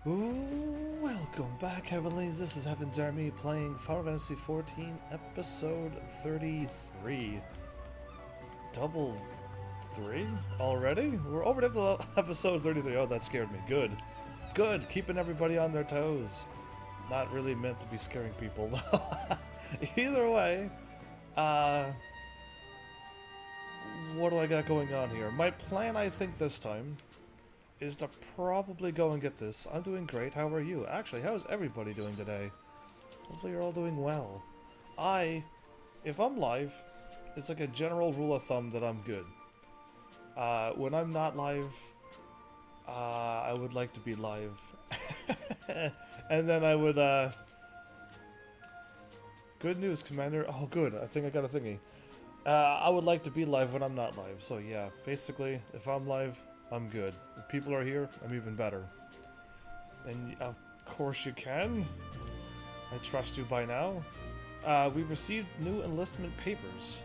Ooh, welcome back, Heavenlies. This is Heaven's Army playing Final Fantasy XIV, episode 33. Double 3 already? We're over to episode 33. Oh, that scared me. Good. Good. Keeping everybody on their toes. Not really meant to be scaring people, though. Either way, what do I got going on here? My plan, I think, this time is to probably go and get this. I'm doing great. How are you? Actually, how is everybody doing today? Hopefully you're all doing well. If I'm live, it's like a general rule of thumb that I'm good. When I'm not live, I would like to be live. And then I would, good news, Commander. Oh, good. I think I got a thingy. I would like to be live when I'm not live. So yeah, basically, if I'm live, I'm good. If people are here, I'm even better. And of course you can. I trust you by now. We received new enlistment papers.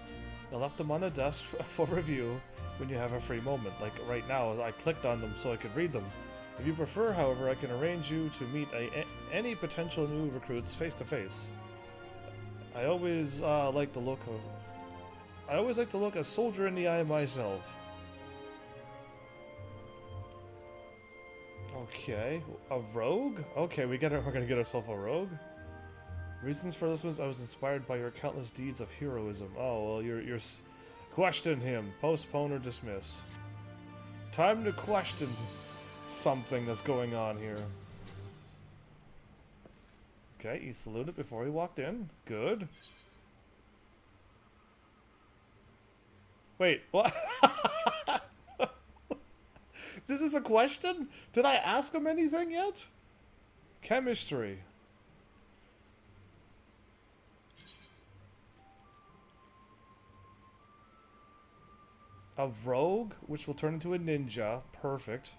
I left them on the desk for review when you have a free moment. Like right now, I clicked on them so I could read them. If you prefer, however, I can arrange you to meet any potential new recruits face to face. I always like to look a soldier in the eye myself. Okay, a rogue? Okay, we're gonna get ourselves a rogue. Reasons for this was I was inspired by your countless deeds of heroism. Oh well, you're question him. Postpone or dismiss. Time to question something that's going on here. Okay, he saluted before he walked in. Good. Wait, what? This is a question? Did I ask him anything yet? Chemistry. A rogue, which will turn into a ninja. Perfect.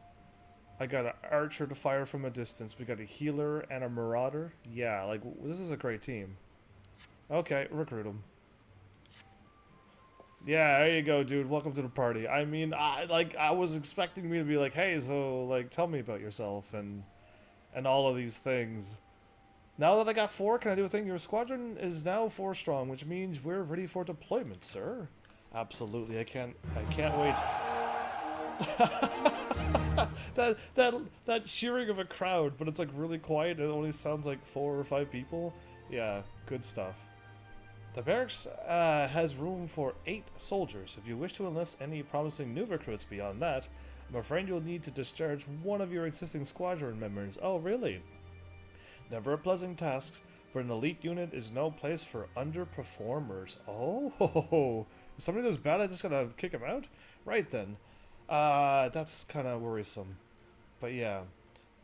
I got an archer to fire from a distance. We got a healer and a marauder. Yeah, like, this is a great team. Okay, recruit him. Yeah, there you go, dude. Welcome to the party. I mean, I was expecting me to be like, hey, so, like, tell me about yourself and all of these things. Now that I got 4, can I do a thing? Your squadron is now 4 strong, which means we're ready for deployment, sir. Absolutely, I can't wait. that cheering of a crowd, but it's like really quiet. It only sounds like 4 or 5 people. Yeah, good stuff. The barracks has room for 8 soldiers. If you wish to enlist any promising new recruits beyond that, I'm afraid you'll need to discharge one of your existing squadron members. Oh, really? Never a pleasant task, but an elite unit is no place for underperformers. Oh, if somebody does bad, I just gotta kick him out? Right then. That's kind of worrisome. But yeah.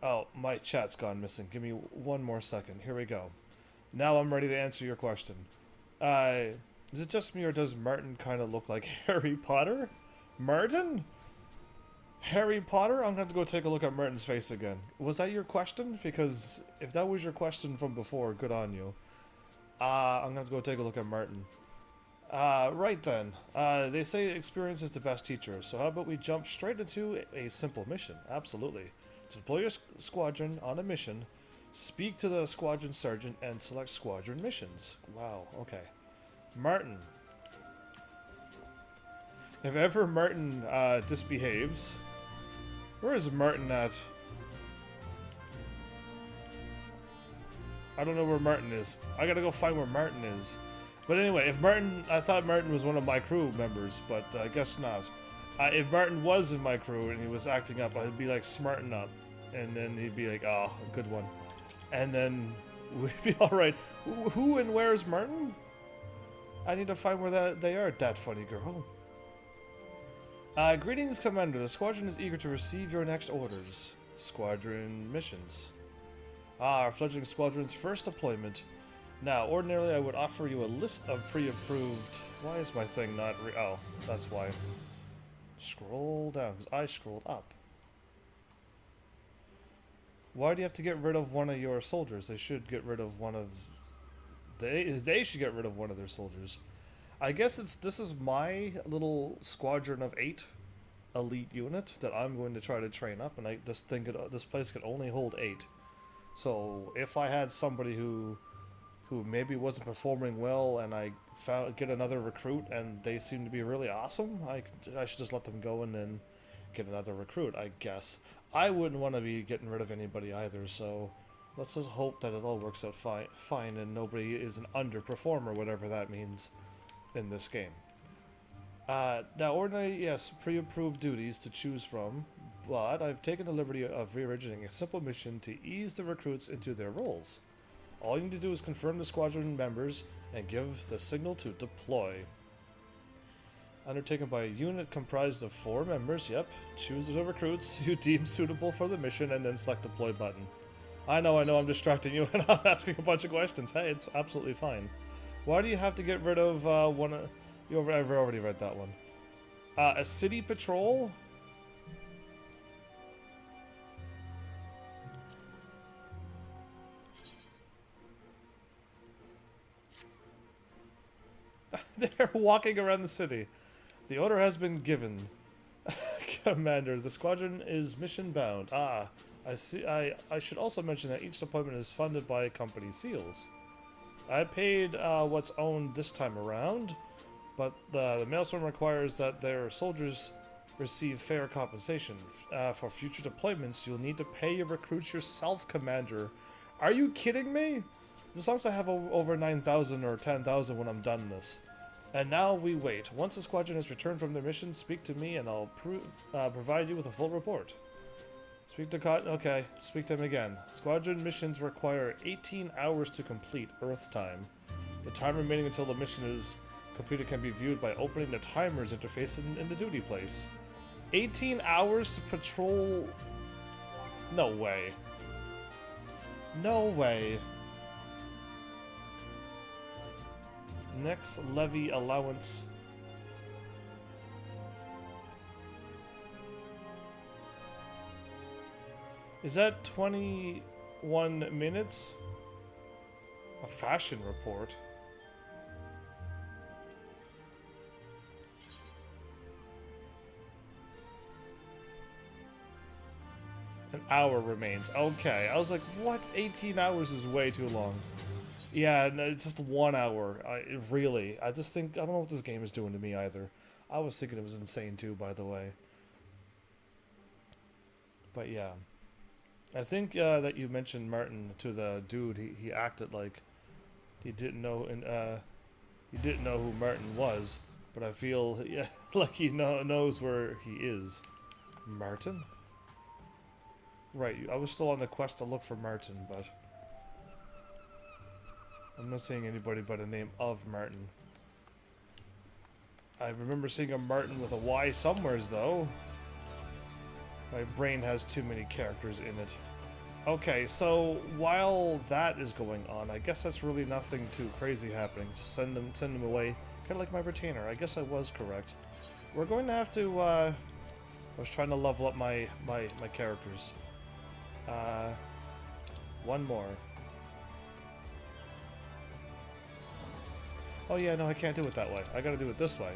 Oh, my chat's gone missing. Give me one more second. Here we go. Now I'm ready to answer your question. Is it just me or does Martin kind of look like Harry Potter? Martin? Harry Potter? I'm gonna have to go take a look at Martin's face again. Was that your question? Because if that was your question from before, good on you. I'm gonna have to go take a look at Martin. Right then. They say experience is the best teacher, so how about we jump straight into a simple mission? Absolutely. To deploy your squadron on a mission, speak to the squadron sergeant and select squadron missions. Wow, okay. Martin. If ever Martin disbehaves... Where is Martin at? I don't know where Martin is. I gotta go find where Martin is. But anyway, if Martin... I thought Martin was one of my crew members, but I guess not. If Martin was in my crew and he was acting up, I'd be like, smarten up. And then he'd be like, oh, good one. And then we'd be alright. Who and where is Martin? I need to find where they are, that funny girl. Greetings, Commander. The squadron is eager to receive your next orders. Squadron missions. Our fledgling squadron's first deployment. Now, ordinarily I would offer you a list of pre-approved... Why is my thing not oh, that's why. Scroll down, because I scrolled up. Why do you have to get rid of one of your soldiers? They should get rid of one of... They should get rid of one of their soldiers. I guess this is my little squadron of 8. elite unit that I'm going to try to train up, and this place could only hold 8. So if I had somebody who maybe wasn't performing well, and I get another recruit, and they seem to be really awesome, I should just let them go and then get another recruit, I guess. I wouldn't want to be getting rid of anybody either, so let's just hope that it all works out fine and nobody is an underperformer, whatever that means in this game. Now, ordinary, yes, pre-approved duties to choose from, but I've taken the liberty of rearranging a simple mission to ease the recruits into their roles. All you need to do is confirm the squadron members and give the signal to deploy. Undertaken by a unit comprised of 4 members, yep. Choose the recruits you deem suitable for the mission and then select deploy button. I know, I'm distracting you and I'm asking a bunch of questions. Hey, it's absolutely fine. Why do you have to get rid of one? I've already read that one. A city patrol? They're walking around the city. The order has been given. Commander, the squadron is mission bound. I see. I should also mention that each deployment is funded by company seals. I paid what's owned this time around, but the maelstrom requires that their soldiers receive fair compensation. For future deployments, you'll need to pay your recruits yourself, Commander. Are you kidding me? As long as I have over 9,000 or 10,000 when I'm done this. And now we wait. Once the squadron has returned from their mission, speak to me and I'll provide you with a full report. Speak to him again. Squadron missions require 18 hours to complete Earth time. The time remaining until the mission is completed can be viewed by opening the timers interface in the duty place. 18 hours to patrol... No way. No way. Next levy allowance. Is that 21 minutes? A fashion report. An hour remains. Okay, I was like, what? 18 hours is way too long. Yeah, no, it's just 1 hour. Really. I don't know what this game is doing to me either. I was thinking it was insane too, by the way. But yeah. I think that you mentioned Martin to the dude. He acted like he didn't know, and he didn't know who Martin was. But I feel like he knows where he is. Martin? Right. I was still on the quest to look for Martin, but I'm not seeing anybody by the name of Martin. I remember seeing a Martin with a Y somewheres, though. My brain has too many characters in it. Okay, so while that is going on, I guess that's really nothing too crazy happening. Just send them away, kind of like my retainer. I guess I was correct. We're going to have to. I was trying to level up my characters. One more. Oh yeah, no, I can't do it that way. I gotta do it this way.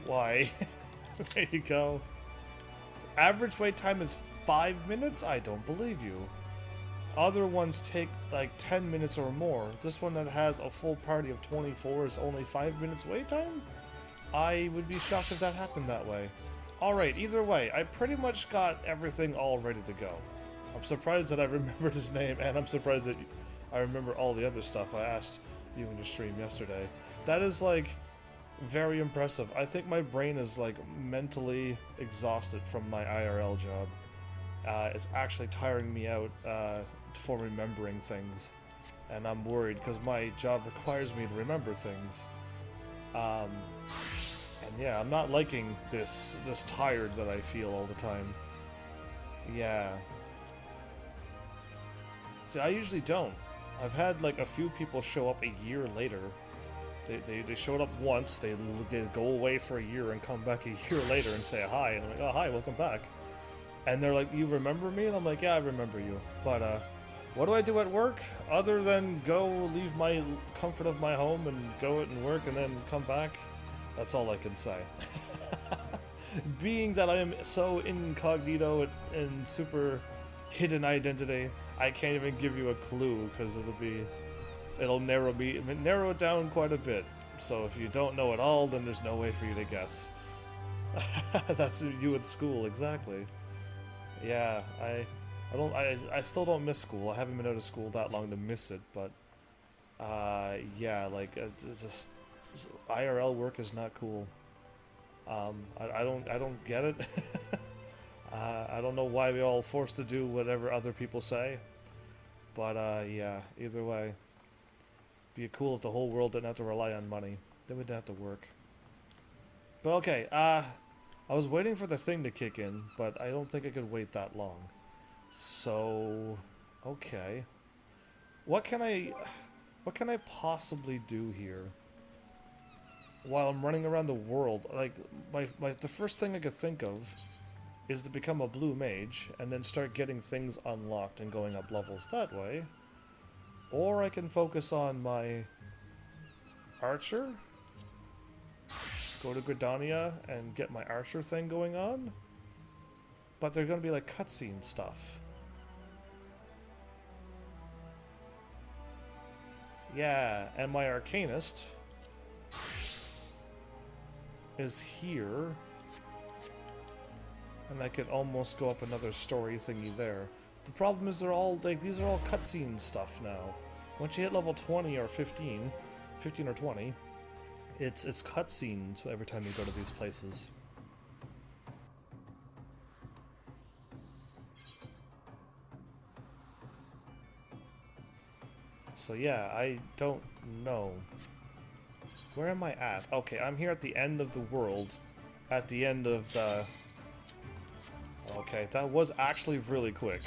Why? There you go. Average wait time is 5 minutes? I don't believe you. Other ones take like 10 minutes or more. This one that has a full party of 24 is only 5 minutes wait time? I would be shocked if that happened that way. Alright, either way, I pretty much got everything all ready to go. I'm surprised that I remembered his name, and I'm surprised that I remember all the other stuff I asked you in your stream yesterday. That is, like, very impressive. I think my brain is, like, mentally exhausted from my IRL job. It's actually tiring me out for remembering things. And I'm worried, because my job requires me to remember things. And yeah, I'm not liking this tired that I feel all the time. Yeah. See, I usually don't. I've had like a few people show up a year later. They showed up once, they go away for a year and come back a year later and say hi, and I'm like, oh hi, welcome back. And they're like, you remember me? And I'm like, yeah, I remember you. But what do I do at work other than go leave my comfort of my home and go out and work and then come back? That's all I can say. Being that I am so incognito and super hidden identity, I can't even give you a clue because it'll narrow it down quite a bit. So if you don't know at all, then there's no way for you to guess. That's you at school, exactly. Yeah, I still don't miss school. I haven't been out of school that long to miss it, but yeah, like just IRL work is not cool. I don't get it. I don't know why we're all forced to do whatever other people say, but yeah, either way, be cool if the whole world didn't have to rely on money. Then we didn't have to work. But okay, I was waiting for the thing to kick in, but I don't think I could wait that long. So, okay, what can I possibly do here while I'm running around the world? Like, the first thing I could think of is to become a blue mage and then start getting things unlocked and going up levels that way. Or I can focus on my archer, go to Gridania and get my archer thing going on. But they're going to be like cutscene stuff. Yeah, and my Arcanist is here. And I could almost go up another story thingy there. The problem is these are all cutscene stuff now. Once you hit level 20 or 15 or 20, it's cutscenes every time you go to these places. So yeah, I don't know. Where am I at? Okay, I'm here at the end of the world. At the end of the... Okay, that was actually really quick.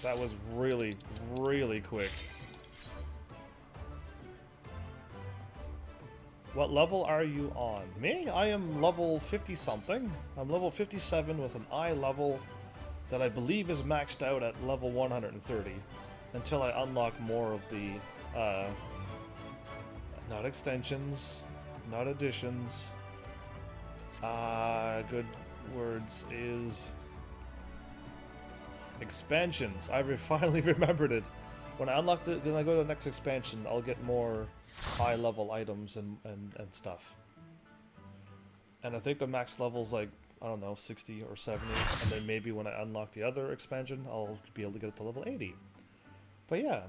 That was really, really quick. What level are you on? Me? I am level 50-something. I'm level 57 with an eye level that I believe is maxed out at level 130 until I unlock more of the, not extensions, not additions, good words is expansions. I finally remembered it. When I unlock when I go to the next expansion, I'll get more high level items and stuff. And I think the max level's like, I don't know, 60 or 70, and then maybe when I unlock the other expansion, I'll be able to get up to level 80. But yeah.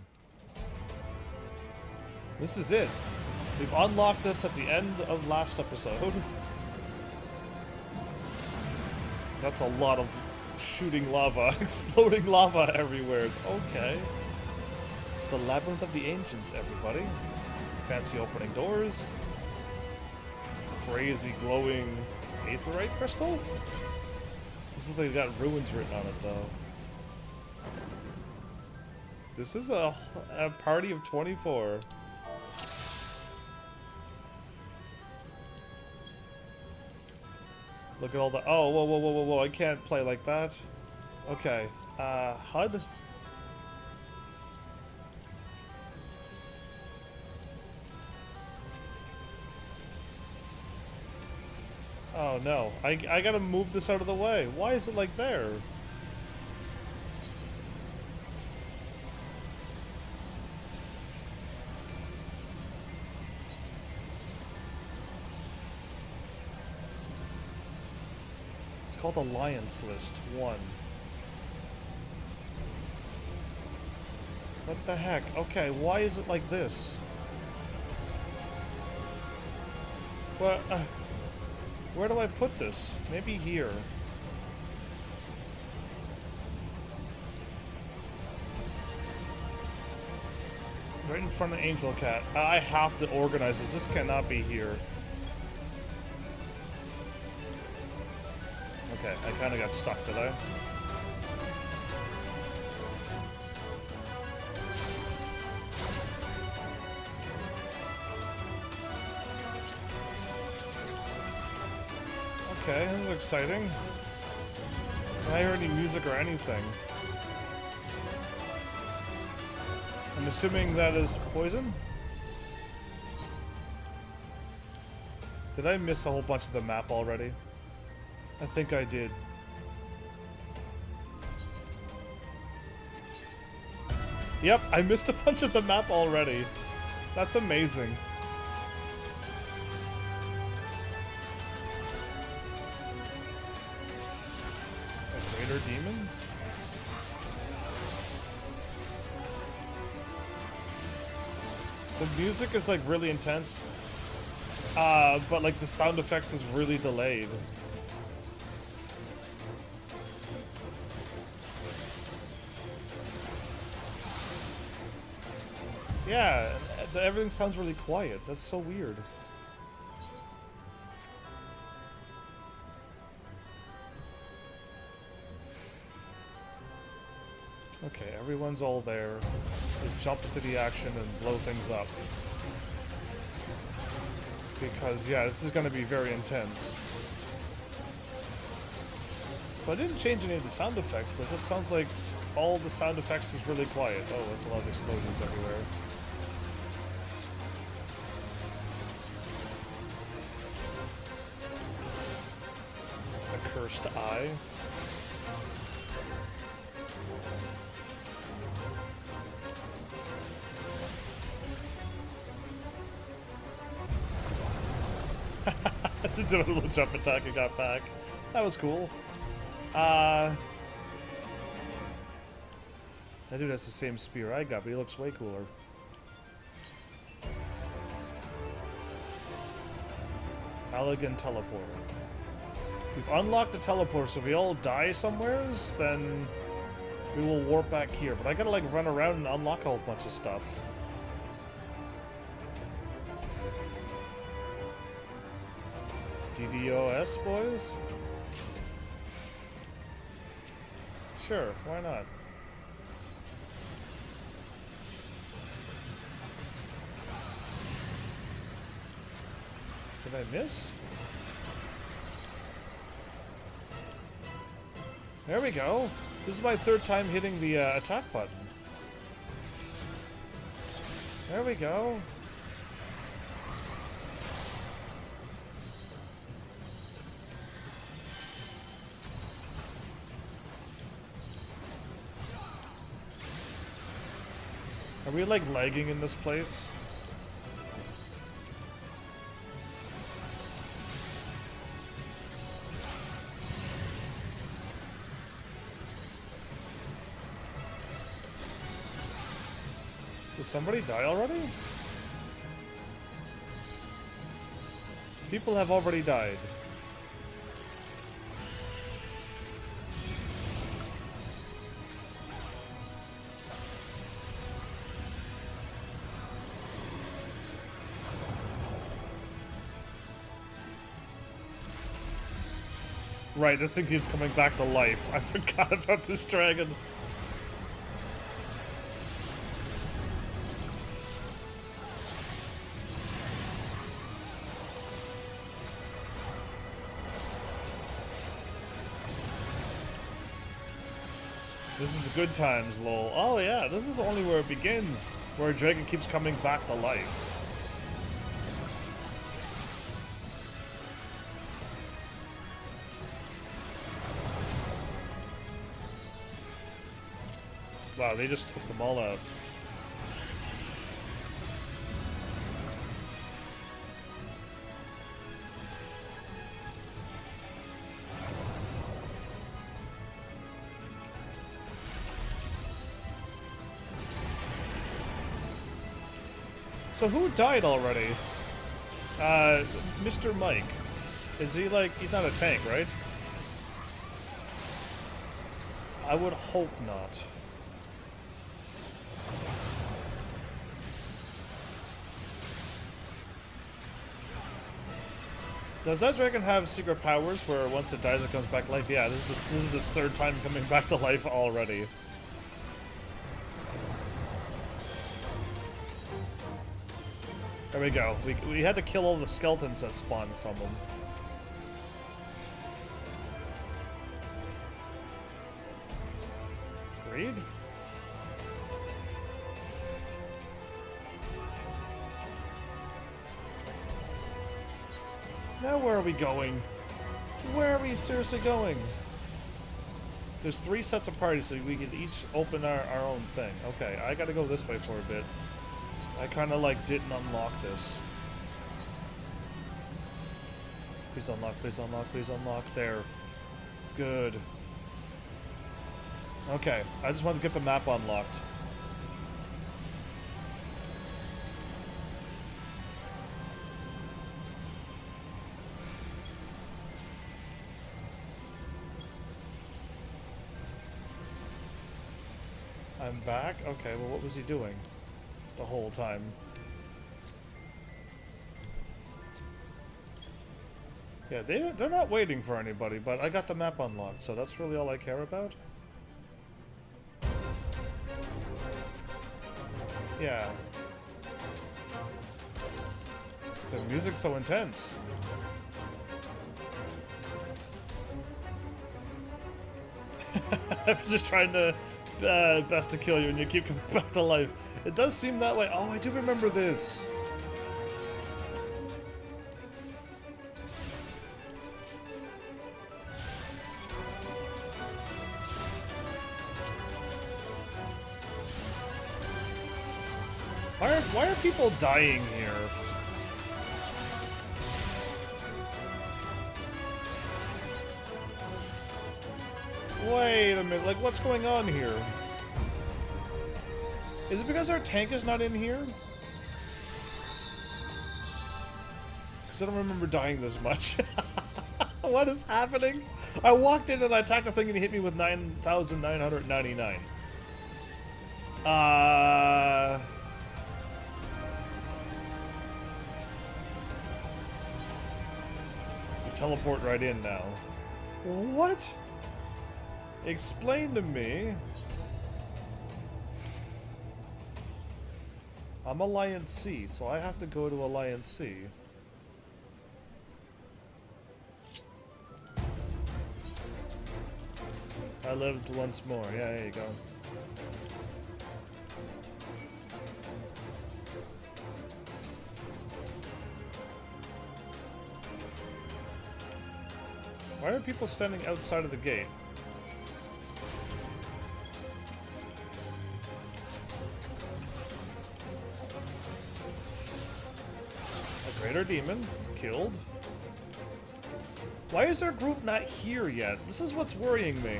This is it. We've unlocked this at the end of last episode. That's a lot of shooting lava, exploding lava everywhere. Okay. The Labyrinth of the Ancients, everybody. Fancy opening doors. Crazy glowing aetherite crystal? This is like got ruins written on it, though. This is a party of 24. Look at all the... Oh, whoa, whoa, whoa, whoa, whoa. I can't play like that. Okay. HUD? Oh, no. I gotta move this out of the way. Why is it like there? It's called Alliance List 1. What the heck? Okay, why is it like this? What? Where do I put this? Maybe here. Right in front of Angel Cat. I have to organize this. This cannot be here. Okay, I kind of got stuck, did I? Okay, this is exciting. I hear any music or anything. I'm assuming that is poison? Did I miss a whole bunch of the map already? I think I did. Yep, I missed a bunch of the map already. That's amazing. A greater demon? The music is like really intense. But like the sound effects is really delayed. Yeah, everything sounds really quiet. That's so weird. Okay, everyone's all there. Just jump into the action and blow things up. Because, yeah, this is going to be very intense. So I didn't change any of the sound effects, but it just sounds like all the sound effects is really quiet. Oh, there's a lot of explosions everywhere. The cursed eye. I just did a little jump attack and got back. That was cool. That dude has the same spear I got, but he looks way cooler. Elegant teleporter. We've unlocked the teleporter, so if we all die somewheres, then we will warp back here. But I gotta like run around and unlock a whole bunch of stuff. DDoS, boys? Sure, why not? Did I miss? There we go. This is my third time hitting the attack button. There we go. Are we like lagging in this place? Did somebody die already? People have already died. Right, this thing keeps coming back to life. I forgot about this dragon. This is good times, lol. Oh yeah, this is only where it begins, where a dragon keeps coming back to life. Wow, they just took them all out. So who died already? Mr. Mike. Is he like, he's not a tank, right? I would hope not. Does that dragon have secret powers where once it dies it comes back to life? Yeah, this is the third time coming back to life already. There we go. We had to kill all the skeletons that spawned from them. Greed? Now where are we going? Where are we seriously going? There's 3 sets of parties, so we can each open our own thing. Okay, I gotta go this way for a bit. I kinda like didn't unlock this. Please unlock, please unlock, please unlock. There. Good. Okay, I just wanted to get the map unlocked. I'm back? Okay, well what was he doing the whole time? Yeah, they're not waiting for anybody, but I got the map unlocked, so that's really all I care about. Yeah. The music's so intense. I was just trying to best to kill you and you keep coming back to life. It does seem that way. Oh, I do remember this. Why are people dying here? Wait a minute, like what's going on here? Is it because our tank is not in here? Because I don't remember dying this much. What is happening? I walked in and I attacked the thing and he hit me with 9,999. You teleport right in now. What? Explain to me. I'm Alliance C, so I have to go to Alliance C. I lived once more. Yeah, there you go. Why are people standing outside of the gate? Greater Demon, killed. Why is our group not here yet? This is what's worrying me.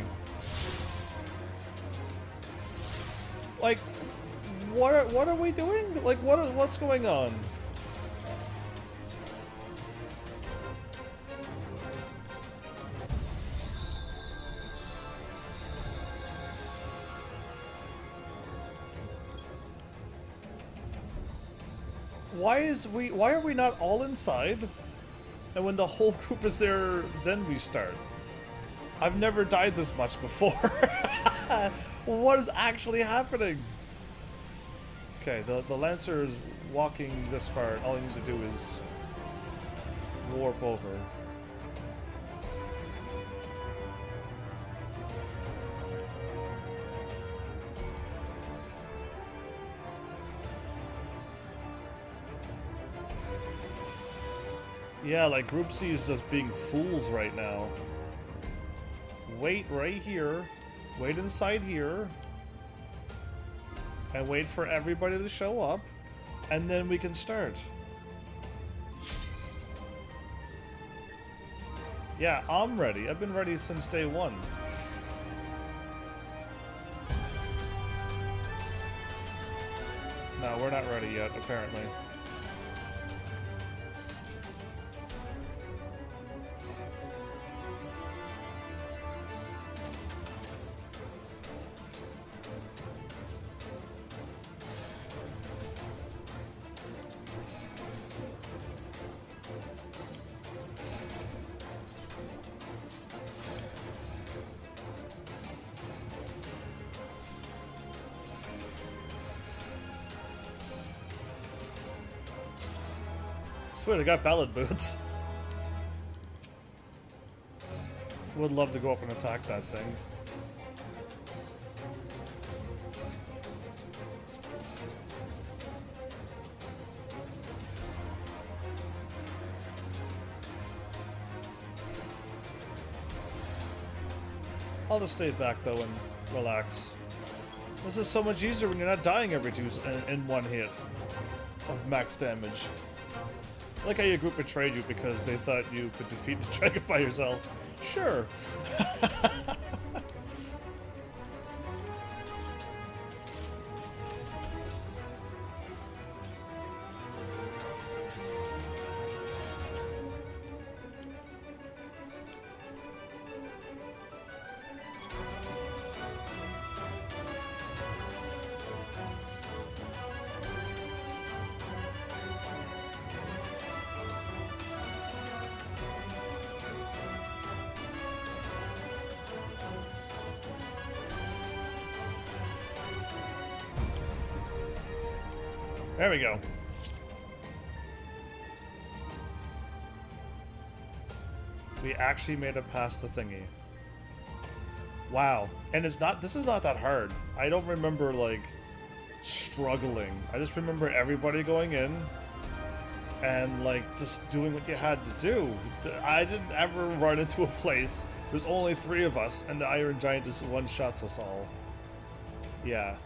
Like, what are we doing? Like, what's going on? Why are we not all inside? And when the whole group is there, then we start. I've never died this much before. What is actually happening? Okay, the Lancer is walking this far. All you need to do is warp over. Yeah, like Group C is just being fools right now. Wait right here. Wait inside here. And wait for everybody to show up. And then we can start. Yeah, I'm ready. I've been ready since day one. No, we're not ready yet, apparently. Swear, I got ballad boots. Would love to go up and attack that thing. I'll just stay back though and relax. This is so much easier when you're not dying every in one hit of max damage. I like how your group betrayed you because they thought you could defeat the dragon by yourself. Sure. There we go. We actually made it past the thingy. Wow. And this is not that hard. I don't remember, like, struggling. I just remember everybody going in and, like, just doing what you had to do. I didn't ever run into a place. There's only 3 of us, and the Iron Giant just one-shots us all. Yeah.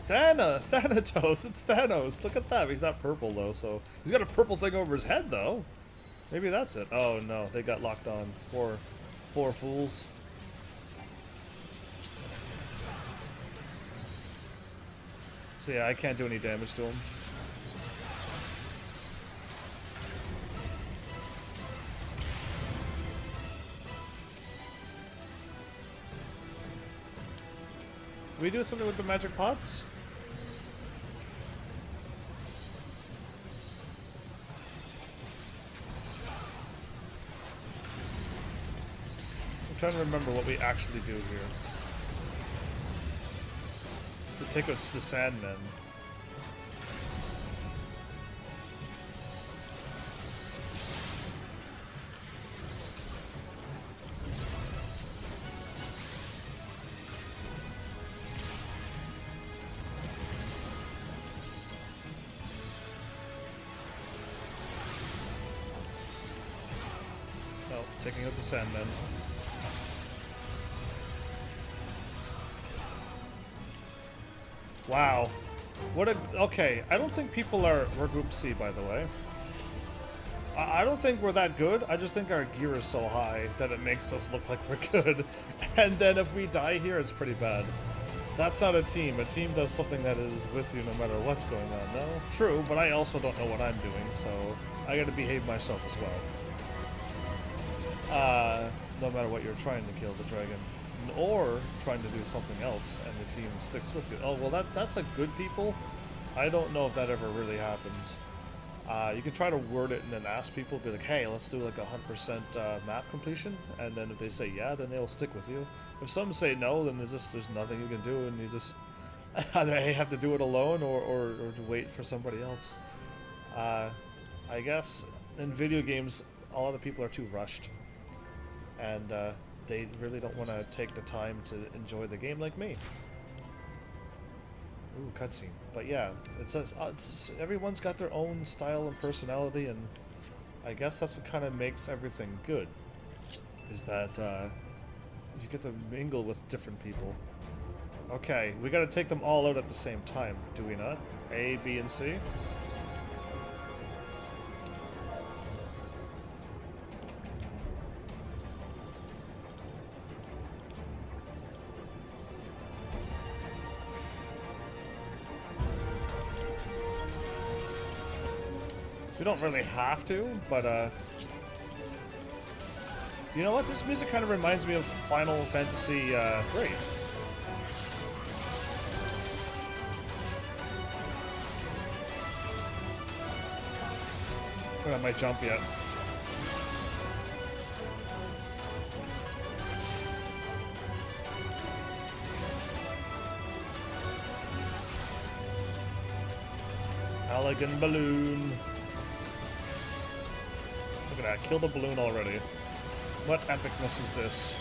Thanatos, it's Thanos. Look at that. He's not purple though, so he's got a purple thing over his head though. Maybe that's it. Oh no, they got locked on. Poor fools. So yeah, I can't do any damage to him. We do something with the magic pots? I'm trying to remember what we actually do here. The tickets, the Sandmen. Oh, taking out the Sandmen. Wow. What a... Okay, I don't think people are... We're Group C, by the way. I don't think we're that good. I just think our gear is so high that it makes us look like we're good. And then if we die here, it's pretty bad. That's not a team. A team does something that is with you no matter what's going on. No? True, but I also don't know what I'm doing, so I gotta behave myself as well. No matter what you're trying to kill the dragon. Or trying to do something else, and the team sticks with you. Oh, well, that's a good people. I don't know if that ever really happens. You can try to word it and then ask people, be like, hey, let's do like 100% map completion, and then if they say yeah, then they'll stick with you. If some say no, then there's nothing you can do, and you just either have to do it alone or to wait for somebody else. I guess in video games, a lot of people are too rushed, and they really don't want to take the time to enjoy the game like me. Ooh, cutscene. But yeah, it's everyone's got their own style and personality, and I guess that's what kind of makes everything good, is that you get to mingle with different people. Okay, we got to take them all out at the same time, do we not? A, B, and C? We don't really have to, but you know what? This music kind of reminds me of Final Fantasy 3. We're not my jump yet. Elegant balloon. Look at that, kill the balloon already. What epicness is this?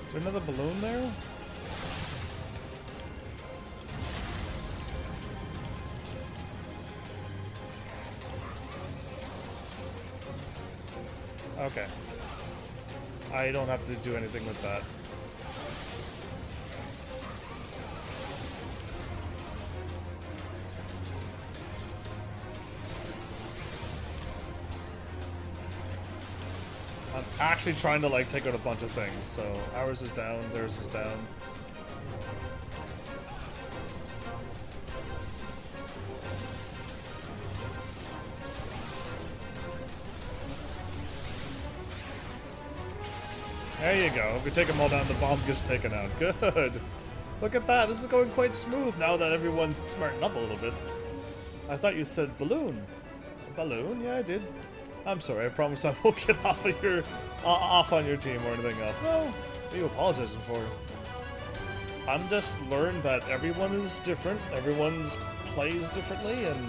Is there another balloon there? Okay. I don't have to do anything with that. I'm actually trying to like take out a bunch of things. So ours is down, theirs is down. There you go. If we take them all down, the bomb gets taken out. Good. Look at that. This is going quite smooth now that everyone's smartened up a little bit. I thought you said balloon. A balloon? Yeah, I did. I'm sorry. I promise I won't get off of your off on your team or anything else. No. What are you apologizing for? I'm just learned that everyone is different. Everyone's plays differently, and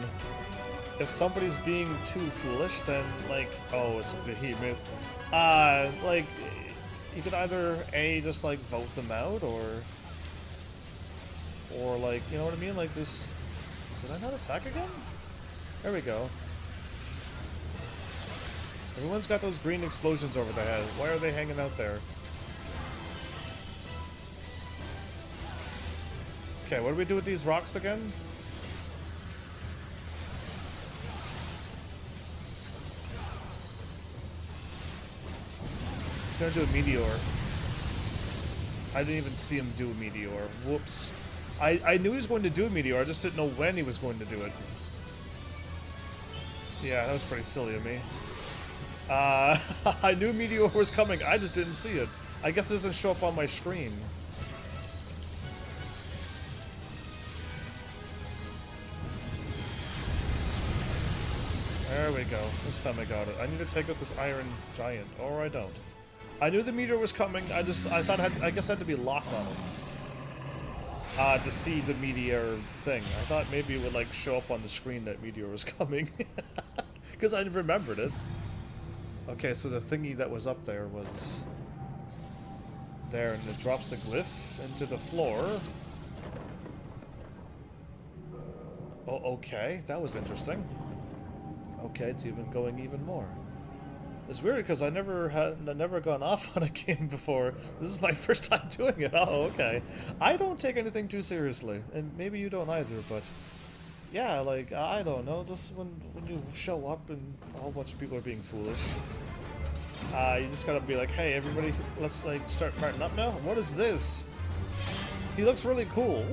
if somebody's being too foolish, then like, oh, it's a behemoth. Like. You could either just like vote them out, or like, you know what I mean? Like just, did I not attack again? There we go. Everyone's got those green explosions over their head. Why are they hanging out there? Okay, what do we do with these rocks again? Gonna do a meteor. I didn't even see him do a meteor. Whoops. I knew he was going to do a meteor, I just didn't know when he was going to do it. Yeah, that was pretty silly of me. I knew meteor was coming, I just didn't see it. I guess it doesn't show up on my screen. There we go. This time I got it. I need to take out this iron giant, or I don't. I knew the meteor was coming. I thought I guess I had to be locked on him to see the meteor thing. I thought maybe it would like show up on the screen that meteor was coming, because I remembered it. Okay, so the thingy that was up there was there, and it drops the glyph into the floor. Oh, okay, that was interesting. Okay, it's even going even more. It's weird because I've never gone off on a game before. This is my first time doing it. Oh, okay. I don't take anything too seriously, and maybe you don't either. But yeah, like I don't know. Just when you show up and a whole bunch of people are being foolish, you just gotta be like, hey, everybody, let's like start parting up now. What is this? He looks really cool,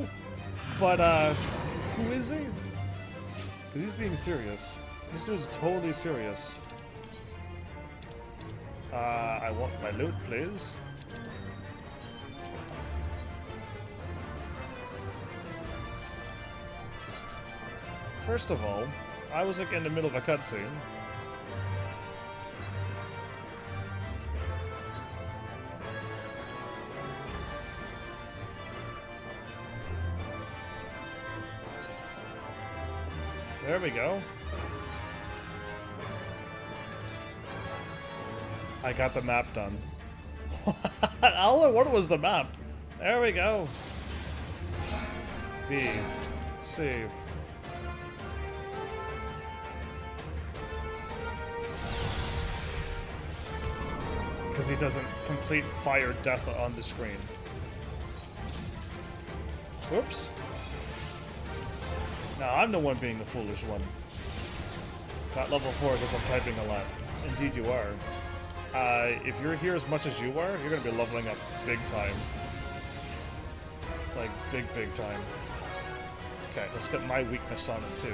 but who is he? Because he's being serious. This dude's totally serious. I want my loot, please. First of all, I was like in the middle of a cutscene. There we go. I got the map done. All I wanted was the map. There we go. B. C. Because he doesn't complete fire death on the screen. Whoops. Now I'm the one being the foolish one. Got level 4 because I'm typing a lot. Indeed you are. If you're here as much as you are, you're going to be leveling up big time. Like, big time. Okay, let's get my weakness on it, too.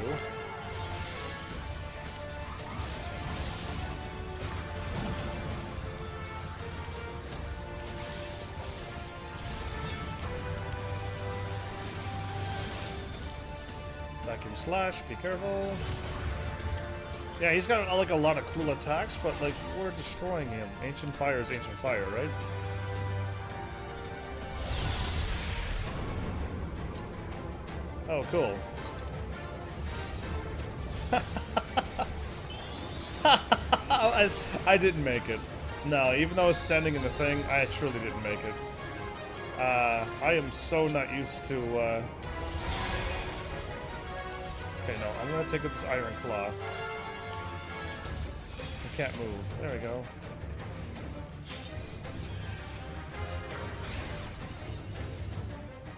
Vacuum slash, be careful. Yeah, he's got like a lot of cool attacks, but like we're destroying him. Ancient fire is ancient fire, right? Oh, cool. I didn't make it. No, even though I was standing in the thing, I truly didn't make it. I am so not used to, Okay, no, I'm gonna take up this Iron Claw. I can't move. There we go.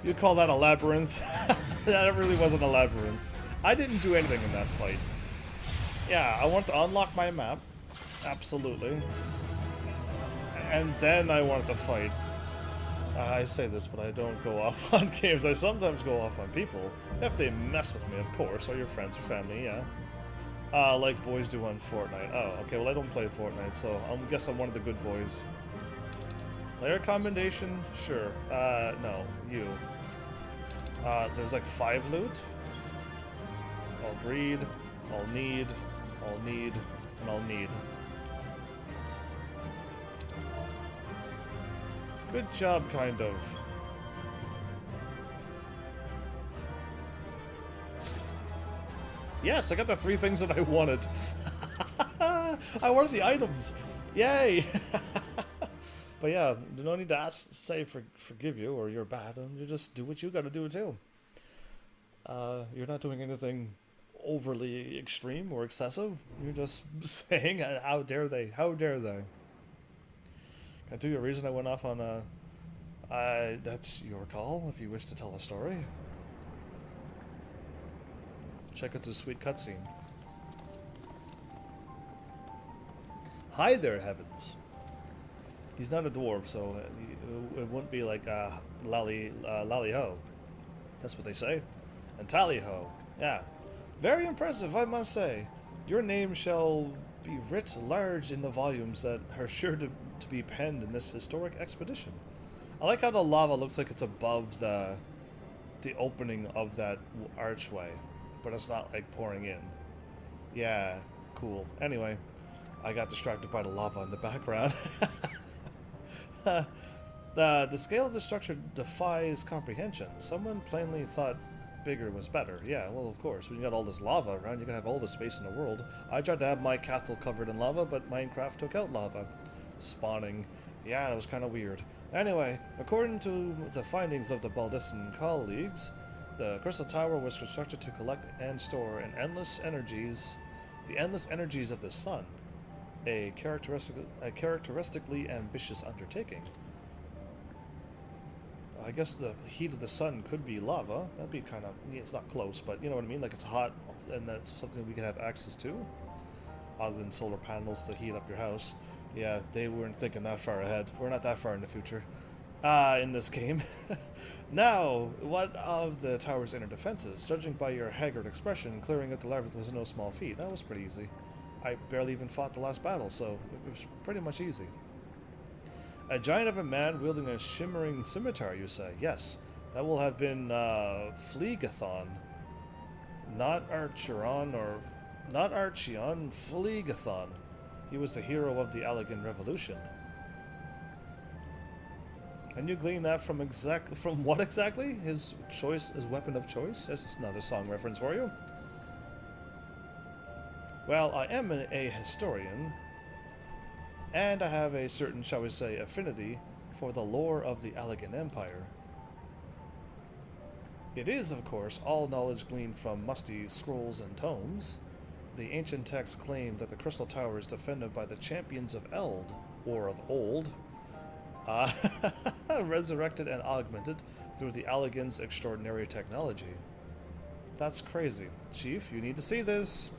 You call that a labyrinth? That really wasn't a labyrinth. I didn't do anything in that fight. Yeah, I want to unlock my map. Absolutely. And then I want to fight. I say this, but I don't go off on games. I sometimes go off on people. If they mess with me, of course, or your friends or family, yeah. Like boys do on Fortnite. Oh, okay, well I don't play Fortnite, so I guess I'm one of the good boys. Player commendation? Sure. No. You. There's like 5 loot. I'll greed. I'll need. I'll need. And I'll need. Good job, kind of. Yes, I got the 3 things that I wanted. I wanted the items. Yay! But yeah, no need to forgive you or you're bad. You just do what you gotta do too. You're not doing anything overly extreme or excessive. You're just saying, how dare they? How dare they? Can I tell you a reason I went off on that's your call if you wish to tell a story. Check out this sweet cutscene. Hi there, Heavens. He's not a dwarf, so it wouldn't be like Lally-ho. That's what they say. And Tally-ho. Yeah. Very impressive, I must say. Your name shall be writ large in the volumes that are sure to be penned in this historic expedition. I like how the lava looks like it's above the opening of that archway, but it's not like pouring in. Yeah, cool. Anyway, I got distracted by the lava in the background. The scale of the structure defies comprehension. Someone plainly thought bigger was better. Yeah, well, of course. When you got all this lava around, you can have all the space in the world. I tried to have my castle covered in lava, but Minecraft took out lava. Spawning. Yeah, it was kind of weird. Anyway, according to the findings of the Baldistan colleagues, the Crystal Tower was constructed to collect and store the endless energies of the sun. A characteristically ambitious undertaking. I guess the heat of the sun could be lava. That'd be kind of... it's not close, but you know what I mean? Like it's hot, and that's something we can have access to. Other than solar panels to heat up your house. Yeah, they weren't thinking that far ahead. We're not that far in the future. In this game. Now, what of the tower's inner defenses? Judging by your haggard expression, clearing out the labyrinth was no small feat. That was pretty easy. I barely even fought the last battle, so it was pretty much easy. A giant of a man wielding a shimmering scimitar, you say? Yes, that will have been Phlegathon. Not Archeron Phlegathon. He was the hero of the Allegan Revolution. And you glean that from what exactly? His weapon of choice? That's another song reference for you. Well, I am a historian, and I have a certain, shall we say, affinity for the lore of the Allegan Empire. It is, of course, all knowledge gleaned from musty scrolls and tomes. The ancient texts claim that the Crystal Tower is defended by the champions of Eld, or of old, resurrected and augmented through the Allegans' extraordinary technology. That's crazy. Chief, you need to see this.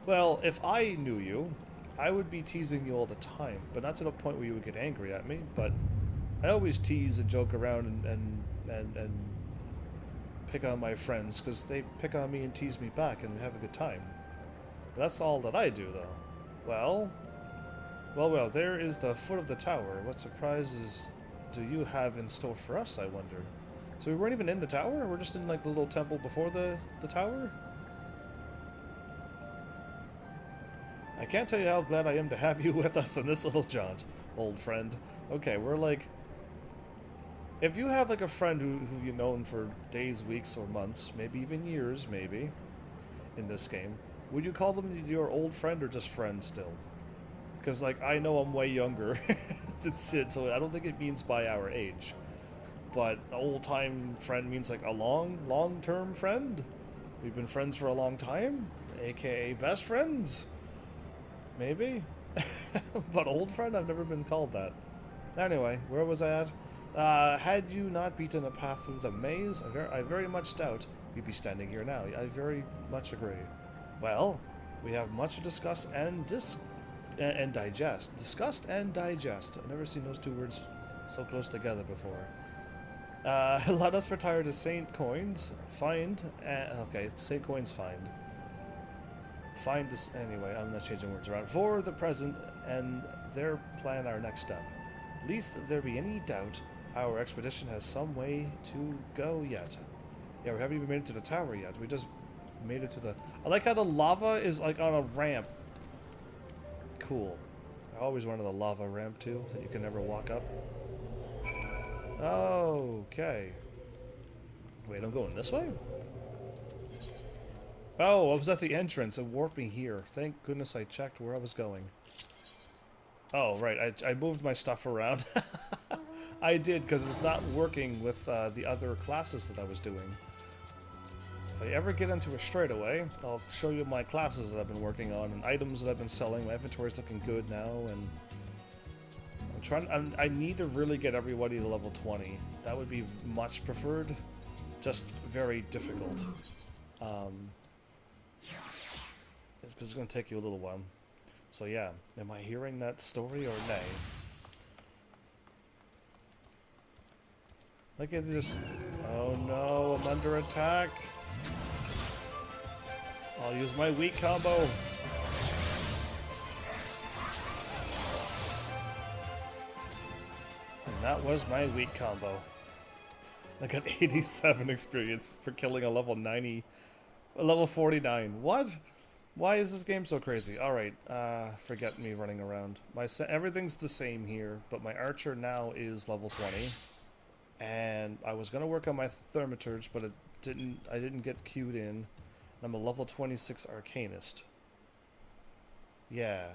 Well, if I knew you, I would be teasing you all the time, but not to the point where you would get angry at me, but I always tease and joke around and pick on my friends, because they pick on me and tease me back and have a good time. But that's all that I do, though. Well, there is the foot of the tower. What surprises do you have in store for us, I wonder? So we weren't even in the tower? We're just in, like, the little temple before the tower? I can't tell you how glad I am to have you with us in this little jaunt, old friend. Okay, we're like... if you have like a friend who you've known for days, weeks, or months, maybe even years, maybe, in this game, Would you call them your old friend or just friend still? Because, like, I know I'm way younger than Sid, so I don't think it means by our age. But old-time friend means, like, a long-term friend? We've been friends for a long time? AKA best friends? Maybe? But old friend? I've never been called that. Anyway, where was I at? Had you not beaten a path through the maze, I very much doubt you'd be standing here now. I very much agree. Well, we have much to discuss and digest. Discussed and digest. I've never seen those two words so close together before. Let us retire to Saint Coins. Okay, Saint Coins find. Find this. Anyway, I'm not changing words around. For the present, and their plan our next step. Least there be any doubt, our expedition has some way to go yet. Yeah, we haven't even made it to the tower yet. We just made it to the... I like how the lava is like on a ramp. Cool. I always wanted a lava ramp too, that you can never walk up. Okay. Wait, I'm going this way? Oh, I was at the entrance. It warped me here. Thank goodness I checked where I was going. Oh, right. I moved my stuff around. I did, because it was not working with the other classes that I was doing. If I ever get into a straightaway, I'll show you my classes that I've been working on and items that I've been selling. My inventory's looking good now, and I need to really get everybody to level 20. That would be much preferred. Just very difficult. It's going to take you a little while. So yeah, am I hearing that story or nay? Look at this. Oh no, I'm under attack. I'll use my weak combo. And that was my weak combo. I got 87 experience for killing a level 90, a level 49. What? Why is this game so crazy? Alright, forget me running around. Everything's the same here, but my Archer now is level 20. And I was gonna work on my Thaumaturge, but I didn't get queued in. I'm a level 26 Arcanist. Yeah.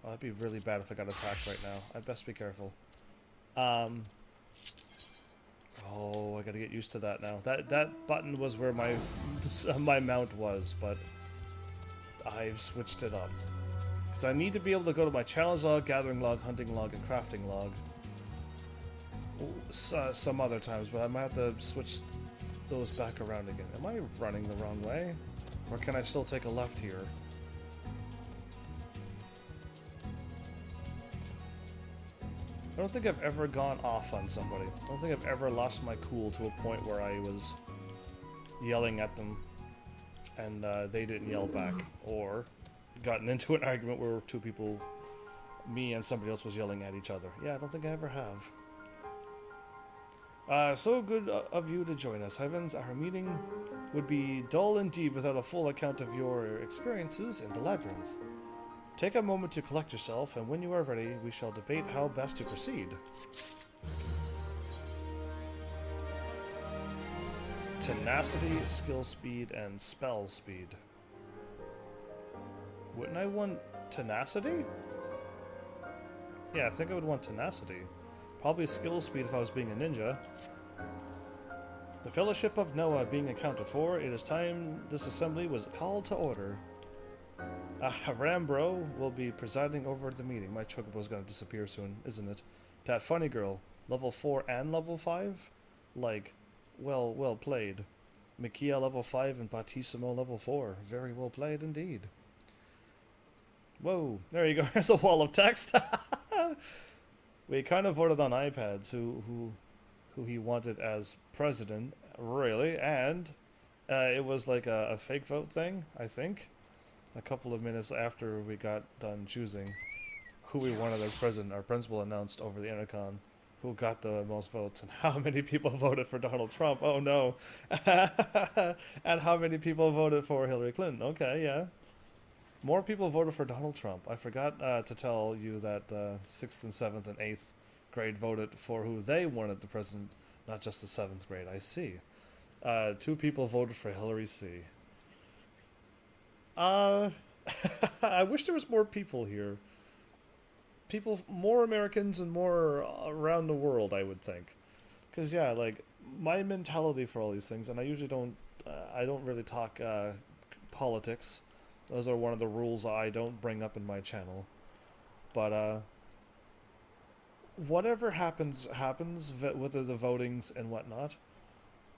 Oh, that'd be really bad if I got attacked right now. I'd best be careful. Oh, I gotta get used to that now. That button was where my mount was, but I've switched it up. Because I need to be able to go to my challenge log, gathering log, hunting log, and crafting log. Some other times, but I might have to switch those back around again. Am I running the wrong way? Or can I still take a left here? I don't think I've ever gone off on somebody. I don't think I've ever lost my cool to a point where I was yelling at them and they didn't yell back, or gotten into an argument where two people, me and somebody else, was yelling at each other. Yeah, I don't think I ever have. So good of you to join us, Heavens. Our meeting would be dull indeed without a full account of your experiences in the labyrinth. Take a moment to collect yourself, and when you are ready, we shall debate how best to proceed. Tenacity, skill speed, and spell speed. Wouldn't I want tenacity? Yeah, I think I would want tenacity. Probably skill speed if I was being a ninja. The Fellowship of Noah being accounted for, it is time this assembly was called to order. Rambro will be presiding over the meeting. My chocobo's gonna disappear soon, isn't it? That funny girl, level 4 and level 5? Like, well played. Mikia level 5 and Battissimo level 4. Very well played indeed. Whoa, there you go. There's a wall of text. We kind of voted on iPads who he wanted as president, really, and it was like a fake vote thing, I think. A couple of minutes after we got done choosing who we wanted as president, our principal announced over the intercom who got the most votes and how many people voted for Donald Trump. Oh no. And how many people voted for Hillary Clinton. Okay, yeah. More people voted for Donald Trump. I forgot to tell you that 6th and 7th and 8th grade voted for who they wanted the president, not just the 7th grade. I see. 2 people voted for Hillary C. Uh, I wish there was more people here. People, more Americans and more around the world, I would think. Because, yeah, like, my mentality for all these things, and I don't really talk politics. Those are one of the rules I don't bring up in my channel. But, whatever happens, happens with the votings and whatnot.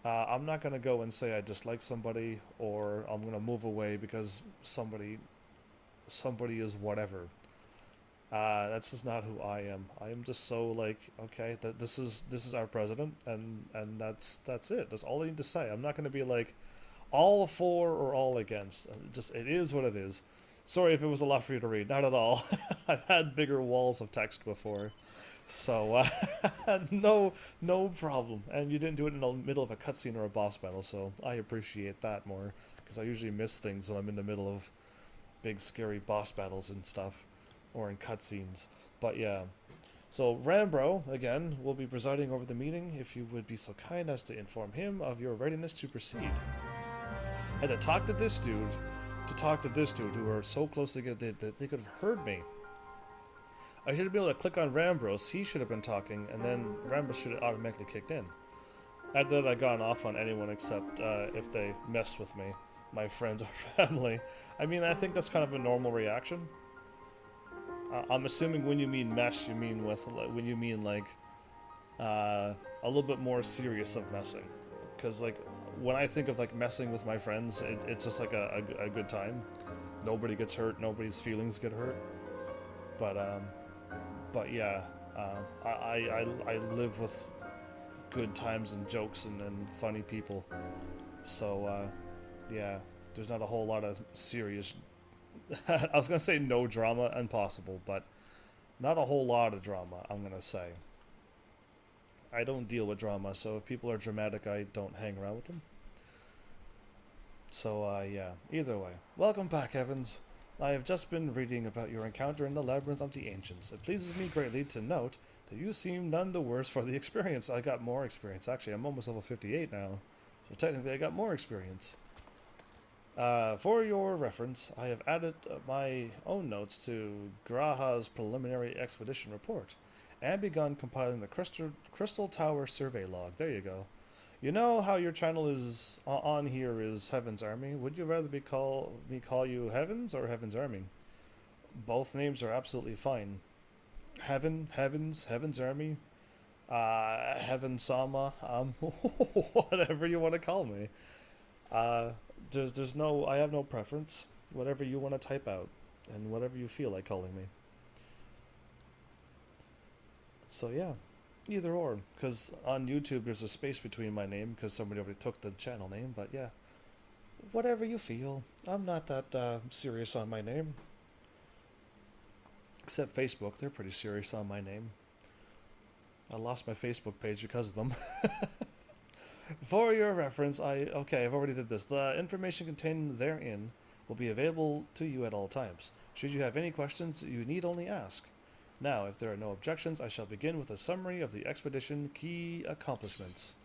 I'm not gonna go and say I dislike somebody or I'm gonna move away because somebody is whatever. That's just not who I am. I am just so like, okay, that this is our president, and that's it. That's all I need to say. I'm not gonna be like all for or all against. Just it is what it is. Sorry if it was a lot for you to read. Not at all. I've had bigger walls of text before. So, no problem. And you didn't do it in the middle of a cutscene or a boss battle, so I appreciate that more. Because I usually miss things when I'm in the middle of big, scary boss battles and stuff, or in cutscenes. But yeah. So, Rambro, again, will be presiding over the meeting. If you would be so kind as to inform him of your readiness to proceed. I had to talk to this dude, who were so close together that they could have heard me. I should have been able to click on Rambros. He should have been talking, and then Rambros should have automatically kicked in. After that, I'd gone off on anyone except if they messed with me, my friends or family. I mean, I think that's kind of a normal reaction. I'm assuming when you mean mess, you mean a little bit more serious of messing, because like when I think of like messing with my friends, it's just like a good time. Nobody gets hurt. Nobody's feelings get hurt. But yeah, I live with good times and jokes and funny people. So yeah, there's not a whole lot of serious. I was gonna say no drama, impossible, but not a whole lot of drama. I'm gonna say. I don't deal with drama, so if people are dramatic, I don't hang around with them. So yeah, either way, welcome back, Evans. I have just been reading about your encounter in the Labyrinth of the Ancients. It pleases me greatly to note that you seem none the worse for the experience. I got more experience. Actually, I'm almost level 58 now, so technically I got more experience. For your reference, I have added my own notes to Graha's preliminary expedition report, and begun compiling the Crystal Tower survey log. There you go. You know how your channel is on here is Heaven's Army? Would you rather me call you Heavens or Heaven's Army? Both names are absolutely fine. Heaven's Army, Heaven Sama, whatever you want to call me. There's no, I have no preference. Whatever you want to type out, and whatever you feel like calling me. So yeah. Either or, because on YouTube there's a space between my name because somebody already took the channel name, but yeah. Whatever you feel. I'm not that serious on my name. Except Facebook, they're pretty serious on my name. I lost my Facebook page because of them. For your reference, I've already did this. The information contained therein will be available to you at all times. Should you have any questions, you need only ask. Now, if there are no objections, I shall begin with a summary of the expedition key accomplishments.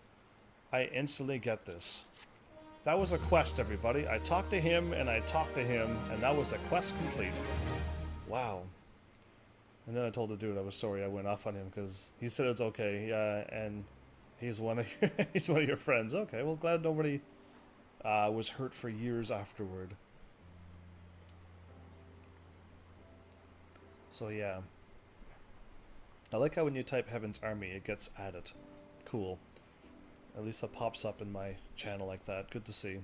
I instantly get this. That was a quest, everybody. I talked to him, and that was a quest complete. Wow. And then I told the dude I was sorry I went off on him, because he said it's okay, and he's one of your friends. Okay, well, glad nobody was hurt for years afterward. So, yeah. I like how when you type Heaven's Army, it gets added. Cool. At least it pops up in my channel like that. Good to see.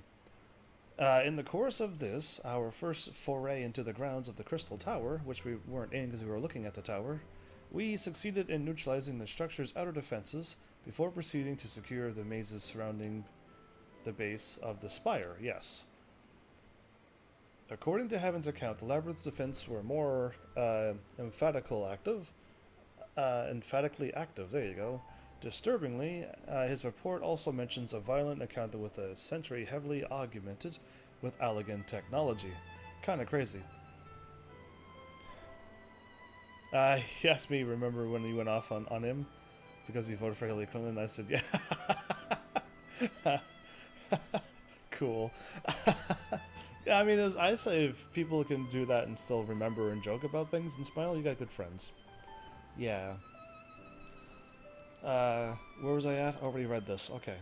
In the course of this, our first foray into the grounds of the Crystal Tower, which we weren't in because we were looking at the tower, we succeeded in neutralizing the structure's outer defenses before proceeding to secure the mazes surrounding the base of the spire. Yes. According to Heaven's account, the labyrinth's defense were more emphatically active. There you go. Disturbingly, his report also mentions a violent encounter with a sentry heavily augmented with Allegan technology. Kinda crazy. He asked me, remember when he went off on him? Because he voted for Hillary Clinton, I said, yeah. Cool. Yeah, I mean, as I say, if people can do that and still remember and joke about things and smile, you got good friends. Yeah. Where was I at? Already read this. Okay.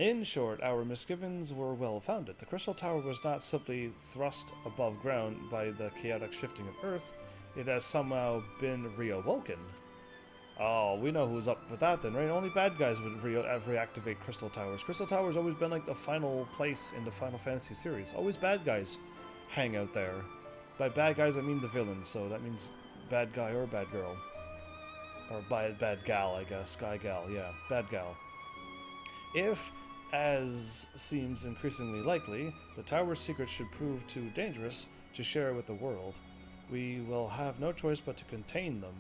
In short, our misgivings were well founded. The Crystal Tower was not simply thrust above ground by the chaotic shifting of Earth, it has somehow been reawoken. Oh, we know who's up with that then, right? Only bad guys would reactivate Crystal Towers. Crystal Towers always been like the final place in the Final Fantasy series. Always bad guys hang out there. By bad guys, I mean the villains, so that means bad guy or bad girl. Or bad gal, I guess. Guy gal, yeah. Bad gal. If, as seems increasingly likely, the tower's secrets should prove too dangerous to share with the world, we will have no choice but to contain them.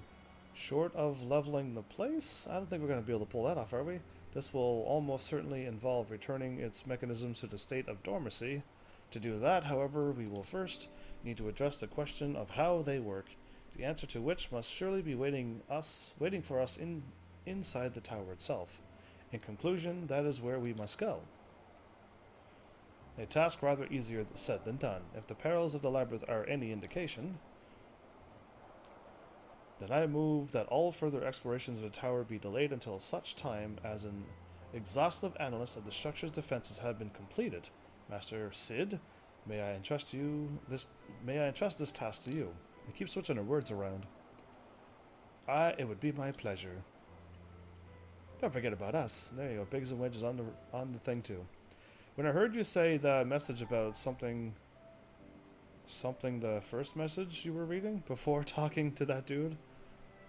Short of leveling the place? I don't think we're going to be able to pull that off, are we? This will almost certainly involve returning its mechanisms to the state of dormancy. To do that, however, we will first need to address the question of how they work, the answer to which must surely be waiting for us inside the tower itself. In conclusion, that is where we must go. A task rather easier said than done. If the perils of the labyrinth are any indication, then I move that all further explorations of the tower be delayed until such time as an exhaustive analysis of the structure's defenses have been completed. Master Cid, may I entrust this task to you? I keep switching her words around. It would be my pleasure. Don't forget about us. There you go. Bigs and Wedges on the thing too. When I heard you say the message about something the first message you were reading before talking to that dude,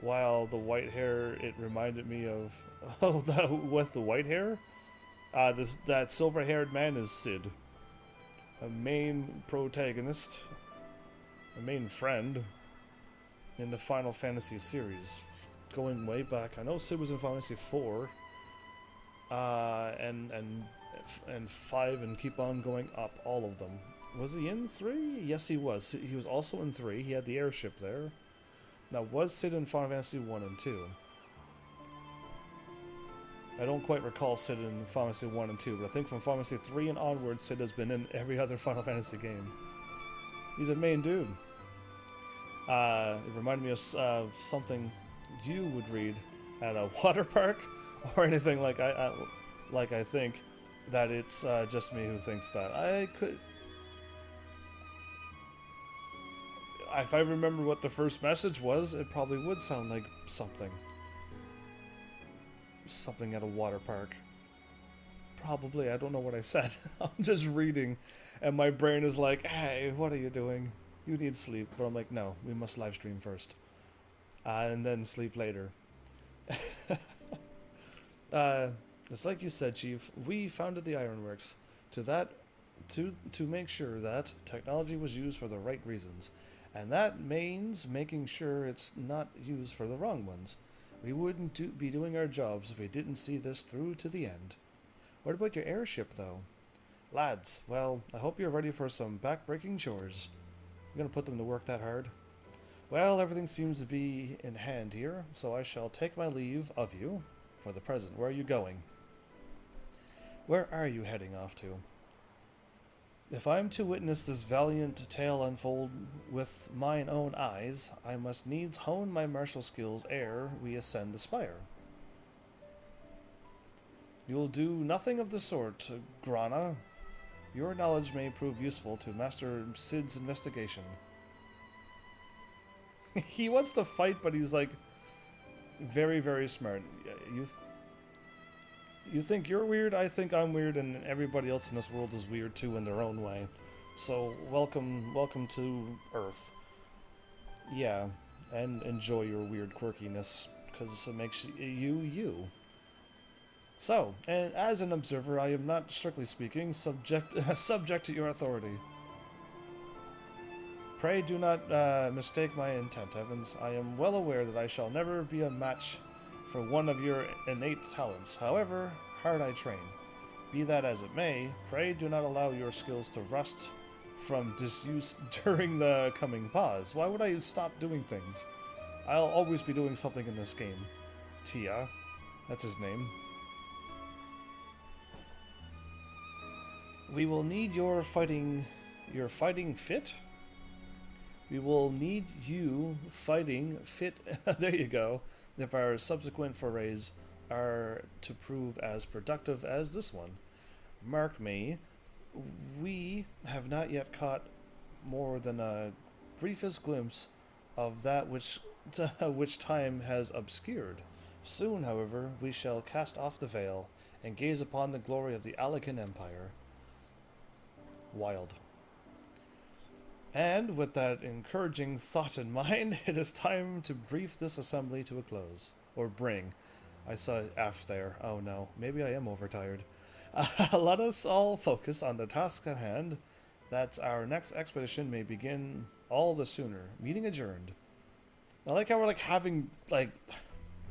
while the white hair, it reminded me of that with the white hair. That silver-haired man is Cid, a main protagonist, a main friend in the Final Fantasy series, going way back. I know Cid was in Final Fantasy 4, and 5, and keep on going up, all of them. Was he in 3? Yes, he was. He was also in 3. He had the airship there. Now, was Cid in Final Fantasy 1 and 2? I don't quite recall Cid in Final Fantasy 1 and 2, but I think from Final Fantasy 3 and onward, Cid has been in every other Final Fantasy game. He's a main dude. It reminded me of something you would read at a water park, or anything like I think that it's just me who thinks that. If I remember what the first message was, it probably would sound like something at a water park. Probably. I don't know what I said. I'm just reading, and my brain is like, hey, what are you doing? You need sleep. But I'm like, no, we must live stream first. And then sleep later. It's like you said, Chief. We founded the Ironworks to make sure that technology was used for the right reasons. And that means making sure it's not used for the wrong ones. We wouldn't be doing our jobs if we didn't see this through to the end. What about your airship, though? Lads, well, I hope you're ready for some back-breaking chores. You're gonna put them to work that hard? Well, everything seems to be in hand here, so I shall take my leave of you for the present. Where are you going? Where are you heading off to? If I am to witness this valiant tale unfold with mine own eyes, I must needs hone my martial skills ere we ascend the spire. You'll do nothing of the sort, Grana. Your knowledge may prove useful to Master Cid's investigation. He wants to fight, but he's like very, very smart. You think you're weird, I think I'm weird, and everybody else in this world is weird too in their own way. So welcome to Earth. Yeah, and enjoy your weird quirkiness, because it makes you. So, and as an observer, I am not, strictly speaking, subject to your authority. Pray do not mistake my intent, Heavens. I am well aware that I shall never be a match for one of your innate talents. However hard I train. Be that as it may, pray do not allow your skills to rust from disuse during the coming pause. Why would I stop doing things? I'll always be doing something in this game. Tia. That's his name. We will need your fighting fit. We will need you fighting fit. There you go. If our subsequent forays are to prove as productive as this one. Mark me, we have not yet caught more than a briefest glimpse of that which time has obscured. Soon, however, we shall cast off the veil and gaze upon the glory of the Alakan Empire. Wild. And with that encouraging thought in mind, it is time to brief this assembly to a close. Or bring. I saw F there. Oh no, maybe I am overtired. Let us all focus on the task at hand, that our next expedition may begin all the sooner. Meeting adjourned. I like how we're like having like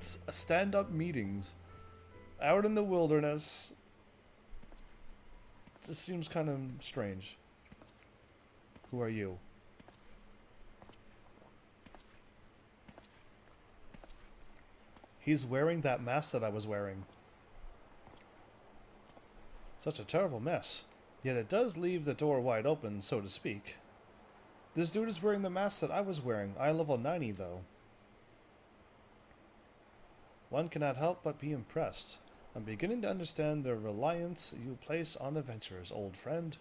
stand-up meetings out in the wilderness. It just seems kind of strange. Who are you? He's wearing that mask that I was wearing. Such a terrible mess. Yet it does leave the door wide open, so to speak. This dude is wearing the mask that I was wearing. I level 90 though. One cannot help but be impressed. I'm beginning to understand the reliance you place on adventurers, old friend.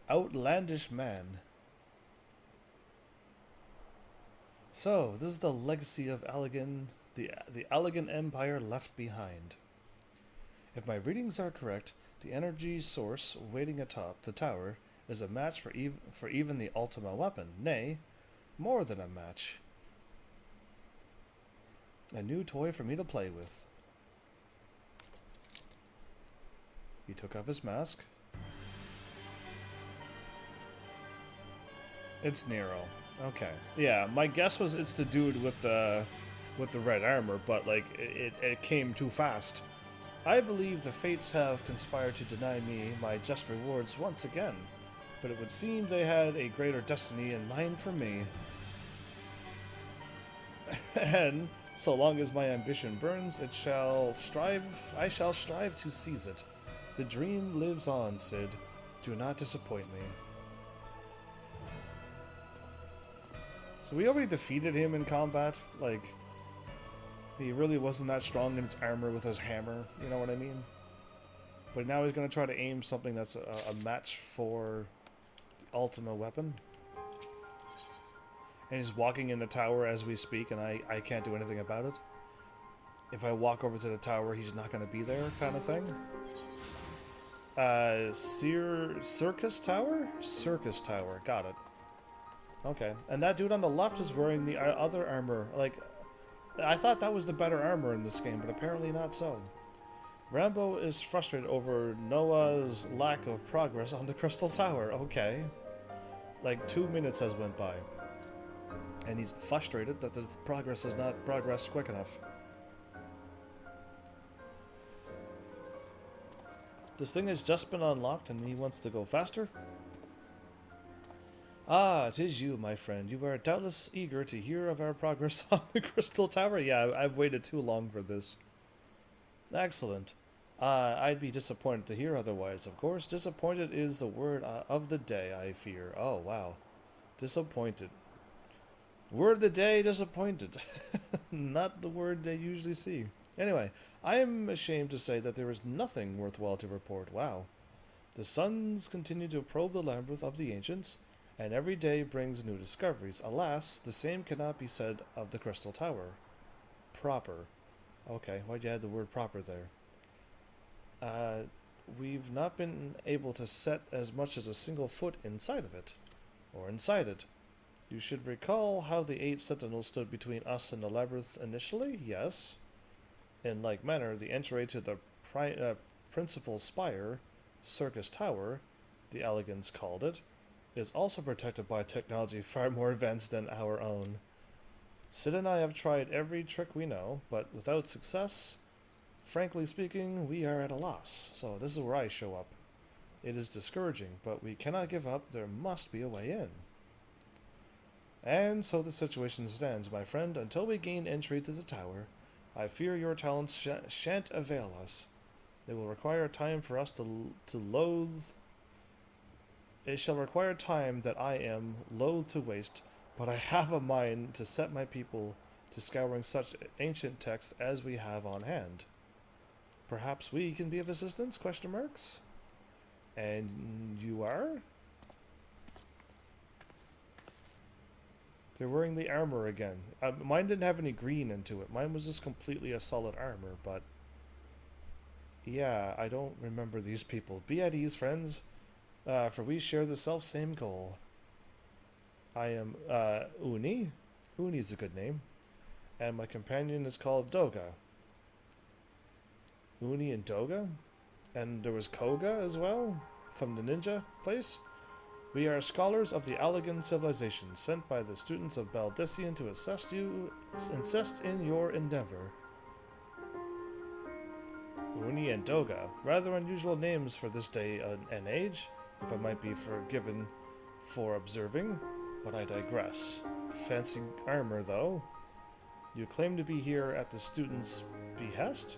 Outlandish man. So, this is the legacy of Allagan, the Allagan Empire left behind. If my readings are correct, the energy source waiting atop the tower is a match for even the Ultima weapon. Nay, more than a match. A new toy for me to play with. He took off his mask. It's Nero. Okay. Yeah, my guess was it's the dude with the red armor, but like it came too fast. I believe the fates have conspired to deny me my just rewards once again, but it would seem they had a greater destiny in mind for me. And so long as my ambition burns, I shall strive to seize it. The dream lives on, Cid. Do not disappoint me. So we already defeated him in combat, like, he really wasn't that strong in his armor with his hammer, you know what I mean? But now he's going to try to aim something that's a match for the Ultima weapon. And he's walking in the tower as we speak, and I can't do anything about it. If I walk over to the tower, he's not going to be there, kind of thing. Circus Tower? Circus Tower, got it. Okay, and that dude on the left is wearing the other armor. Like, I thought that was the better armor in this game, but apparently not so. Rambo is frustrated over Noah's lack of progress on the Crystal Tower. Okay. Like 2 minutes has went by. And he's frustrated that the progress has not progressed quick enough. This thing has just been unlocked and he wants to go faster? Ah, it is you, my friend. You are doubtless eager to hear of our progress on the Crystal Tower. Yeah, I've waited too long for this. Excellent. I'd be disappointed to hear otherwise, of course. Disappointed is the word of the day, I fear. Oh, wow. Disappointed. Word of the day, disappointed. Not the word they usually see. Anyway, I am ashamed to say that there is nothing worthwhile to report. Wow. The suns continue to probe the labyrinth of the ancients, and every day brings new discoveries. Alas, the same cannot be said of the Crystal Tower. Proper. Okay, why'd you add the word proper there? We've not been able to set as much as a single foot inside of it. Or inside it. You should recall how the 8 sentinels stood between us and the labyrinth initially? Yes. In like manner, the entry to the principal spire, Circus Tower, the elegants called it, is also protected by technology far more advanced than our own. Sid and I have tried every trick we know, but without success. Frankly speaking, we are at a loss. So this is where I show up. It is discouraging, but we cannot give up. There must be a way in. And so the situation stands, my friend. Until we gain entry to the tower, I fear your talents shan't avail us. It will require time for us to loathe It shall require time that I am loath to waste, but I have a mind to set my people to scouring such ancient texts as we have on hand. Perhaps we can be of assistance? Question marks. And you are? They're wearing the armor again. Mine didn't have any green into it. Mine was just completely a solid armor, but... yeah, I don't remember these people. Be at ease, friends, for we share the self-same goal. I am, Uni. Uni's a good name. And my companion is called Doga. Uni and Doga? And there was Koga as well, from the ninja place. We are scholars of the Allegan civilization, sent by the students of Baldessian to assist in your endeavor. Uni and Doga, rather unusual names for this day and age, if I might be forgiven for observing, but I digress. Fancy armor, though. You claim to be here at the students' behest,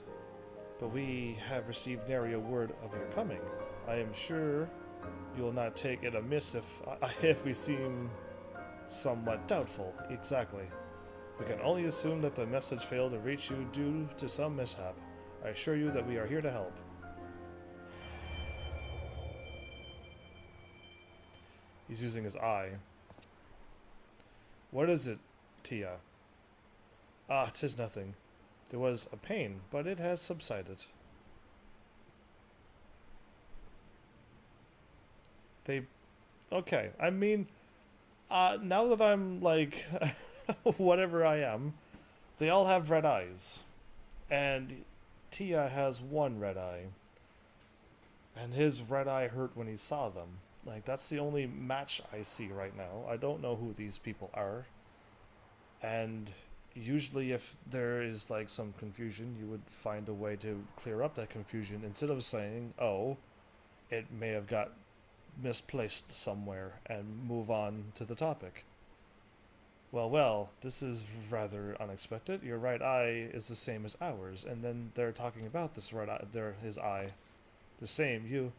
but we have received nary a word of your coming. I am sure you will not take it amiss if we seem somewhat doubtful. Exactly. We can only assume that the message failed to reach you due to some mishap. I assure you that we are here to help. He's using his eye. What is it, Tia? Ah, 'tis nothing. There was a pain, but it has subsided. Okay, I mean, now that I'm, like, whatever I am, they all have red eyes. And Tia has one red eye. And his red eye hurt when he saw them. Like, that's the only match I see right now. I don't know who these people are. And usually if there is, like, some confusion, you would find a way to clear up that confusion instead of saying, oh, it may have got misplaced somewhere, and move on to the topic. Well, this is rather unexpected. Your right eye is the same as ours, and then they're talking about this right eye, his eye. The same. You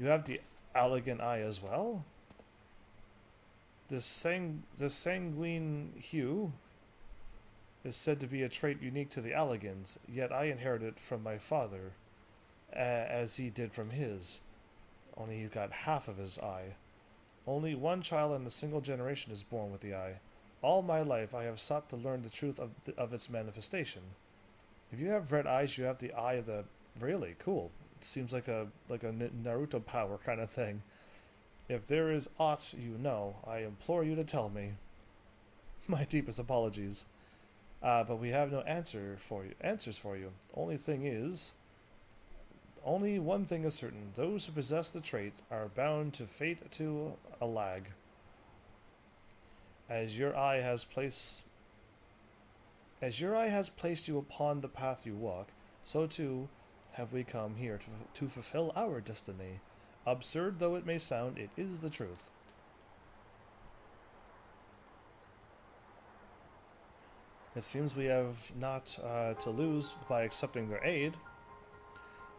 have the Allegan eye as well? The sanguine hue is said to be a trait unique to the Allegans, yet I inherited it from my father, as he did from his. Only he's got half of his eye. Only one child in a single generation is born with the eye. All my life I have sought to learn the truth of its manifestation. If you have red eyes, you have the eye of the... Really? Cool. It seems like a Naruto power kind of thing. If there is aught you know, I implore you to tell me. My deepest apologies. But we have no answers for you. Only one thing is certain. Those who possess the trait are bound to fate to a lag. As your eye has placed you upon the path you walk, so too have we come here to fulfill our destiny. Absurd though it may sound, it is the truth. It seems we have not to lose by accepting their aid.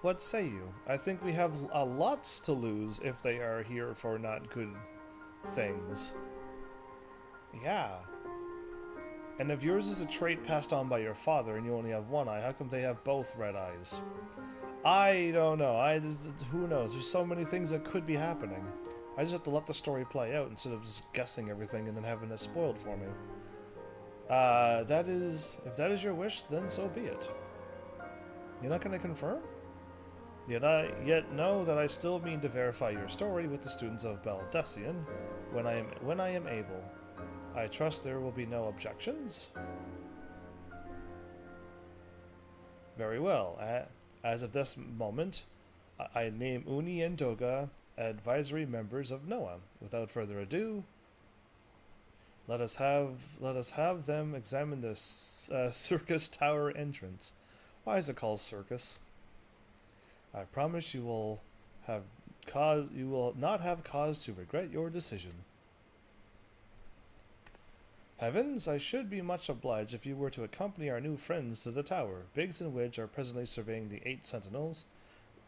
What say you? I think we have lots to lose if they are here for not good things. Yeah. And if yours is a trait passed on by your father and you only have one eye, how come they have both red eyes? I don't know. Who knows? There's so many things that could be happening. I just have to let the story play out instead of just guessing everything and then having it spoiled for me. If that is your wish, then so be it. You're not going to confirm? Yet know that I still mean to verify your story with the students of Baldessian when I am able. I trust there will be no objections. Very well. As of this moment, I name Uni and Doga advisory members of Noah. Without further ado, let us have them examine the circus tower entrance. Why is it called circus? I promise you will not have cause to regret your decision. Heavens, I should be much obliged if you were to accompany our new friends to the tower. Biggs and Widge are presently surveying the 8 sentinels.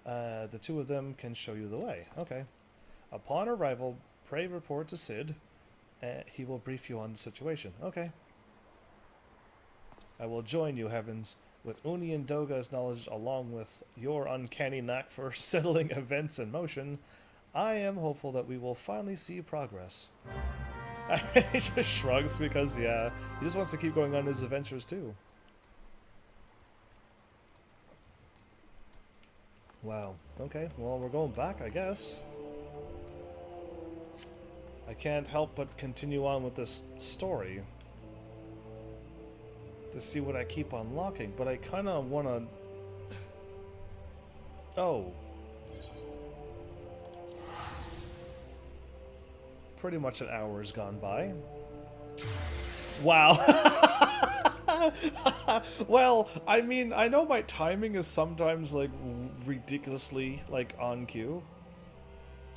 The two of them can show you the way. Okay. Upon arrival, pray report to Sid. He will brief you on the situation. Okay. I will join you, Heavens. With Uni and Doga's knowledge along with your uncanny knack for settling events in motion, I am hopeful that we will finally see progress. He just shrugs because, yeah, he just wants to keep going on his adventures too. Wow. Okay, well, we're going back, I guess. I can't help but continue on with this story to see what I keep unlocking, but I kind of want to... Oh. Pretty much an hour has gone by. Wow. Well, I mean, I know my timing is sometimes, like, ridiculously, like, on cue.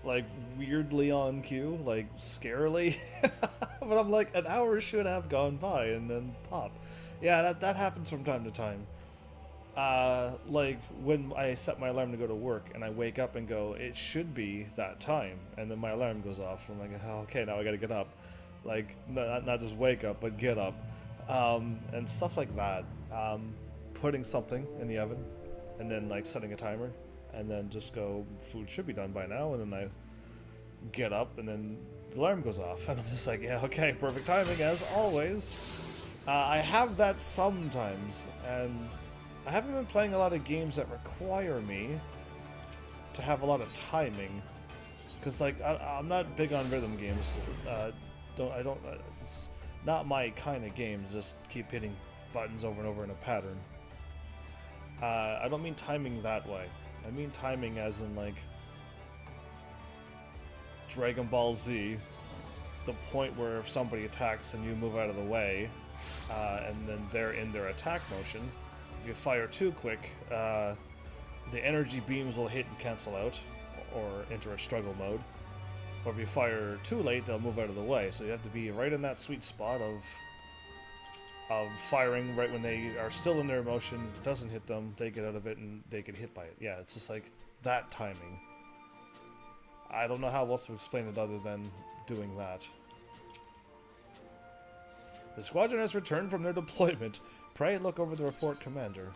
Like, weirdly on cue, like, scarily. But I'm like, an hour should have gone by, and then pop. Yeah, that happens from time to time. Like, when I set my alarm to go to work, and I wake up and go, it should be that time, and then my alarm goes off, and I'm like, oh, okay, now I gotta get up. Like, not just wake up, but get up. And stuff like that. Putting something in the oven, and then, like, setting a timer, and then just go, food should be done by now, and then I get up, and then the alarm goes off, and I'm just like, yeah, okay, perfect timing, as always. I have that sometimes, and I haven't been playing a lot of games that require me to have a lot of timing, because, like, I'm not big on rhythm games. It's not my kind of game, just keep hitting buttons over and over in a pattern. I don't mean timing that way. I mean timing as in, like, Dragon Ball Z, the point where if somebody attacks and you move out of the way, and then they're in their attack motion, if you fire too quick, the energy beams will hit and cancel out, or enter a struggle mode. Or if you fire too late, they'll move out of the way. So you have to be right in that sweet spot of firing right when they are still in their motion, doesn't hit them, they get out of it, and they get hit by it. Yeah, it's just like that timing. I don't know how else to explain it other than doing that. The squadron has returned from their deployment. Pray look over the report, Commander.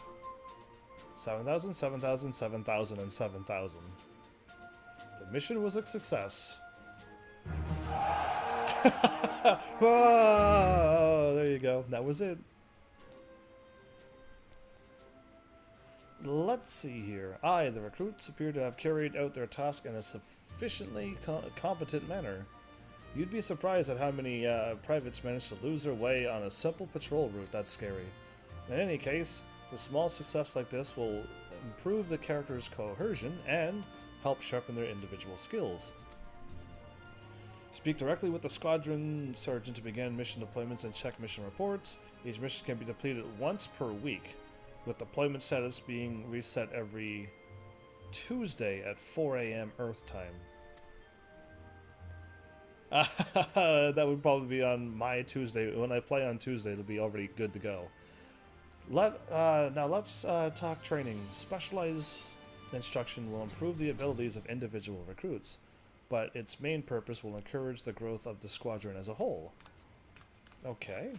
7,000, 7,000, 7,000, and 7,000. The mission was a success. Whoa, there you go. That was it. Let's see here. The recruits appear to have carried out their task in a sufficiently competent manner. You'd be surprised at how many privates managed to lose their way on a simple patrol route. That's scary. In any case, the small success like this will improve the character's cohesion and help sharpen their individual skills. Speak directly with the squadron sergeant to begin mission deployments and check mission reports. Each mission can be depleted once per week, with deployment status being reset every Tuesday at 4 a.m. Earth time. That would probably be on my Tuesday. When I play on Tuesday, it'll be already good to go. Now let's talk training. Specialized instruction will improve the abilities of individual recruits, but its main purpose will encourage the growth of the squadron as a whole. Okay.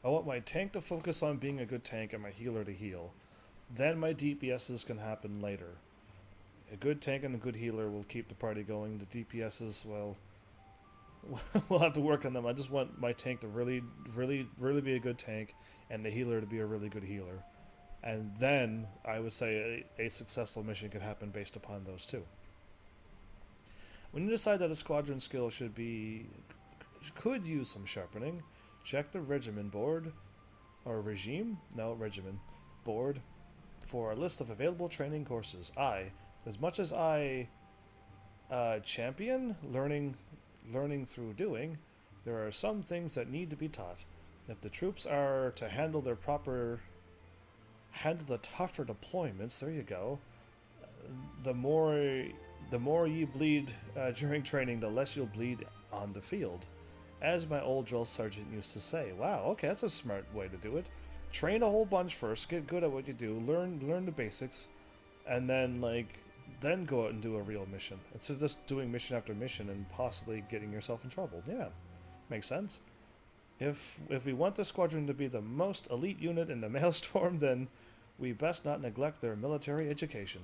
I want my tank to focus on being a good tank and my healer to heal. Then my DPSs can happen later. A good tank and a good healer will keep the party going. The DPSs, well, we'll have to work on them. I just want my tank to really be a good tank, and the healer to be a really good healer. And then I would say a successful mission could happen based upon those two. When you decide that a squadron skill could use some sharpening, check the regimen board, or regime? No, regimen board, for a list of available training courses. As much as I champion learning through doing, there are some things that need to be taught. If the troops are to handle the tougher deployments, there you go. The more you bleed during training, the less you'll bleed on the field. As my old drill sergeant used to say. Wow, okay, that's a smart way to do it. Train a whole bunch first, get good at what you do, learn the basics, and then, like, then go out and do a real mission. Instead of just doing mission after mission and possibly getting yourself in trouble. Yeah, makes sense. If we want the squadron to be the most elite unit in the Maelstrom, then we best not neglect their military education.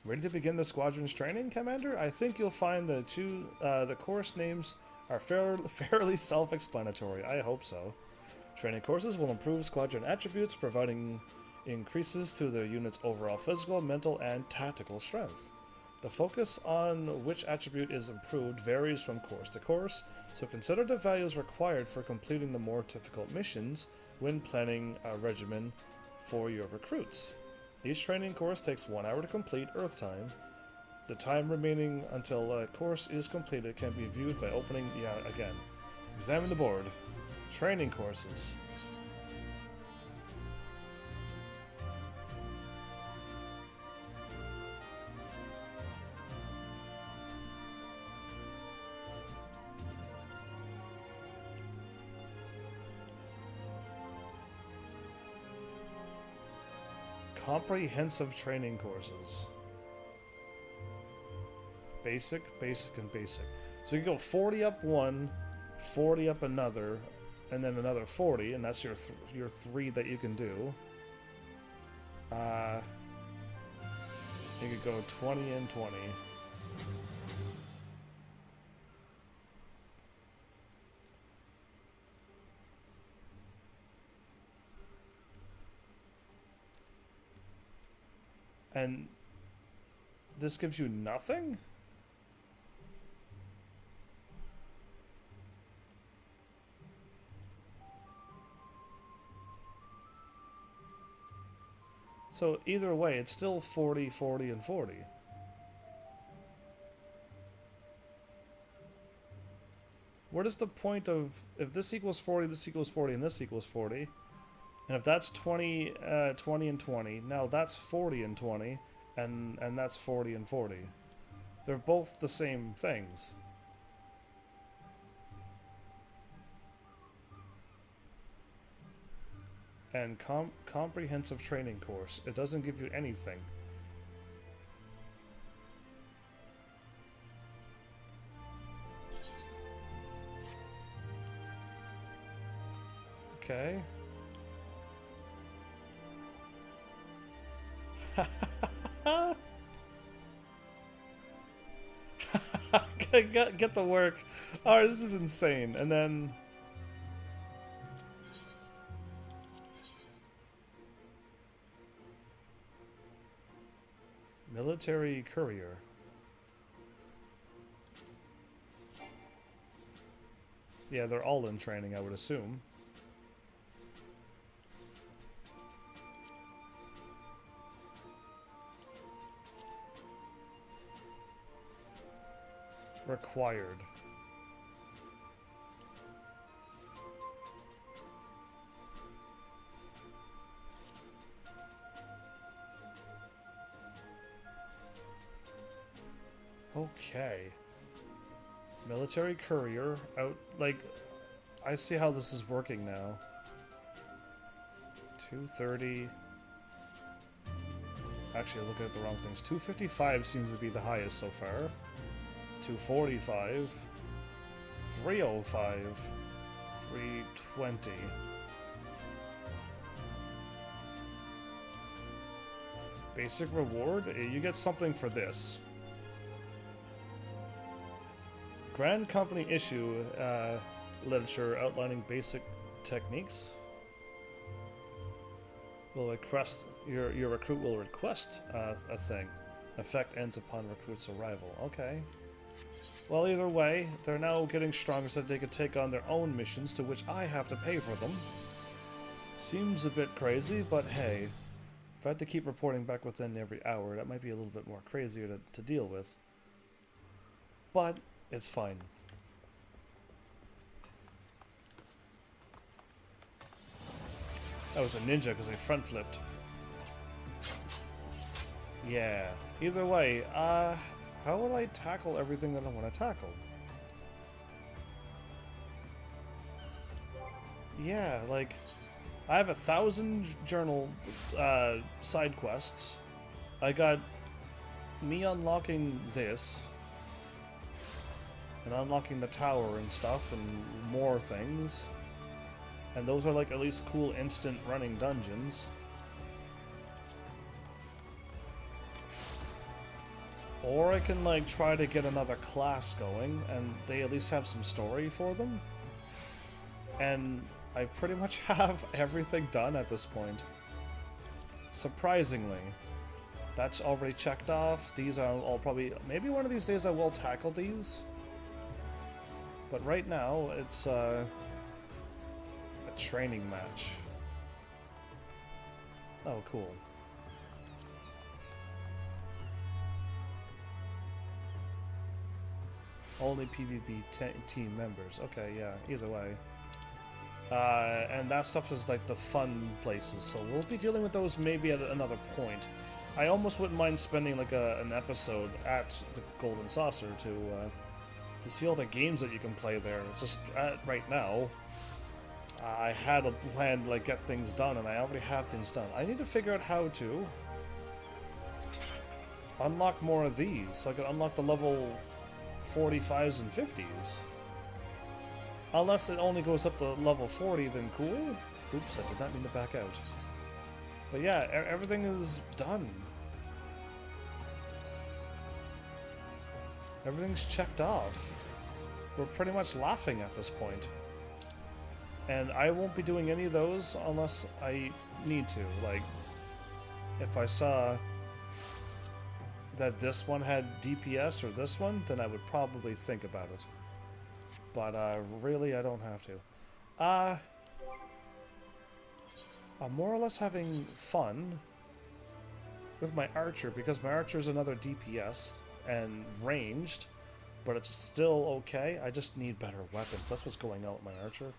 Ready to begin the squadron's training, Commander? I think you'll find the course names are fairly self-explanatory. I hope so. Training courses will improve squadron attributes, providing increases to the unit's overall physical, mental, and tactical strength. The focus on which attribute is improved varies from course to course, so consider the values required for completing the more difficult missions when planning a regimen for your recruits. Each training course takes 1 hour to complete Earth time. The time remaining until a course is completed can be viewed by opening, again. Examine the board. Training courses. Comprehensive training courses. Basic, basic, and basic. So you go 40 up one, 40 up another, and then another 40, and that's your 3 that you can do. You could go 20 and 20. And this gives you nothing? So either way, it's still 40, 40, and 40. What is the point of, if this equals 40, this equals 40, and this equals 40? And if that's 20, 20 and 20, now that's 40 and 20, and that's 40 and 40. They're both the same things. And comprehensive training course. It doesn't give you anything. Okay. Get the work. Alright, this is insane. And then... military courier. Yeah, they're all in training, I would assume. Required. Okay. Military courier out, like, I see how this is working now. 230. Actually, I'm looking at the wrong things. 255 seems to be the highest so far. 245. 305. 320. Basic reward? You get something for this. Grand Company issue literature outlining basic techniques. Will request your recruit will request a thing. Effect ends upon recruit's arrival. Okay. Well, either way, they're now getting stronger so that they can take on their own missions, to which I have to pay for them. Seems a bit crazy, but hey, if I have to keep reporting back within every hour, that might be a little bit more crazier to deal with. But it's fine. That was a ninja because I front flipped. Yeah. Either way, how will I tackle everything that I want to tackle? Yeah, like, I have 1,000 journal side quests. I got me unlocking this and unlocking the tower and stuff and more things. And those are like at least cool instant running dungeons. Or I can like try to get another class going and they at least have some story for them. And I pretty much have everything done at this point. Surprisingly. That's already checked off. These are all probably... Maybe one of these days I will tackle these. But right now, it's a training match. Oh, cool. Only PvP team members. Okay, yeah, either way. And that stuff is like the fun places, so we'll be dealing with those maybe at another point. I almost wouldn't mind spending like an episode at the Golden Saucer to see all the games that you can play there. It's just right now, I had a plan to like get things done, and I already have things done. I need to figure out how to unlock more of these, so I can unlock the level 45s and 50s. Unless it only goes up to level 40, then cool. Oops, I did not mean to back out. But yeah, everything is done. Everything's checked off. We're pretty much laughing at this point. And I won't be doing any of those unless I need to. Like, if I saw that this one had DPS or this one, then I would probably think about it. But really, I don't have to. I'm more or less having fun with my Archer, because my Archer is another DPS and ranged, but it's still okay. I just need better weapons. That's what's going on with my Archer.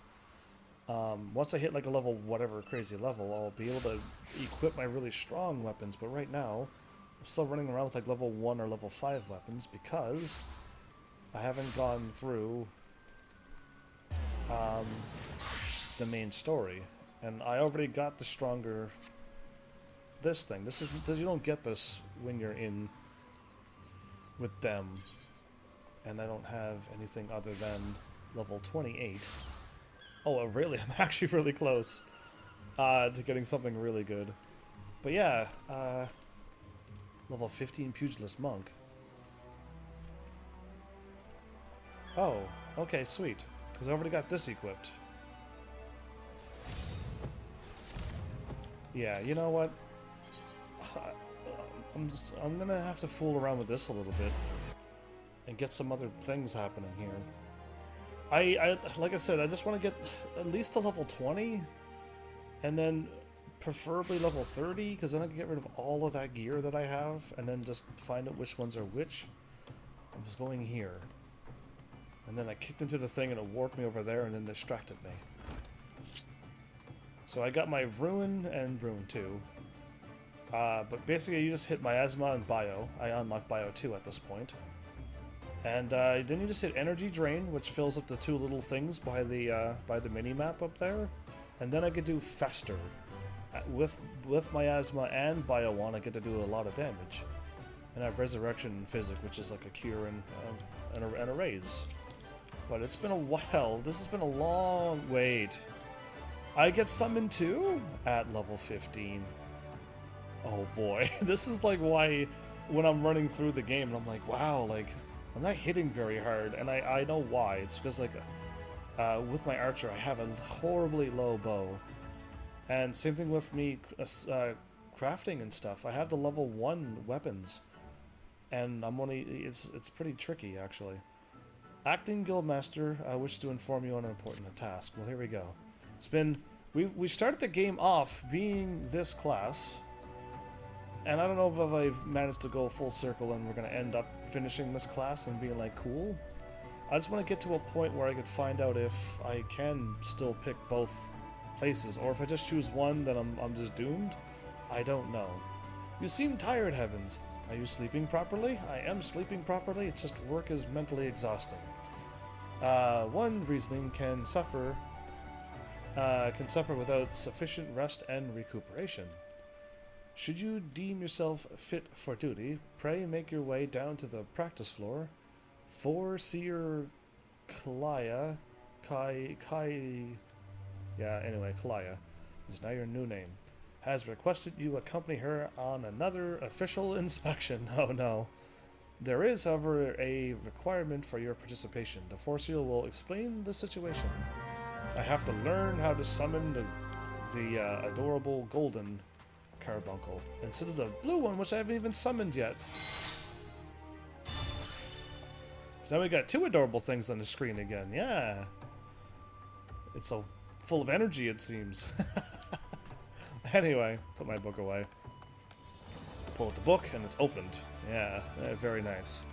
Once I hit like a level, whatever crazy level, I'll be able to equip my really strong weapons, but right now, I'm still running around with like level 1 or level 5 weapons because I haven't gone through the main story, and I already got the stronger this thing. This is, you don't get this when you're in with them, and I don't have anything other than level 28. Oh, really? I'm actually really close to getting something really good. But yeah, level 15 Pugilist Monk. Oh, okay, sweet. Because I already got this equipped. Yeah, you know what? I'm gonna have to fool around with this a little bit and get some other things happening here. I like I said, I just want to get at least to level 20, and then preferably level 30, because then I can get rid of all of that gear that I have, and then just find out which ones are which. I'm just going here. And then I kicked into the thing and it warped me over there and then distracted me. So I got my Ruin and Ruin 2. But basically you just hit Miasma and Bio. I unlocked Bio 2 at this point. And then you just hit Energy Drain, which fills up the two little things by the mini-map up there. And then I could do Fester. With Miasma and Bio 1, I get to do a lot of damage. And I have Resurrection and Physic, which is like a cure and a raise. But it's been a while. This has been a long wait. I get summoned too at level 15. Oh boy. This is like why when I'm running through the game, I'm like, wow, like, I'm not hitting very hard. And I know why. It's because, like, with my Archer, I have a horribly low bow. And same thing with me crafting and stuff. I have the level 1 weapons. And I'm only... It's pretty tricky, actually. Acting Guildmaster, I wish to inform you on an important task. Well, here we go. It's been... We started the game off being this class. And I don't know if I've managed to go full circle and we're going to end up finishing this class and being like, cool. I just want to get to a point where I could find out if I can still pick both places. Or if I just choose one, then I'm just doomed. I don't know. You seem tired, Heavens. Are you sleeping properly? I am sleeping properly, it's just work is mentally exhausting. One reasoning can suffer can suffer without sufficient rest and recuperation. Should you deem yourself fit for duty, pray make your way down to the practice floor. Foreseer Kalaya, Kalaya is now your new name, has requested you accompany her on another official inspection. Oh no. There is, however, a requirement for your participation. The Foreseer will explain the situation. I have to learn how to summon the adorable golden carbuncle instead of the blue one, which I haven't even summoned yet. So now we got two adorable things on the screen again. Yeah. It's so full of energy, it seems. Anyway, put my book away. Pull out the book, and it's opened. Yeah, very nice.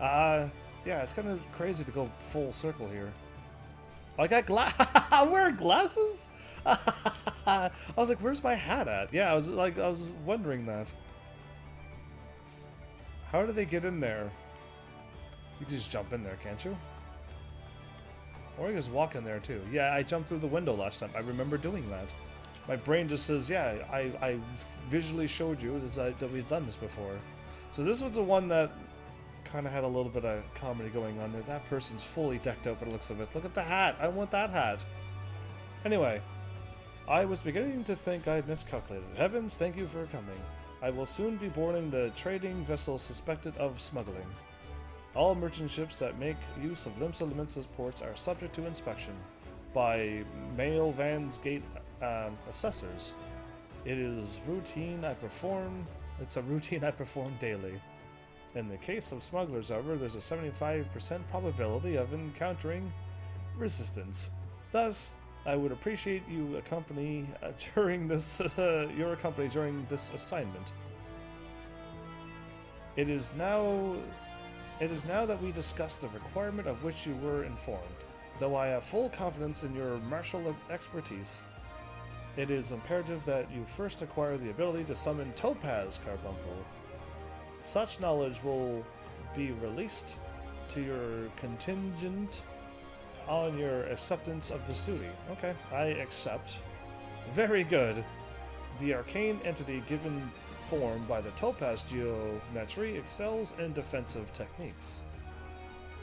Yeah, it's kind of crazy to go full circle here. I got I'm wearing glasses? I was like, where's my hat at? Yeah, I was wondering that. How do they get in there? You can just jump in there, can't you? Or you can just walk in there too. Yeah, I jumped through the window last time. I remember doing that. My brain just says, yeah, I visually showed you that we've done this before. So this was the one that kind of had a little bit of comedy going on there. That person's fully decked out by the looks of it. Look at the hat. I want that hat. Anyway, I was beginning to think I'd miscalculated. Heavens, thank you for coming. I will soon be boarding the trading vessel suspected of smuggling. All merchant ships that make use of Limsa Limitsa's ports are subject to inspection by Mail Van's Gate assessors. It's a routine I perform daily. In the case of smugglers, however, there's a 75% probability of encountering resistance. Thus, I would appreciate you accompany during this your company during this assignment. It is now that we discuss the requirement of which you were informed. Though I have full confidence in your martial expertise, it is imperative that you first acquire the ability to summon Topaz Carbuncle. Such knowledge will be released to your contingent on your acceptance of this duty. Okay, I accept. Very good. The arcane entity given form by the Topaz geometry excels in defensive techniques.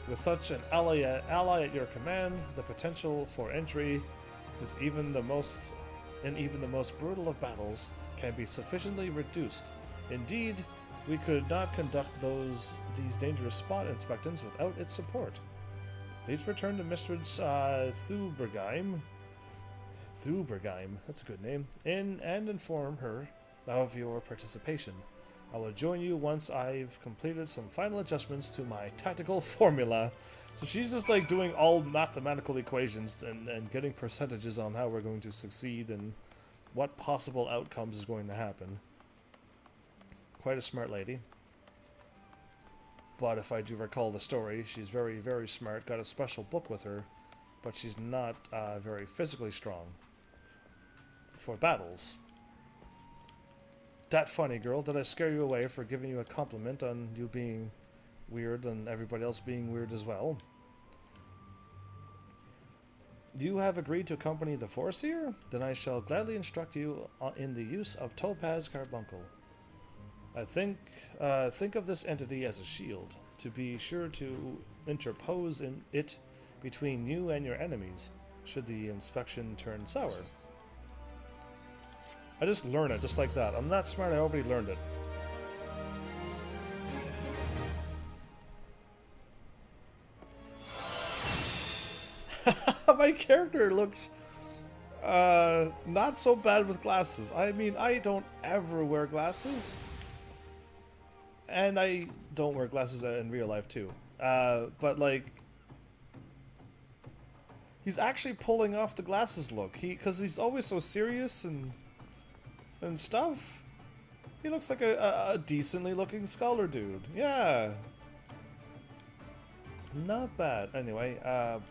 With such an ally at your command, the potential for entry is even the most brutal of battles can be sufficiently reduced. Indeed, we could not conduct these dangerous spot inspections without its support. Please return to Mistress Thubergeim, that's a good name, and inform her of your participation. I will join you once I've completed some final adjustments to my tactical formula. So she's just like doing all mathematical equations and getting percentages on how we're going to succeed and what possible outcomes is going to happen. Quite a smart lady. But if I do recall the story, she's very, very smart, got a special book with her, but she's not very physically strong for battles. That funny, girl. Did I scare you away for giving you a compliment on you being weird and everybody else being weird as well? You have agreed to accompany the Foreseer? Then I shall gladly instruct you in the use of Topaz Carbuncle. I think of this entity as a shield, to be sure to interpose in it between you and your enemies, should the inspection turn sour. I just learn it, just like that. I'm that smart, I already learned it. My character looks not so bad with glasses. I mean, I don't ever wear glasses. And I don't wear glasses in real life too. But like, he's actually pulling off the glasses look. Because he's always so serious and stuff. He looks like a decently looking scholar dude. Yeah. Not bad. Anyway,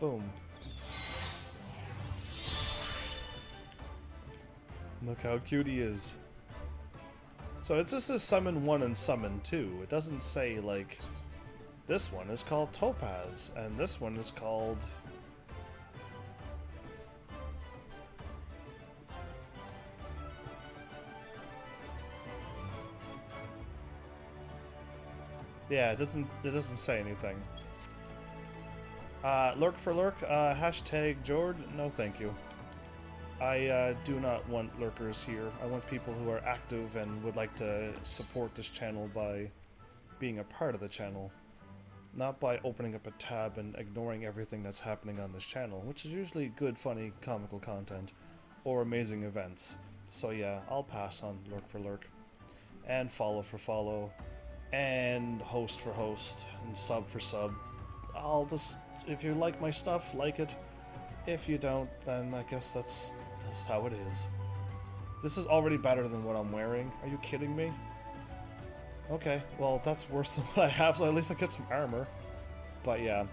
boom. Look how cute he is. So it just says Summon 1 and Summon 2. It doesn't say, like, this one is called Topaz, and this one is called... Yeah, it doesn't say anything. Lurk for lurk, hashtag Jord, no thank you. I do not want lurkers here. I want people who are active and would like to support this channel by being a part of the channel. Not by opening up a tab and ignoring everything that's happening on this channel, which is usually good, funny, comical content, or amazing events. So yeah, I'll pass on lurk for lurk, and follow for follow, and host for host, and sub for sub. I'll just, if you like my stuff, like it. If you don't, then I guess that's how it is. This is already better than what I'm wearing. Are you kidding me? Okay, well that's worse than what I have, so at least I get some armor. But yeah,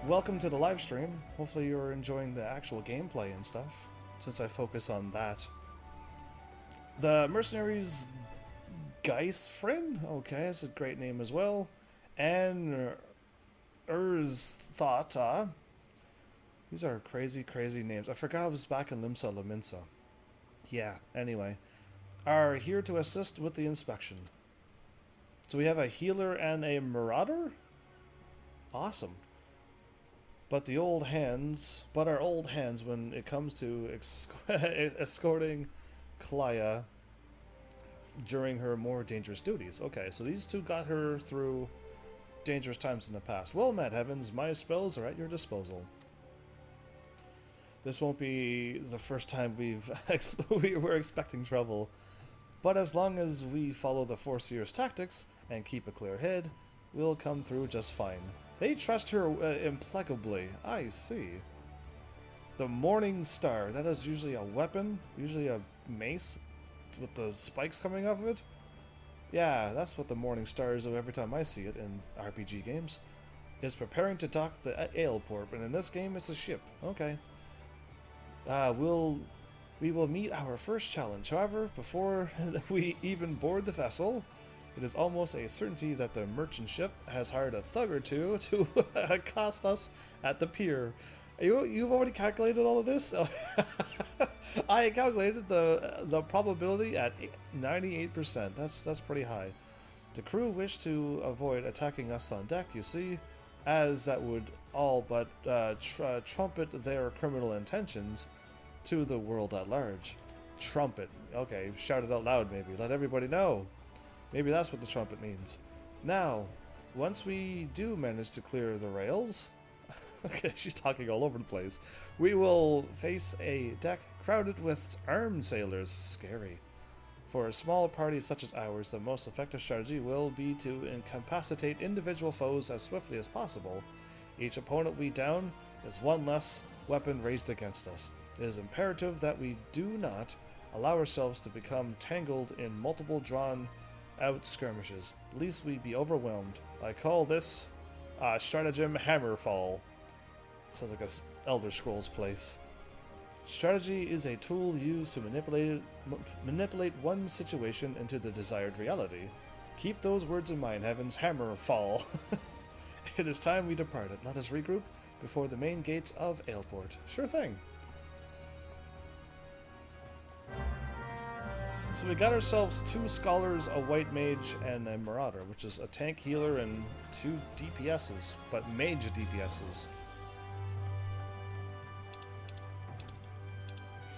welcome to the live stream. Hopefully you're enjoying the actual gameplay and stuff, since I focus on that. The Mercenaries Geisfrin? Okay, that's a great name as well. And Thought. These are crazy, crazy names. I forgot I was back in Limsa Laminsa. Yeah, anyway. Are here to assist with the inspection. So we have a healer and a marauder? Awesome. But our old hands when it comes to escorting Klaya during her more dangerous duties. Okay, so these two got her through dangerous times in the past. Well met, Heavens. My spells are at your disposal. This won't be the first time we were expecting trouble. But as long as we follow the Foreseer's tactics and keep a clear head, we'll come through just fine. They trust her implacably. I see. The Morning Star. That is usually a weapon. Usually a mace with the spikes coming off of it. Yeah, that's what the Morning Star is every time I see it in RPG games. It's preparing to dock the airport, but in this game it's a ship. Okay. We will meet our first challenge. However, before we even board the vessel, it is almost a certainty that the merchant ship has hired a thug or two to accost us at the pier. You've already calculated all of this? I calculated the probability at 98%. That's pretty high. The crew wish to avoid attacking us on deck, you see, as that would all but trumpet their criminal intentions to the world at large. Trumpet. Okay, shout it out loud maybe. Let everybody know. Maybe that's what the trumpet means. Now, once we do manage to clear the rails... Okay, she's talking all over the place. We will face a deck crowded with armed sailors. Scary. For a small party such as ours, the most effective strategy will be to incapacitate individual foes as swiftly as possible. Each opponent we down is one less weapon raised against us. It is imperative that we do not allow ourselves to become tangled in multiple drawn-out skirmishes, lest we be overwhelmed. I call this stratagem Hammerfall. Sounds like a Elder Scrolls place. Strategy is a tool used to manipulate one situation into the desired reality. Keep those words in mind, Heavens. Hammerfall. It is time we departed. Let us regroup before the main gates of Aleport. Sure thing. So we got ourselves 2 scholars, a white mage, and a marauder, which is a tank healer and 2 DPSs, but mage DPSs.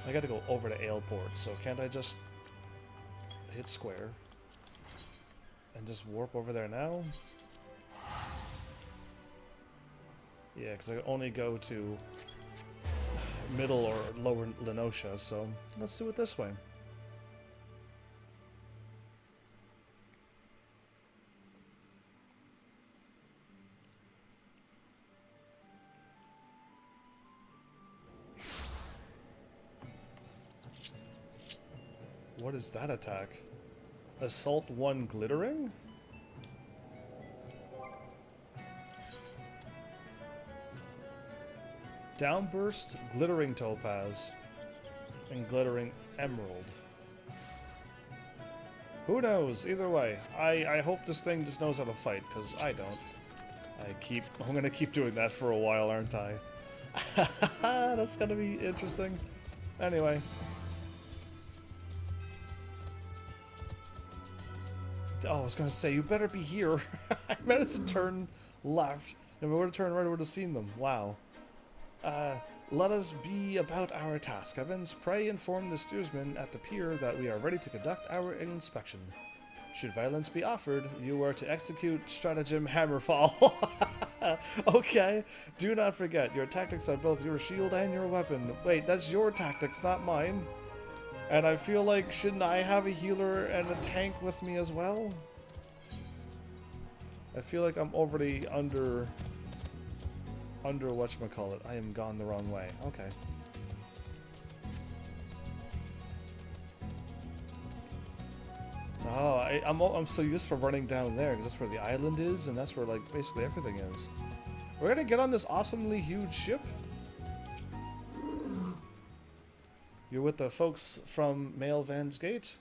I gotta go over to Aleport, so can't I just hit square and just warp over there now? Yeah, because I only go to middle or lower Lenosha, so let's do it this way. What is that attack? Assault 1 glittering? Downburst, glittering topaz, and glittering emerald. Who knows? Either way, I hope this thing just knows how to fight, because I don't. I'm gonna keep doing that for a while, aren't I? That's gonna be interesting. Anyway. Oh, I was gonna say, you better be here. I managed to turn left, and we would have turned right, I would have seen them. Wow. Let us be about our task, Heavens. Pray inform the steersman at the pier that we are ready to conduct our inspection. Should violence be offered, you are to execute stratagem Hammerfall. Okay. Do not forget, your tactics are both your shield and your weapon. Wait, that's your tactics, not mine. And I feel like, shouldn't I have a healer and a tank with me as well? I feel like I'm already under whatchamacallit. I am gone the wrong way. Okay. Oh, I'm so used for running down there because that's where the island is, and that's where like basically everything is. We're gonna get on this awesomely huge ship. You're with the folks from Mail Van's Gate.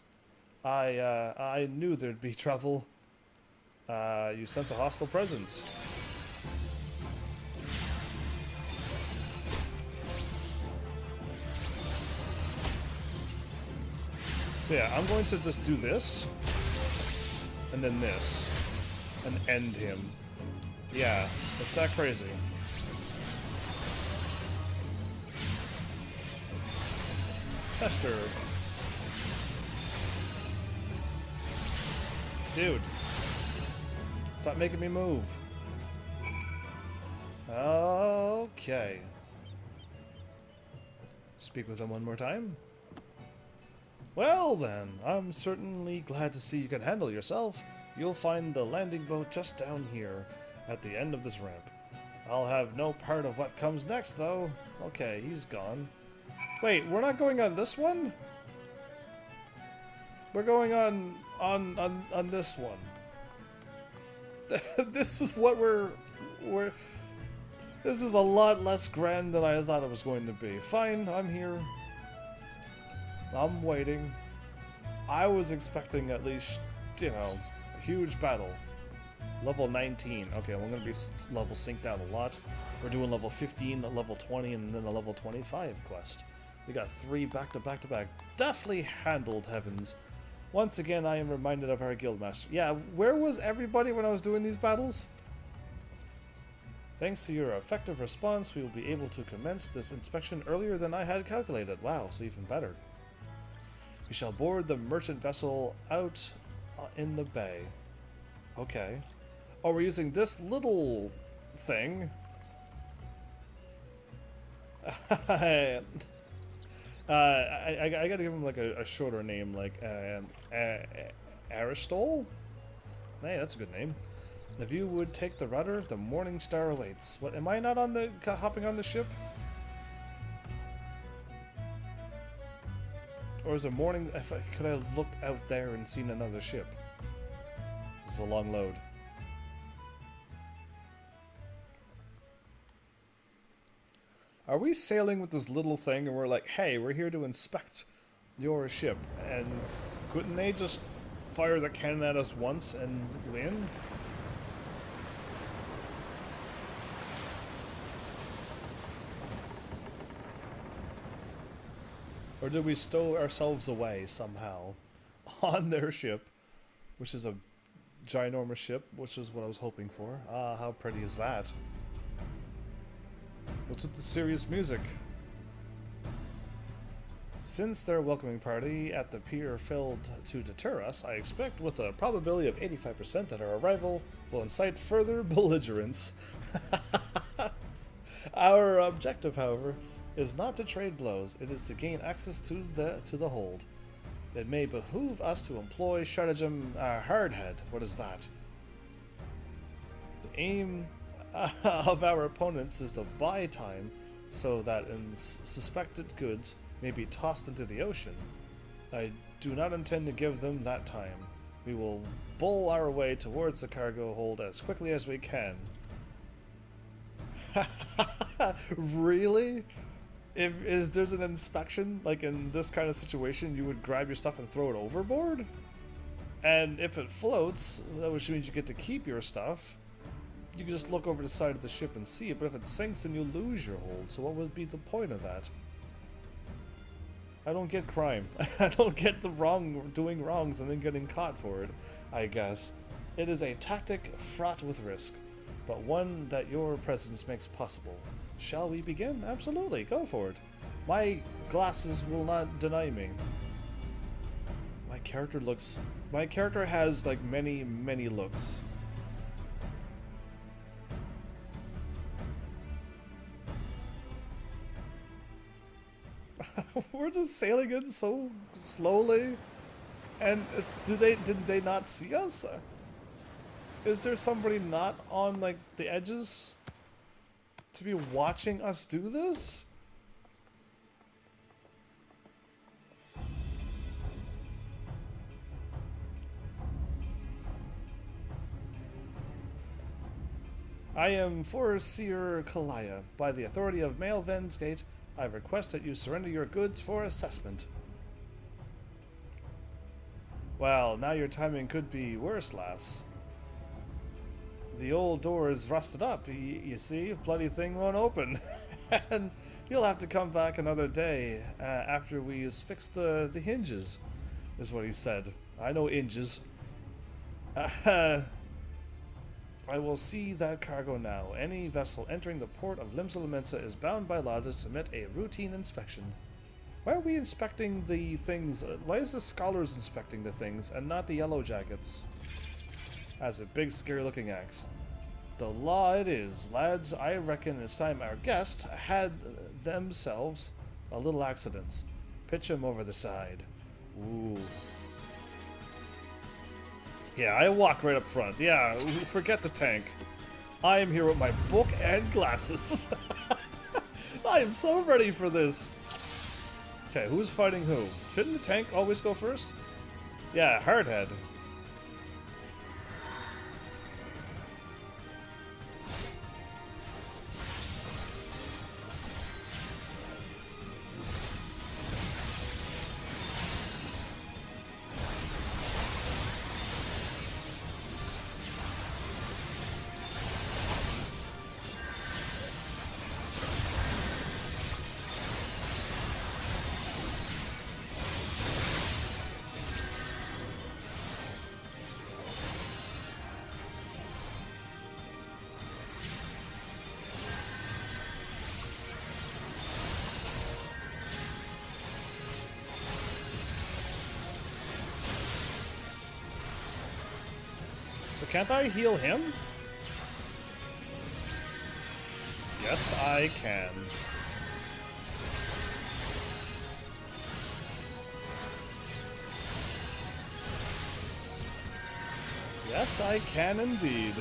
I knew there'd be trouble. You sense a hostile presence. So yeah, I'm going to just do this, and then this, and end him. Yeah, it's that crazy. Pester. Dude. Stop making me move. Okay. Speak with them one more time. Well then, I'm certainly glad to see you can handle yourself. You'll find the landing boat just down here, at the end of this ramp. I'll have no part of what comes next, though. Okay, he's gone. Wait, we're not going on this one? We're going on this one. This is what we're... This is a lot less grand than I thought it was going to be. Fine, I'm here. I'm waiting. I was expecting at least, you know, a huge battle. Level 19. Okay, we're going to be level synced out a lot. We're doing level 15, a level 20, and then a level 25 quest. We got 3 back-to-back-to-back. Deftly handled, Heavens. Once again, I am reminded of our guildmaster. Yeah, where was everybody when I was doing these battles? Thanks to your effective response, we will be able to commence this inspection earlier than I had calculated. Wow, so even better. We shall board the merchant vessel out in the bay. Okay. Oh, we're using this little thing. I gotta give him like a shorter name, like Aristol? Hey, that's a good name. If you would take the rudder, the Morning Star awaits. What? Am I not on the hopping on the ship? Or is it morning? Could I look out there and seen another ship? This is a long load. Are we sailing with this little thing and we're like, hey, we're here to inspect your ship, and couldn't they just fire the cannon at us once and win? Or did we stow ourselves away somehow on their ship, which is a ginormous ship, which is what I was hoping for. Ah, how pretty is that? What's with the serious music? Since their welcoming party at the pier failed to deter us, I expect with a probability of 85% that our arrival will incite further belligerence. Our objective, however, is not to trade blows, it is to gain access to the hold. It may behoove us to employ stratagem hardhead. What is that? The aim of our opponents is to buy time so that suspected goods may be tossed into the ocean. I do not intend to give them that time. We will bull our way towards the cargo hold as quickly as we can. Really? If there's an inspection, like in this kind of situation, you would grab your stuff and throw it overboard? And if it floats, which means you get to keep your stuff, you can just look over the side of the ship and see it, but if it sinks, then you lose your hold, so what would be the point of that? I don't get crime. I don't get the doing wrongs and then getting caught for it, I guess. It is a tactic fraught with risk, but one that your presence makes possible. Shall we begin? Absolutely, go for it. My glasses will not deny me. My character has like many, many looks. We're just sailing in so slowly, and did they not see us? Is there somebody not on like the edges to be watching us do this? I am Foreseer Kalaya. By the authority of Male Vensgate, I request that you surrender your goods for assessment. Well, now your timing could be worse, lass. The old door is rusted up, you see? Bloody thing won't open. And you'll have to come back another day after we fix the hinges, is what he said. I know hinges. I will see that cargo now. Any vessel entering the port of Limsa Lamensa is bound by law to submit a routine inspection. Why are we inspecting the things? Why is the scholars inspecting the things and not the yellow jackets? That's a big scary looking axe. The law it is. Lads, I reckon it's time our guest had themselves a little accidents. Pitch him over the side. Ooh. Yeah, I walk right up front. Yeah, forget the tank. I am here with my book and glasses. I am so ready for this. Okay, who's fighting who? Shouldn't the tank always go first? Yeah, Hardhead. So can't I heal him? Yes, I can. Yes, I can indeed.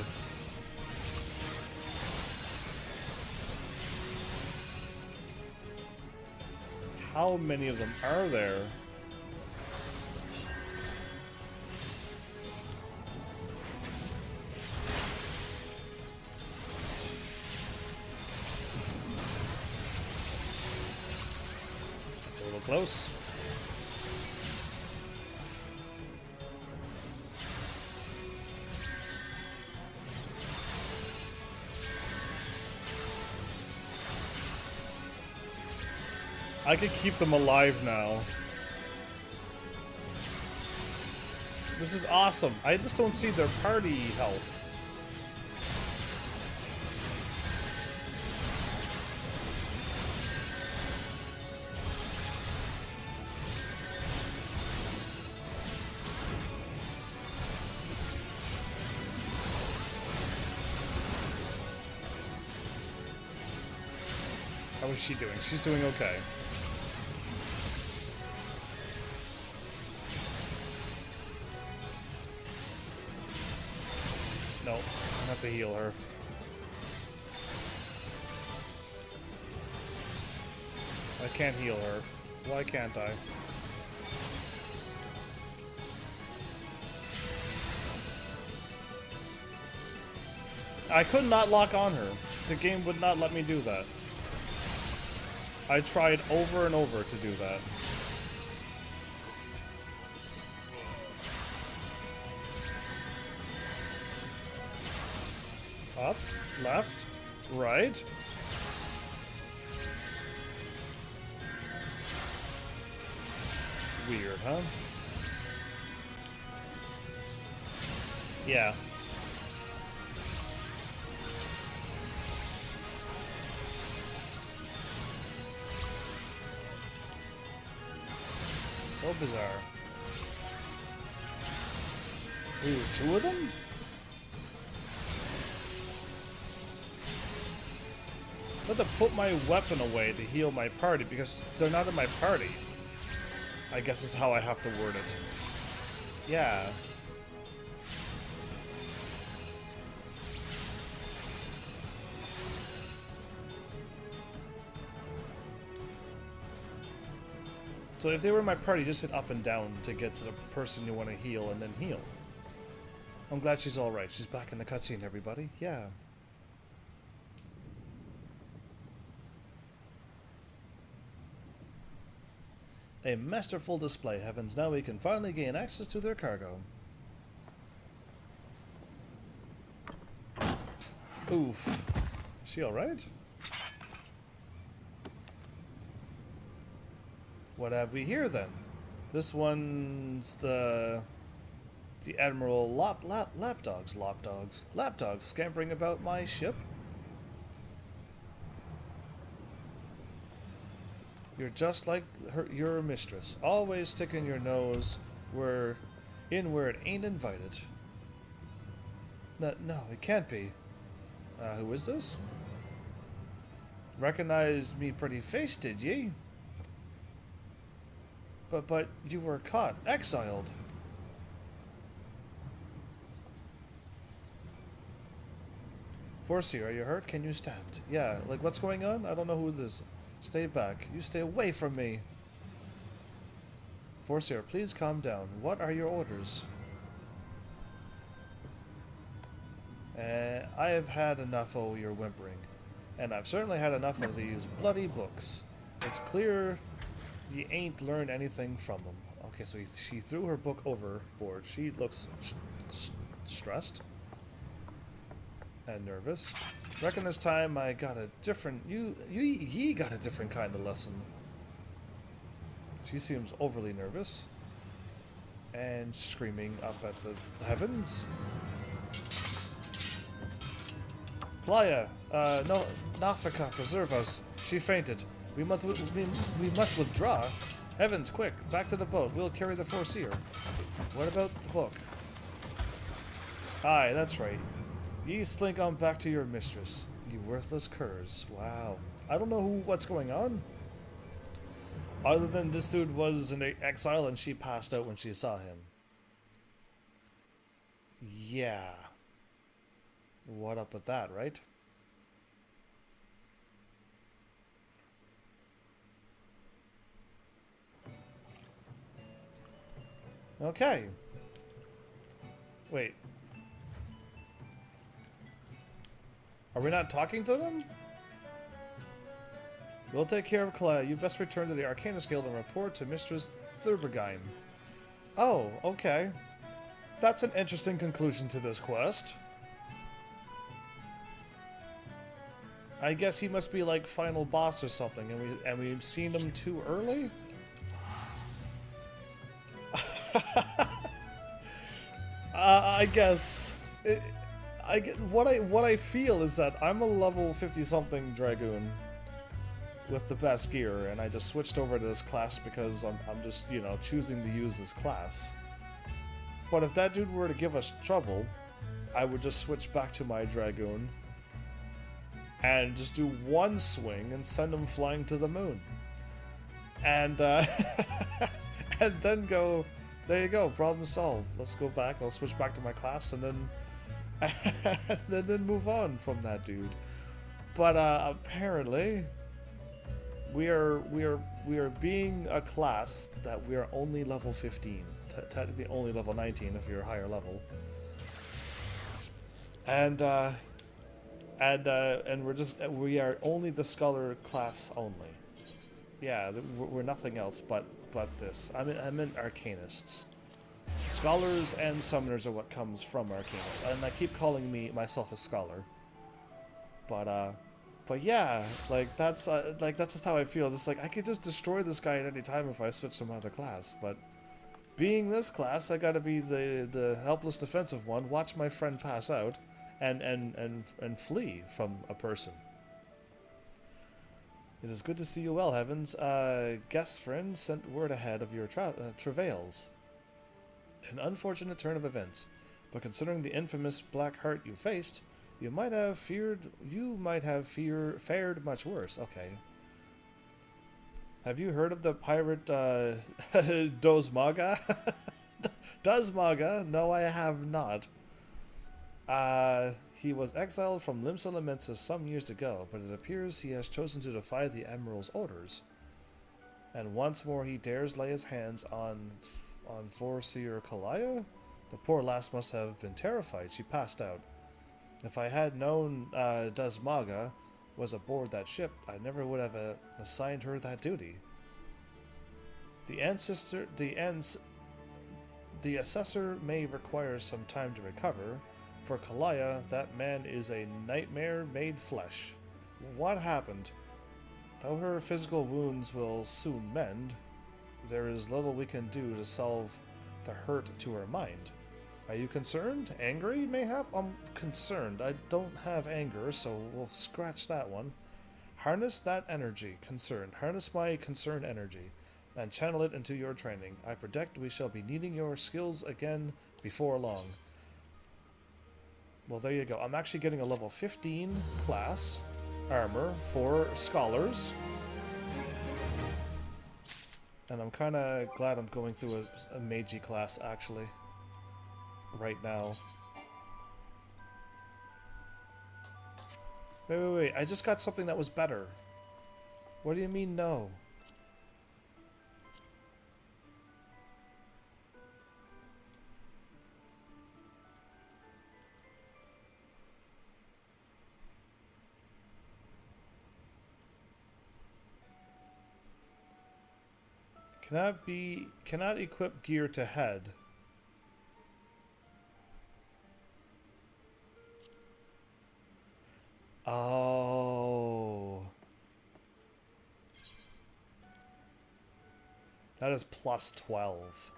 How many of them are there? That's a little close. I could keep them alive now. This is awesome. I just don't see their party health. How is she doing? She's doing okay. No, I have to heal her. I can't heal her. Why can't I? I could not lock on her. The game would not let me do that. I tried over and over to do that. Up, left, right. weird, huh? Yeah. So bizarre. Ooh, two of them? I have to put my weapon away to heal my party because they're not in my party. I guess is how I have to word it. Yeah. So if they were in my party, just hit up and down to get to the person you want to heal and then heal. I'm glad she's alright. She's back in the cutscene, everybody. Yeah. A masterful display, heavens. Now we can finally gain access to their cargo. Oof. Is she alright? What have we here then? This one's the Admiral Lapdogs scampering about my ship. You're just like your mistress, always sticking your nose where it ain't invited. No, it can't be. Who is this? Recognized me pretty face, did ye? But you were caught, exiled. Forcy, are you hurt? Can you stand? Yeah, like what's going on? I don't know who this is. Stay back. You stay away from me. Forcier, please calm down. What are your orders? I have had enough of your whimpering. And I've certainly had enough of these bloody books. It's clear you ain't learned anything from them. Okay, so she threw her book overboard. She looks stressed. And nervous. Reckon this time I got a different... Ye got a different kind of lesson. She seems overly nervous. And screaming up at the heavens. Klaya, no, Nafika, preserve us. She fainted. We must withdraw. Heavens, quick, back to the boat. We'll carry the Foreseer. What about the book? Aye, that's right. Ye slink on back to your mistress, you worthless curs. Wow. I don't know what's going on. Other than this dude was in exile and she passed out when she saw him. Yeah. What up with that, right? Okay. Wait. Are we not talking to them? We'll take care of Kalea. You best return to the Arcanist Guild and report to Mistress Thurbergeim. Oh, okay. That's an interesting conclusion to this quest. I guess he must be like final boss or something, and we've seen him too early? I guess. What I feel is that I'm a level 50-something Dragoon with the best gear, and I just switched over to this class because I'm just, you know, choosing to use this class. But if that dude were to give us trouble, I would just switch back to my Dragoon and just do one swing and send him flying to the moon. And, and then go, there you go, problem solved. Let's go back, I'll switch back to my class and then and then move on from that dude. But apparently we are being a class that we are only level 15, technically only level 19 if you're a higher level, and we are only the scholar class only. Yeah, we're nothing else but this. I'm in Arcanists. Scholars and summoners are what comes from Arcanists, and I keep calling myself a scholar. But But yeah, like that's just how I feel. Just like I could just destroy this guy at any time if I switch to some other class. But being this class, I gotta be the helpless defensive one. Watch my friend pass out, and flee from a person. It is good to see you well, Heavens. Guest friend sent word ahead of your travails. An unfortunate turn of events, but considering the infamous black heart you faced, you might have fared much worse. Okay. Have you heard of the pirate Dozmaga? Dozmaga? No, I have not. He was exiled from Limsa Lamentis some years ago, but it appears he has chosen to defy the Admiral's orders. And once more he dares lay his hands on Foreseer Kalaya? The poor lass must have been terrified. She passed out. If I had known Dazmaga was aboard that ship, I never would have assigned her that duty. The assessor may require some time to recover. For Kalaya, that man is a nightmare made flesh. What happened? Though her physical wounds will soon mend, there is little we can do to solve the hurt to her mind. Are you concerned? Angry, mayhap? I'm concerned. I don't have anger, so we'll scratch that one. Harness that energy, concern. Harness my concern energy, and channel it into your training. I predict we shall be needing your skills again before long. Well, there you go. I'm actually getting a level 15 class armor for scholars. And I'm kind of glad I'm going through a Meiji class, actually. Right now. Wait. I just got something that was better. What do you mean, no? Cannot equip gear to head. Oh. That is plus 12.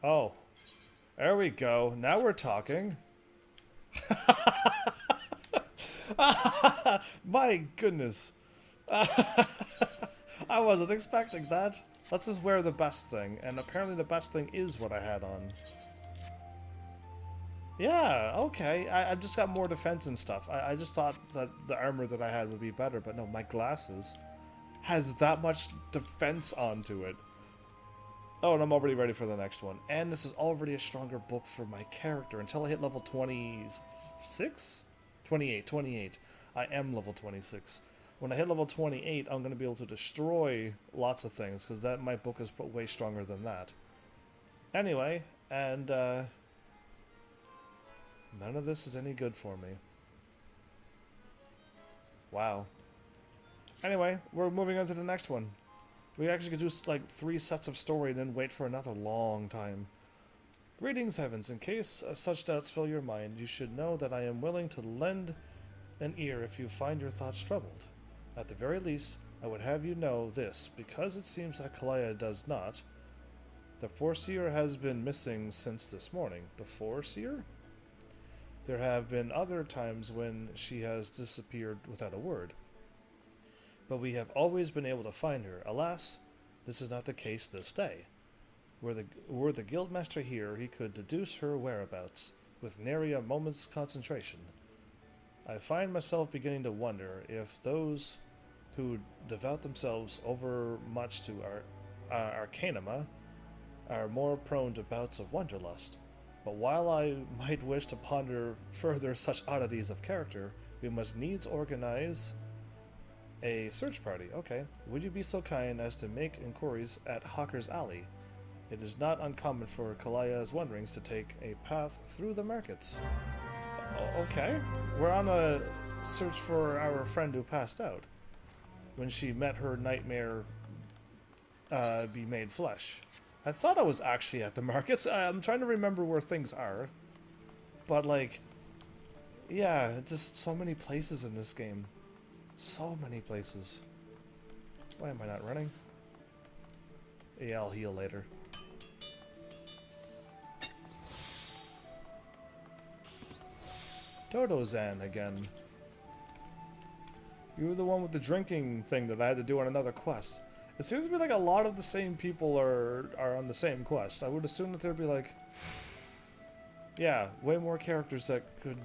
Oh. There we go. Now we're talking. My goodness. I wasn't expecting that. Let's just wear the best thing. And apparently the best thing is what I had on. Yeah, okay. I just got more defense and stuff. I just thought that the armor that I had would be better, but no, my glasses has that much defense onto it. Oh, and I'm already ready for the next one. And this is already a stronger book for my character until I hit level 26? 28. I am level 26. When I hit level 28, I'm going to be able to destroy lots of things, because my book is way stronger than that. Anyway, and none of this is any good for me. Wow. Anyway, we're moving on to the next one. We actually could do like 3 sets of story and then wait for another long time. Greetings, Heavens. In case such doubts fill your mind, you should know that I am willing to lend an ear if you find your thoughts troubled. At the very least, I would have you know this, because it seems that Kalaya does not. The Foreseer has been missing since this morning. The Foreseer? There have been other times when she has disappeared without a word. But we have always been able to find her. Alas, this is not the case this day. Were the Guildmaster here, he could deduce her whereabouts, with nary a moment's concentration. I find myself beginning to wonder if those who devote themselves overmuch to Arcanima are more prone to bouts of wanderlust. But while I might wish to ponder further such oddities of character, we must needs organize a search party. Okay. Would you be so kind as to make inquiries at Hawker's Alley? It is not uncommon for Kalaya's wanderings to take a path through the markets. Okay. We're on a search for our friend who passed out when she met her nightmare be made flesh. I thought I was actually at the markets. I'm trying to remember where things are. But, like, Yeah, just so many places in this game. So many places. Why am I not running? Yeah, I'll heal later. Dodozan again. You were the one with the drinking thing that I had to do on another quest. It seems to be like a lot of the same people are on the same quest. I would assume that there'd be like... Yeah, way more characters that could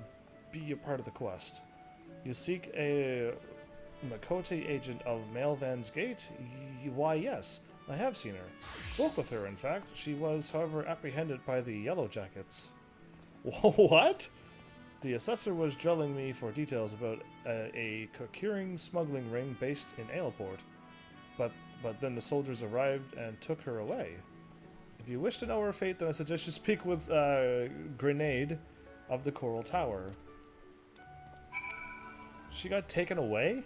be a part of the quest. You seek a Makote agent of Malvan's Gate? Why, yes. I have seen her. Spoke with her, in fact. She was, however, apprehended by the Yellow Jackets. What? The assessor was drilling me for details about a procuring smuggling ring based in Aleport, but then the soldiers arrived and took her away. If you wish to know her fate, then I suggest you speak with Grenade of the Coral Tower. She got taken away?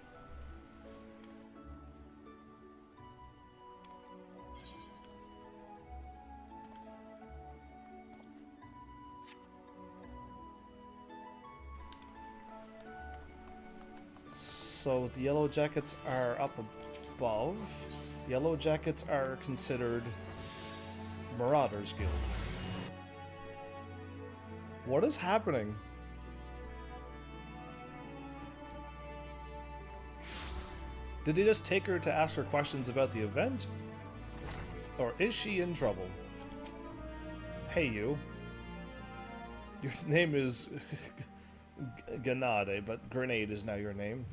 So the Yellow Jackets are up above. Yellow Jackets are considered Marauders Guild. What is happening? Did he just take her to ask her questions about the event? Or is she in trouble? Hey you. Your name is Ganade, but Grenade is now your name.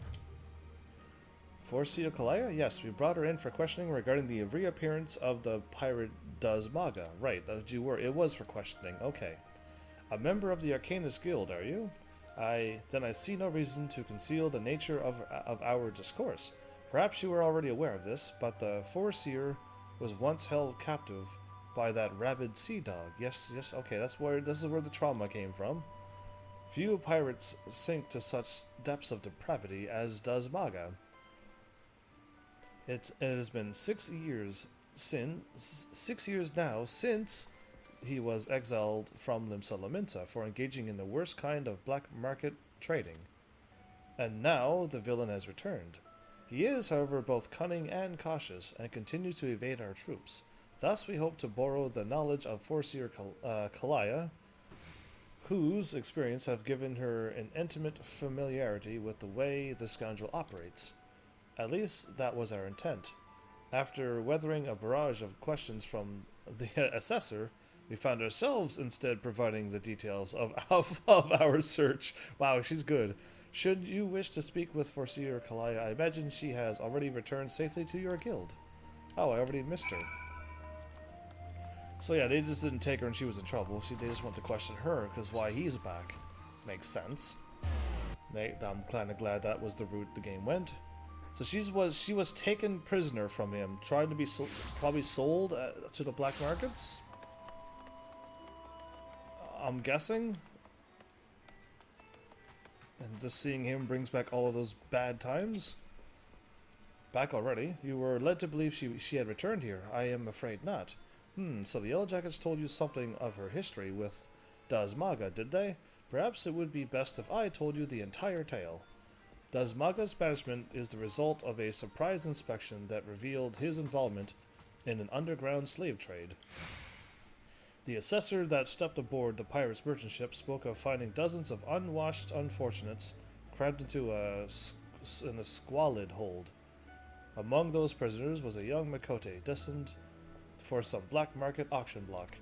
Forcia Kalaya? Yes, we brought her in for questioning regarding the reappearance of the pirate Dazmaga. Right, it was for questioning. Okay. A member of the Arcanist Guild, are you? Then I see no reason to conceal the nature of our discourse. Perhaps you were already aware of this, but the Foreseer was once held captive by that rabid sea dog. Yes, okay, this is where the trauma came from. Few pirates sink to such depths of depravity as does Maga. It has been 6 years now since he was exiled from Limsa for engaging in the worst kind of black market trading. And now the villain has returned. He is, however, both cunning and cautious, and continues to evade our troops. Thus we hope to borrow the knowledge of Foreseer Kalaya, whose experience have given her an intimate familiarity with the way the scoundrel operates. At least that was our intent. After weathering a barrage of questions from the assessor, we found ourselves instead providing the details of our search. Wow, she's good. Should you wish to speak with Foreseer Kalaya, I imagine she has already returned safely to your guild. Oh, I already missed her. So yeah, they just didn't take her and she was in trouble. They just want to question her, because why he's back. Makes sense. I'm kind of glad that was the route the game went. So she was taken prisoner from him, trying to be probably sold to the black markets? I'm guessing? And just seeing him brings back all of those bad times? Back already? You were led to believe she had returned here. I am afraid not. So the Yellow Jackets told you something of her history with Dazmaga, did they? Perhaps it would be best if I told you the entire tale. Dazmaga's banishment is the result of a surprise inspection that revealed his involvement in an underground slave trade. The assessor that stepped aboard the pirate's merchant ship spoke of finding dozens of unwashed unfortunates crammed into a squalid hold. Among those prisoners was a young Makote, destined for some black market auction block.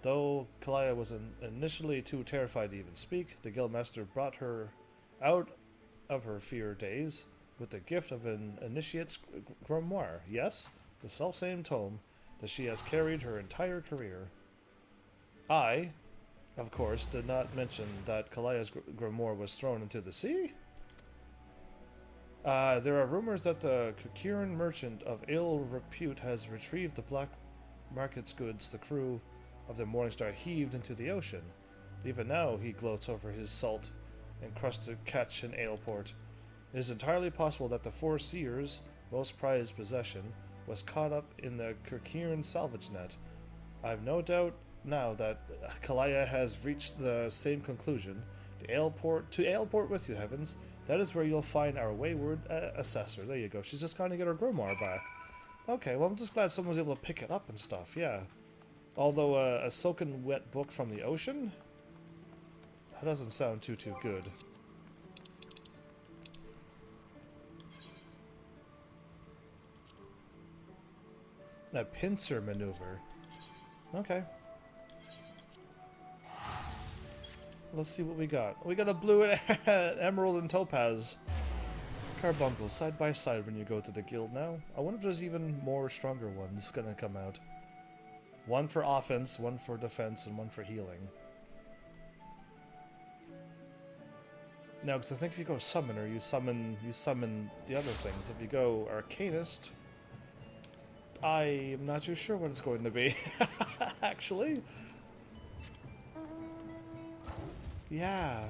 Though Kalaya was initially too terrified to even speak, the guildmaster brought her out of her fear days with the gift of an initiate's grimoire. Yes, the selfsame tome that she has carried her entire career. I, of course, did not mention that Kalaya's grimoire was thrown into the sea. There are rumors that the Kukiran merchant of ill repute has retrieved the black market's goods the crew of the Morningstar heaved into the ocean. Even now he gloats over his salt encrusted catch in Aleport. It is entirely possible that the Foreseer's most prized possession was caught up in the Kukiran salvage net. I've no doubt now that Kalaya has reached the same conclusion. To Aleport with you, Heavens. That is where you'll find our wayward assessor. There you go. She's just trying to get her grimoire back. Okay, well, I'm just glad someone was able to pick it up and stuff, yeah. Although a soaking wet book from the ocean? That doesn't sound too good. A pincer maneuver. Okay. Let's see what we got. We got a blue and emerald and topaz carbuncles side by side when you go to the guild now. I wonder if there's even more stronger ones gonna come out. One for offense, one for defense, and one for healing. Now, because I think if you go summoner, you summon the other things. If you go arcanist, I am not too sure what it's going to be. Actually. Yeah.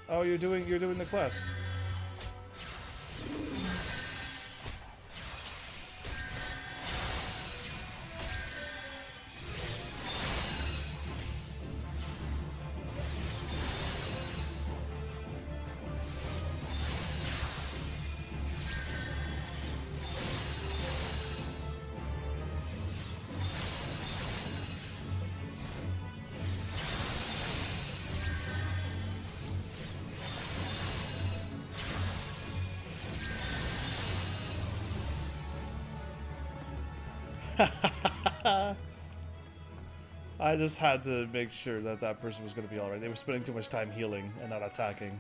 Oh, you're doing the quest. I just had to make sure that that person was going to be alright. They were spending too much time healing and not attacking.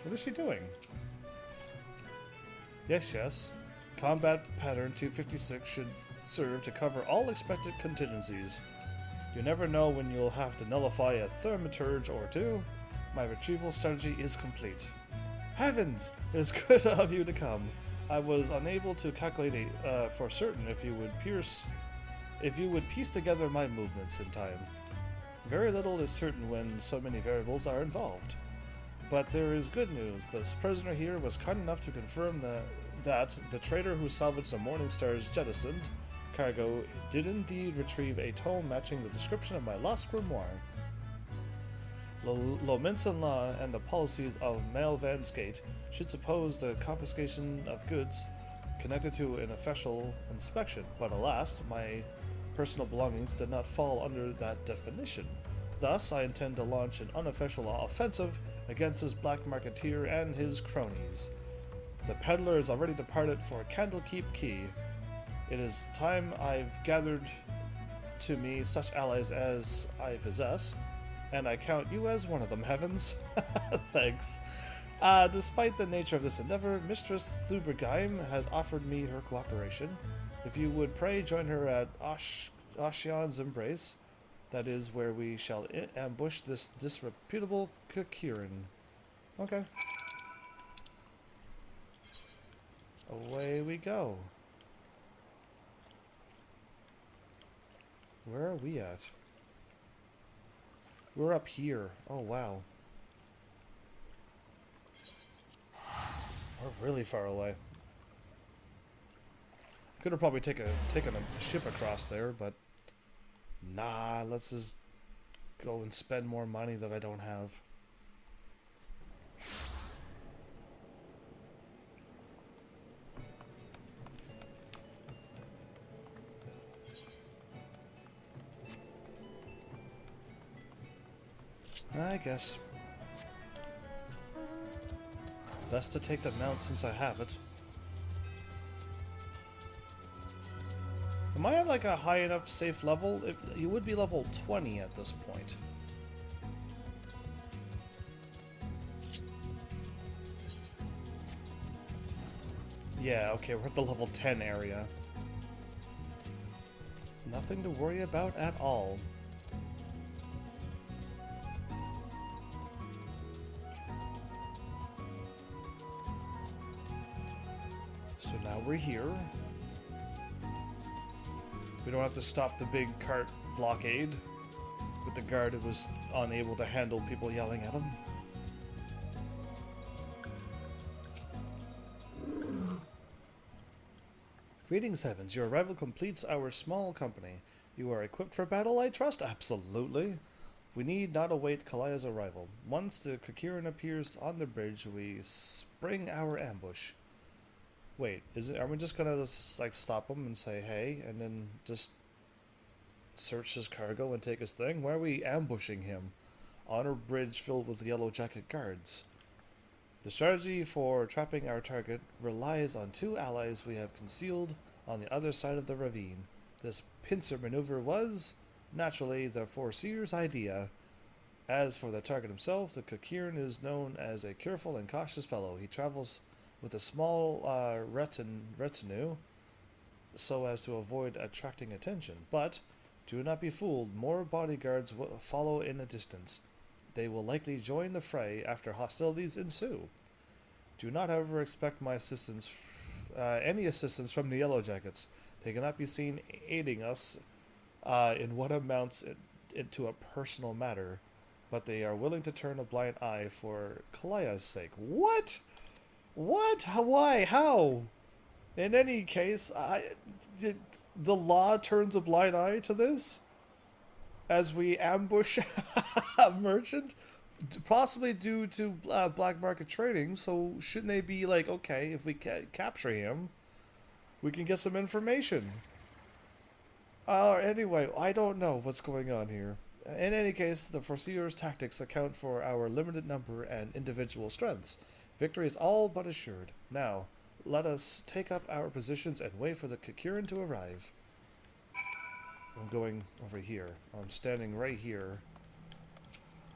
What is she doing? Yes. Combat pattern 256 should serve to cover all expected contingencies. You never know when you'll have to nullify a thaumaturge or two. My retrieval strategy is complete. Heavens! It is good of you to come. I was unable to calculate for certain if you would piece together my movements in time. Very little is certain when so many variables are involved. But there is good news. This prisoner here was kind enough to confirm that the trader who salvaged the Morningstar's jettisoned cargo did indeed retrieve a tome matching the description of my lost grimoire. Lominson law and the policies of Malvan's Gate should suppose the confiscation of goods connected to an official inspection, but alas, my personal belongings did not fall under that definition. Thus, I intend to launch an unofficial offensive against this black marketeer and his cronies. The peddler is already departed for Candlekeep Key. It is time I've gathered to me such allies as I possess, and I count you as one of them, Heavens. Thanks. Despite the nature of this endeavor, Mistress Thubergeim has offered me her cooperation. If you would pray join her at Ocean's Embrace, that is where we shall ambush this disreputable Kukirin. Okay. Away we go. Where are we at? We're up here. Oh, wow. We're really far away. Could have probably taken a ship across there, but nah, let's just go and spend more money that I don't have. I guess. Best to take the mount since I have it. Am I at like a high enough safe level? You would be level 20 at this point. Yeah, okay, we're at the level 10 area. Nothing to worry about at all. So now we're here. We don't have to stop the big cart blockade with the guard who was unable to handle people yelling at him. Greetings, Heavens. Your arrival completes our small company. You are equipped for battle, I trust? Absolutely. We need not await Kalaya's arrival. Once the Kakiran appears on the bridge, we spring our ambush. Wait, are we just gonna just, like, stop him and say hey, and then just search his cargo and take his thing? Why are we ambushing him on a bridge filled with yellow jacket guards? The strategy for trapping our target relies on two allies we have concealed on the other side of the ravine. This pincer maneuver was, naturally, the Foreseer's idea. As for the target himself, the Kakiran is known as a careful and cautious fellow. He travels with a small retinue so as to avoid attracting attention. But do not be fooled, more bodyguards will follow in the distance. They will likely join the fray after hostilities ensue. Do not, however, expect my assistance, any assistance from the Yellow Jackets. They cannot be seen aiding us in what amounts into a personal matter, but they are willing to turn a blind eye for Kalaya's sake. What? What? Why? How? In any case, the law turns a blind eye to this as we ambush a merchant, possibly due to black market trading. So shouldn't they be like, okay, if we capture him, we can get some information? Anyway, I don't know what's going on here. In any case, the Foreseer's tactics account for our limited number and individual strengths. Victory is all but assured. Now, let us take up our positions and wait for the Kakiran to arrive. I'm going over here. I'm standing right here,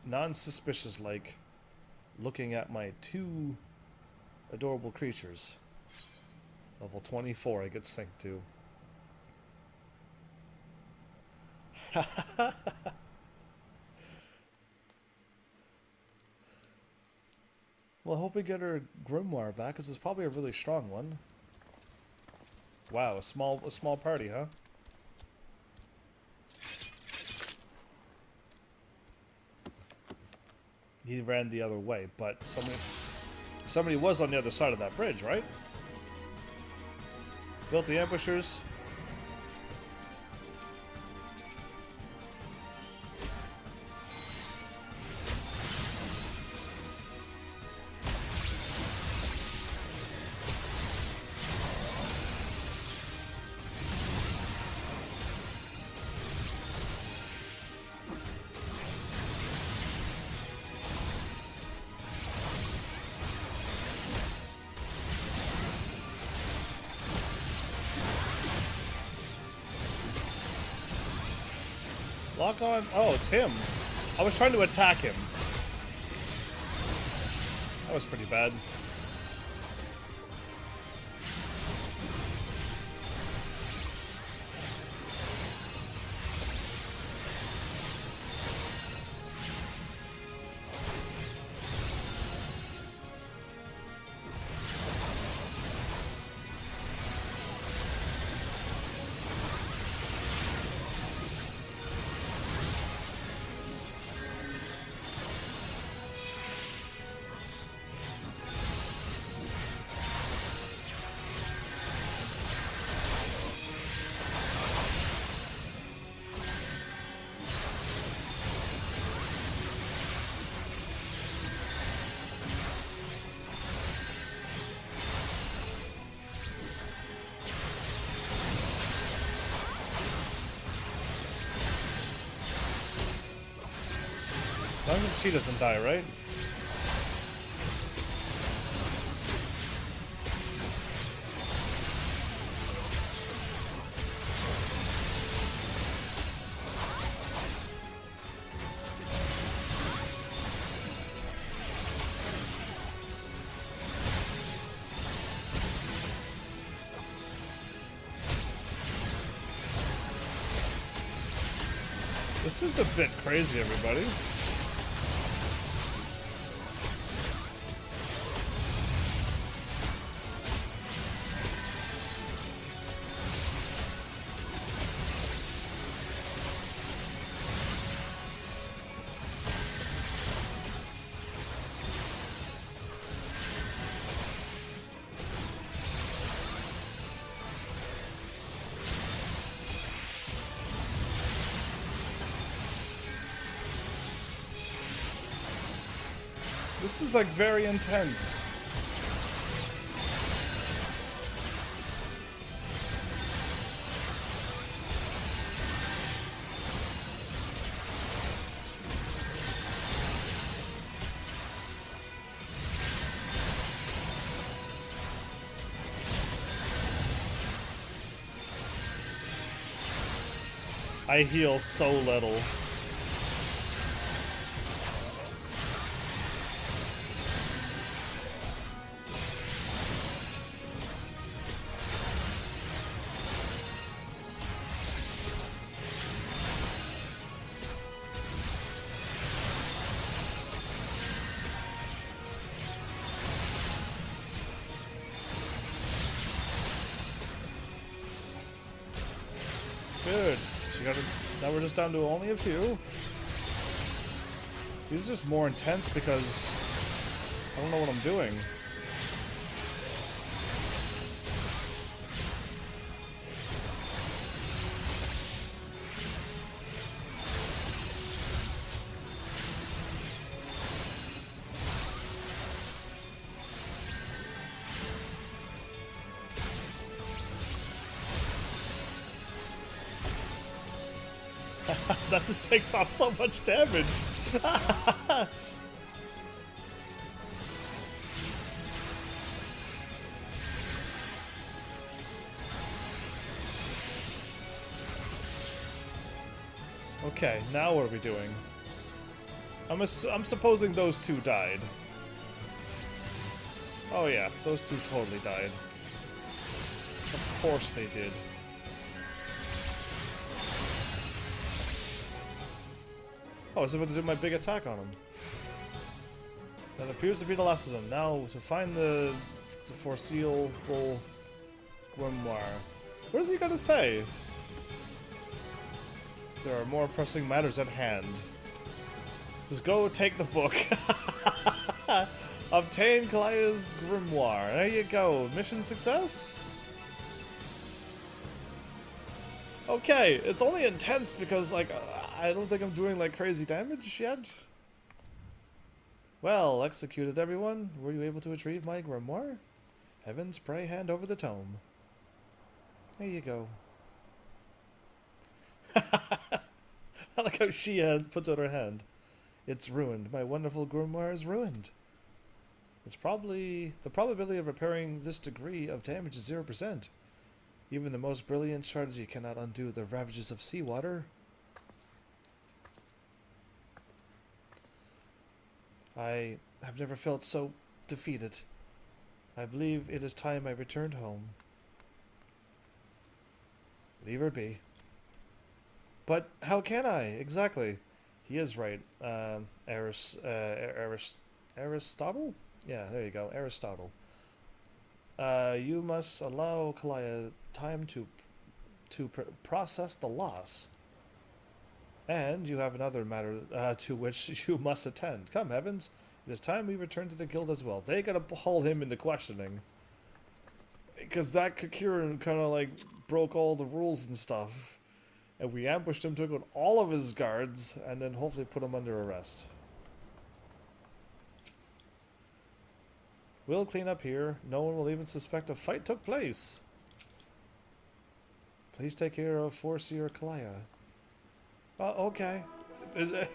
non-suspicious like, looking at my two adorable creatures. Level 24 I get synced to. Well, I hope we get our grimoire back, because it's probably a really strong one. Wow, a small party, huh? He ran the other way, but somebody was on the other side of that bridge, right? Built the ambushers. Lock on. Oh, it's him. I was trying to attack him. That was pretty bad. As long as she doesn't die, right? This is a bit crazy, everybody. This is like very intense. I heal so little. Good. Now we're just down to only a few. These are just more intense because I don't know what I'm doing. That just takes off so much damage. Okay, now what are we doing? I'm supposing those two died. Oh yeah, those two totally died. Of course they did. Oh, I was about to do my big attack on him. That appears to be the last of them. Now, to find the foreseeable grimoire. What is he gonna say? There are more pressing matters at hand. Just go take the book. Obtain Kalaya's grimoire. There you go. Mission success? Okay, it's only intense because, like, I don't think I'm doing, like, crazy damage yet. Well, executed everyone. Were you able to retrieve my grimoire? Heavens, pray hand over the tome. There you go. I like how she puts out her hand. It's ruined. My wonderful grimoire is ruined. It's probably... The probability of repairing this degree of damage is 0%. Even the most brilliant strategy cannot undo the ravages of seawater. I have never felt so defeated. I believe it is time I returned home. Leave her be. But how can I? Exactly. He is right. Aristotle? Yeah, there you go. Aristotle. You must allow Kalaya time to process the loss. And you have another matter to which you must attend. Come, Heavens. It is time we return to the guild as well. They gotta haul him into questioning. Because that Kakirin kind of like broke all the rules and stuff. And we ambushed him, took out all of his guards, and then hopefully put him under arrest. We'll clean up here. No one will even suspect a fight took place. Please take care of Foreseer Kalaya. Okay. Is it...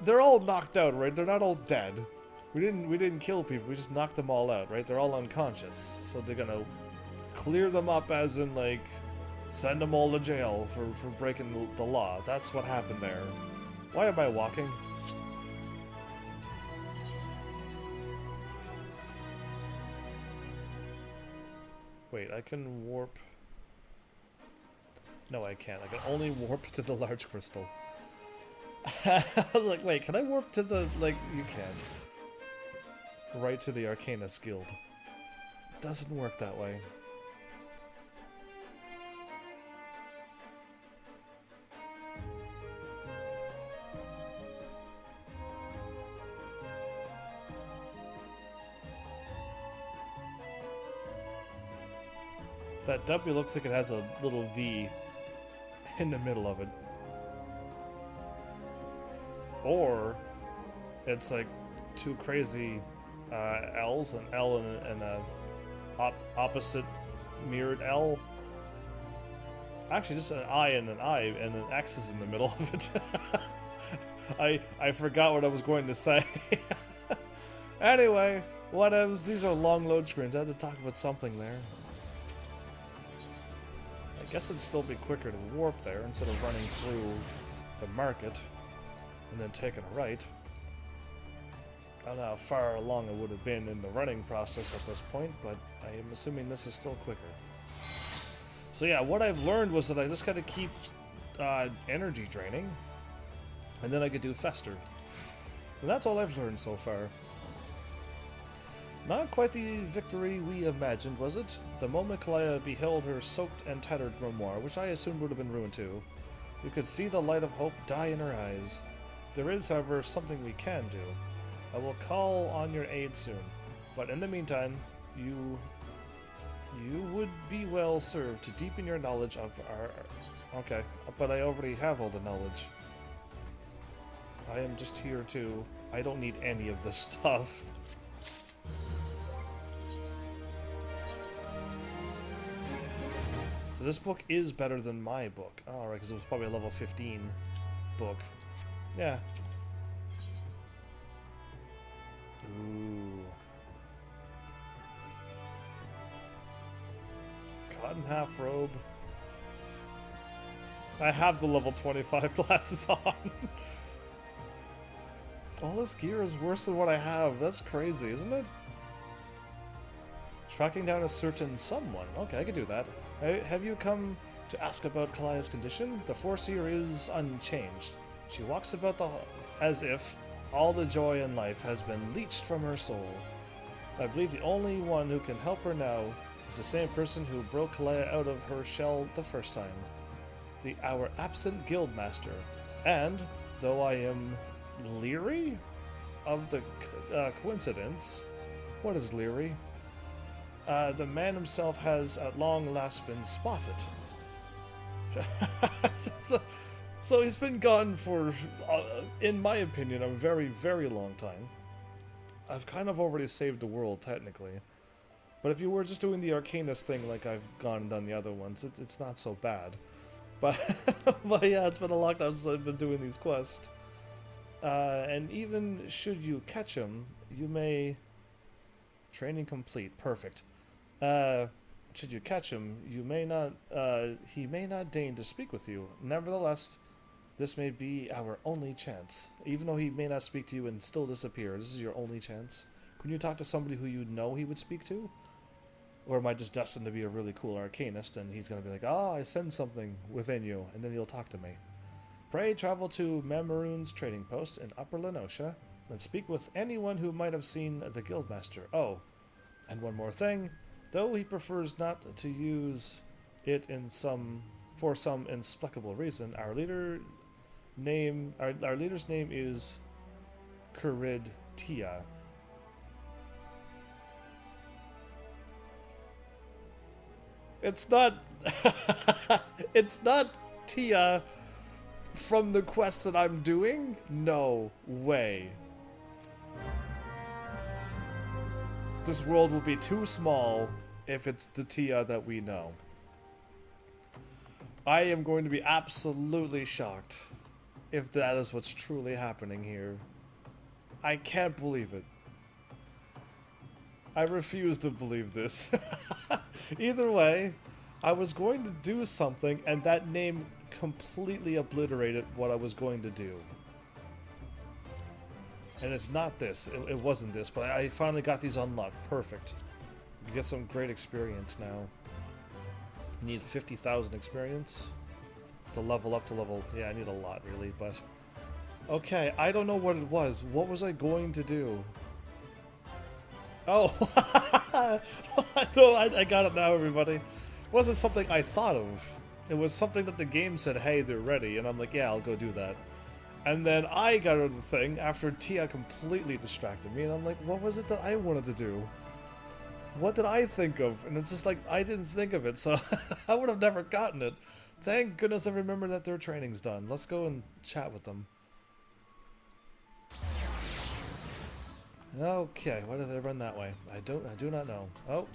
They're all knocked out, right? They're not all dead. We didn't kill people. We just knocked them all out, right? They're all unconscious. So they're gonna clear them up, as in like send them all to jail for breaking the law. That's what happened there. Why am I walking? Wait, I can warp. No, I can't. I can only warp to the large crystal. I was like, wait, can I warp to the, like, you can't. Right to the Arcanist Guild. Doesn't work that way. That W looks like it has a little V in the middle of it. Or It's like two crazy L's, an L and a opposite mirrored L. Actually, just an I and an X is in the middle of it. I forgot what I was going to say. Anyway, whatevs. These are long load screens. I had to talk about something there. I guess it'd still be quicker to warp there instead of running through the market and then taking a right. I don't know how far along I would have been in the running process at this point, but I am assuming this is still quicker. So yeah, what I've learned was that I just gotta keep energy draining, and then I could do Fester. And that's all I've learned so far. Not quite the victory we imagined, was it? The moment Kalaya beheld her soaked and tattered grimoire, which I assumed would have been ruined too, we could see the light of hope die in her eyes. There is, however, something we can do. I will call on your aid soon, but in the meantime, you would be well served to deepen your knowledge of our... Okay, but I already have all the knowledge. I am just here to... I don't need any of this stuff. So this book is better than my book. Oh, right, because it was probably a level 15 book. Yeah. Ooh. Cotton half robe. I have the level 25 glasses on. All this gear is worse than what I have. That's crazy, isn't it? Tracking down a certain someone. Okay, I could do that. Have you come to ask about Kalaya's condition? The Foreseer is unchanged. She walks about as if all the joy in life has been leached from her soul. I believe the only one who can help her now is the same person who broke Kalaya out of her shell the first time. Our absent guildmaster. And, though I am leery of the coincidence... What is leery? The man himself has at long last been spotted. So he's been gone for, in my opinion, a very, very long time. I've kind of already saved the world, technically. But if you were just doing the Arcanist thing like I've gone and done the other ones, it's not so bad. But, but yeah, it's been a long time since I've been doing these quests. And even should you catch him, you may... Training complete. Perfect. Should you catch him, you may not, he may not deign to speak with you. Nevertheless, this may be our only chance. Even though he may not speak to you and still disappear, this is your only chance. Can you talk to somebody who you know he would speak to? Or am I just destined to be a really cool Arcanist and he's going to be like, I sense something within you, and then he'll talk to me. Pray travel to Mamoon's trading post in Upper Lenosha and speak with anyone who might have seen the Guildmaster. Oh, and one more thing. Though he prefers not to use it for some inexplicable reason, our leader's name is Kurid Tia. It's not it's not Tia from the quest that I'm doing? No way. This world will be too small if it's the Tia that we know. I am going to be absolutely shocked if that is what's truly happening here. I can't believe it. I refuse to believe this. Either way, I was going to do something and that name completely obliterated what I was going to do. And it's not this. It wasn't this, but I finally got these unlocked. Perfect. You get some great experience now. You need 50,000 experience to level up to level... Yeah, I need a lot, really, but... Okay, I don't know what it was. What was I going to do? Oh! I got it now, everybody. It wasn't something I thought of. It was something that the game said, hey, they're ready, and I'm like, yeah, I'll go do that. And then I got out of the thing after Tia completely distracted me, and I'm like, what was it that I wanted to do? What did I think of? And it's just like, I didn't think of it, so I would have never gotten it. Thank goodness I remember that their training's done. Let's go and chat with them. Okay, why did I run that way? I do not know. Oh,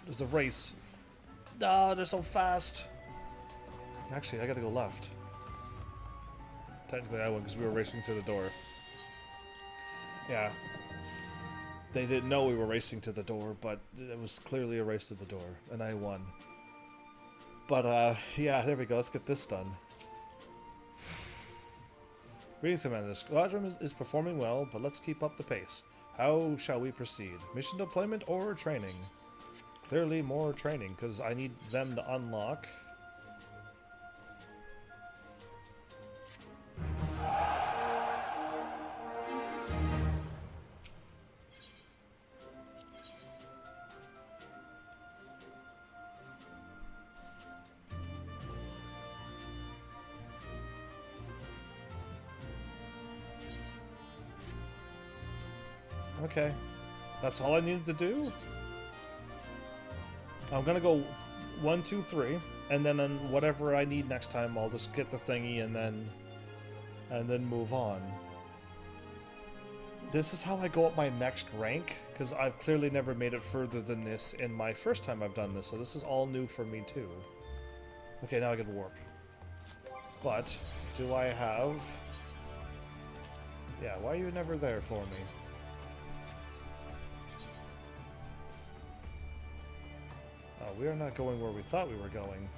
there's a race. Ah, they're so fast. Actually, I gotta go left. Technically, I won because we were racing to the door. Yeah. They didn't know we were racing to the door, but it was clearly a race to the door, and I won. But, yeah, there we go. Let's get this done. Greetings, Commander. The squadron is performing well, but let's keep up the pace. How shall we proceed? Mission deployment or training? Clearly more training, because I need them to unlock. Okay. That's all I needed to do? I'm gonna go 1, 2, 3, and then on whatever I need next time, I'll just get the thingy and then move on. This is how I go up my next rank, because I've clearly never made it further than this in my first time I've done this, so this is all new for me too. Okay, now I get warp. But, do I have... Yeah, why are you never there for me? Oh, we are not going where we thought we were going.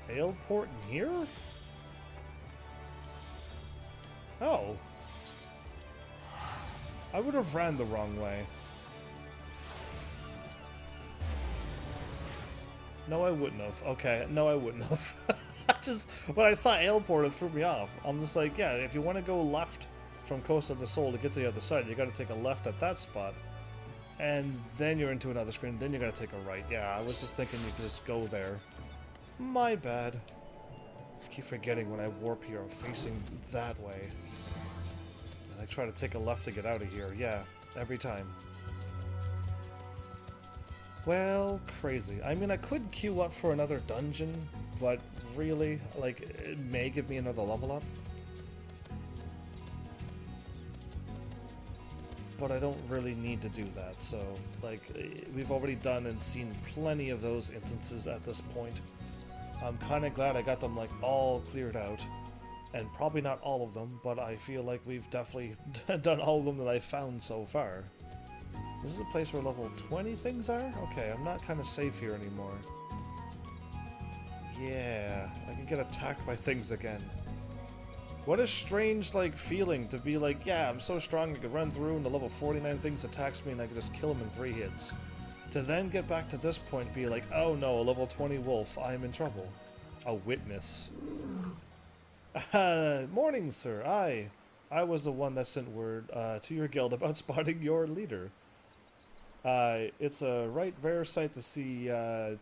Ailport in here? Oh. I would have ran the wrong way. No, I wouldn't have. Okay, no, I wouldn't have. When I saw Ailport, it threw me off. I'm just like, yeah, if you want to go left from Coast of the Soul to get to the other side, you gotta take a left at that spot. And then you're into another screen, then you gotta take a right. Yeah, I was just thinking you could just go there. My bad. I keep forgetting when I warp here, I'm facing that way. And I try to take a left to get out of here. Yeah, every time. Well, crazy. I mean, I could queue up for another dungeon, but really, like, it may give me another level up. But I don't really need to do that, so, like, we've already done and seen plenty of those instances at this point. I'm kind of glad I got them, like, all cleared out. And probably not all of them, but I feel like we've definitely done all of them that I've found so far. This is a place where level 20 things are? Okay, I'm not kind of safe here anymore. Yeah, I can get attacked by things again. What a strange, like, feeling to be like, yeah, I'm so strong I could run through and the level 49 things attacks me and I can just kill him in 3 hits. To then get back to this point and be like, oh no, a level 20 wolf, I am in trouble. A witness. Morning, sir. I was the one that sent word to your guild about spotting your leader. It's a right rare sight to see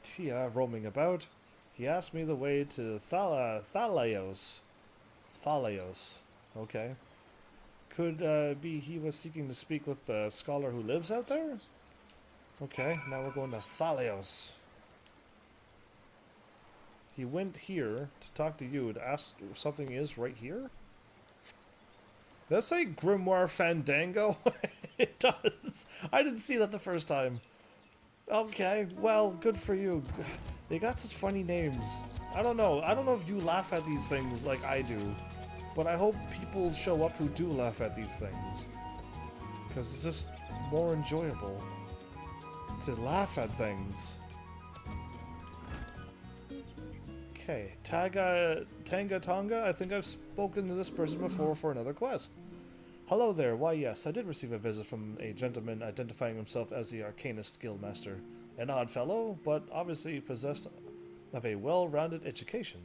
Tia roaming about. He asked me the way to Thalios. Thalios. Okay. Could be he was seeking to speak with the scholar who lives out there? Okay, now we're going to Thalios. He went here to talk to you to ask if something is right here? Did that say Grimoire Fandango? It does. I didn't see that the first time. Okay, well, good for you. They got such funny names. I don't know. I don't know if you laugh at these things like I do. But I hope people show up who do laugh at these things. Because it's just more enjoyable to laugh at things. Okay, Tanga Tonga, I think I've spoken to this person before for another quest. Hello there, why yes, I did receive a visit from a gentleman identifying himself as the Arcanist Guildmaster. An odd fellow, but obviously possessed of a well-rounded education.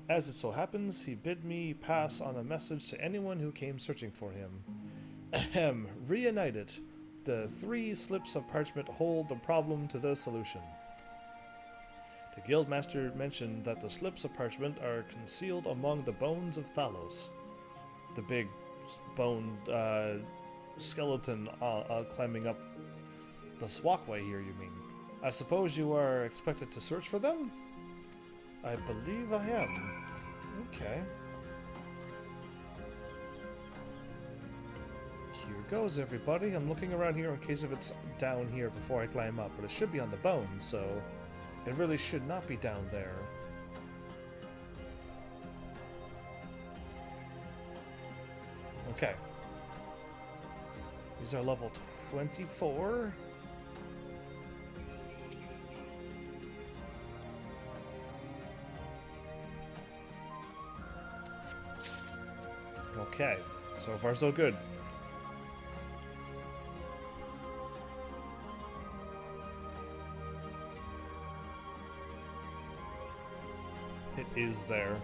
As it so happens, he bid me pass on a message to anyone who came searching for him. Ahem, reunited. The 3 slips of parchment hold the problem to the solution. The Guildmaster mentioned that the slips of parchment are concealed among the bones of Thalos. The big boned skeleton climbing up the walkway here, you mean? I suppose you are expected to search for them? I believe I am. Okay. Here goes, everybody. I'm looking around here in case if it's down here before I climb up, but it should be on the bone, so it really should not be down there. Okay. These are level 24. Okay, so far so good. It is there.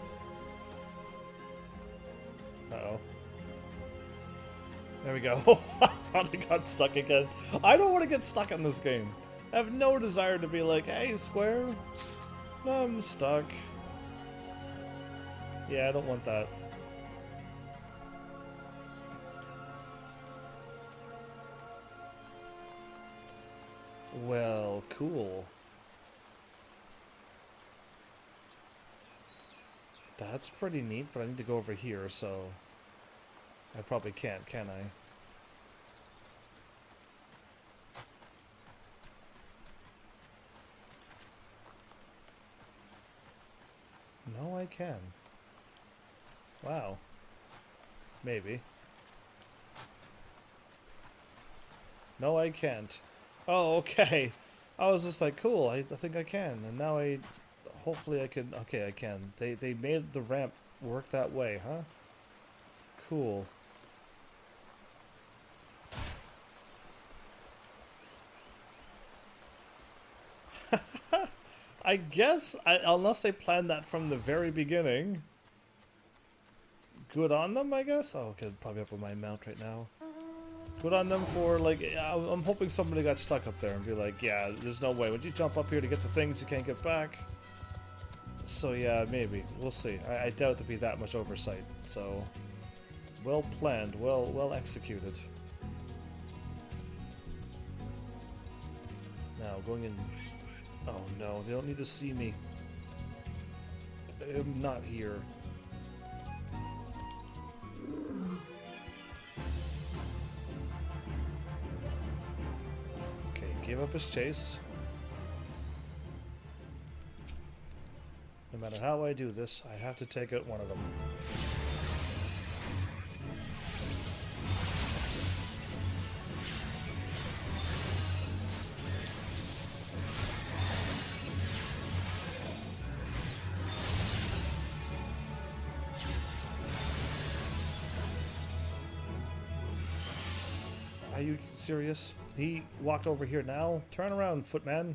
Uh-oh. There we go. I thought I got stuck again. I don't want to get stuck in this game. I have no desire to be like, hey, Square, I'm stuck. Yeah, I don't want that. Well, cool. That's pretty neat, but I need to go over here, so I probably can't, can I? No, I can. Wow. Maybe. No, I can't. Oh, okay. I was just like, cool, I think I can. And now hopefully I can, okay, I can. They made the ramp work that way, huh? Cool. I guess, unless they planned that from the very beginning. Good on them, I guess? Oh, okay, probably up with my mount right now. Good on them for, like, I'm hoping somebody got stuck up there and be like, yeah, there's no way. Would you jump up here to get the things you can't get back? So, yeah, maybe. We'll see. I doubt there'd be that much oversight. So, well planned, well executed. Now, going in... Oh, no, they don't need to see me. I'm not here. Gave up his chase. No matter how I do this, I have to take out one of them. Are you serious? He walked over here now? Turn around, footman.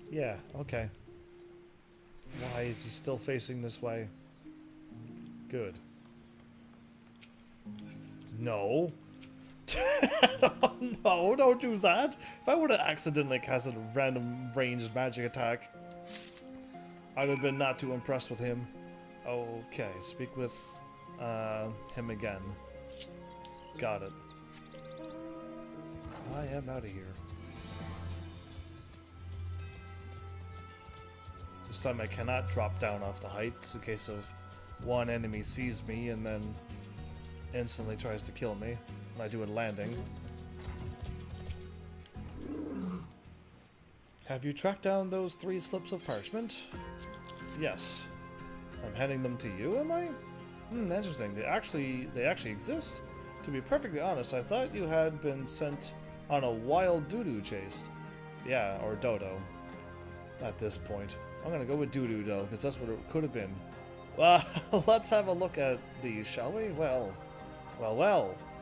Yeah, okay. Why is he still facing this way? Good. No. Oh, no, don't do that. If I would have accidentally casted a random ranged magic attack, I'd have been not too impressed with him. Okay, speak with him again. Got it. I am out of here. This time I cannot drop down off the heights in case of one enemy sees me and then instantly tries to kill me when I do a landing. Have you tracked down those 3 slips of parchment? Yes. I'm handing them to you, am I? Interesting. They actually exist? To be perfectly honest, I thought you had been sent on a wild doo-doo chase. Yeah, or dodo. At this point. I'm gonna go with doo-doo, though, because that's what it could have been. Well, let's have a look at these, shall we? Well.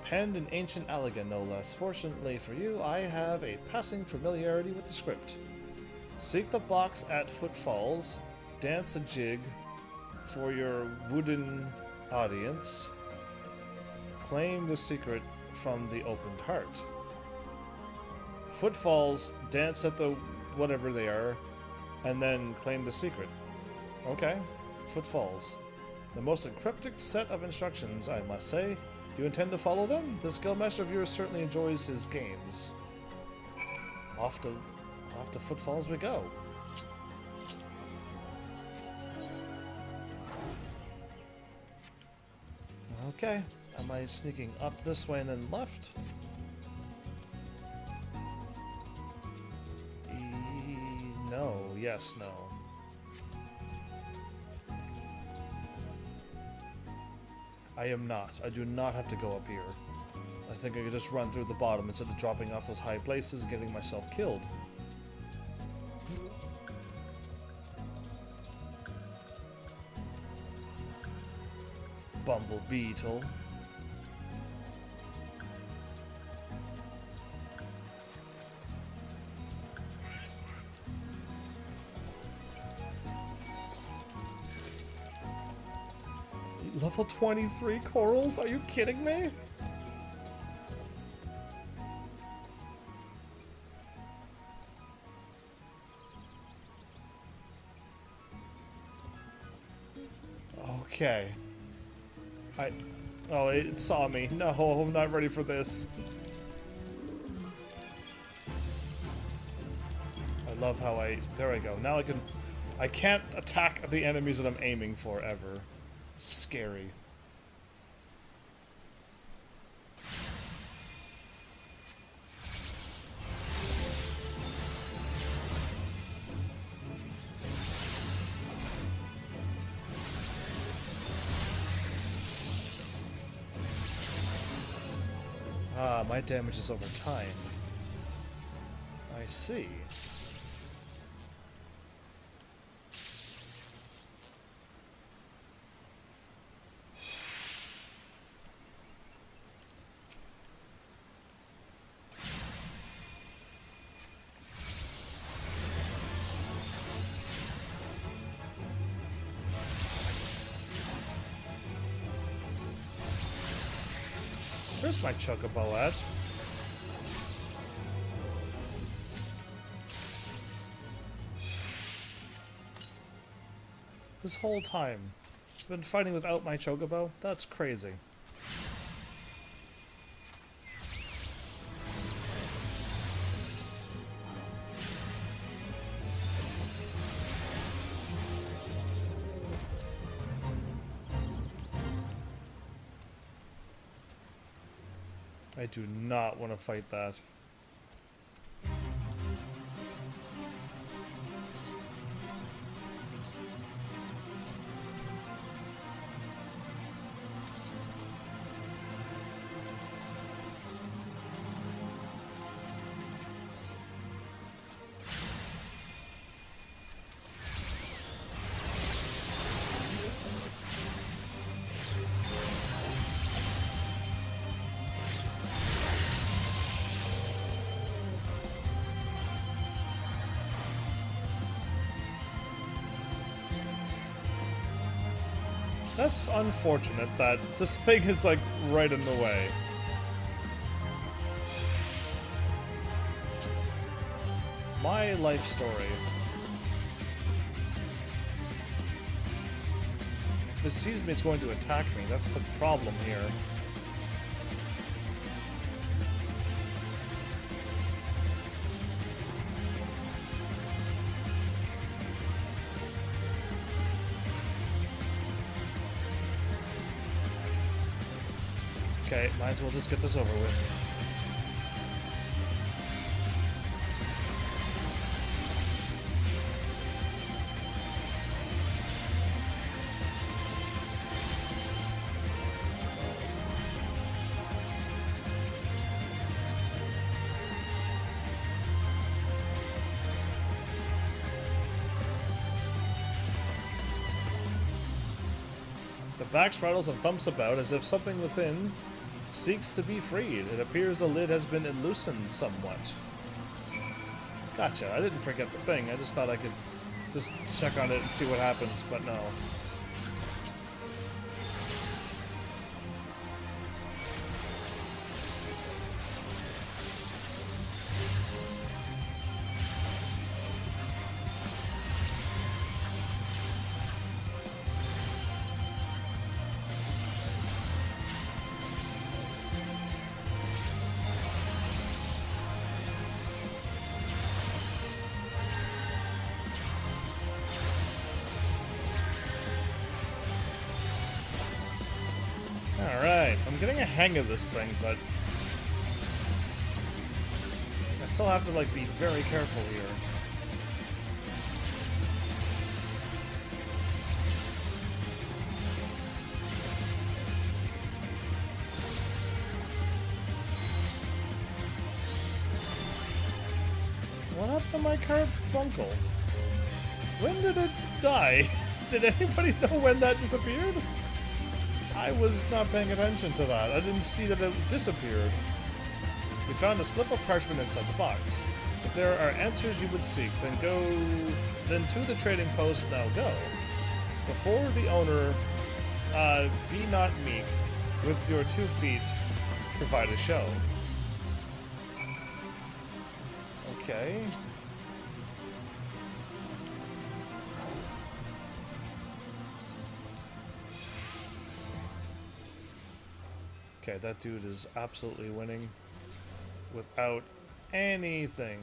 Penned in ancient Allegan, no less. Fortunately for you, I have a passing familiarity with the script. Seek the box at footfalls, dance a jig for your wooden audience, claim the secret from the opened heart. Footfalls, dance at the whatever they are, and then claim the secret. Okay, footfalls. The most cryptic set of instructions, I must say. Do you intend to follow them? This guildmaster of yours certainly enjoys his games. Off to footfalls we go. Okay, am I sneaking up this way and then left? No, yes, no. I am not. I do not have to go up here. I think I could just run through the bottom instead of dropping off those high places and getting myself killed. Bumble Beetle. Level 23 corals? Are you kidding me? Okay. Oh, it saw me. No, I'm not ready for this. I love how there I go. Now I can't attack the enemies that I'm aiming for ever. Scary. Ah, my damage is over time. I see. Where's my chocobo at? This whole time, I've been fighting without my chocobo? That's crazy. I do not want to fight that. That's unfortunate that this thing is, like, right in the way. My life story. If it sees me, it's going to attack me. That's the problem here. Okay, might as well just get this over with. The back rattles and thumps about as if something within seeks to be freed. It appears the lid has been loosened somewhat. Gotcha. I didn't forget the thing. I just thought I could just check on it and see what happens, but no. Alright, I'm getting a hang of this thing, but I still have to, like, be very careful here. What happened to my carbuncle? When did it die? Did anybody know when that disappeared? I was not paying attention to that. I didn't see that it disappeared. We found a slip of parchment inside the box. If there are answers you would seek, then to the trading post now go. Before the owner, be not meek. With your 2 feet, provide a show. Okay. Okay, that dude is absolutely winning without anything.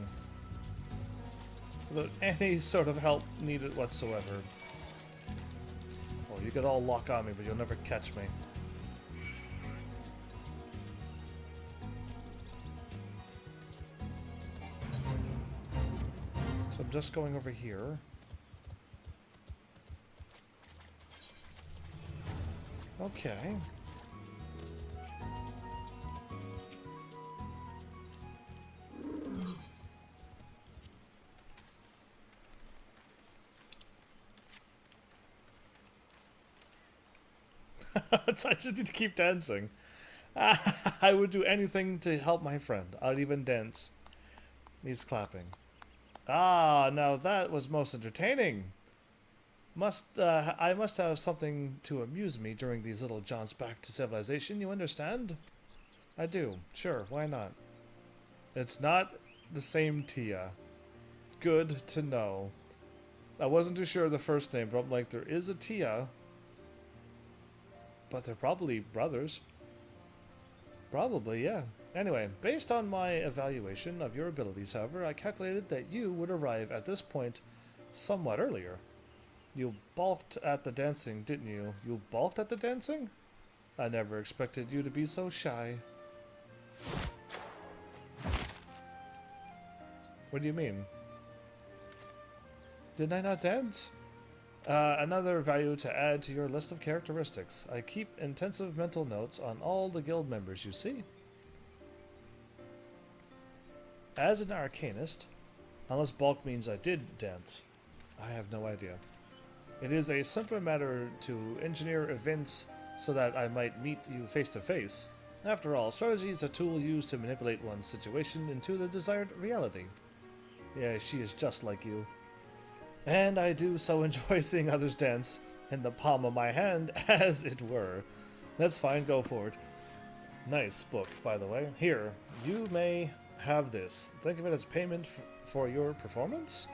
Without any sort of help needed whatsoever. Oh, you could all lock on me, but you'll never catch me. So I'm just going over here. Okay. I just need to keep dancing. I would do anything to help my friend. I'd even dance. He's clapping. Ah, now that was most entertaining. I must have something to amuse me during these little jaunts back to civilization, you understand? I do. Sure, why not? It's not the same Tia. Good to know. I wasn't too sure of the first name, but I'm like, there is a Tia. But they're probably brothers. Probably, yeah. Anyway, based on my evaluation of your abilities, however, I calculated that you would arrive at this point somewhat earlier. You balked at the dancing, didn't you? You balked at the dancing? I never expected you to be so shy. What do you mean? Did I not dance? Another value to add to your list of characteristics. I keep intensive mental notes on all the guild members you see. As an Arcanist, unless bulk means I did dance, I have no idea. It is a simpler matter to engineer events so that I might meet you face to face. After all, strategy is a tool used to manipulate one's situation into the desired reality. Yeah, she is just like you. And I do so enjoy seeing others dance in the palm of my hand, as it were. That's fine, go for it. Nice book, by the way. Here, you may have this. Think of it as payment for your performance?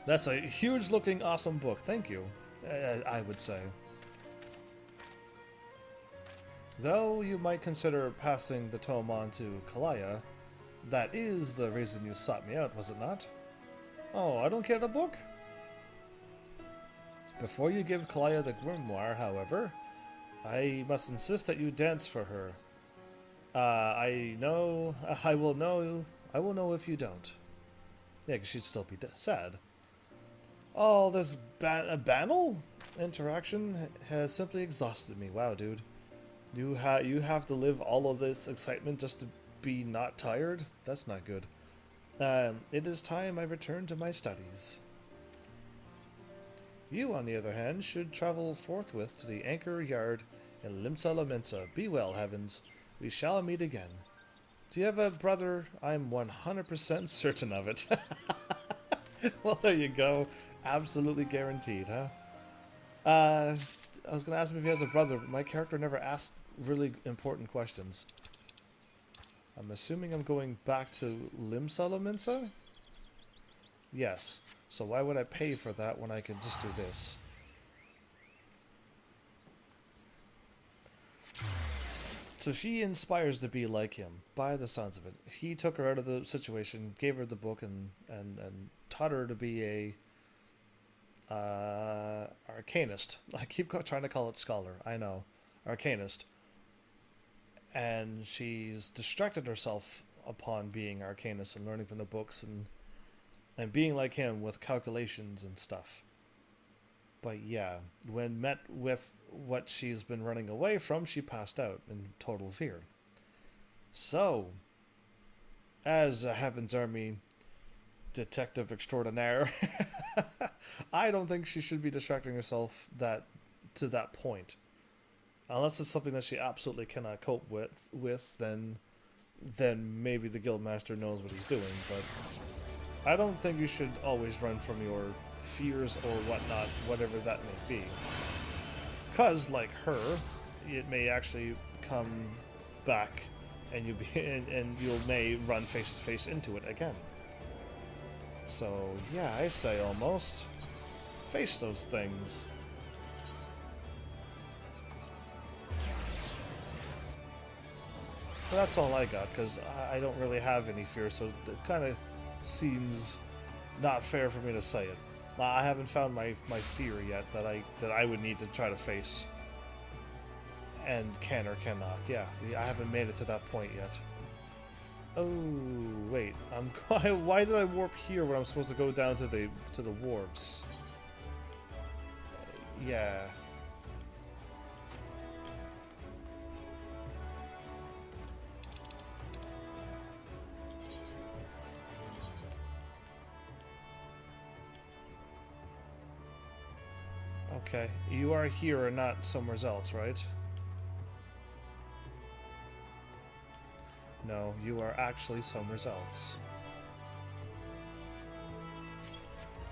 That's a huge-looking, awesome book. Thank you, I would say. Though you might consider passing the tome on to Kalaya, that is the reason you sought me out, was it not? Oh, I don't get a book? Before you give Kalaya the grimoire, however, I must insist that you dance for her. I will know if you don't. Yeah, because she'd still be sad. Oh, this banal interaction has simply exhausted me. Wow, dude. You have to live all of this excitement just to be not tired? That's not good. It is time I return to my studies. You, on the other hand, should travel forthwith to the anchor yard in Limsa Lamensa. Be well, heavens. We shall meet again. Do you have a brother? I'm 100% certain of it. Well, there you go. Absolutely guaranteed, huh? I was going to ask him if he has a brother, but my character never asked really important questions. I'm assuming I'm going back to Limsa Lamensa? Yes. So why would I pay for that when I can just do this? So she inspires to be like him, by the sounds of it. He took her out of the situation, gave her the book, and taught her to be a arcanist. I keep trying to call it scholar, I know. Arcanist, and she's distracted herself upon being Arcanist and learning from the books and being like him with calculations and stuff. But yeah, when met with what she's been running away from, she passed out in total fear. So, as a Heaven's Army detective extraordinaire, I don't think she should be distracting herself to that point. Unless it's something that she absolutely cannot cope with, then maybe the Guildmaster knows what he's doing. But I don't think you should always run from your fears or whatnot, whatever that may be. Because, like her, it may actually come back, and you may run face to face into it again. So yeah, I say almost face those things. But that's all I got, because I don't really have any fear, so it kind of seems not fair for me to say it. I haven't found my fear yet that I would need to try to face. And can or cannot. Yeah, I haven't made it to that point yet. Oh, wait. Why did I warp here when I'm supposed to go down to the wharves? Yeah. Okay, you are here and not somewhere else, right? No, you are actually somewhere else.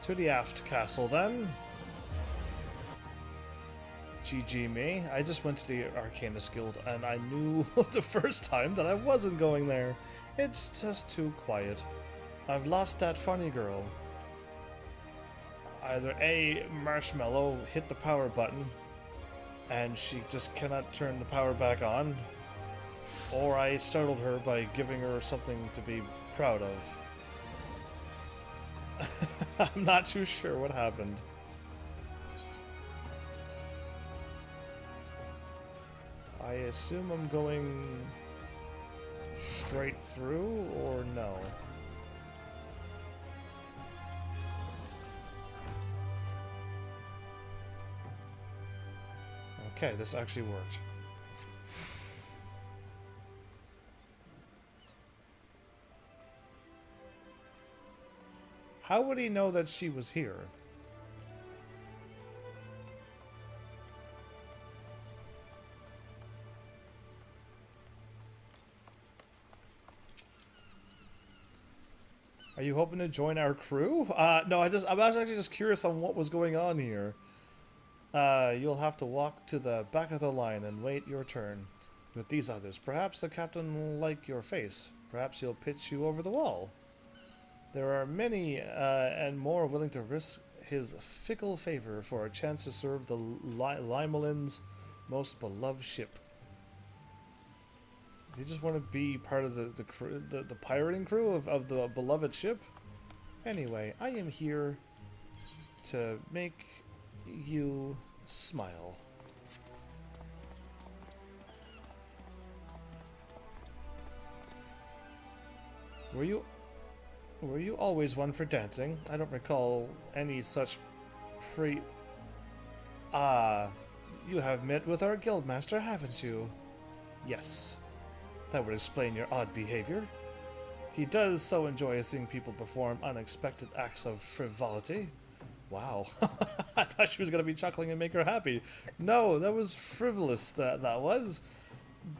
To the aft castle, then. GG me. I just went to the Arcanist Guild, and I knew the first time that I wasn't going there. It's just too quiet. I've lost that funny girl. Either A, Marshmallow hit the power button, and she just cannot turn the power back on, or I startled her by giving her something to be proud of. I'm not too sure what happened. I assume I'm going straight through, or no? Okay, this actually worked. How would he know that she was here? Are you hoping to join our crew? No, I'm actually just curious on what was going on here. You'll have to walk to the back of the line and wait your turn with these others. Perhaps the captain will like your face. Perhaps he'll pitch you over the wall. There are many and more willing to risk his fickle favor for a chance to serve the Limelin's most beloved ship. Do you just want to be part of the pirating crew of the beloved ship? Anyway, I am here to make you smile. Were you always one for dancing? I don't recall any such you have met with our guildmaster, haven't you? Yes. That would explain your odd behavior. He does so enjoy seeing people perform unexpected acts of frivolity. Wow. I thought she was going to be chuckling and make her happy. No, that was frivolous, that was.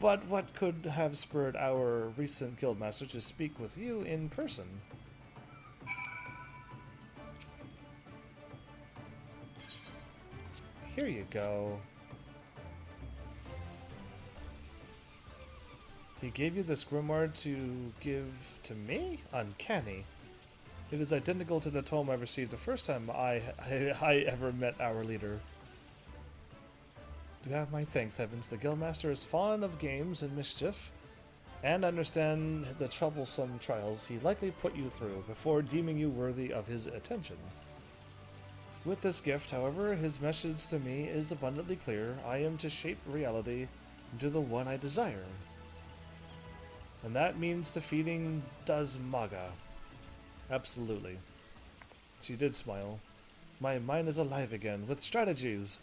But what could have spurred our recent guildmaster to speak with you in person? Here you go. He gave you this grimoire to give to me? Uncanny. It is identical to the tome I received the first time I ever met our leader. You have my thanks, Heavens. The Guildmaster is fond of games and mischief, and understand the troublesome trials he likely put you through before deeming you worthy of his attention. With this gift, however, his message to me is abundantly clear. I am to shape reality into the one I desire. And that means defeating Dazmaga. Absolutely. She did smile. My mind is alive again, with strategies.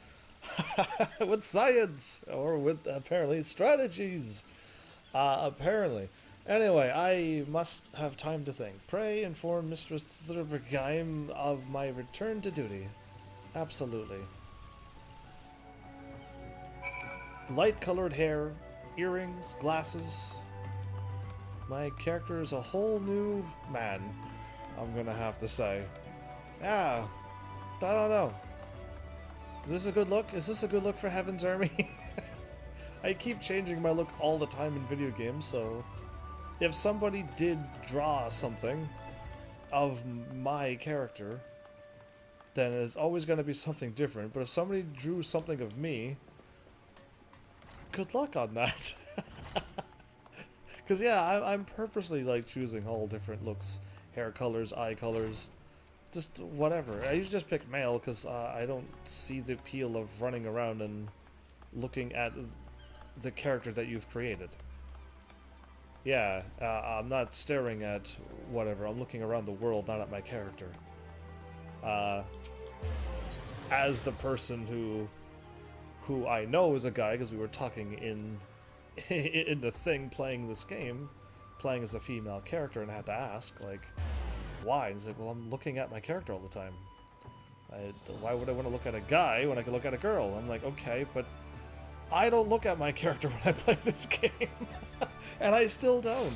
With science! Or with, apparently, strategies. Apparently. Anyway, I must have time to think. Pray inform Mistress Thurbergheim of my return to duty. Absolutely. Light-colored hair, earrings, glasses. My character is a whole new man, I'm gonna have to say. Yeah, I don't know. Is this a good look? Is this a good look for Heaven's Army? I keep changing my look all the time in video games, so if somebody did draw something of my character, then it's always going to be something different. But if somebody drew something of me, good luck on that. Because yeah, I'm purposely like choosing all different looks, hair colors, eye colors, just whatever. I usually just pick male because I don't see the appeal of running around and looking at the character that you've created. Yeah, I'm not staring at whatever. I'm looking around the world, not at my character. As the person who I know is a guy, because we were talking in the thing playing this game, playing as a female character, and I had to ask, like, why? And he's like, well, I'm looking at my character all the time. Why would I want to look at a guy when I could look at a girl? I'm like, okay, but I don't look at my character when I play this game. And I still don't.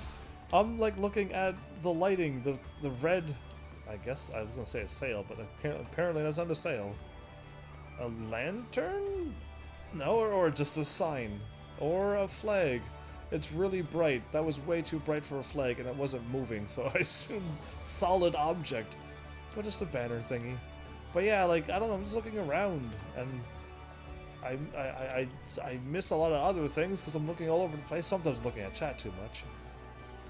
I'm like looking at the lighting, the red, I guess I was going to say a sail, but apparently that's not a sail. A lantern? No, or just a sign. Or a flag. It's really bright. That was way too bright for a flag, and it wasn't moving, so I assumed solid object. But just a banner thingy. But yeah, like, I don't know, I'm just looking around, and I miss a lot of other things because I'm looking all over the place. Sometimes looking at chat too much.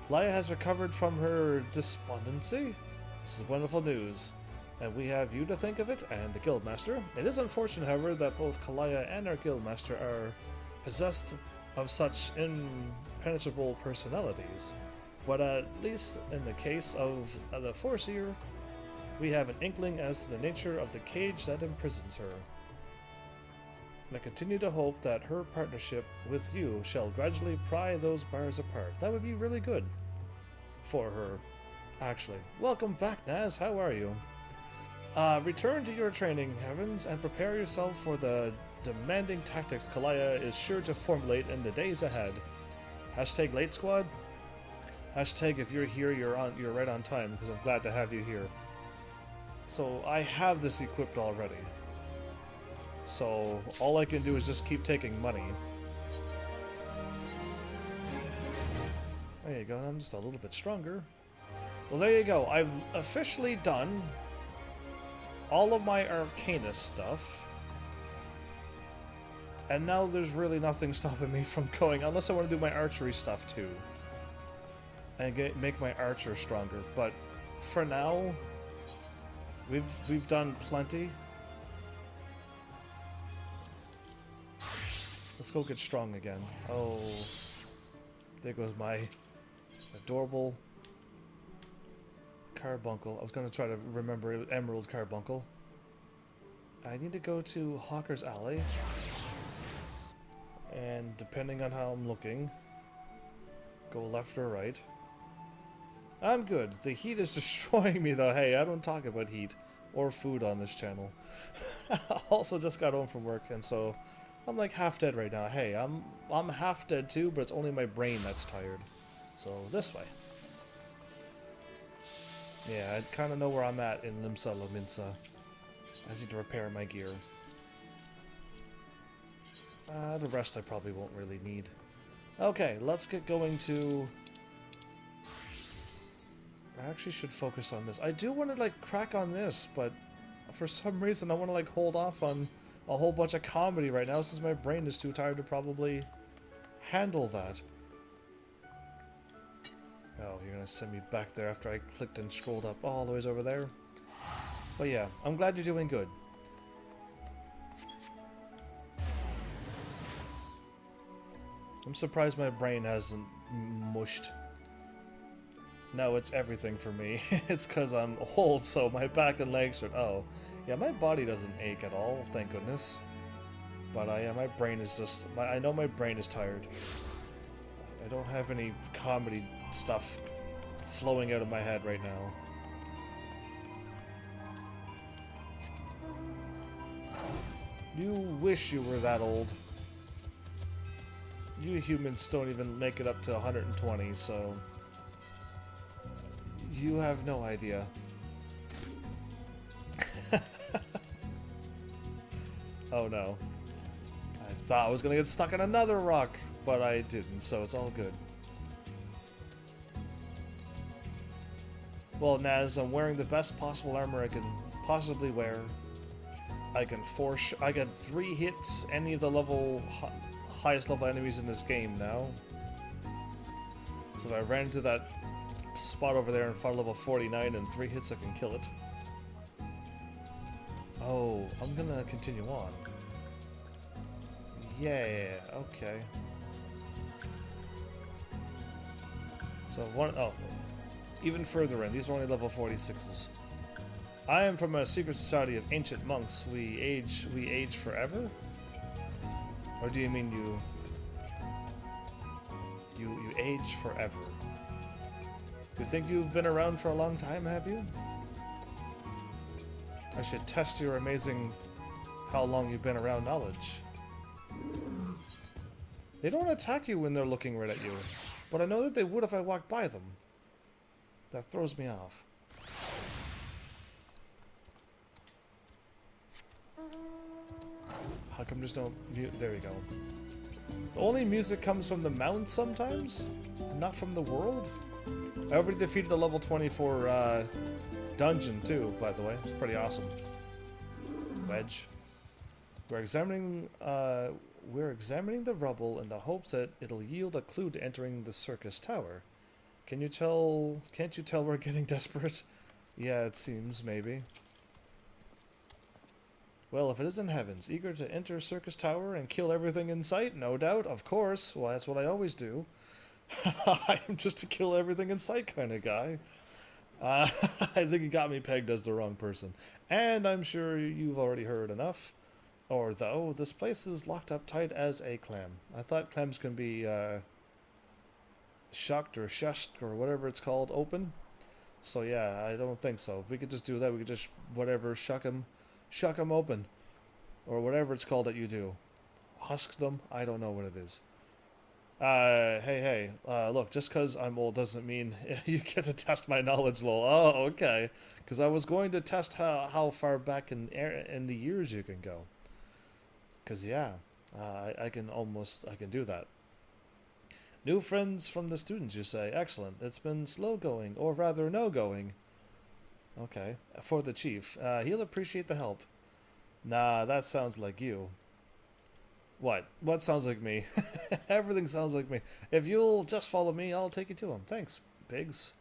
Laia has recovered from her despondency. This is wonderful news. And we have you to think of it, and the Guildmaster. It is unfortunate, however, that both Kalaya and our Guildmaster are possessed of such impenetrable personalities. But at least in the case of the Foreseer, we have an inkling as to the nature of the cage that imprisons her. And I continue to hope that her partnership with you shall gradually pry those bars apart. That would be really good for her, actually. Welcome back, Naz. How are you? Return to your training, Heavens, and prepare yourself for the demanding tactics Kalaya is sure to formulate in the days ahead. Hashtag late squad. Hashtag if you're here, you're right on time, because I'm glad to have you here. So I have this equipped already. So all I can do is just keep taking money. There you go, I'm just a little bit stronger. Well, there you go. I've officially done all of my Arcanist stuff. And now there's really nothing stopping me from going, unless I want to do my archery stuff too. And make my archer stronger. But for now, we've done plenty. Let's go get strong again. Oh, there goes my adorable carbuncle. I was going to try to remember Emerald Carbuncle. I need to go to Hawker's Alley. And depending on how I'm looking, go left or right. I'm good. The heat is destroying me though. Hey, I don't talk about heat or food on this channel. Also just got home from work, and so I'm like half dead right now. Hey, I'm half dead too, but it's only my brain that's tired. So this way. Yeah, I kind of know where I'm at in Limsa Lominsa. I need to repair my gear. The rest I probably won't really need. Okay, let's get going to... I actually should focus on this. I do want to, like, crack on this, but for some reason I want to, like, hold off on a whole bunch of comedy right now since my brain is too tired to probably handle that. Oh, you're gonna send me back there after I clicked and scrolled up all the ways over there? But yeah, I'm glad you're doing good. I'm surprised my brain hasn't mushed. No, it's everything for me. It's because I'm old, so my back and legs are... Oh, yeah, my body doesn't ache at all, thank goodness. But yeah, my brain is just... I know my brain is tired. I don't have any comedy stuff flowing out of my head right now. You wish you were that old. You humans don't even make it up to 120, so... You have no idea. Oh no. I thought I was gonna get stuck in another rock, but I didn't, so it's all good. Well, Naz, I'm wearing the best possible armor I can possibly wear. I can 3 hits any of the highest level enemies in this game now. So if I ran into that spot over there and fought level 49 and 3 hits, I can kill it. Oh, I'm gonna continue on. Yeah, okay. So even further in, these are only level 46s. I am from a secret society of ancient monks. We age forever? Or do you mean you age forever? You think you've been around for a long time, have you? I should test your amazing how long you've been around knowledge. They don't attack you when they're looking right at you, but I know that they would if I walked by them. That throws me off. How come there's no mute? There we go. The only music comes from the mount sometimes, not from the world. I already defeated the level 24 dungeon too, by the way. It's pretty awesome. Wedge. We're examining the rubble in the hopes that it'll yield a clue to entering the circus tower. Can't you tell we're getting desperate? Yeah, it seems, maybe. Well, if it isn't heavens, eager to enter Circus Tower and kill everything in sight, no doubt, of course. Well, that's what I always do. I'm just a kill everything in sight kind of guy. I think you got me pegged as the wrong person. And I'm sure you've already heard enough. Or, though, this place is locked up tight as a clam. I thought clams can be shucked or shushed or whatever it's called, open. So, yeah, I don't think so. If we could just do that, we could just, whatever, shuck them open. Or whatever it's called that you do. Husk them? I don't know what it is. Hey, look, just because I'm old doesn't mean you get to test my knowledge low. Oh, okay. Because I was going to test how far back in the years you can go. Because, yeah, I can do that. New friends from the students, you say. Excellent. It's been slow going, or rather no going. Okay. For the chief. He'll appreciate the help. Nah, that sounds like you. What? What sounds like me? Everything sounds like me. If you'll just follow me, I'll take you to him. Thanks, pigs.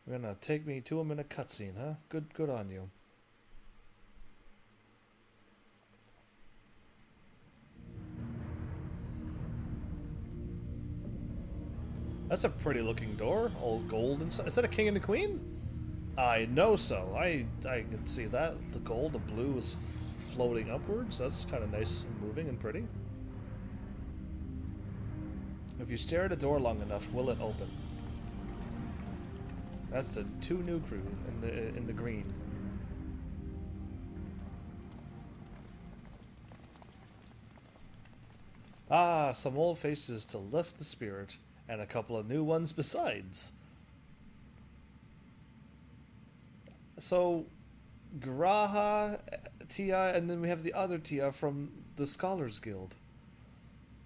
You're gonna take me to him in a cutscene, huh? Good on you. That's a pretty looking door. All gold inside. Is that a king and a queen? I know so. I can see that. The gold, the blue is floating upwards. That's kind of nice and moving and pretty. If you stare at a door long enough, will it open? That's the 2 new crew in the green. Ah, some old faces to lift the spirit, and a couple of new ones besides. So, Graha, Tia, and then we have the other Tia from the Scholars Guild.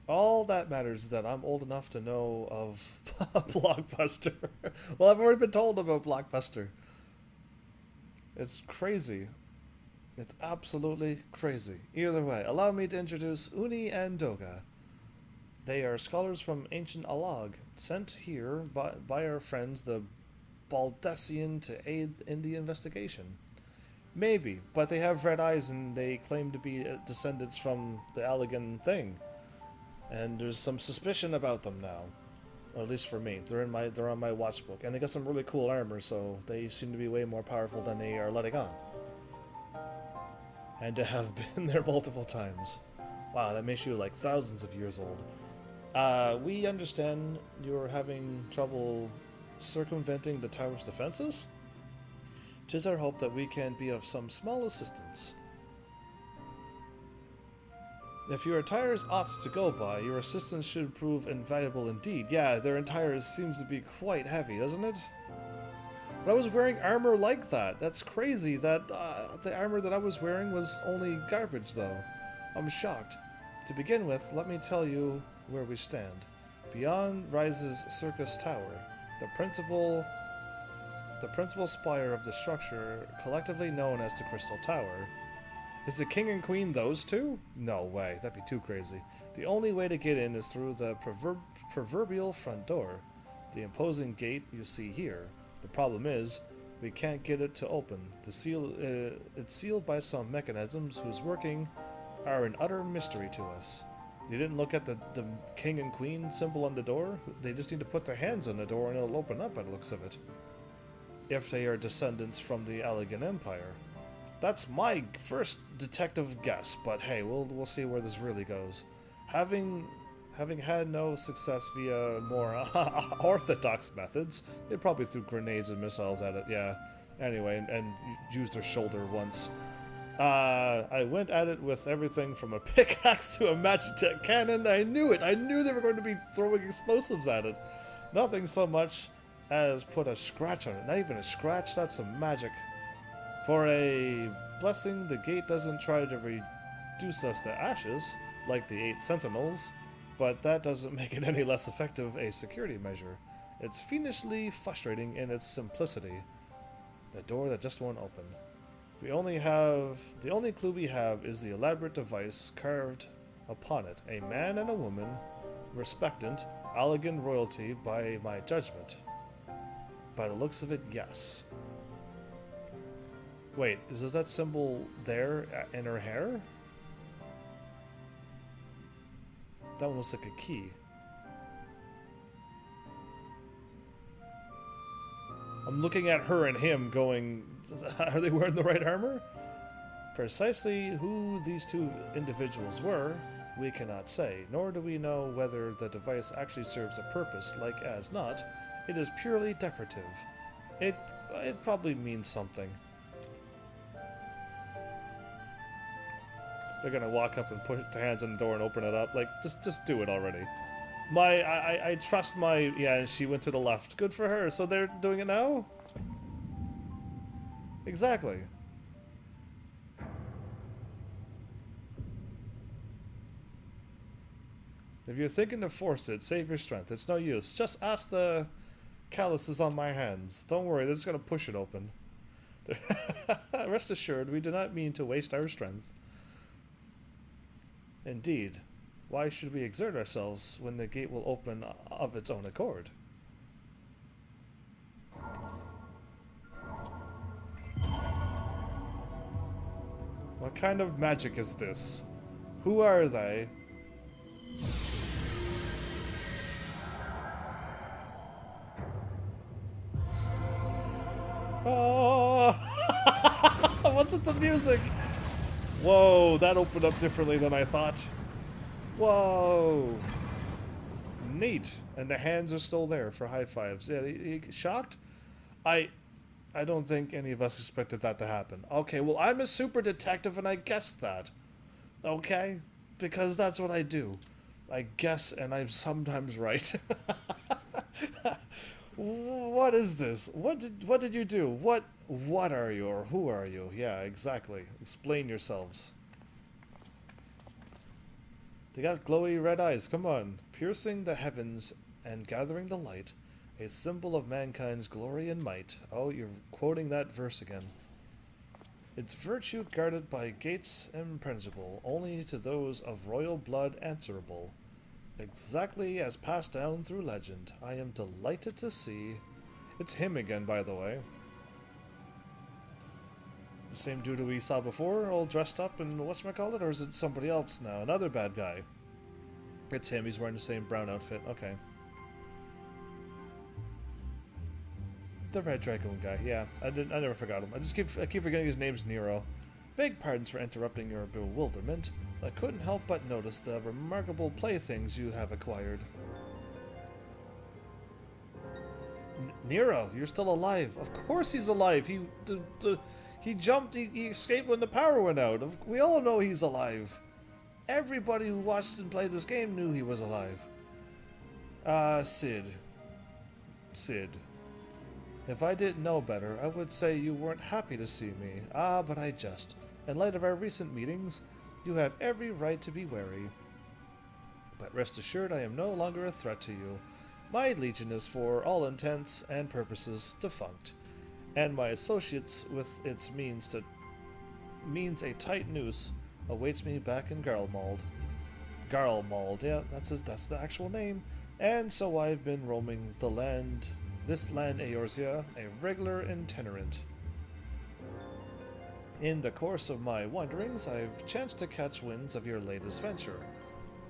All that matters is that I'm old enough to know of Blockbuster. Well, I've already been told about Blockbuster. It's crazy. It's absolutely crazy. Either way, allow me to introduce Uni and Doga. They are scholars from ancient Alag, sent here by our friends the Baldessian to aid in the investigation. Maybe, but they have red eyes and they claim to be descendants from the Allegan thing. and there's some suspicion about them now. Or at least for me. They're on my watch book. And they got some really cool armor, so they seem to be way more powerful than they are letting on. And to have been there multiple times. Wow, that makes you like thousands of years old. We understand you're having trouble circumventing the tower's defenses. 'Tis our hope that we can be of some small assistance. If your attires ought to go by, your assistance should prove invaluable indeed. Yeah, their attires seems to be quite heavy, doesn't it? But I was wearing armor like that. That's crazy that the armor that I was wearing was only garbage, though. I'm shocked. To begin with, let me tell you where we stand. Beyond rises Circus Tower, the principal spire of the structure, collectively known as the Crystal Tower. Is the king and queen those two? No way, that'd be too crazy. The only way to get in is through the proverbial front door, the imposing gate you see here. The problem is, we can't get it to open. It's sealed by some mechanisms whose working are an utter mystery to us. You didn't look at the king and queen symbol on the door? They just need to put their hands on the door and it'll open up by the looks of it. If they are descendants from the Allegan Empire. That's my first detective guess, but hey, we'll see where this really goes. Having had no success via more orthodox methods, they probably threw grenades and missiles at it, yeah. Anyway, and used their shoulder once. I went at it with everything from a pickaxe to a Magitech cannon. I knew it! I knew they were going to be throwing explosives at it. Nothing so much as put a scratch on it. Not even a scratch, that's some magic. For a blessing, the gate doesn't try to reduce us to ashes, like the 8 sentinels, but that doesn't make it any less effective a security measure. It's fiendishly frustrating in its simplicity. The door that just won't open. The only clue we have is the elaborate device carved upon it. A man and a woman, respectant, Allegan royalty by my judgment. By the looks of it, yes. Wait, is that symbol there in her hair? That one looks like a key. I'm looking at her and him going, are they wearing the right armor? Precisely who these two individuals were, we cannot say, nor do we know whether the device actually serves a purpose. Like as not, it is purely decorative. It probably means something. They're gonna walk up and put their hands on the door and open it up. Like, just do it already. I trust my... Yeah, and she went to the left. Good for her. So they're doing it now? Exactly. If you're thinking to force it, save your strength. It's no use. Just ask the calluses on my hands. Don't worry, they're just gonna push it open. Rest assured, we do not mean to waste our strength. Indeed. Why should we exert ourselves when the gate will open of its own accord? What kind of magic is this? Who are they? Oh! What's with the music? Whoa, that opened up differently than I thought. Whoa. Neat. And the hands are still there for high fives. Yeah, you shocked? I don't think any of us expected that to happen. Okay, well, I'm a super detective and I guessed that. Okay? Because that's what I do. I guess and I'm sometimes right. What is this? What did you do? What are you or who are you? Yeah, exactly. Explain yourselves. They got glowy red eyes. Come on. Piercing the heavens and gathering the light, a symbol of mankind's glory and might. Oh, you're quoting that verse again. Its virtue guarded by gates impenetrable, only to those of royal blood answerable. Exactly as passed down through legend. I am delighted to see... It's him again, by the way. The same dude we saw before, all dressed up and whatchamacallit, or is it somebody else now? Another bad guy. It's him. He's wearing the same brown outfit. Okay. The Red Dragoon guy. Yeah, I never forgot him. I keep forgetting his name's Nero. Beg pardons for interrupting your bewilderment. I couldn't help but notice the remarkable playthings you have acquired. Nero, you're still alive. Of course he's alive. He jumped. He escaped when the power went out. We all know he's alive. Everybody who watched and played this game knew he was alive. Sid. If I didn't know better, I would say you weren't happy to see me. But I just. In light of our recent meetings, you have every right to be wary. But rest assured, I am no longer a threat to you. My legion is, for all intents and purposes, defunct, and my associates with its means a tight noose awaits me back in Garlemald. Garlemald, yeah, that's the actual name. And so I've been roaming this land Eorzea, a regular itinerant. In the course of my wanderings, I've chanced to catch winds of your latest venture.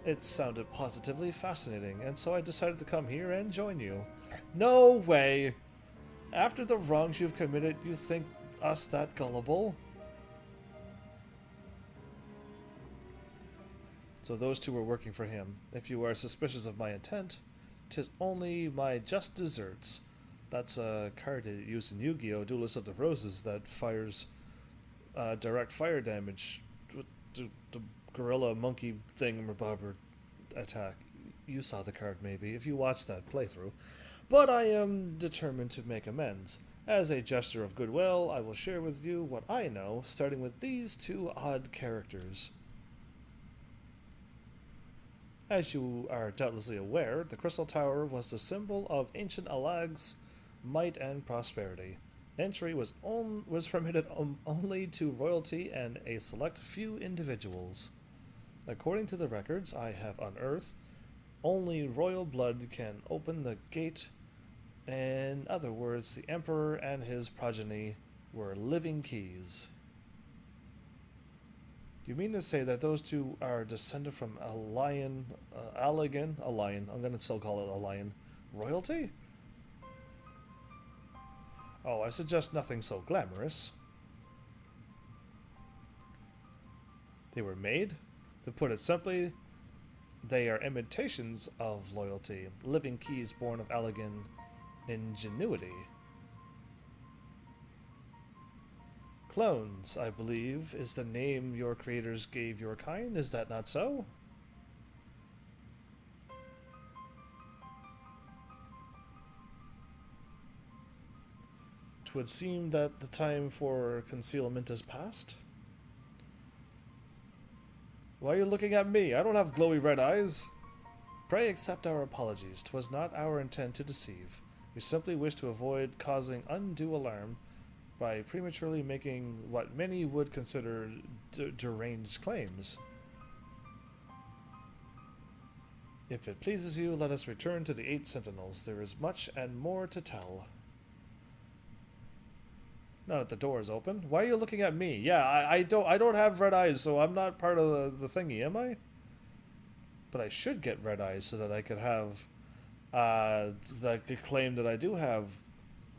It sounded positively fascinating, and so I decided to come here and join you. No way! After the wrongs you've committed, you think us that gullible? So those two were working for him. If you are suspicious of my intent, 'tis only my just deserts. That's a card used in Yu-Gi-Oh! Duelist of the Roses that fires direct fire damage with the gorilla monkey thingamabobber attack. You saw the card maybe, if you watched that playthrough. But I am determined to make amends. As a gesture of goodwill, I will share with you what I know, starting with these two odd characters. As you are doubtlessly aware, the Crystal Tower was the symbol of ancient Alag's might and prosperity. Entry was permitted only to royalty and a select few individuals. According to the records I have unearthed, only royal blood can open the gate. In other words, the Emperor and his progeny were living keys. You mean to say that those two are descended from a lion, a lion, I'm going to still call it a lion, royalty? Oh, I suggest nothing so glamorous. They were made? To put it simply, they are imitations of loyalty, living keys born of elegant ingenuity. Clones, I believe, is the name your creators gave your kind, is that not so? It would seem that the time for concealment is past. Why are you looking at me? I don't have glowy red eyes. Pray accept our apologies. 'Twas not our intent to deceive. We simply wish to avoid causing undue alarm by prematurely making what many would consider deranged claims. If it pleases you, let us return to the 8 Sentinels. There is much and more to tell. Now that the door is open. Why are you looking at me? Yeah, I don't have red eyes, so I'm not part of the thingy, am I? But I should get red eyes so that I could have that I could claim that I do have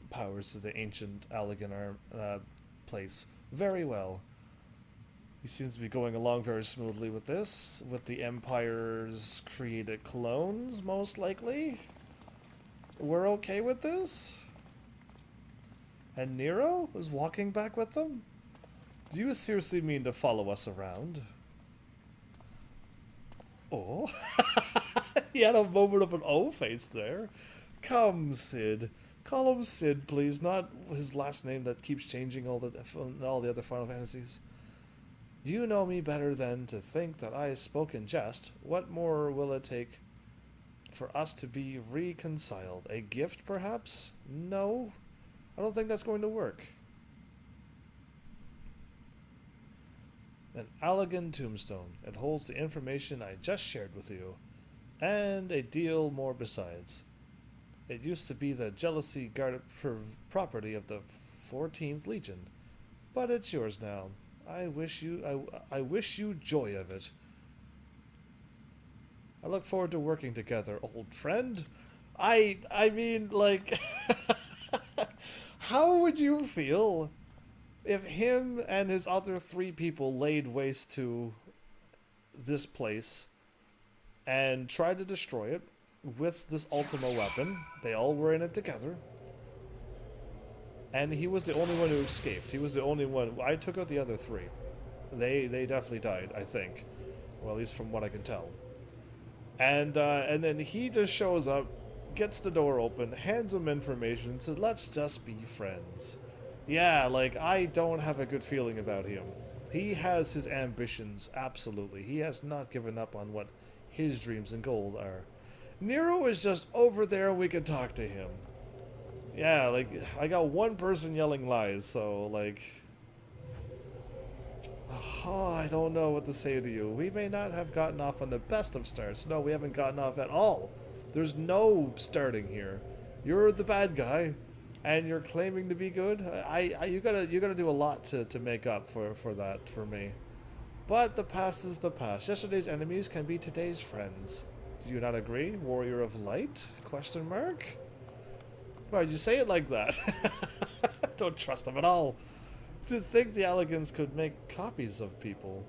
powers to the ancient Allegan place. Very well. He seems to be going along very smoothly with this, with the Empire's created clones, most likely. We're okay with this? And Nero is walking back with them? Do you seriously mean to follow us around? Oh. He had a moment of an O face there. Come, Sid. Call him Sid, please, not his last name that keeps changing all the other Final Fantasies. You know me better than to think that I spoke in jest. What more will it take for us to be reconciled? A gift, perhaps? No? I don't think that's going to work. An Allegan tombstone. It holds the information I just shared with you, and a deal more besides. It used to be the jealously guarded property of the 14th Legion, but it's yours now. I wish you joy of it. I look forward to working together, old friend. I mean, like, how would you feel if him and his other three people laid waste to this place and tried to destroy it with this Ultima weapon? They all were in it together. And he was the only one who escaped. He was the only one. I took out the other three. They definitely died, I think. Well, at least from what I can tell. And then he just shows up, gets the door open, hands him information, and said, let's just be friends. Yeah, like, I don't have a good feeling about him. He has his ambitions, absolutely. He has not given up on what his dreams and goals are. Nero is just over there, we can talk to him. Yeah, like, I got one person yelling lies, so, like... Oh, I don't know what to say to you. We may not have gotten off on the best of starts. No, we haven't gotten off at all. There's no starting here. You're the bad guy, and you're claiming to be good. You gotta do a lot to make up for that for me. But the past is the past. Yesterday's enemies can be today's friends. Do you not agree, Warrior of Light? Question mark. Why'd you say it like that? Don't trust them at all. To think the Alligans could make copies of people.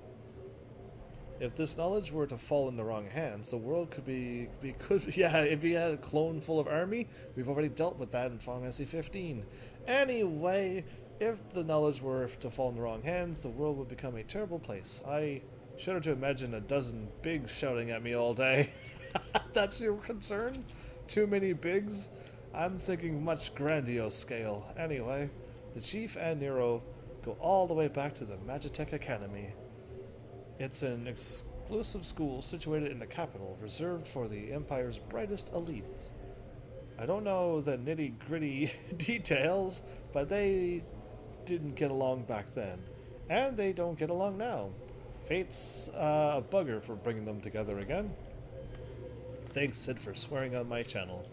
If this knowledge were to fall in the wrong hands, the world could yeah, if you had a clone full of army, we've already dealt with that in Final Fantasy 15. Anyway, if the knowledge were to fall in the wrong hands, the world would become a terrible place. I shudder to imagine a dozen bigs shouting at me all day. That's your concern? Too many bigs? I'm thinking much grandiose scale. Anyway, the Chief and Nero go all the way back to the Magitech Academy. It's an exclusive school situated in the capital, reserved for the Empire's brightest elites. I don't know the nitty-gritty details, but they didn't get along back then. And they don't get along now. Fate's a bugger for bringing them together again. Thanks, Sid, for swearing on my channel.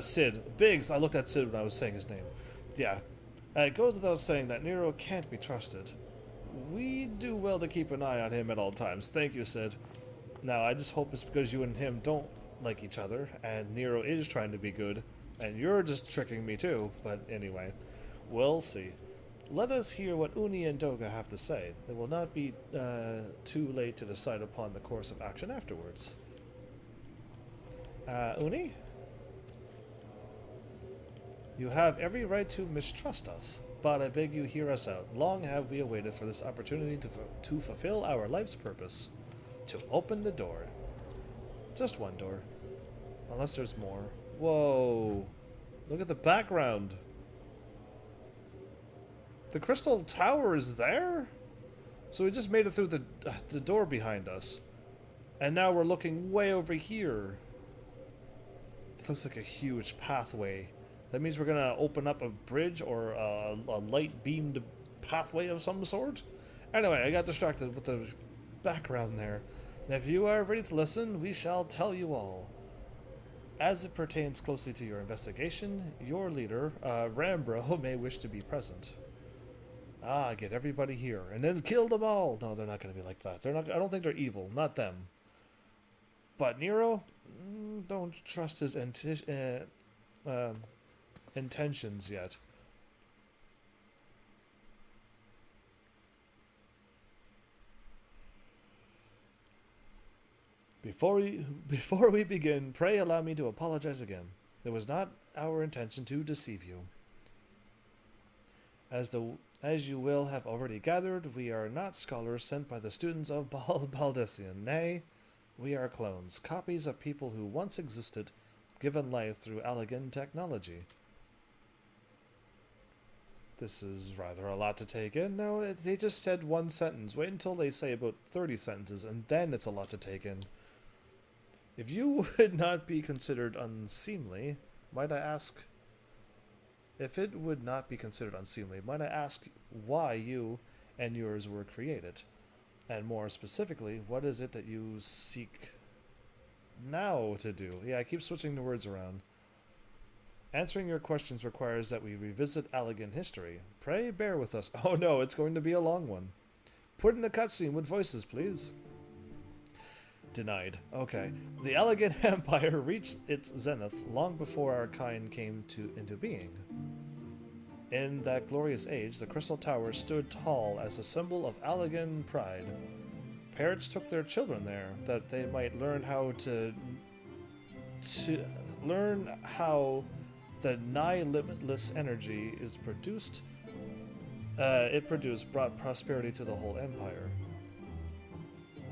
Sid. Biggs, I looked at Sid when I was saying his name. Yeah. It goes without saying that Nero can't be trusted. We do well to keep an eye on him at all times. Thank you, Sid. Now, I just hope it's because you and him don't like each other, and Nero is trying to be good, and you're just tricking me too. But anyway, we'll see. Let us hear what Uni and Doga have to say. It will not be too late to decide upon the course of action afterwards. Uni? You have every right to mistrust us, but I beg you hear us out. Long have we awaited for this opportunity to fulfill our life's purpose. To open the door. Just one door. Unless there's more. Whoa. Look at the background. The crystal tower is there? So we just made it through the door behind us. And now we're looking way over here. It looks like a huge pathway. That means we're going to open up a bridge or a light-beamed pathway of some sort. Anyway, I got distracted with the background there. If you are ready to listen, we shall tell you all. As it pertains closely to your investigation, your leader, Rambro, may wish to be present. Get everybody here, and then kill them all! No, they're not going to be like that. They're not. I don't think they're evil. Not them. But Nero, don't trust his intentions yet. Before we begin, pray allow me to apologize again. It was not our intention to deceive you. As you will have already gathered, we are not scholars sent by the students of Baldessian. Nay, we are clones, copies of people who once existed, given life through Allagan technology. This is rather a lot to take in. No, they just said one sentence. Wait until they say about 30 sentences, and then it's a lot to take in. If you would not be considered unseemly, might I ask... If it would not be considered unseemly, might I ask why you and yours were created? And more specifically, what is it that you seek now to do? Yeah, I keep switching the words around. Answering your questions requires that we revisit Allagan history. Pray bear with us. Oh no, it's going to be a long one. Put in a cutscene with voices, please. Denied. Okay. The Elegant Empire reached its zenith long before our kind came into being. In that glorious age, the Crystal Tower stood tall as a symbol of Allegan pride. Parents took their children there that they might learn how to learn how the nigh limitless energy is produced. Brought prosperity to the whole empire.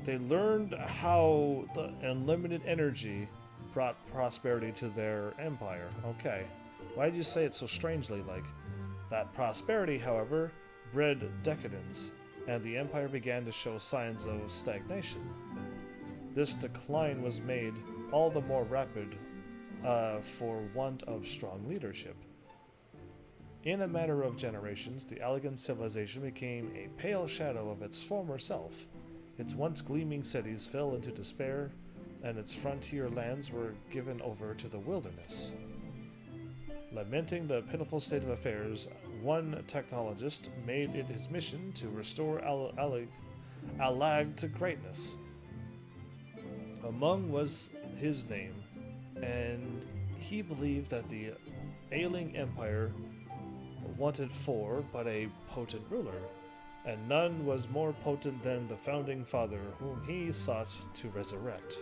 They learned how the unlimited energy brought prosperity to their empire. Okay. Why did you say it so strangely like? That prosperity, however, bred decadence, and the empire began to show signs of stagnation. This decline was made all the more rapid for want of strong leadership. In a matter of generations, the Allegan civilization became a pale shadow of its former self. Its once gleaming cities fell into despair, and its frontier lands were given over to the wilderness. Lamenting the pitiful state of affairs, one technologist made it his mission to restore Allag to greatness. Among was his name, and he believed that the ailing empire wanted but a potent ruler, and none was more potent than the Founding Father, whom he sought to resurrect.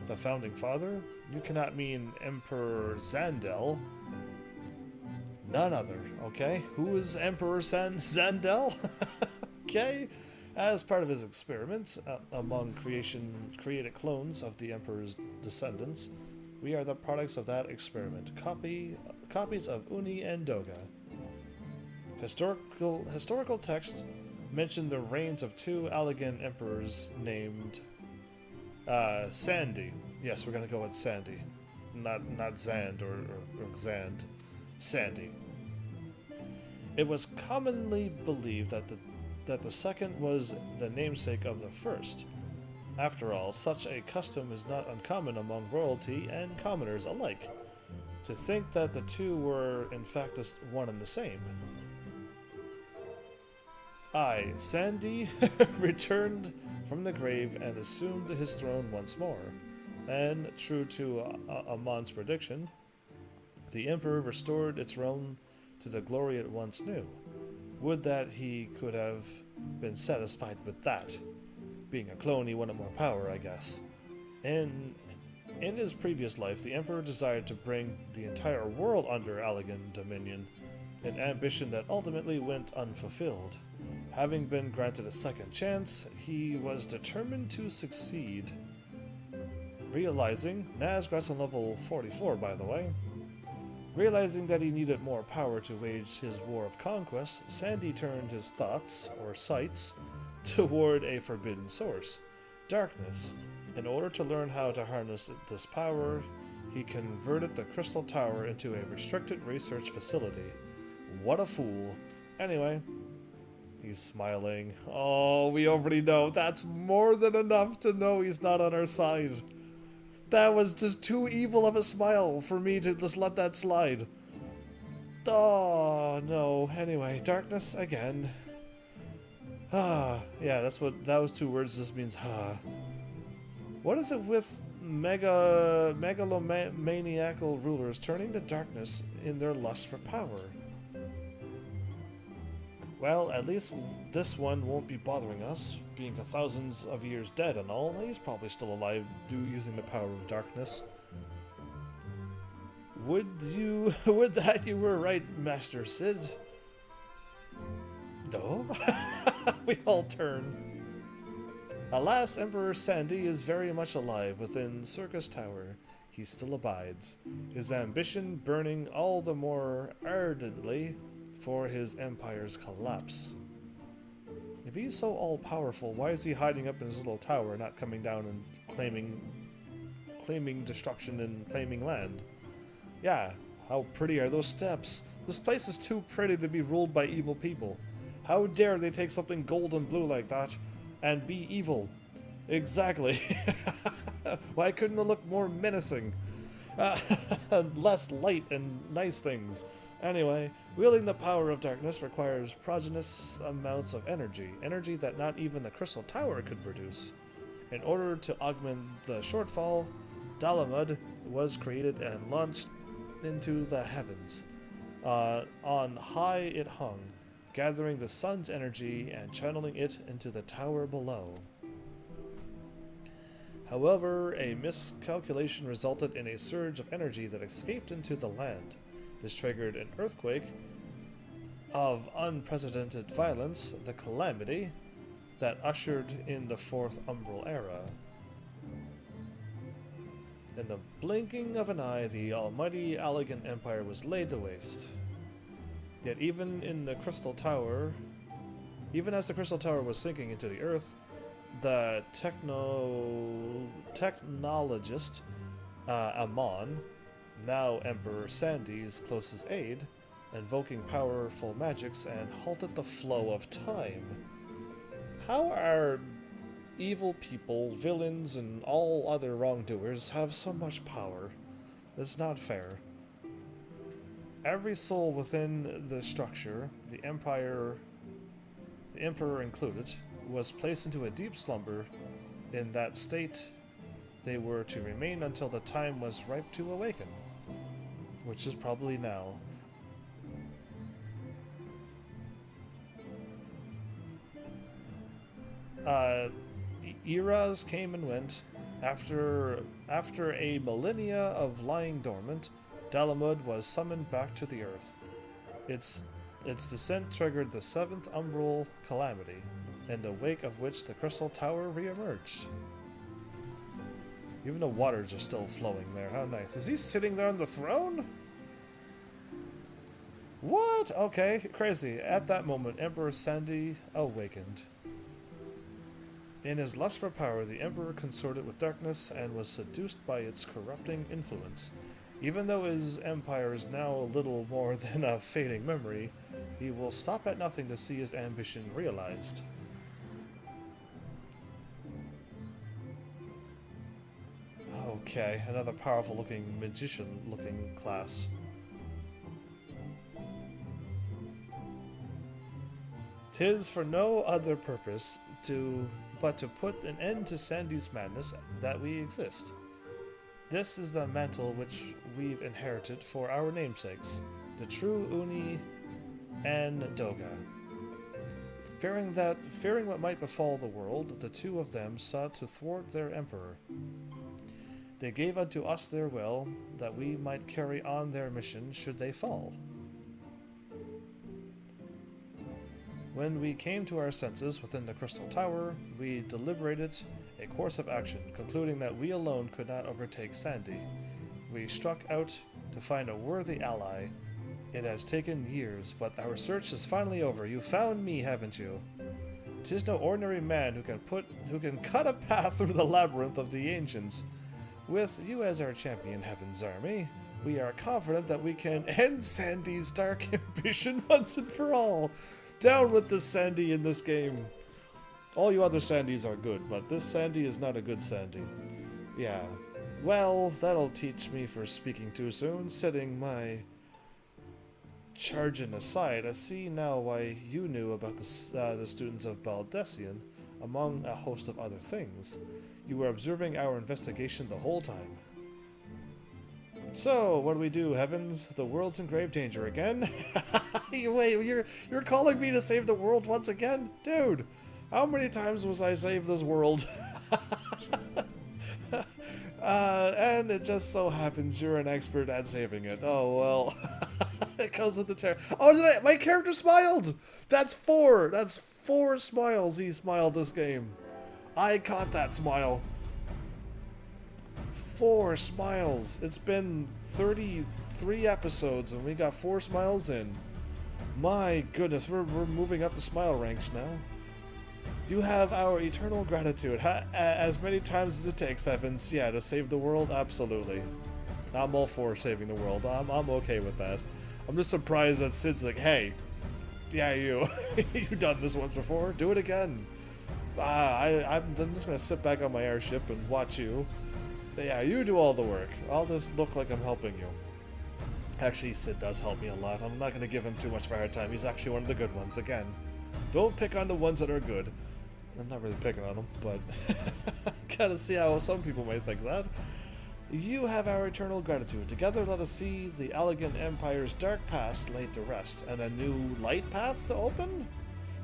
The Founding Father? You cannot mean Emperor Zandel. None other, okay? Who is Emperor Zandel? Okay? As part of his experiments among created clones of the Emperor's descendants, we are the products of that experiment. Copies of Uni and Doga. Historical text mention the reigns of two Allegan emperors named Sandy. Yes, we're going to go with Sandy. Not Zand or Zand. Sandy. It was commonly believed that the second was the namesake of the first. After all, such a custom is not uncommon among royalty and commoners alike. To think that the two were in fact one and the same. Sandy returned from the grave and assumed his throne once more. And, true to Amon's prediction, the Emperor restored its realm to the glory it once knew. Would that he could have been satisfied with that. Being a clone, he wanted more power, I guess. In his previous life, the Emperor desired to bring the entire world under Allegan dominion, an ambition that ultimately went unfulfilled. Having been granted a second chance, he was determined to succeed. Realizing, Nazgrat's on level 44 by the way, realizing that he needed more power to wage his war of conquest, Sandy turned his thoughts, or sights, toward a forbidden source, darkness. In order to learn how to harness this power, he converted the Crystal Tower into a restricted research facility. What a fool. Anyway, he's smiling. Oh, we already know. That's more than enough to know he's not on our side. That was just too evil of a smile for me to just let that slide. Oh, no. Anyway, darkness again. Yeah, that was 2 words. This means, What is it with megalomaniacal rulers turning to darkness in their lust for power? Well, at least this one won't be bothering us, being for thousands of years dead and all. He's probably still alive, using the power of darkness. Would that you were right, Master Sid? No? We all turn. Alas, Emperor Sandy is very much alive within Circus Tower. He still abides, his ambition burning all the more ardently for his empire's collapse. If he's so all-powerful, why is he hiding up in his little tower, not coming down and claiming destruction and claiming land? Yeah, how pretty are those steps? This place is too pretty to be ruled by evil people. How dare they take something gold and blue like that and be evil? Exactly. Why couldn't it look more menacing? Less light and nice things. Anyway, wielding the power of darkness requires prodigious amounts of energy that not even the Crystal Tower could produce. In order to augment the shortfall, Dalamud was created and launched into the heavens. On high it hung, gathering the sun's energy and channeling it into the tower below. However, a miscalculation resulted in a surge of energy that escaped into the land. This triggered an earthquake of unprecedented violence, the calamity that ushered in the Fourth Umbral Era. In the blinking of an eye, the almighty Allegan Empire was laid to waste. Yet even as the Crystal Tower was sinking into the earth, the technologist Amon, now Emperor Sandy's closest aide, invoking powerful magics and halted the flow of time. How are evil people, villains, and all other wrongdoers have so much power? It's not fair. Every soul within the structure, the Emperor included, was placed into a deep slumber. In that state, they were to remain until the time was ripe to awaken, which is probably now. Eras came and went. After a millennia of lying dormant, Dalamud was summoned back to the earth. Its descent triggered the Seventh Umbral Calamity, in the wake of which the Crystal Tower re-emerged. Even the waters are still flowing there. How nice. Is he sitting there on the throne? What? Okay, crazy. At that moment, Emperor Sandy awakened. In his lust for power, the Emperor consorted with darkness and was seduced by its corrupting influence. Even though his empire is now a little more than a fading memory, he will stop at nothing to see his ambition realized. Okay, another powerful looking magician looking class. "'Tis for no other purpose but to put an end to Sandy's madness that we exist. This is the mantle which we've inherited for our namesakes, the true Uni and Doga. Fearing what might befall the world, the two of them sought to thwart their emperor. They gave unto us their will, that we might carry on their mission should they fall. When we came to our senses within the Crystal Tower, we deliberated a course of action, concluding that we alone could not overtake Sandy. We struck out to find a worthy ally. It has taken years, but our search is finally over. You found me, haven't you? 'Tis no ordinary man who can cut a path through the labyrinth of the ancients. With you as our champion, Heaven's Army, we are confident that we can end Sandy's dark ambition once and for all. Down with this Sandy in this game. All you other Sandys are good, but this Sandy is not a good Sandy. Yeah. Well, that'll teach me for speaking too soon. Setting my charging aside, I see now why you knew about the students of Baldessian, among a host of other things. You were observing our investigation the whole time. So, what do we do, Heavens? The world's in grave danger again? Wait, you're calling me to save the world once again? Dude, how many times was I saved this world? And it just so happens you're an expert at saving it. Oh, well. It comes with the terror. Oh, my character smiled! That's 4! That's 4 smiles he smiled this game. I caught that smile. 4 smiles. It's been 33 episodes and we got 4 smiles in. My goodness, we're moving up the smile ranks now. You have our eternal gratitude. As many times as it takes, Heavens. Yeah, to save the world? Absolutely. I'm all for saving the world. I'm okay with that. I'm just surprised that Sid's like, hey, yeah, you. You've done this once before. Do it again. I'm just going to sit back on my airship and watch you. Yeah, you do all the work. I'll just look like I'm helping you. Actually, Sid does help me a lot. I'm not going to give him too much of a hard time. He's actually one of the good ones. Again, don't pick on the ones that are good. I'm not really picking on them, but Gotta see how some people might think that. You have our eternal gratitude. Together let us see the Allegan Empire's dark past laid to rest, and a new light path to open?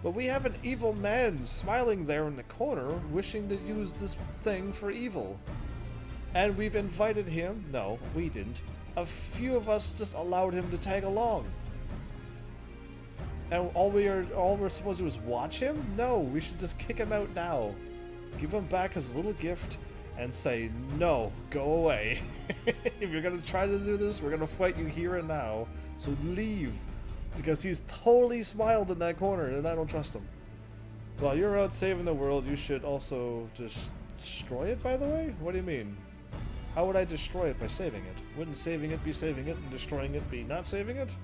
But we have an evil man smiling there in the corner, wishing to use this thing for evil. And we've invited him. No, we didn't. A few of us just allowed him to tag along. And all we're supposed to do is watch him? No, we should just kick him out now. Give him back his little gift and say, no, go away. If you're gonna try to do this, we're gonna fight you here and now. So leave. Because he's totally smiled in that corner and I don't trust him. While you're out saving the world, you should also just destroy it, by the way? What do you mean? How would I destroy it by saving it? Wouldn't saving it be saving it and destroying it be not saving it?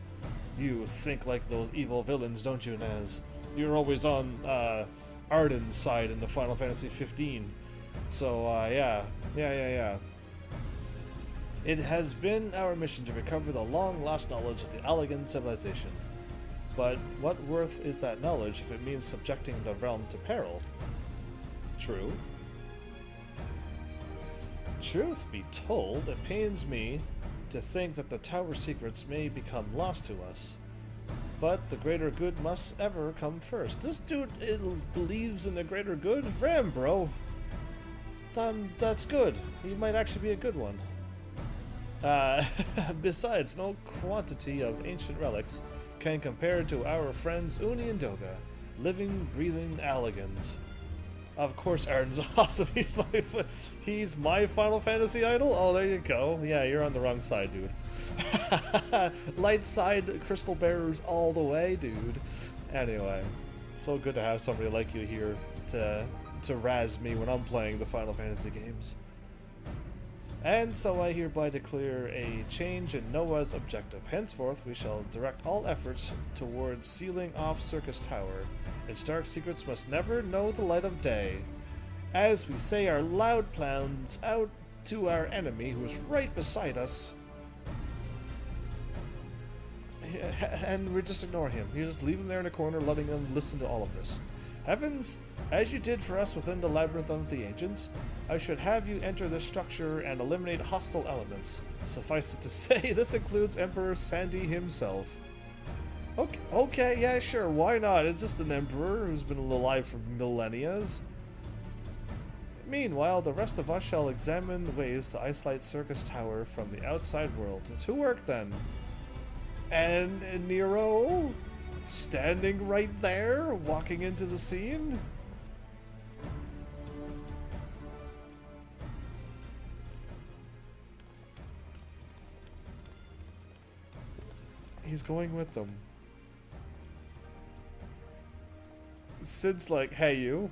You think like those evil villains, don't you, Naz? You're always on Arden's side in the Final Fantasy 15. So, yeah. It has been our mission to recover the long-lost knowledge of the Allegan civilization. But what worth is that knowledge if it means subjecting the realm to peril? True. Truth be told, it pains me to think that the tower secrets may become lost to us. But the greater good must ever come first. This dude believes in the greater good? Ram, bro. That's good. He might actually be a good one. Besides, no quantity of ancient relics can compare to our friends Uni and Doga, living, breathing Allegans. Of course, Arden's awesome. He's my Final Fantasy idol? Oh, there you go. Yeah, you're on the wrong side, dude. Light side crystal bearers all the way, dude. Anyway, so good to have somebody like you here to razz me when I'm playing the Final Fantasy games. And so I hereby declare a change in Noah's objective. Henceforth, we shall direct all efforts towards sealing off Circus Tower. Its dark secrets must never know the light of day. As we say our loud plans out to our enemy who is right beside us. And we just ignore him. You just leave him there in a corner, letting him listen to all of this. Heavens, as you did for us within the Labyrinth of the Ancients, I should have you enter this structure and eliminate hostile elements. Suffice it to say, this includes Emperor Sandy himself. Okay, yeah, sure, why not? It's just an emperor who's been alive for millennia. Meanwhile, the rest of us shall examine ways to isolate Circus Tower from the outside world. To work, then. And Nero, standing right there, walking into the scene. He's going with them. Sid's like, hey, you.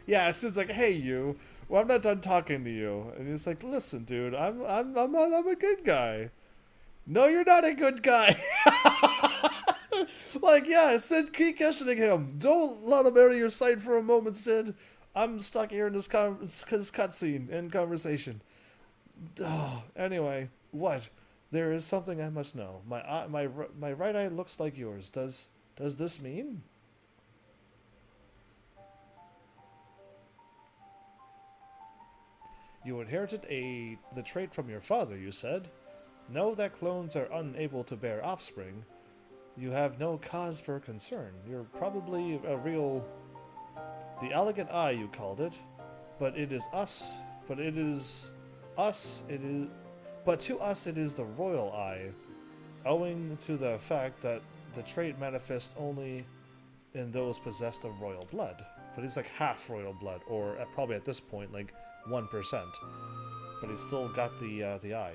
Yeah, Sid's like, hey, you. Well, I'm not done talking to you. And he's like, listen, dude, I'm a good guy. No, you're not a good guy. Like, yeah, Sid, keep questioning him. Don't let him out of your sight for a moment, Sid. I'm stuck here in this cutscene and conversation. Oh, anyway, what? There is something I must know. My right eye looks like yours. Does this mean? You inherited the trait from your father, you said. Know that clones are unable to bear offspring. You have no cause for concern. You're probably a real... The elegant eye, you called it. But it is us. But it is... Us, it is... But to us it is the royal eye, owing to the fact that the trait manifests only in those possessed of royal blood. But he's like half royal blood, or probably at this point like 1%. But he's still got the eye.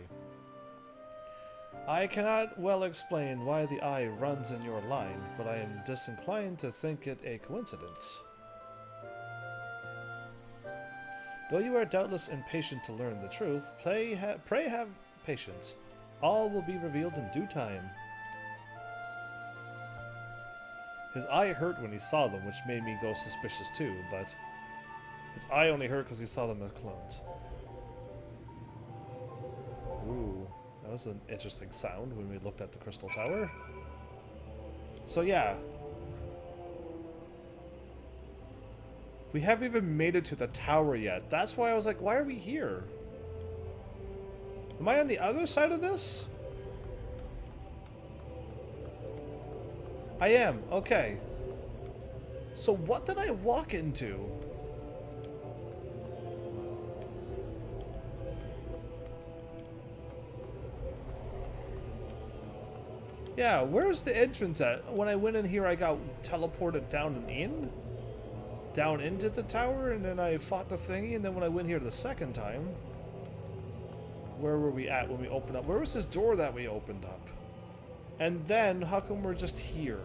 I cannot well explain why the eye runs in your line, but I am disinclined to think it a coincidence. Though you are doubtless impatient to learn the truth, pray have patience. All will be revealed in due time. His eye hurt when he saw them, which made me go suspicious too, but his eye only hurt because he saw them as clones. Ooh, that was an interesting sound when we looked at the Crystal Tower. So yeah. We haven't even made it to the tower yet. That's why I was like, why are we here? Am I on the other side of this? I am. Okay. So what did I walk into? Yeah, where's the entrance at? When I went in here, I got teleported down and in? Down into the tower, and then I fought the thingy, and then when I went here the second time... Where were we at when we opened up? Where was this door that we opened up? And then, how come we're just here?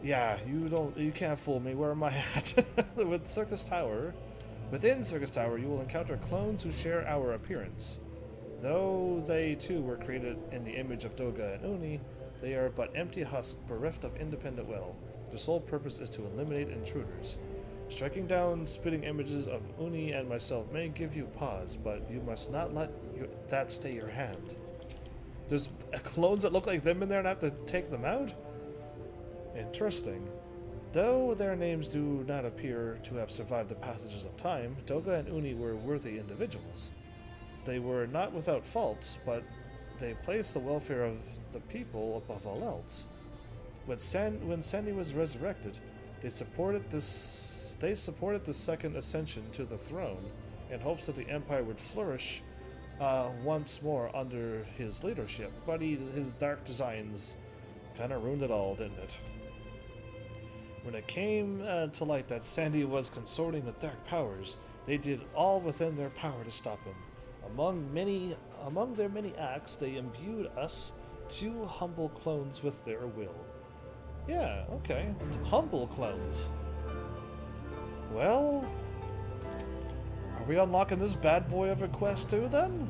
Yeah, you can't fool me. Where am I at? With Circus Tower. Within Circus Tower, you will encounter clones who share our appearance. Though they too were created in the image of Doga and Uni, they are but empty husks bereft of independent will. Their sole purpose is to eliminate intruders. Striking down spitting images of Uni and myself may give you pause, but you must not let that stay your hand. There's clones that look like them in there and I have to take them out? Interesting. Though their names do not appear to have survived the passages of time, Doga and Uni were worthy individuals. They were not without faults, but they placed the welfare of the people above all else. When Sandy was resurrected, they supported the second ascension to the throne in hopes that the Empire would flourish once more under his leadership. But his dark designs kind of ruined it all, didn't it? When it came to light that Sandy was consorting with dark powers, they did all within their power to stop him. Among their many acts, they imbued us, two humble clones, with their will. Yeah, okay. Humble clones. Well, are we unlocking this bad boy of a quest too, then?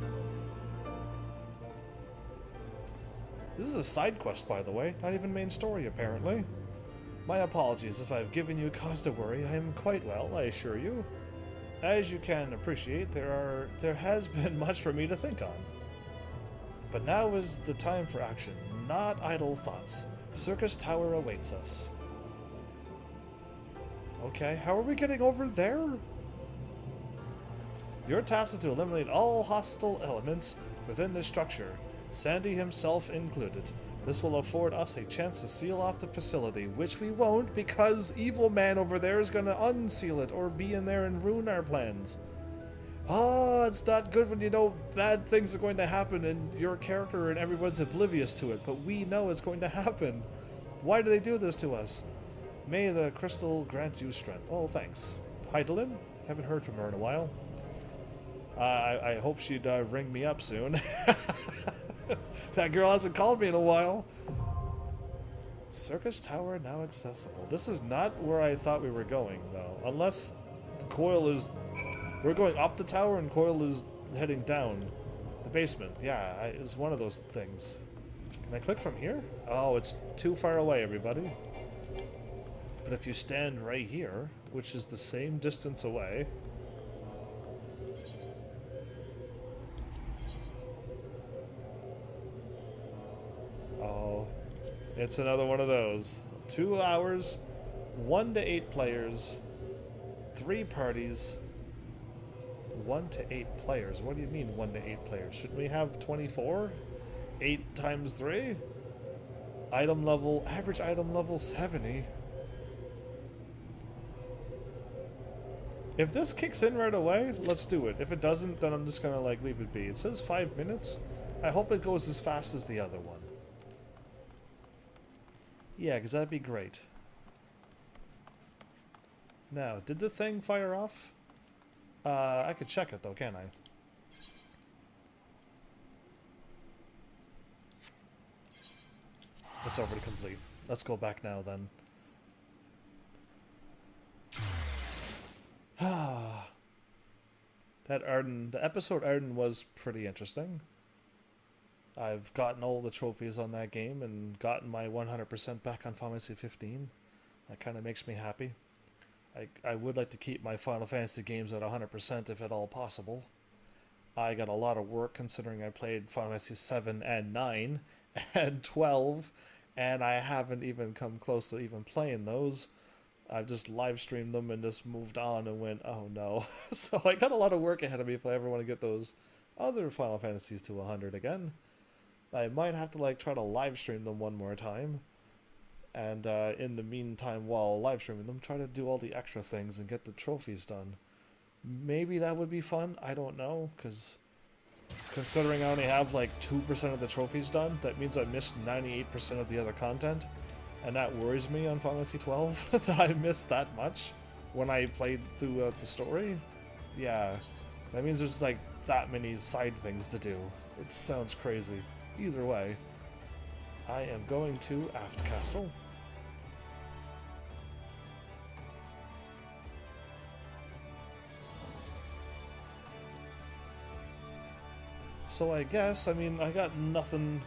This is a side quest, by the way. Not even main story, apparently. My apologies if I've given you cause to worry. I am quite well, I assure you. As you can appreciate, there has been much for me to think on. But now is the time for action, not idle thoughts. Circus Tower awaits us. Okay, how are we getting over there? Your task is to eliminate all hostile elements within this structure, Sandy himself included. This will afford us a chance to seal off the facility, which we won't because Evil Man over there is going to unseal it or be in there and ruin our plans. Oh, it's not good when you know bad things are going to happen and your character and everyone's oblivious to it, but we know it's going to happen. Why do they do this to us? May the crystal grant you strength. Oh, thanks. Heidelin? Haven't heard from her in a while. I hope she'd ring me up soon. That girl hasn't called me in a while. Circus Tower now accessible. This is not where I thought we were going, though. Unless Coil is... We're going up the tower and Coil is heading down. The basement. Yeah, it's one of those things. Can I click from here? Oh, it's too far away, everybody. But if you stand right here, which is the same distance away... Oh, it's another one of those. 2 hours, 1 to 8 players, 3 parties, 1 to 8 players. What do you mean 1 to 8 players? Shouldn't we have 24? 8 times 3? Item level, average item level 70. If this kicks in right away, let's do it. If it doesn't, then I'm just gonna like leave it be. It says 5 minutes. I hope it goes as fast as the other one. Yeah, because that'd be great. Now, did the thing fire off? I could check it though, can't I? It's already complete. Let's go back now then. That Arden, the episode Arden was pretty interesting. I've gotten all the trophies on that game and gotten my 100% back on Final Fantasy 15. That kind of makes me happy. I would like to keep my Final Fantasy games at 100% if at all possible. I got a lot of work considering I played Final Fantasy 7 and 9 and 12, and I haven't even come close to even playing those. I've just live streamed them and just moved on and went, oh no. So I got a lot of work ahead of me if I ever want to get those other Final Fantasies to 100 again. I might have to like try to live stream them one more time. And in the meantime, while live streaming them, try to do all the extra things and get the trophies done. Maybe that would be fun. I don't know, because considering I only have like 2% of the trophies done, that means I missed 98% of the other content. And that worries me on Final Fantasy XII, that I missed that much when I played through the story. Yeah, that means there's like that many side things to do. It sounds crazy. Either way, I am going to Aft Castle. So I guess, I mean, I got nothing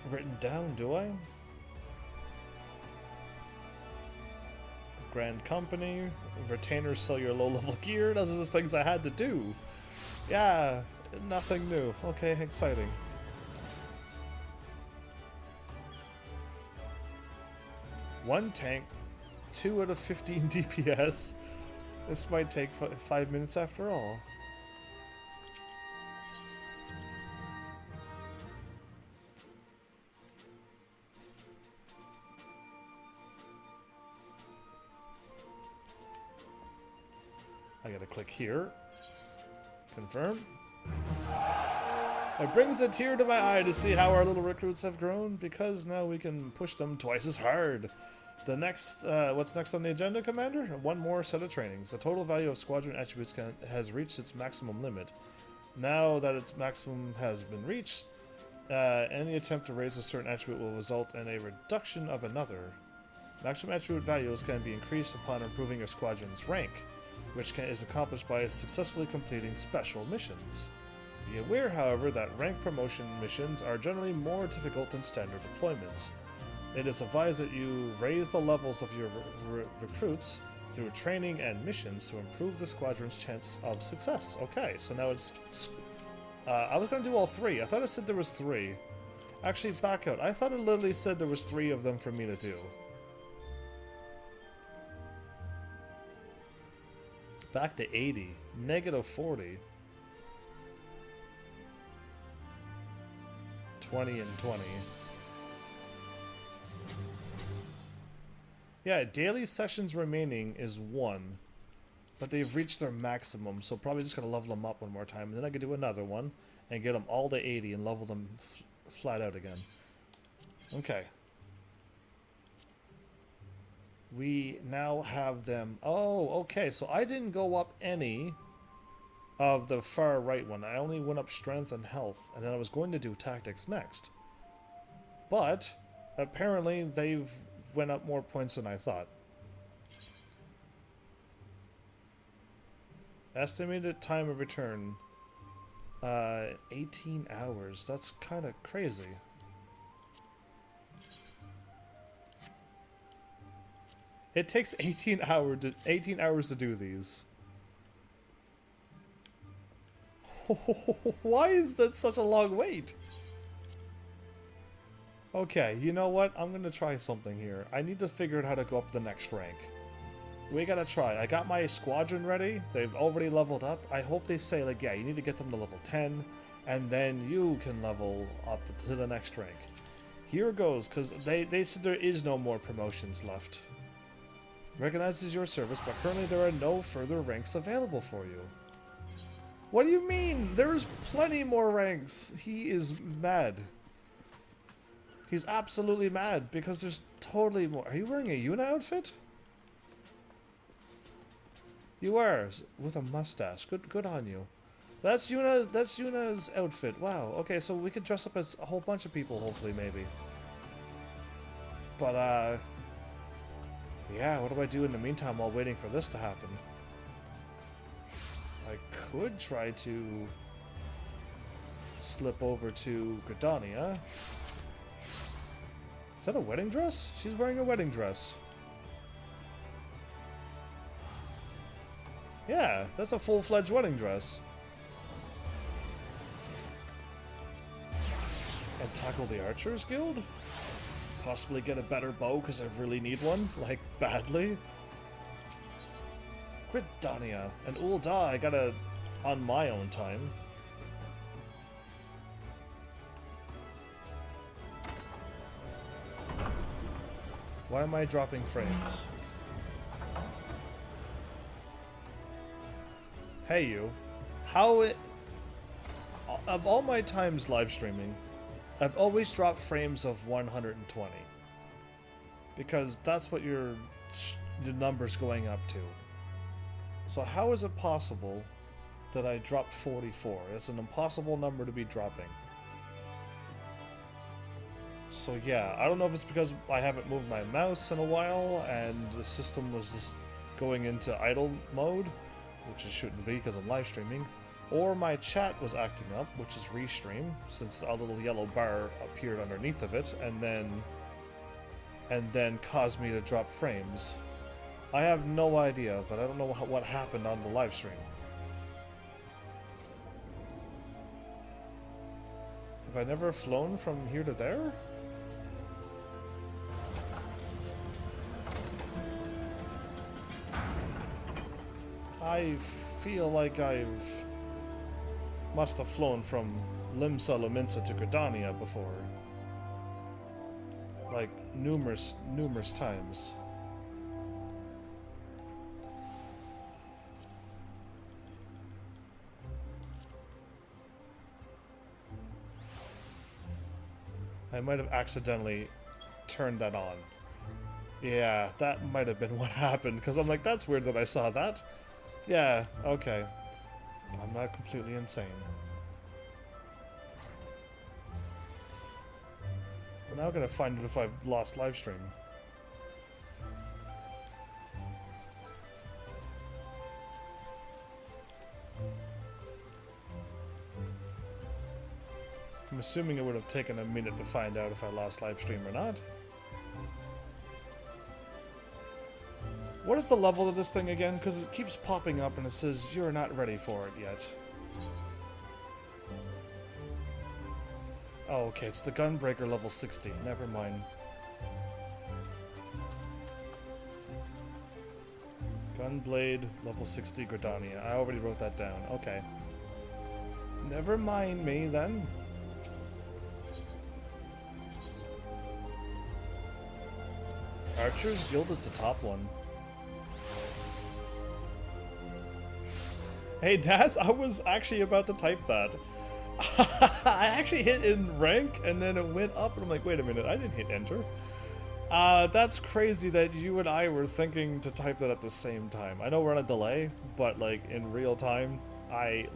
written down, do I? Grand Company, retainers sell your low-level gear. Those are just things I had to do. Yeah, nothing new. Okay, exciting. One tank, 2 out of 15 DPS. This might take 5 minutes after all. I gotta click here. Confirm. It brings a tear to my eye to see how our little recruits have grown, because now we can push them twice as hard. The next, what's next on the agenda, Commander? One more set of trainings. The total value of squadron attributes has reached its maximum limit. Now that its maximum has been reached, any attempt to raise a certain attribute will result in a reduction of another. Maximum attribute values can be increased upon improving your squadron's rank, which is accomplished by successfully completing special missions. Be aware, however, that rank promotion missions are generally more difficult than standard deployments. It is advised that you raise the levels of your recruits through training and missions to improve the squadron's chance of success. Okay, so now it's... I was going to do all 3. I thought it said there was 3. Actually, back out. I thought it literally said there was 3 of them for me to do. Back to 80. Negative 40. 20 and 20. Yeah, daily sessions remaining is 1. But they've reached their maximum, so probably just gotta level them up one more time. And then I could do another one and get them all to 80 and level them flat out again. Okay. We now have them... Oh, okay, so I didn't go up any of the far right one. I only went up strength and health, and then I was going to do tactics next. But, apparently, they've went up more points than I thought. Estimated time of return. 18 hours. That's kind of crazy. It takes 18 hours to do these. Why is that such a long wait? Okay, you know what? I'm gonna try something here. I need to figure out how to go up the next rank. We gotta try. I got my squadron ready. They've already leveled up. I hope they say, like, yeah, you need to get them to level 10, and then you can level up to the next rank. Here goes, because they said there is no more promotions left. Recognizes your service, but currently there are no further ranks available for you. What do you mean? There's plenty more ranks. He is mad. He's absolutely mad because there's totally more. Are you wearing a Yuna outfit? You are, with a mustache. Good on you. That's Yuna's outfit. Wow. Okay, so we could dress up as a whole bunch of people, hopefully, maybe. But yeah, what do I do in the meantime while waiting for this to happen? I could try to slip over to Gridania. Is that a wedding dress? She's wearing a wedding dress. Yeah, that's a full-fledged wedding dress. And tackle the Archers Guild? possibly get a better bow because I really need one, like badly. Gridania and Ul'da, I gotta on my own time. Why am I dropping frames? Hey you, how it... Of all my times live streaming, I've always dropped frames of 120. Because that's what your number's going up to. So how is it possible that I dropped 44? It's an impossible number to be dropping. So yeah, I don't know if it's because I haven't moved my mouse in a while and the system was just going into idle mode, which it shouldn't be because I'm live streaming, or my chat was acting up, which is restream, since a little yellow bar appeared underneath of it, and then caused me to drop frames. I have no idea, but I don't know what happened on the live stream. Have I never flown from here to there? I feel like must have flown from Limsa Lominsa to Gridania before. Like, numerous times. I might have accidentally turned that on. Yeah, that might have been what happened, because I'm like, that's weird that I saw that. Yeah, okay. I'm not completely insane. I'm now gonna find it if I've lost live stream. I'm assuming it would have taken a minute to find out if I lost live stream or not. What is the level of this thing again? Because it keeps popping up and it says you're not ready for it yet. Oh, okay, it's the Gunbreaker level 60. Never mind. Gunblade level 60 Gridania. I already wrote that down. Okay. Never mind me then. Archer's Guild is the top one. Hey Naz, I was actually about to type that. I actually hit in rank and then it went up and I'm like, wait a minute, I didn't hit enter. That's crazy that you and I were thinking to type that at the same time. I know we're on a delay, but like in real time, I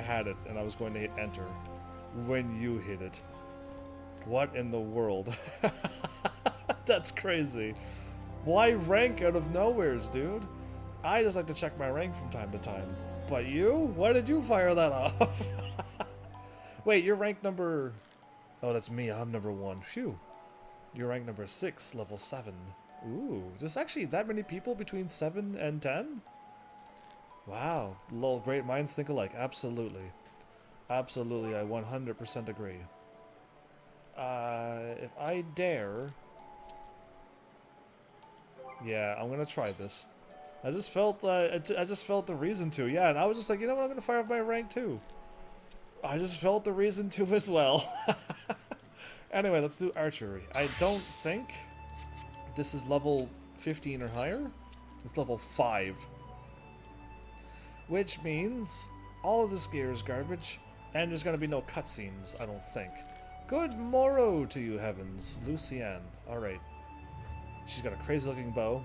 had it and I was going to hit enter when you hit it. What in the world? That's crazy. Why rank out of nowheres, dude? I just like to check my rank from time to time. But you? Why did you fire that off? Wait, you're rank number... Oh, that's me. I'm number 1. Phew. You're rank number 6, level 7. Ooh, there's actually that many people between 7 and 10? Wow. Lol, great minds think alike. Absolutely. Absolutely, I 100% agree. If I dare... Yeah, I'm gonna try this. I just felt the reason to. Yeah, and I was just like, you know what, I'm gonna fire up my rank too. I just felt the reason to as well. Anyway, let's do archery. I don't think this is level 15 or higher. It's level 5. Which means all of this gear is garbage, and there's gonna be no cutscenes, I don't think. Good morrow to you, Heavens. Lucienne. Alright. She's got a crazy looking bow.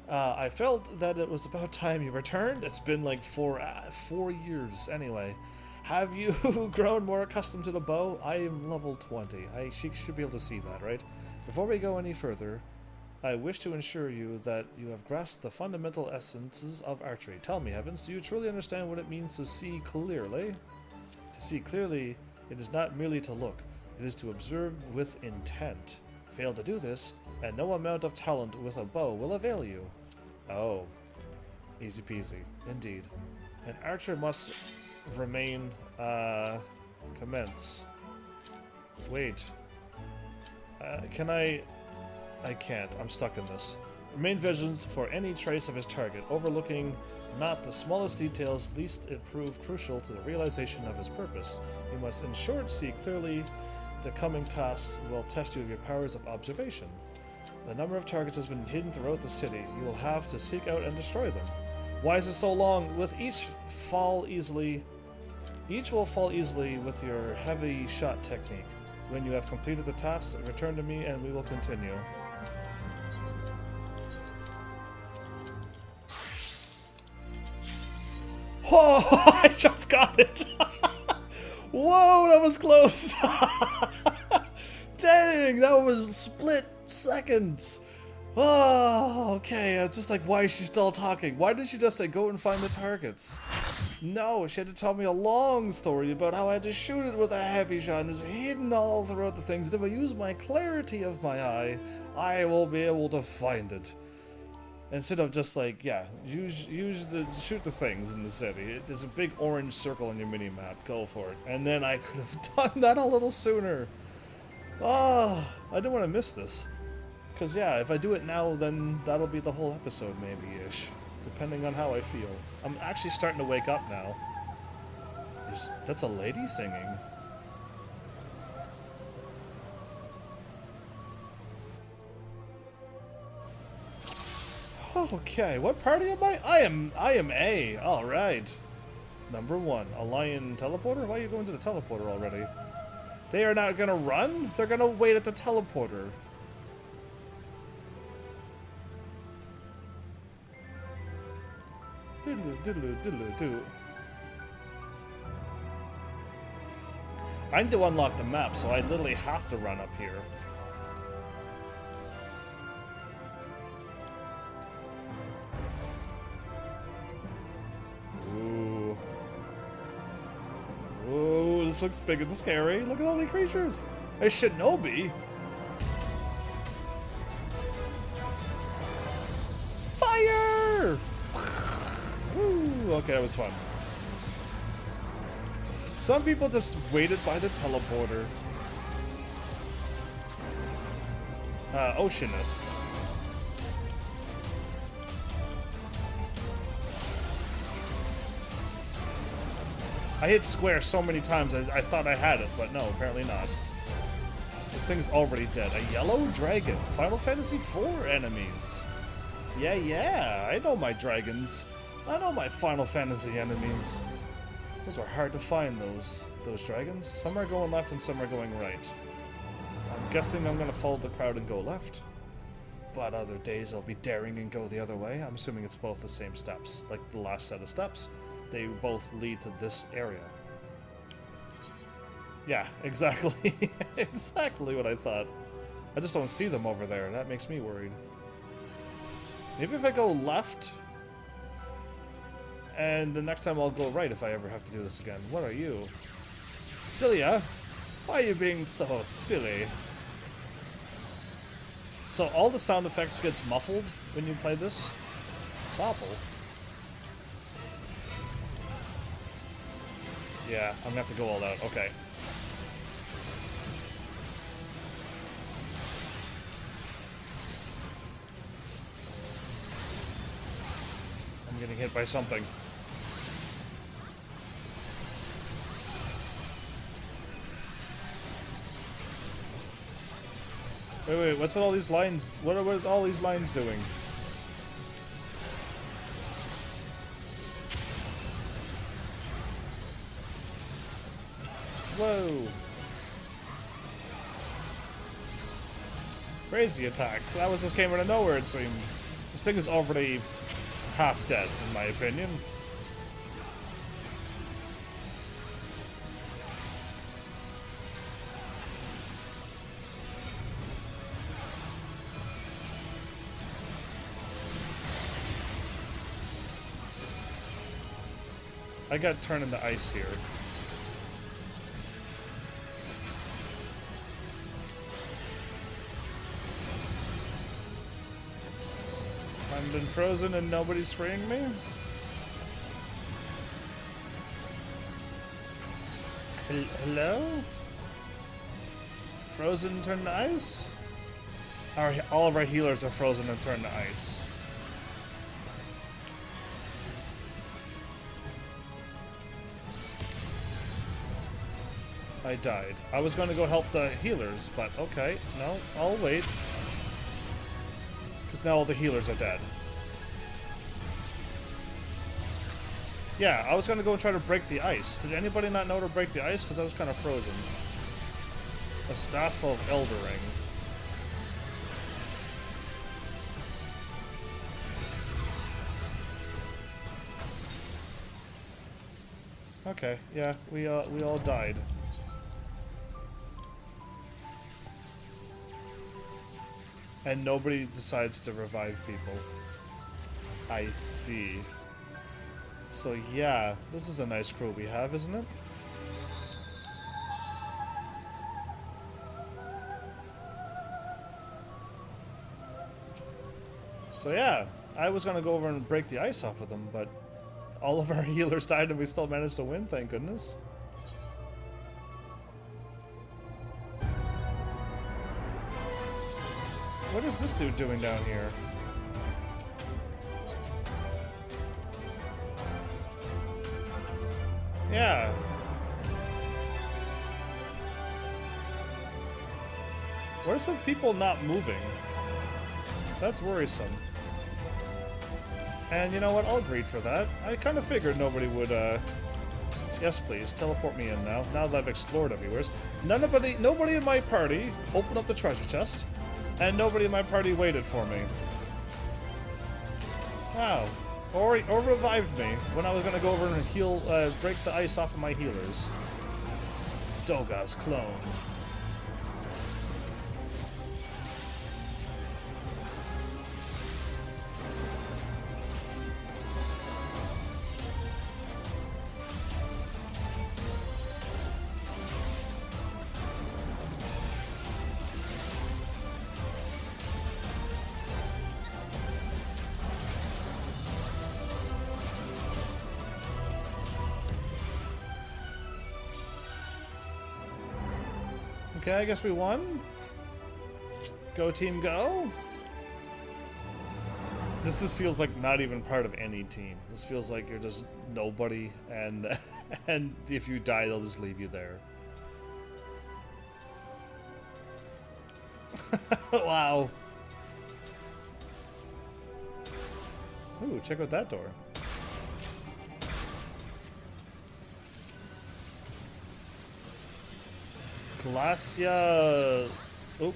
I felt that it was about time you returned. It's been like 4 years anyway. Have you grown more accustomed to the bow? I am level 20. She should be able to see that, right? Before we go any further, I wish to assure you that you have grasped the fundamental essences of archery. Tell me, Heavens, do you truly understand what it means to see clearly? To see clearly, it is not merely to look. It is to observe with intent. Fail to do this, and no amount of talent with a bow will avail you. Oh. Easy peasy. Indeed. An archer must remain, commence. Wait. Can I can't. I'm stuck in this. Remain vigilant for any trace of his target, overlooking not the smallest details, lest it prove crucial to the realization of his purpose. You must, in short, see clearly. The coming task will test you of your powers of observation. The number of targets has been hidden throughout the city. You will have to seek out and destroy them. Why is it so long? With each will fall easily with your heavy shot technique. When you have completed the task, return to me and we will continue. Oh, I just got it! Whoa, that was close! Dang, that was split seconds! Oh, okay, I was just like, why is she still talking? Why did she just say, go and find the targets? No, she had to tell me a long story about how I had to shoot it with a heavy shot and it's hidden all throughout the things. And if I use my clarity of my eye, I will be able to find it. Instead of just like, yeah, shoot the things in the city. There's a big orange circle on your mini-map. Go for it. And then I could have done that a little sooner. Oh, I didn't want to miss this. Because, yeah, if I do it now, then that'll be the whole episode, maybe-ish. Depending on how I feel. I'm actually starting to wake up now. That's a lady singing. Okay, what party am I? I am A. All right. Number 1, a lion teleporter. Why are you going to the teleporter already? They are not gonna run. They're gonna wait at the teleporter. Doodaloo, doodaloo, doodaloo, doo. I need to unlock the map, so I literally have to run up here. Ooh, this looks big and scary. Look at all the creatures. A shinobi. Fire! Ooh, okay, that was fun. Some people just waited by the teleporter. Oceanus. I hit square so many times I thought I had it, but no, apparently not. This thing's already dead. A yellow dragon. Final Fantasy IV enemies. Yeah, I know my dragons. I know my Final Fantasy enemies. Those are hard to find, those dragons. Some are going left and some are going right. I'm guessing I'm gonna follow the crowd and go left. But other days I'll be daring and go the other way. I'm assuming it's both the same steps, like the last set of steps. They both lead to this area. Yeah, exactly. Exactly what I thought. I just don't see them over there. That makes me worried. Maybe if I go left, and the next time I'll go right if I ever have to do this again. What are you? Cilia? Why are you being so silly? So all the sound effects gets muffled when you play this? Topple. Yeah, I'm gonna have to go all out. Okay. I'm getting hit by something. Wait, what's with all these lines? What are all these lines doing? Whoa. Crazy attacks. That one just came out of nowhere, it seemed. This thing is already half dead, in my opinion. I got turned into ice here. I've been frozen and nobody's freeing me? Hello? Frozen turned to ice? All of our healers are frozen and turned to ice. I died. I was going to go help the healers, but okay. No, I'll wait. Because now all the healers are dead. Yeah, I was going to go and try to break the ice. Did anybody not know to break the ice? Because I was kind of frozen. A staff of Eldering. Okay, yeah, we all died. And nobody decides to revive people. I see. So yeah, this is a nice crew we have, isn't it? So yeah, I was gonna go over and break the ice off of them, but all of our healers died and we still managed to win, thank goodness. What is this dude doing down here? Yeah. Where's with people not moving? That's worrisome. And you know what? I'll agree for that. I kind of figured nobody would, Yes, please. Teleport me in now. Now that I've explored everywhere. Nobody in my party opened up the treasure chest. And nobody in my party waited for me. Wow. Or revived me when I was going to go over and heal, break the ice off of my healers. Doga's clone. Okay, I guess we won. Go team, go. This feels like not even part of any team. This feels like you're just nobody, and and if you die, they'll just leave you there. Wow. Ooh, check out that door. Glacia. Oh.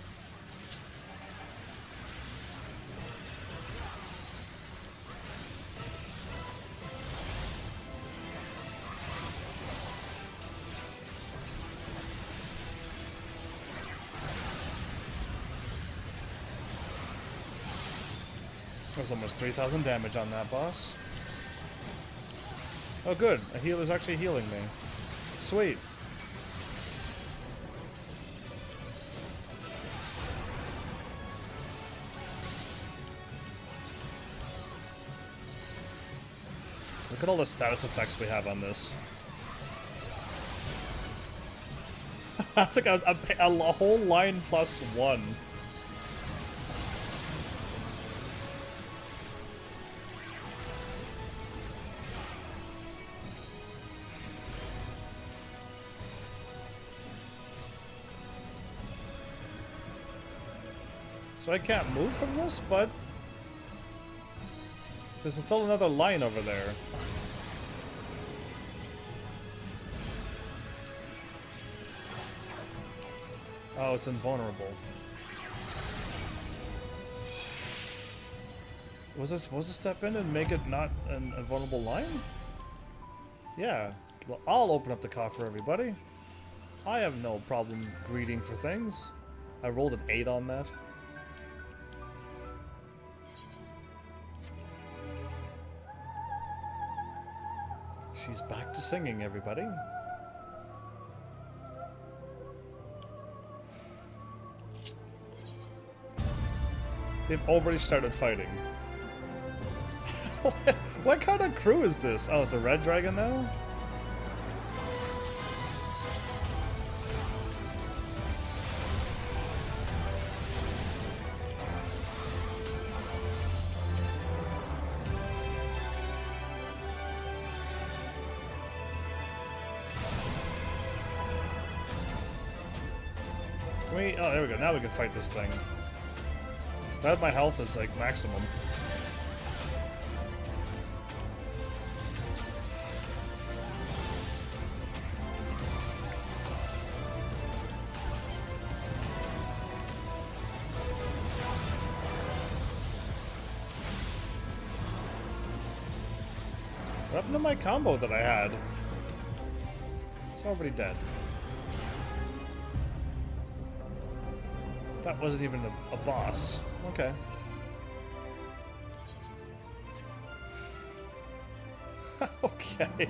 There's almost 3,000 damage on that boss. Oh good, a healer's actually healing me. Sweet. Look at all the status effects we have on this. That's like a whole line plus one. So I can't move from this, but there's still another line over there. Oh, it's invulnerable. Was I supposed to step in and make it not an invulnerable line? Yeah. Well, I'll open up the coffer, everybody. I have no problem greeting for things. I rolled an 8 on that. She's back to singing, everybody. They've already started fighting. What kind of crew is this? Oh, it's a red dragon now? Can we... Oh, there we go. Now we can fight this thing. That my health is like maximum. What happened to my combo that I had? It's already dead. That wasn't even a boss. Okay. Okay.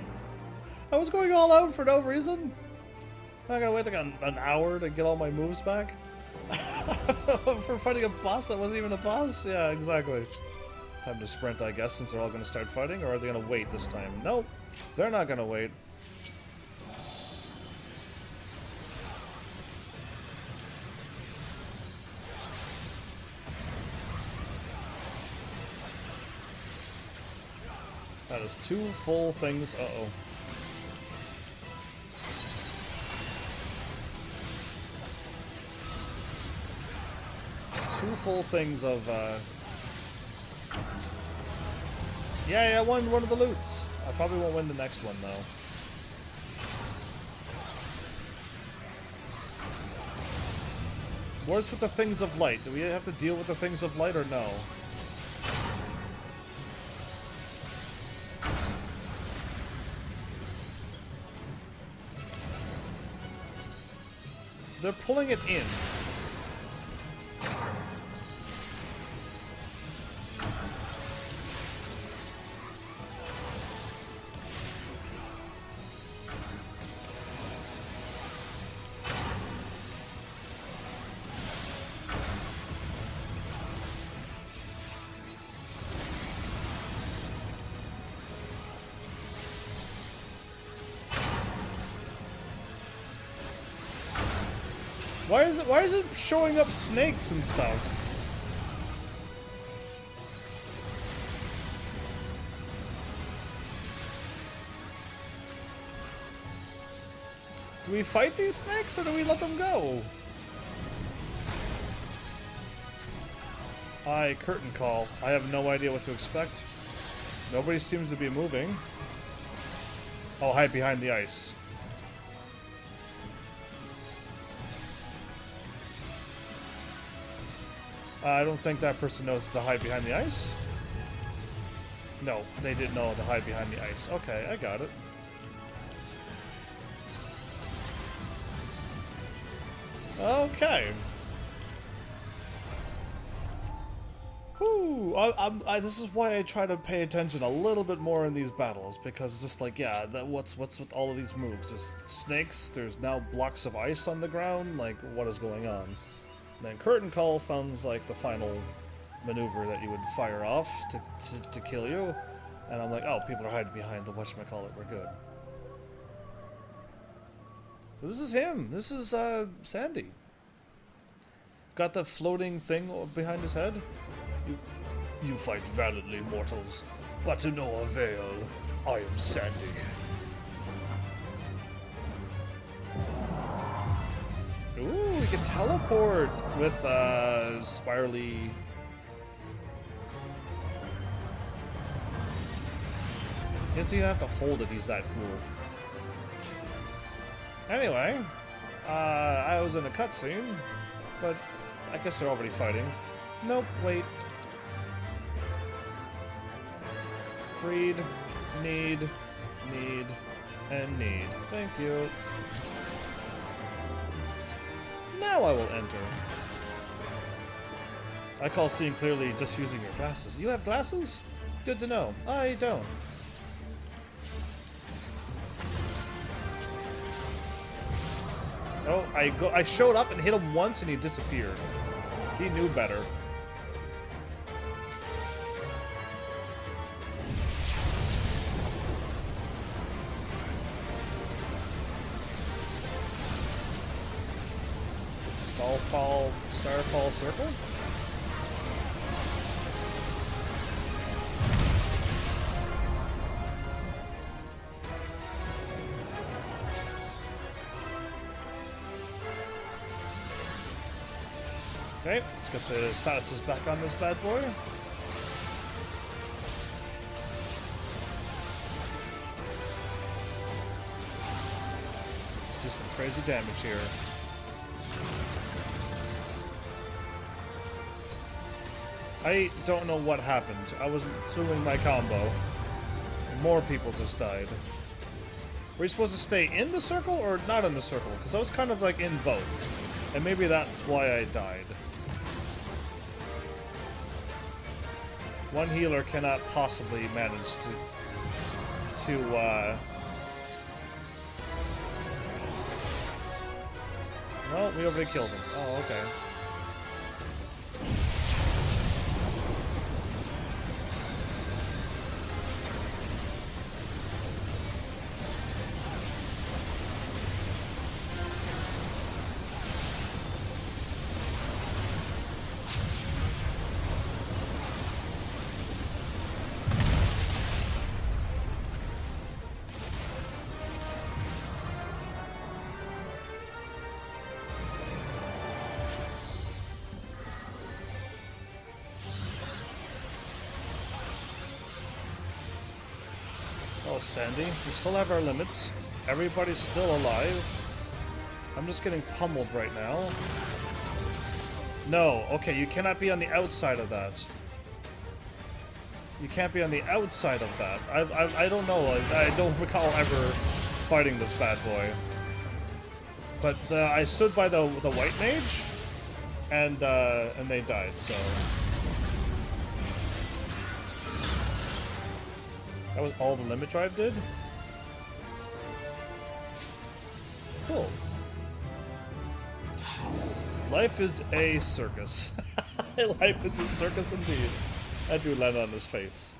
I was going all out for no reason. I gotta wait like an hour to get all my moves back. For fighting a boss that wasn't even a boss? Yeah, exactly. Time to sprint, I guess, since they're all gonna start fighting, or are they gonna wait this time? Nope. They're not gonna wait. That is 2 full things. Uh-oh. Two full things of, Yeah, I won one of the loots. I probably won't win the next one, though. Where's with the things of light? Do we have to deal with the things of light or no? So they're pulling it in. Why is it showing up snakes and stuff? Do we fight these snakes or do we let them go? Curtain call. I have no idea what to expect. Nobody seems to be moving. Oh, hide behind the ice. I don't think that person knows to hide behind the ice. No, they didn't know to hide behind the ice. Okay, I got it. Okay. Whew. This is why I try to pay attention a little bit more in these battles, because it's just like, yeah, what's with all of these moves? There's snakes, there's now blocks of ice on the ground, like, what is going on? Then curtain call sounds like the final maneuver that you would fire off to kill you. And I'm like, oh, people are hiding behind the whatchamacallit, we're good. So this is him. This is Sandy. He's got the floating thing behind his head. You fight valiantly, mortals, but to no avail. I am Sandy. Ooh, we can teleport with spirally. He doesn't even have to hold it, he's that cool. Anyway, I was in a cutscene, but I guess they're already fighting. Nope, wait. Breed, need, and need. Thank you. Now I will enter. I call seeing clearly just using your glasses. You have glasses? Good to know. I don't. Oh, I showed up and hit him once and he disappeared. He knew better. Starfall circle? Okay, let's get the statuses back on this bad boy. Let's do some crazy damage here. I don't know what happened. I was doing my combo. More people just died. Were you supposed to stay in the circle or not in the circle? Because I was kind of like in both. And maybe that's why I died. One healer cannot possibly manage to well, we already killed him. Oh, okay. Oh, Sandy, we still have our limits. Everybody's still alive. I'm just getting pummeled right now. No, okay, you cannot be on the outside of that. You can't be on the outside of that. I don't know. I don't recall ever fighting this bad boy. But I stood by the white mage, and they died. So that was all the limit drive did. Cool. Life is a circus. Life is a circus indeed. That dude landed on his face.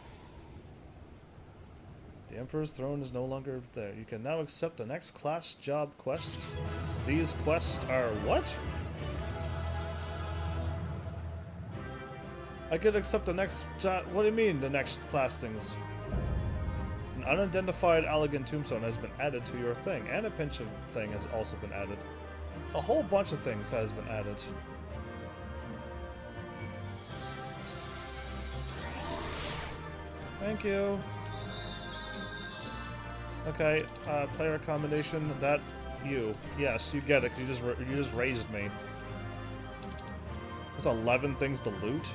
The Emperor's throne is no longer there. You can now accept the next class job quest. These quests are what? I could accept the next job. What do you mean the next class things? An unidentified elegant tombstone has been added to your thing, and a pension thing has also been added. A whole bunch of things has been added. Thank you. Okay, player combination. That you. Yes, you get it. 'Cause you just raised me. There's 11 things to loot.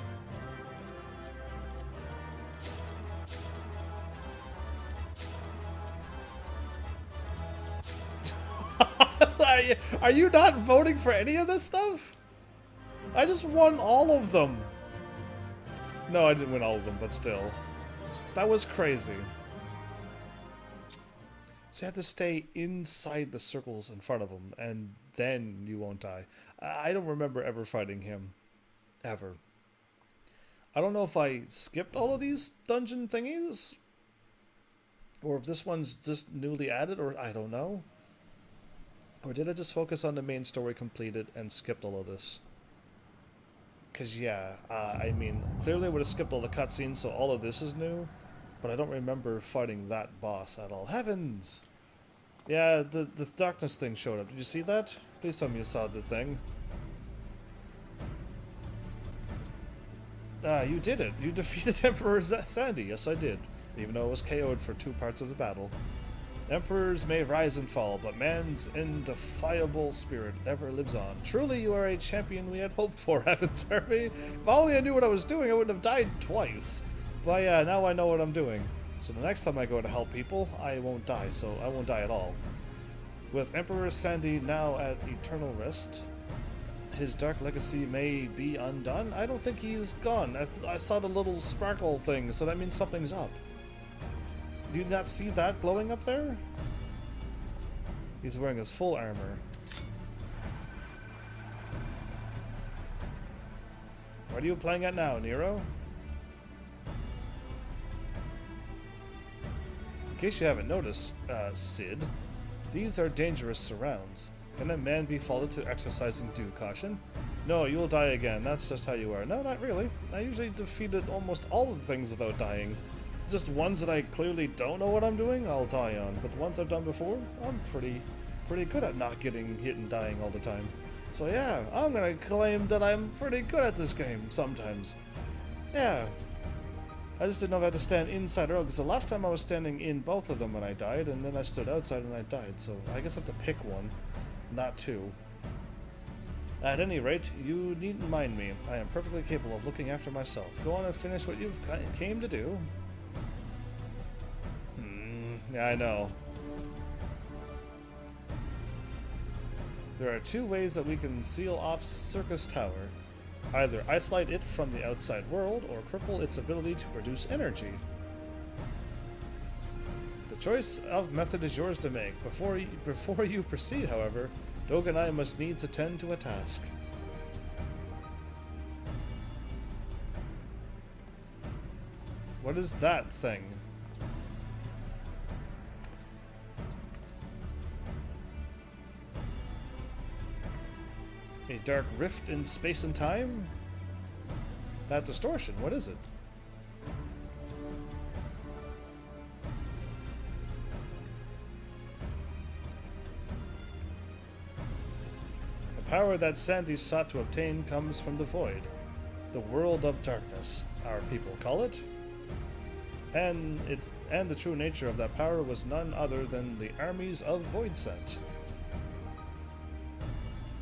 Are you not voting for any of this stuff? I just won all of them. No, I didn't win all of them, but still. That was crazy. So you have to stay inside the circles in front of him, and then you won't die. I don't remember ever fighting him. Ever. I don't know if I skipped all of these dungeon thingies, or if this one's just newly added, or I don't know. Or did I just focus on the main story completed and skipped all of this? Because, yeah, I mean, clearly I would have skipped all the cutscenes, so all of this is new. But I don't remember fighting that boss at all. Heavens! Yeah, the darkness thing showed up. Did you see that? Please tell me you saw the thing. You did it. You defeated Emperor Sandy. Yes, I did. Even though it was KO'd for 2 parts of the battle. Emperors may rise and fall, but man's indefiable spirit never lives on. Truly, you are a champion we had hoped for, HEAVENSARMY. If only I knew what I was doing, I wouldn't have died twice. But yeah, now I know what I'm doing. So the next time I go to help people, I won't die, so I won't die at all. With Emperor Sandy now at eternal rest, his dark legacy may be undone. I don't think he's gone. I saw the little sparkle thing, so that means something's up. Do you not see that glowing up there? He's wearing his full armor. What are you playing at now, Nero? In case you haven't noticed, Sid, these are dangerous surrounds. Can a man be faulted to exercising due caution? No, you will die again. That's just how you are. No, not really. I usually defeated almost all of the things without dying. Just ones that I clearly don't know what I'm doing, I'll die on. But the ones I've done before, I'm pretty good at not getting hit and dying all the time. So yeah, I'm gonna claim that I'm pretty good at this game sometimes. Yeah. I just didn't know if I had to stand inside or out, because the last time I was standing in both of them when I died, and then I stood outside and I died, so I guess I have to pick one, not two. At any rate, you needn't mind me. I am perfectly capable of looking after myself. Go on and finish what you've came to do. Yeah, I know. There are two ways that we can seal off Circus Tower. Either isolate it from the outside world, or cripple its ability to produce energy. The choice of method is yours to make. Before you proceed, however, Doug and I must needs attend to a task. What is that thing? A dark rift in space and time? That distortion, what is it? The power that Sandy sought to obtain comes from the void, the world of darkness, our people call it. And the true nature of that power was none other than the armies of Voidsent.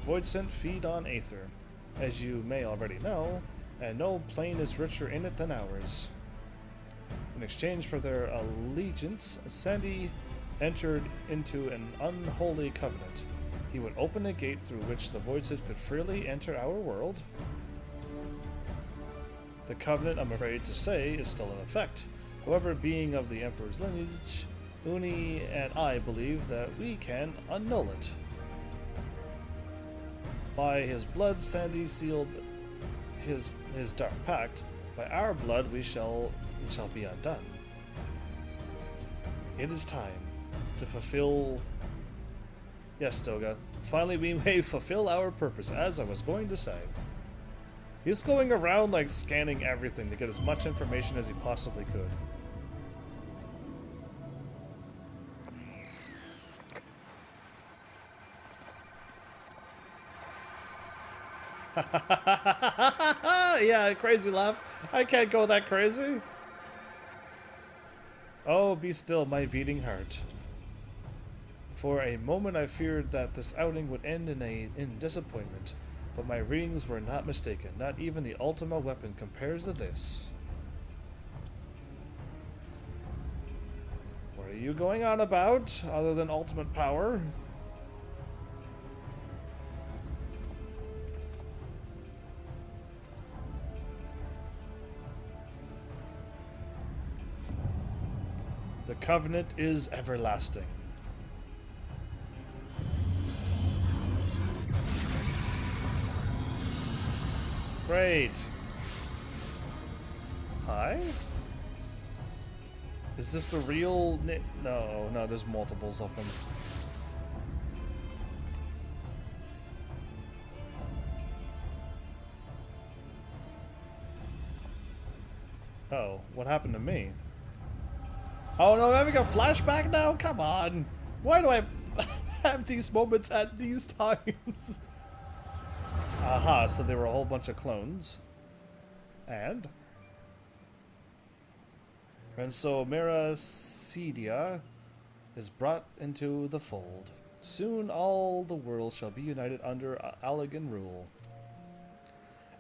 Voidsent feed on Aether, as you may already know, and no plane is richer in it than ours. In exchange for their allegiance, Sandy entered into an unholy covenant. He would open a gate through which the Voidsent could freely enter our world. The covenant, I'm afraid to say, is still in effect. However, being of the Emperor's lineage, Uni and I believe that we can annul it. By his blood, Sandy sealed his dark pact. By our blood, we shall be undone. It is time to fulfill. Yes, Doga. Finally, we may fulfill our purpose, as I was going to say. He's going around like scanning everything to get as much information as he possibly could. Yeah, crazy laugh. I can't go that crazy. Oh, be still, my beating heart. For a moment I feared that this outing would end in disappointment, but my readings were not mistaken. Not even the Ultima weapon compares to this. What are you going on about, other than ultimate power? The covenant is everlasting. Great. Hi? Is this the real... No, there's multiples of them. Oh, what happened to me? Oh no, I'm having a flashback now? Come on. Why do I have these moments at these times? Aha, so there were a whole bunch of clones. And so Meracedia is brought into the fold. Soon all the world shall be united under Allegan rule.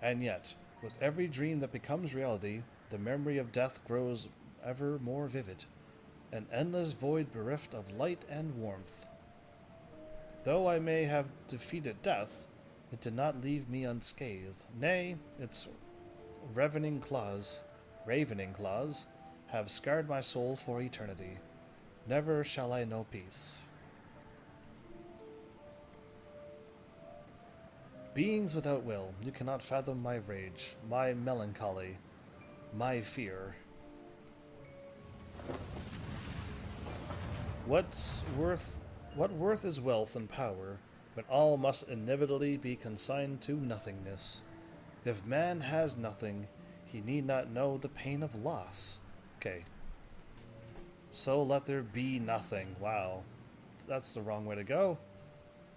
And yet, with every dream that becomes reality, the memory of death grows ever more vivid. An endless void bereft of light and warmth. Though I may have defeated death, it did not leave me unscathed. Nay, its ravening claws have scarred my soul for eternity. Never shall I know peace. Beings without will, you cannot fathom my rage, my melancholy, my fear. What worth is wealth and power, when all must inevitably be consigned to nothingness? If man has nothing, he need not know the pain of loss. Okay. So let there be nothing. Wow. That's the wrong way to go.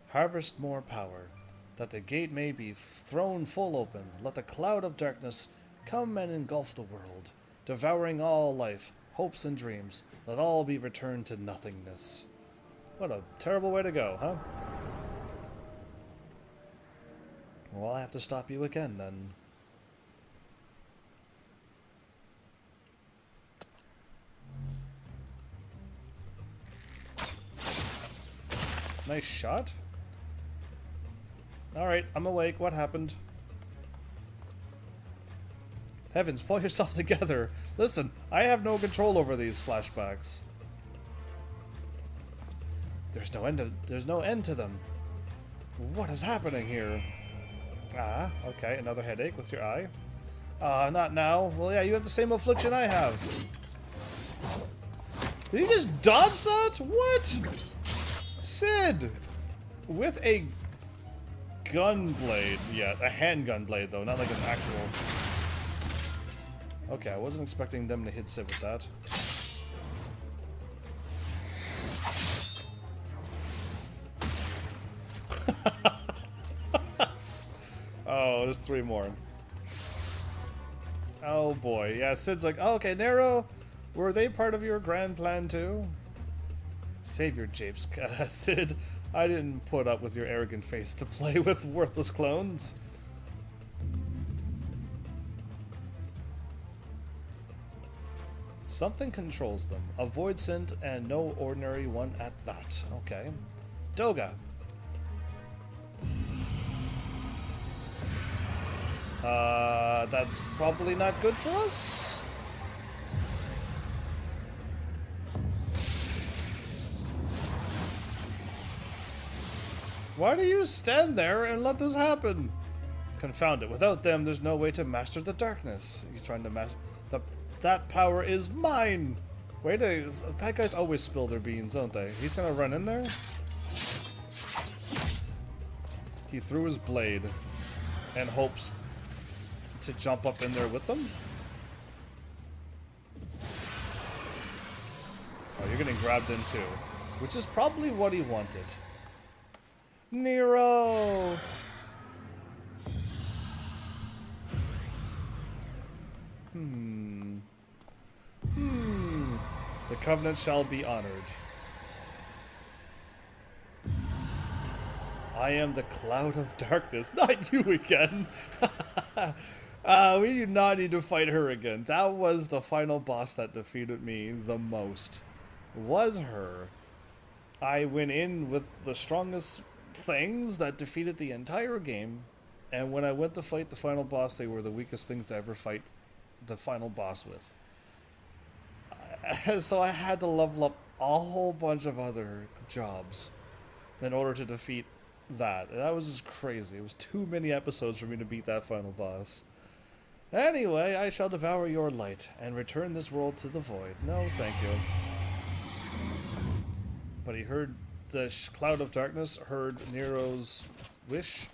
Harvest more power. that the gate may be thrown full open. Let the cloud of darkness come and engulf the world, devouring all life, hopes and dreams. Let all be returned to nothingness. What a terrible way to go, huh? Well, I have to stop you again, then. Nice shot. Alright, I'm awake. What happened? Heavens, pull yourself together. Listen, I have no control over these flashbacks. There's no end to them. What is happening here? Ah, okay, another headache with your eye. Not now. Well, yeah, you have the same affliction I have. Did he just dodge that? What? Sid! With a gun blade. Yeah, a handgun blade, though, not like an actual... Okay, I wasn't expecting them to hit Sid with that. Oh, there's 3 more. Oh boy. Yeah, Sid's like, oh, okay, Nero, were they part of your grand plan too? Save your japes, Sid. I didn't put up with your arrogant face to play with worthless clones. Something controls them. A void scent and no ordinary one at that. Okay. Doga. That's probably not good for us. Why do you stand there and let this happen? Confound it. Without them, there's no way to master the darkness. You're trying to master... That power is mine! Wait a... Bad guys always spill their beans, don't they? He's gonna run in there? He threw his blade and hopes to jump up in there with them? Oh, you're getting grabbed in too. Which is probably what he wanted. Nero! The covenant shall be honored. I am the cloud of darkness. Not you again! We do not need to fight her again. That was the final boss that defeated me the most. Was her. I went in with the strongest things that defeated the entire game, and when I went to fight the final boss, they were the weakest things to ever fight the final boss with. So I had to level up a whole bunch of other jobs in order to defeat that. And that was just crazy. It was too many episodes for me to beat that final boss. Anyway, I shall devour your light and return this world to the void. No, thank you. But he heard the cloud of darkness, heard Nero's wish,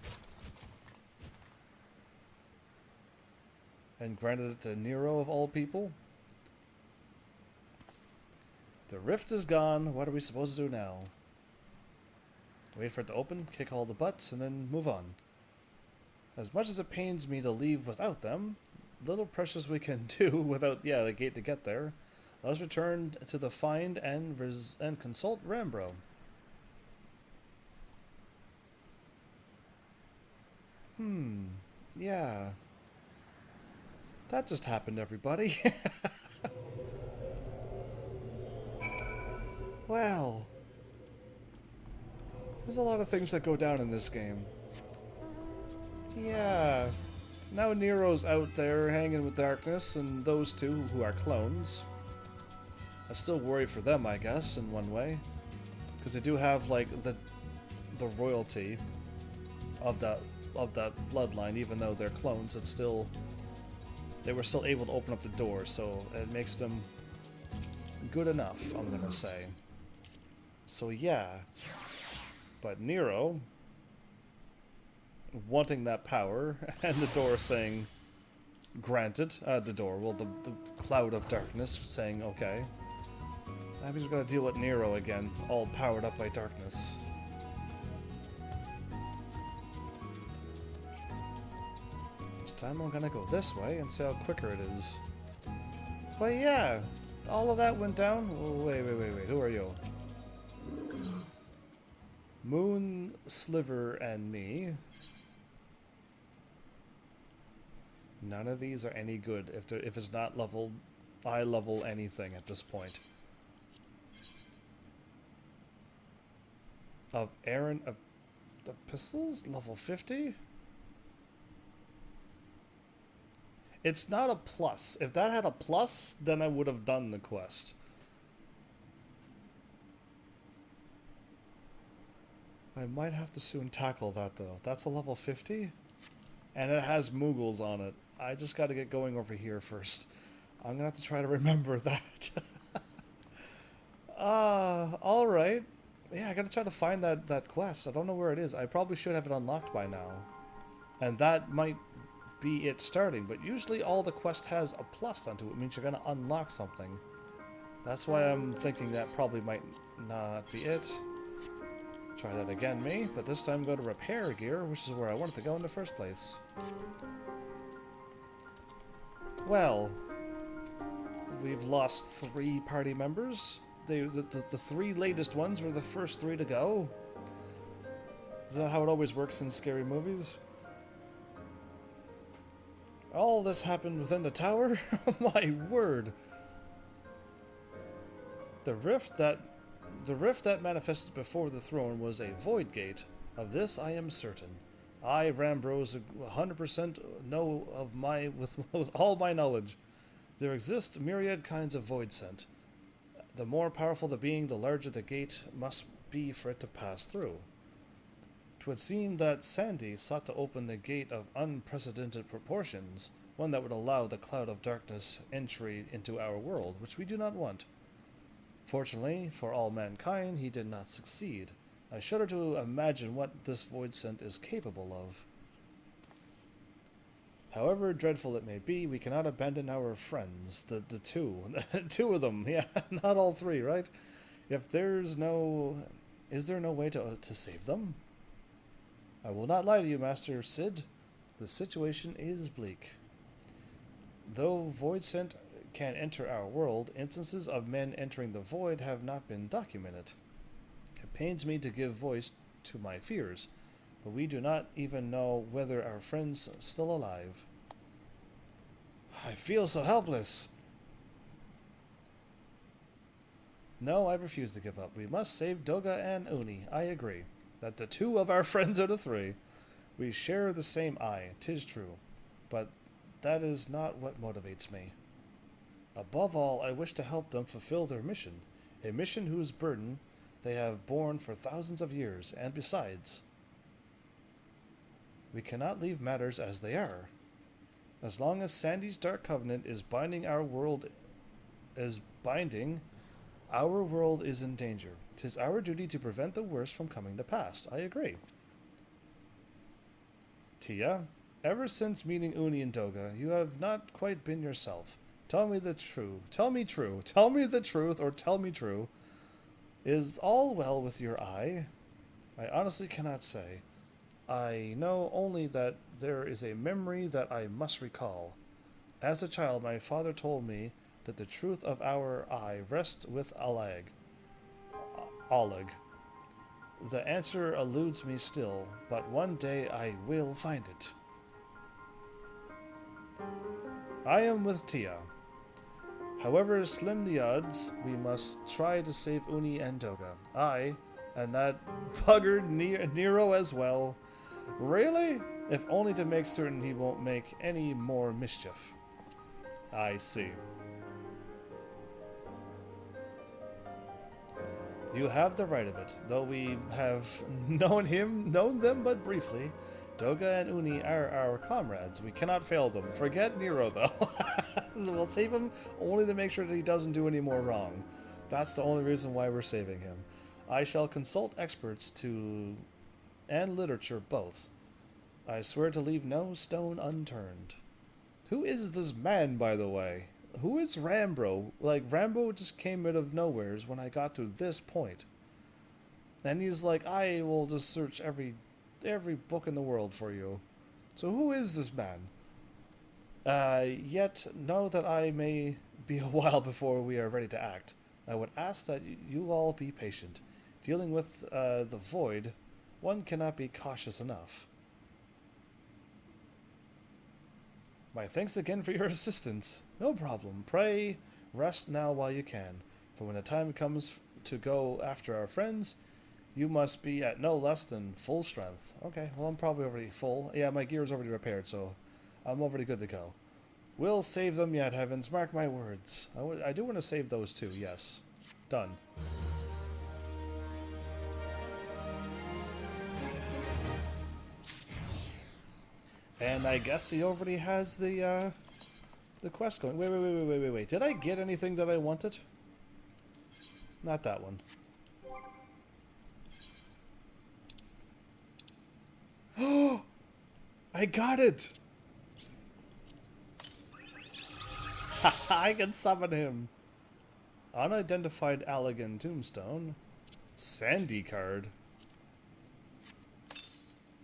and granted it to Nero of all people. The rift is gone. What are we supposed to do now? Wait for it to open, kick all the butts, and then move on. As much as it pains me to leave without them, little precious we can do without, the gate to get there. Let's return to the find and consult Rambro. Yeah. That just happened, everybody. Well, there's a lot of things that go down in this game. Yeah. Now Nero's out there hanging with darkness, and those two who are clones. I still worry for them, I guess, in one way. Because they do have, like, the royalty of that bloodline, even though they're clones, it's still... They were still able to open up the door, so it makes them good enough, I'm gonna say. So yeah. But Nero, wanting that power, and the door saying, granted, the door, well, the cloud of darkness saying, okay. I'm just gonna deal with Nero again, all powered up by darkness. This time I'm gonna go this way and see how quicker it is. But yeah, all of that went down. Oh, wait. Who are you? Moon, Sliver, and me. None of these are any good if it's not level, eye level anything at this point. Of Aaron, the pistols level 50. It's not a plus. If that had a plus, then I would have done the quest. I might have to soon tackle that though. That's a level 50, and it has Moogles on it. I just got to get going over here first. I'm gonna have to try to remember that. Alright. Yeah, I gotta try to find that quest. I don't know where it is. I probably should have it unlocked by now. And that might be it starting, but usually all the quest has a plus onto it. It means you're gonna unlock something. That's why I'm thinking that probably might not be it. Try that again, me, but this time go to repair gear, which is where I wanted to go in the first place. Well, we've lost 3 party members. The 3 latest ones were the first 3 to go. Is that how it always works in scary movies? All this happened within the tower? My word. The rift that manifested before the throne was a void gate. Of this I am certain. I, Rambrose, 100% know of with all my knowledge. There exist myriad kinds of void scent. The more powerful the being, the larger the gate must be for it to pass through. 'Twould seem that Sandy sought to open the gate of unprecedented proportions, one that would allow the cloud of darkness entry into our world, which we do not want. Fortunately, for all mankind, he did not succeed. I shudder to imagine what this void scent is capable of. However dreadful it may be, we cannot abandon our friends, the 2. 2 of them, yeah, not all 3, right? Is there no way to save them? I will not lie to you, Master Sid. The situation is bleak. Though void scent can enter our world, instances of men entering the void have not been documented. It pains me to give voice to my fears, but we do not even know whether our friend's still alive. I feel so helpless. No, I refuse to give up. We must save Doga and Uni. I agree that the 2 of our friends out of 3. We share the same eye, 'tis true, but that is not what motivates me. Above all, I wish to help them fulfill their mission, a mission whose burden they have borne for thousands of years, and besides, we cannot leave matters as they are. As long as Sandy's Dark Covenant is binding, our world is in danger. 'Tis our duty to prevent the worst from coming to pass. I agree. Tia, ever since meeting Uni and Doga, you have not quite been yourself. Tell me the truth. Tell me true. Tell me the truth, or tell me true. Is all well with your eye? I honestly cannot say. I know only that there is a memory that I must recall. As a child, my father told me that the truth of our eye rests with Oleg. The answer eludes me still, but one day I will find it. I am with Tia. However slim the odds, we must try to save Uni and Doga. I, and that bugger Nero as well. Really? If only to make certain he won't make any more mischief. I see. You have the right of it, though we have known them but briefly. Doga and Uni are our comrades. We cannot fail them. Forget Nero, though. We'll save him only to make sure that he doesn't do any more wrong. That's the only reason why we're saving him. I shall consult experts and literature both. I swear to leave no stone unturned. Who is this man, by the way? Who is Rambo? Like, Rambo just came out of nowheres when I got to this point. And he's like, I will just search every book in the world for you. So who is this man? Yet know that I may be a while before we are ready to act. I would ask that you all be patient. Dealing with the void, one cannot be cautious enough. My thanks again for your assistance. No problem. Pray, rest now while you can, for when the time comes to go after our friends, you must be at no less than full strength. Okay, well, I'm probably already full. Yeah, my gear is already repaired, so I'm already good to go. We'll save them yet, heavens. Mark my words. I do want to save those too, yes. Done. And I guess he already has the quest going. Wait. Did I get anything that I wanted? Not that one. Oh! I got it! I can summon him! Unidentified Allegan Tombstone. Sandy card.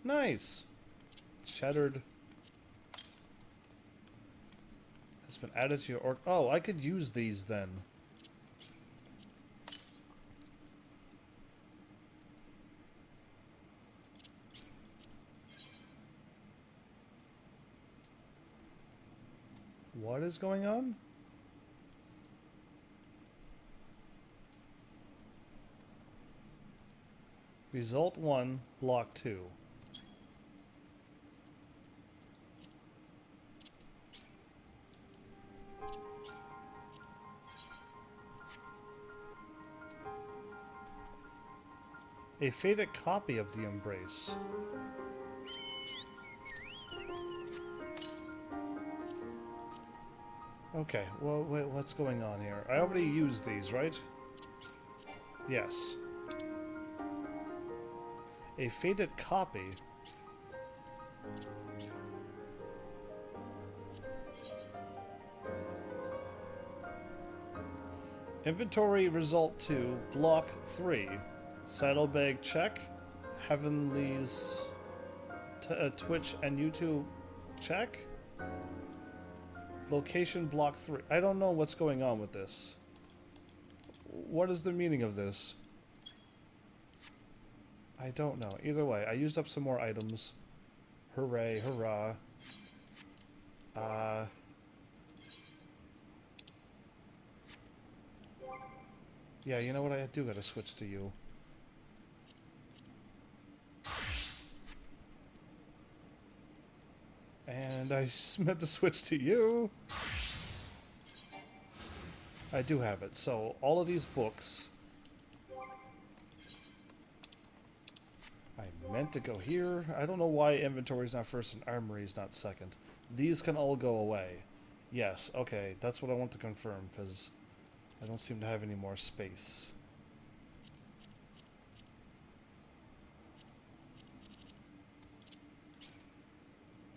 Nice! Shattered. Has been added to your orc. Oh, I could use these then. What is going on? Result 1, block 2. A faded copy of the embrace. Okay, well, wait, what's going on here? I already used these, right? Yes. A faded copy. Inventory result 2, block 3. Saddlebag check. Heavenly's Twitch and YouTube check. Location block 3. I don't know what's going on with this. What is the meaning of this? I don't know. Either way, I used up some more items. Hooray, hurrah. Yeah, you know what? I do gotta switch to you. And I meant to switch to you. I do have it. So, all of these books... I meant to go here. I don't know why inventory is not first and armory is not second. These can all go away. Yes, okay. That's what I want to confirm, because I don't seem to have any more space.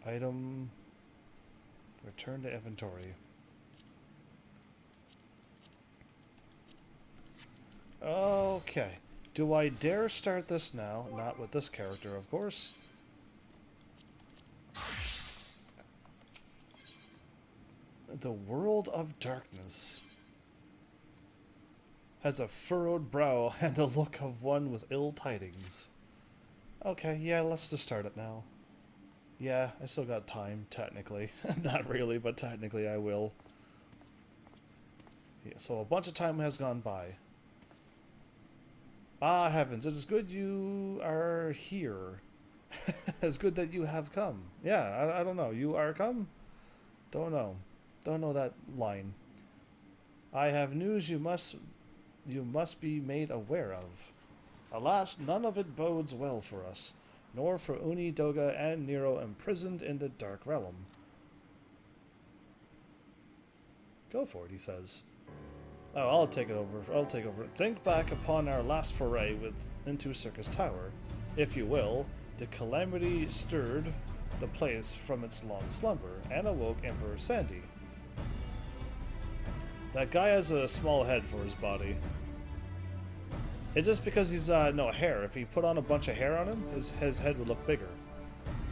Item... Return to inventory. Okay. Do I dare start this now? Not with this character, of course. The World of Darkness has a furrowed brow and the look of one with ill tidings. Okay, yeah, let's just start it now. Yeah, I still got time, technically. Not really, but technically I will. Yeah, so a bunch of time has gone by. Ah, heavens, it is good you are here. It's good that you have come. Yeah, I don't know. You are come? Don't know. Don't know that line. I have news you must be made aware of. Alas, none of it bodes well for us, nor for Uni, Doga, and Nero imprisoned in the Dark Realm. Go for it, he says. Oh, I'll take it over. I'll take over. Think back upon our last foray into Circus Tower. If you will, the calamity stirred the place from its long slumber and awoke Emperor Sandy. That guy has a small head for his body. It's just because he's no hair. If he put on a bunch of hair on him, his head would look bigger.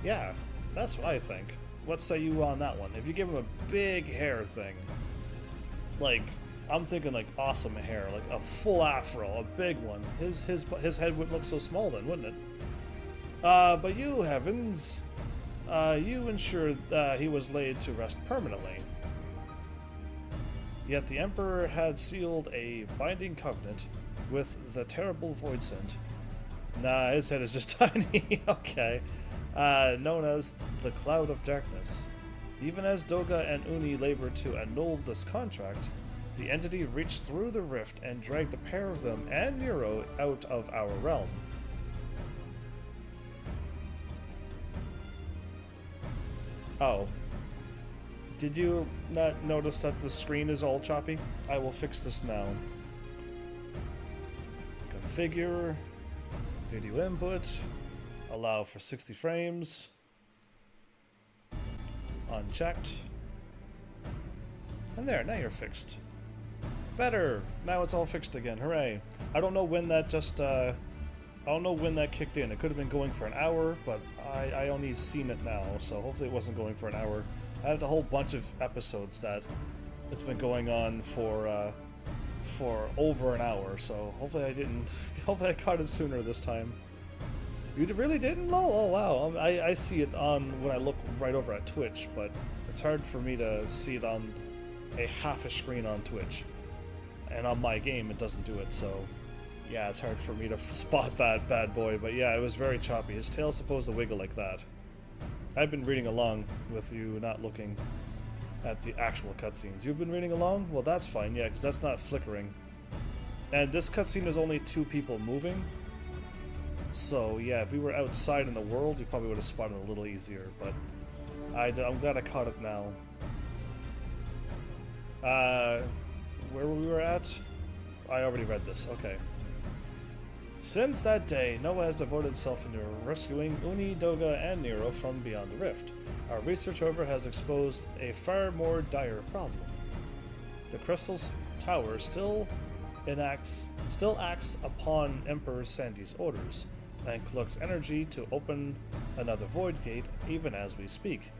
Yeah, that's what I think. What say you on that one? If you give him a big hair thing, like, I'm thinking like awesome hair, like a full afro, a big one. His head wouldn't look so small then, wouldn't it? But you, Heavens, you ensured he was laid to rest permanently. Yet the Emperor had sealed a binding covenant with the terrible Voidsent. Nah, his head is just tiny. Okay. Known as the Cloud of Darkness. Even as Doga and Uni labored to annul this contract, the entity reached through the rift and dragged the pair of them and Nero out of our realm. Oh. Did you not notice that the screen is all choppy? I will fix this now. Configure. Video input. Allow for 60 frames. Unchecked. And there, now you're fixed. Better! Now it's all fixed again, hooray. I don't know when that I don't know when that kicked in. It could have been going for an hour, but I only seen it now, so hopefully it wasn't going for an hour. I had a whole bunch of episodes that it's been going on for over an hour, so hopefully I caught it sooner this time. You really didn't? Oh wow, I see it on when I look right over at Twitch, but it's hard for me to see it on a half a screen on Twitch. And on my game it doesn't do it, so yeah, it's hard for me to spot that bad boy, but yeah, it was very choppy. His tail's supposed to wiggle like that. I've been reading along with you not looking at the actual cutscenes. You've been reading along? Well, that's fine, yeah, because that's not flickering. And this cutscene is only 2 people moving. So, yeah, if we were outside in the world, you probably would have spotted it a little easier, but I'm glad I caught it now. Where we were at? I already read this, okay. Since that day, Noah has devoted itself into rescuing Uni, Doga, and Nero from beyond the rift. Our research, however, has exposed a far more dire problem. The Crystal Tower still acts upon Emperor Sandy's orders, and collects energy to open another void gate even as we speak.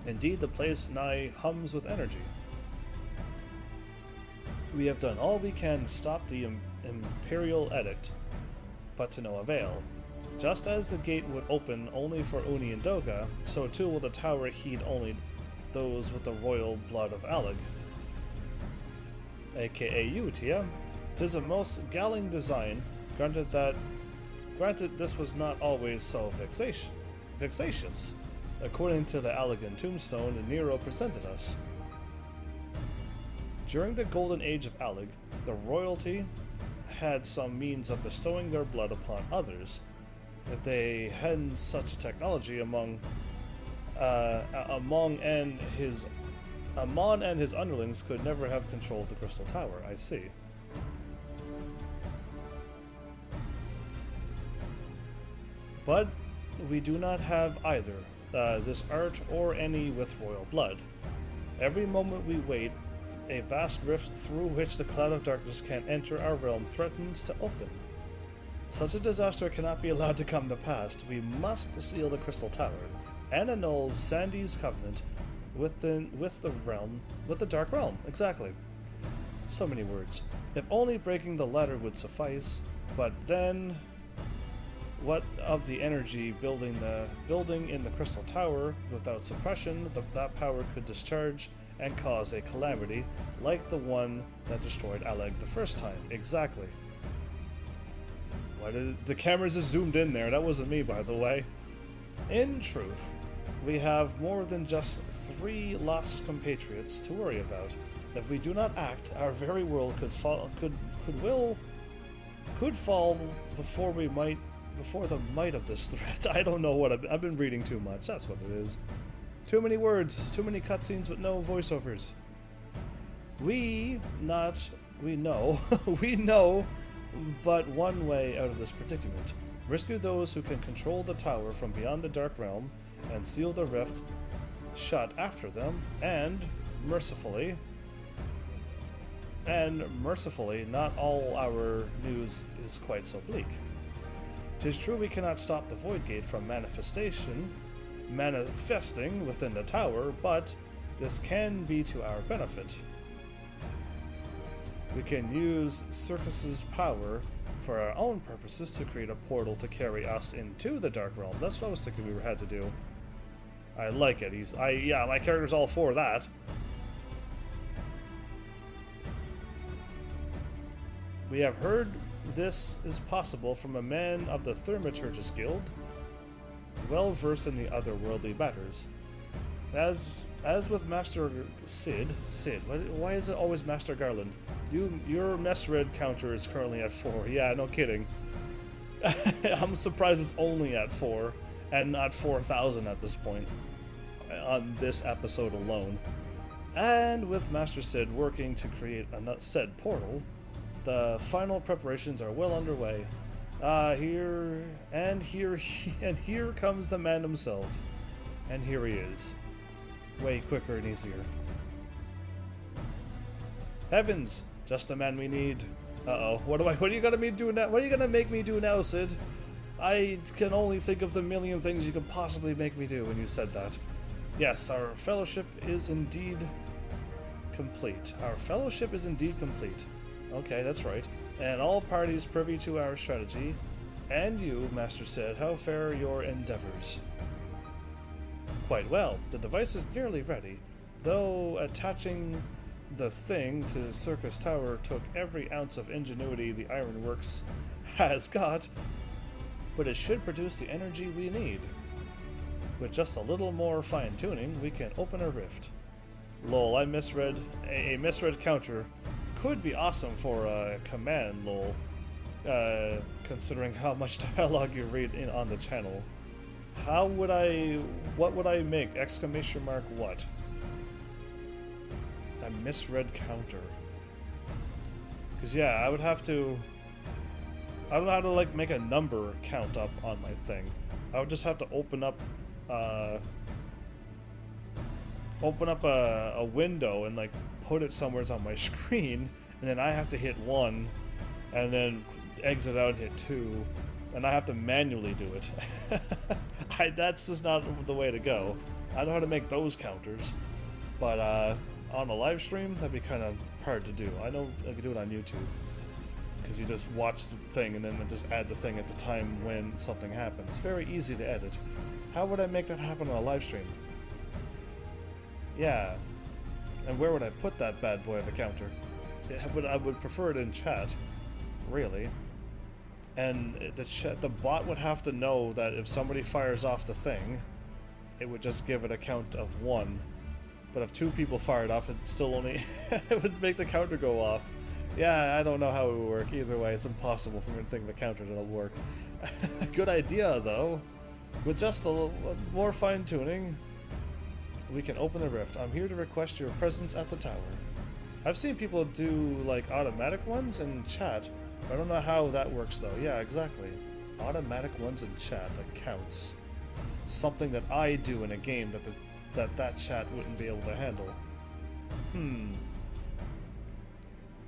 Indeed, the place nigh hums with energy. We have done all we can to stop the Imperial Edict, but to no avail. Just as the gate would open only for Uni and Doga, so too will the tower heed only those with the royal blood of Alleg. AKA you, Tia. 'Tis a most galling design, granted this was not always so vexatious, according to the Allegan tombstone Nero presented us. During the golden age of Alleg, the royalty had some means of bestowing their blood upon others. If they hadn't such a technology, Amon and his underlings could never have controlled the Crystal Tower. I see. But we do not have either this art or any with royal blood. Every moment we wait, a vast rift through which the Cloud of Darkness can enter our realm threatens to open. Such a disaster cannot be allowed to come to pass. We must seal the Crystal Tower and annul Sandy's covenant with the Dark Realm. Exactly. So many words. If only breaking the latter would suffice, but then what of the energy building in the Crystal Tower? Without suppression, that power could discharge and cause a calamity like the one that destroyed Alleg the first time. Exactly. Why did the cameras just zoomed in there? That wasn't me, by the way. In truth, we have more than just 3 lost compatriots to worry about. If we do not act, our very world could fall before the might of this threat. I don't know what I've been reading too much. That's what it is. Too many words, too many cutscenes with no voiceovers. We know but one way out of this predicament. Rescue those who can control the tower from beyond the Dark Realm and seal the rift shut after them, and mercifully, not all our news is quite so bleak. 'Tis true we cannot stop the Void Gate from manifestation, manifesting within the tower, but this can be to our benefit. We can use Circus's power for our own purposes to create a portal to carry us into the Dark Realm. That's what I was thinking we had to do. I like it. Yeah, my character's all for that. We have heard this is possible from a man of the Thaumaturgus Guild, well versed in the otherworldly matters. As with Master Sid, why is it always Master Garland? Your Mesred counter is currently at 4. Yeah, no kidding. I'm surprised it's only at 4 and not 4,000 at this point on this episode alone. And with Master Sid working to create a said portal, the final preparations are well underway. Here comes the man himself. And here he is. Way quicker and easier. Heavens, just the man we need. Uh-oh, what are you gonna do now? What are you gonna make me do now, Sid? I can only think of the million things you could possibly make me do when you said that. Yes, our fellowship is indeed complete. Our fellowship is indeed complete. Okay, that's right. And all parties privy to our strategy. And you, Master Sid, how fare your endeavors? Quite well. The device is nearly ready, though attaching the thing to Circus Tower took every ounce of ingenuity the Ironworks has got, but it should produce the energy we need. With just a little more fine-tuning, we can open a rift. Lol, I misread. A misread counter could be awesome for a command, lol, considering how much dialogue you read on the channel. What would I make? Exclamation mark what? A misread counter. Because yeah, I don't know how to like make a number count up on my thing. I would just have to open up a window and like put it somewhere on my screen, and then I have to hit 1 and then exit out and hit 2, and I have to manually do it. That's just not the way to go. I know how to make those counters, but on a live stream, that'd be kind of hard to do. I know I could do it on YouTube, because you just watch the thing and then just add the thing at the time when something happens. Very easy to edit. How would I make that happen on a live stream? Yeah. And where would I put that bad boy of a counter? I would prefer it in chat, really. And the bot would have to know that if somebody fires off the thing, it would just give it a count of 1. But if 2 people fired off, it still only it would make the counter go off. Yeah, I don't know how it would work. Either way, it's impossible for me to think of a counter that'll work. Good idea, though. With just a little more fine-tuning, we can open the rift. I'm here to request your presence at the tower. I've seen people do, like, automatic ones in chat. I don't know how that works, though. Yeah, exactly. Automatic ones in chat. That counts. Something that I do in a game that chat wouldn't be able to handle.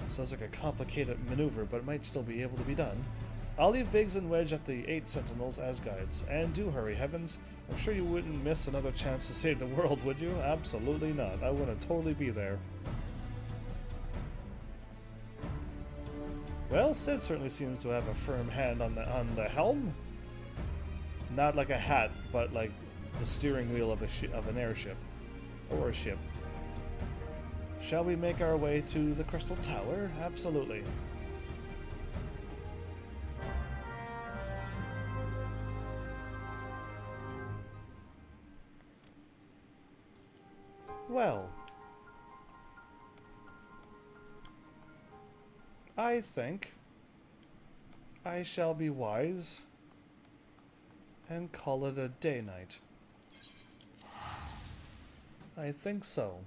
Sounds like a complicated maneuver, but it might still be able to be done. I'll leave Biggs and Wedge at the 8 Sentinels as guides. And do hurry, Heavens. I'm sure you wouldn't miss another chance to save the world, would you? Absolutely not. I want to totally be there. Well, Sid certainly seems to have a firm hand on the helm. Not like a hat, but like the steering wheel of an airship. Or a ship. Shall we make our way to the Crystal Tower? Absolutely. Well, I think I shall be wise and call it a day-night. I think so.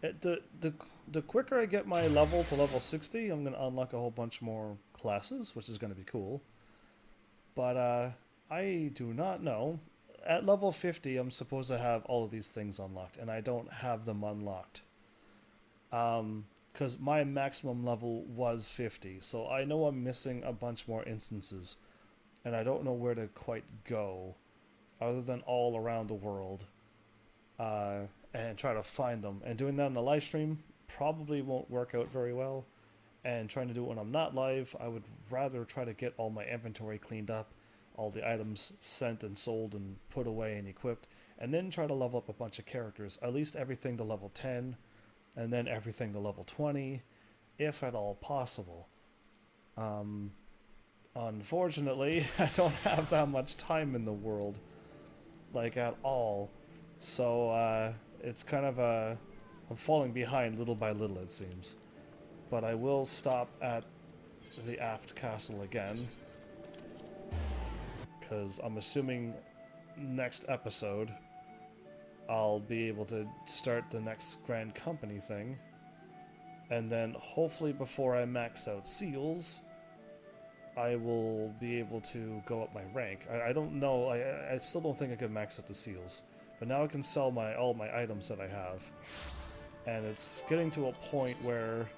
The quicker I get my level to level 60, I'm going to unlock a whole bunch more classes, which is going to be cool. But I do not know. At level 50, I'm supposed to have all of these things unlocked, and I don't have them unlocked. Because my maximum level was 50, so I know I'm missing a bunch more instances, and I don't know where to quite go. other than all around the world, and try to find them. And doing that in a live stream probably won't work out very well. And trying to do it when I'm not live, I would rather try to get all my inventory cleaned up, all the items sent and sold and put away and equipped, and then try to level up a bunch of characters. At least everything to level 10, and then everything to level 20, if at all possible. Unfortunately, I don't have that much time in the world, like at all. So it's kind of I'm falling behind little by little, it seems. But I will stop at the aft castle again, because I'm assuming next episode I'll be able to start the next Grand Company thing, and then hopefully before I max out seals, I will be able to go up my rank. I don't know, I still don't think I can max out the seals, but now I can sell all my items that I have, and it's getting to a point where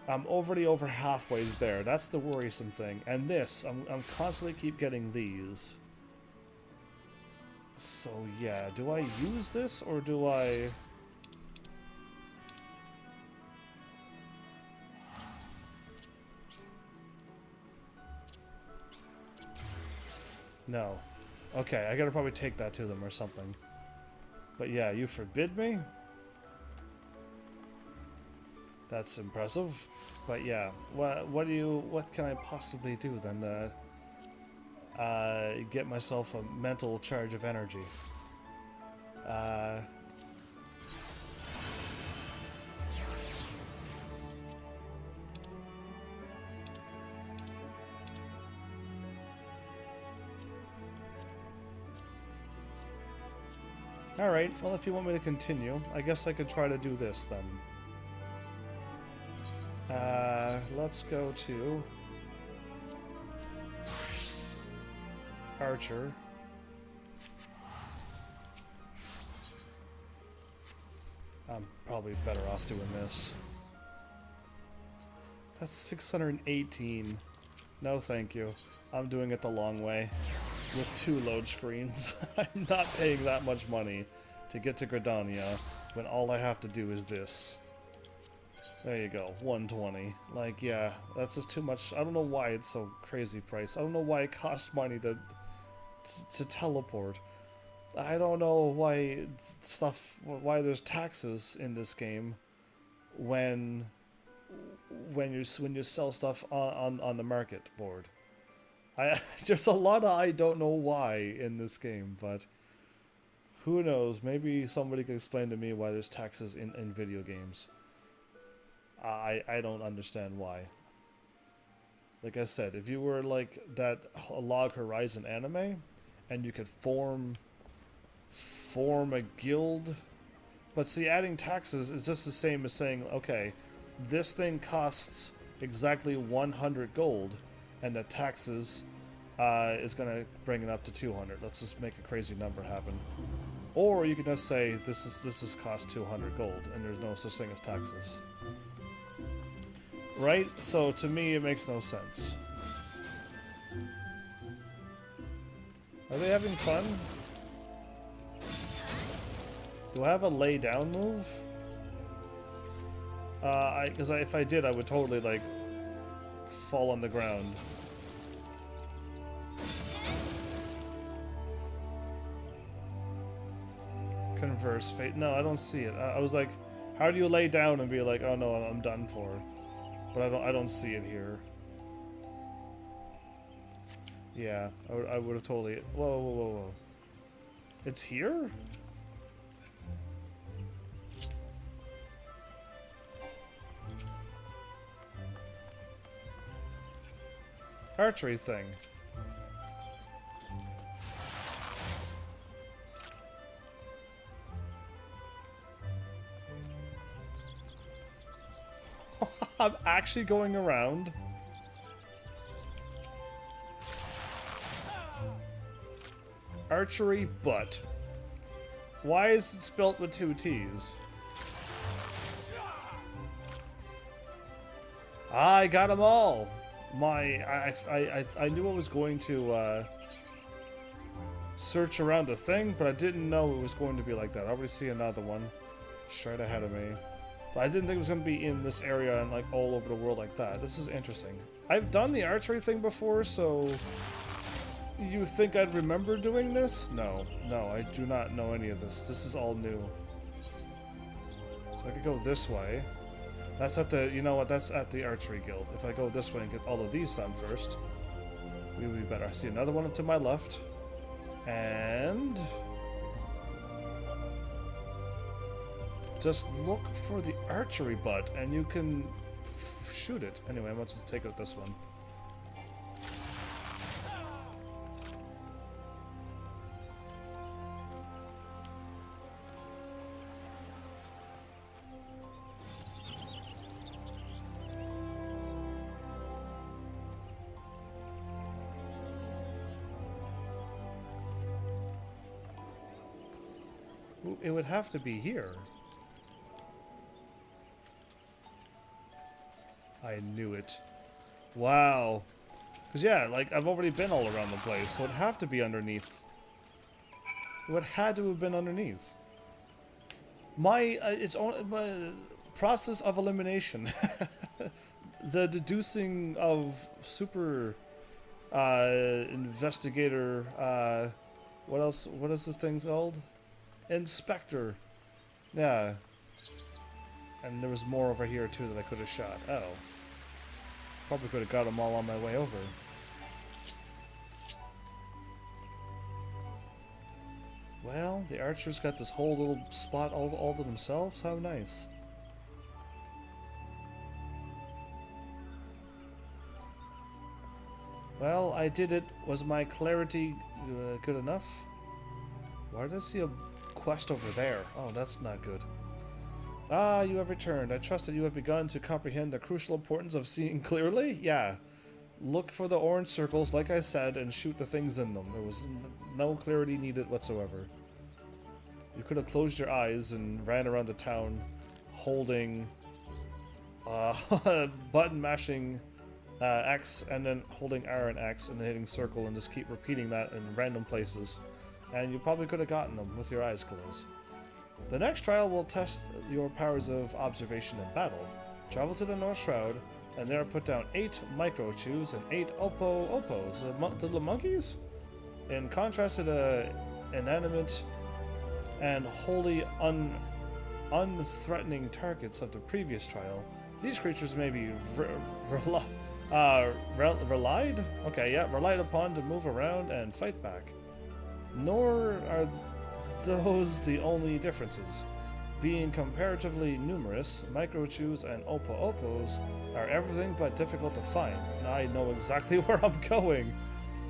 I'm already over halfway there. That's the worrisome thing. And this, I'm constantly keep getting these. So yeah, do I use this or do I... No. Okay, I gotta probably take that to them or something. But yeah, you forbid me? That's impressive. But yeah, what can I possibly do then to get myself a mental charge of energy? Alright, well if you want me to continue, I guess I could try to do this then. Let's go to Archer. I'm probably better off doing this. That's 618. No thank you. I'm doing it the long way. With 2 load screens. I'm not paying that much money to get to Gridania when all I have to do is this. There you go, 120. Like, yeah, that's just too much. I don't know why it's so crazy price. I don't know why it costs money to teleport. I don't know why there's taxes in this game when you sell stuff on the market board. There's a lot of I don't know why in this game, but who knows? Maybe somebody could explain to me why there's taxes in video games. I don't understand why. Like I said, if you were like that Log Horizon anime, and you could form a guild, but see, adding taxes is just the same as saying, okay, this thing costs exactly 100 gold, and the taxes is gonna bring it up to 200. Let's just make a crazy number happen. Or you can just say this is cost 200 gold, and there's no such thing as taxes. Right? So to me it makes no sense. Are they having fun? Do I have a lay down move? Because if I did, I would totally like fall on the ground. Converse fate. No, I don't see it. I was like, how do you lay down and be like, oh no, I'm done for? But I don't see it here. Yeah, I would have totally... Whoa, whoa, whoa, whoa. It's here? Archery thing. I'm actually going around. Archery butt. Why is it spelt with 2 T's? I got them all. I knew I was going to search around a thing, but I didn't know it was going to be like that. I already see another one straight ahead of me. But I didn't think it was going to be in this area and like all over the world like that. This is interesting. I've done the archery thing before, so you think I'd remember doing this? No, I do not know any of this. This is all new. So I could go this way. That's at the, you know what, that's at the archery guild. If I go this way and get all of these done first, we would be better. I see another one to my left. And just look for the archery butt and you can shoot it. Anyway, I'm about to take out this one. It would have to be here. I knew it. Wow. Because yeah, like, I've already been all around the place, so it'd have to be underneath. It would had to have been underneath. My, my process of elimination. The deducing of super investigator, what else, what is this thing called? Inspector. Yeah. And there was more over here too that I could have shot. Oh. Probably could have got them all on my way over. Well, the archers got this whole little spot all to themselves. How nice. Well, I did it. Was my clarity good enough? Why did I see a quest over there? Oh, that's not good. Ah, you have returned. I trust that you have begun to comprehend the crucial importance of seeing clearly? Yeah. Look for the orange circles, like I said, and shoot the things in them. There was no clarity needed whatsoever. You could have closed your eyes and ran around the town holding button mashing X and then holding R and X and then hitting circle and just keep repeating that in random places. And you probably could have gotten them with your eyes closed. The next trial will test your powers of observation in battle. Travel to the North Shroud, and there put down 8 micro-chews and 8 oppos, the little monkeys? In contrast to the inanimate and wholly unthreatening targets of the previous trial, these creatures may be relied? Okay, yeah, relied upon to move around and fight back. Nor are those the only differences. Being comparatively numerous, micro-chews and oppos are everything but difficult to find, and I know exactly where I'm going.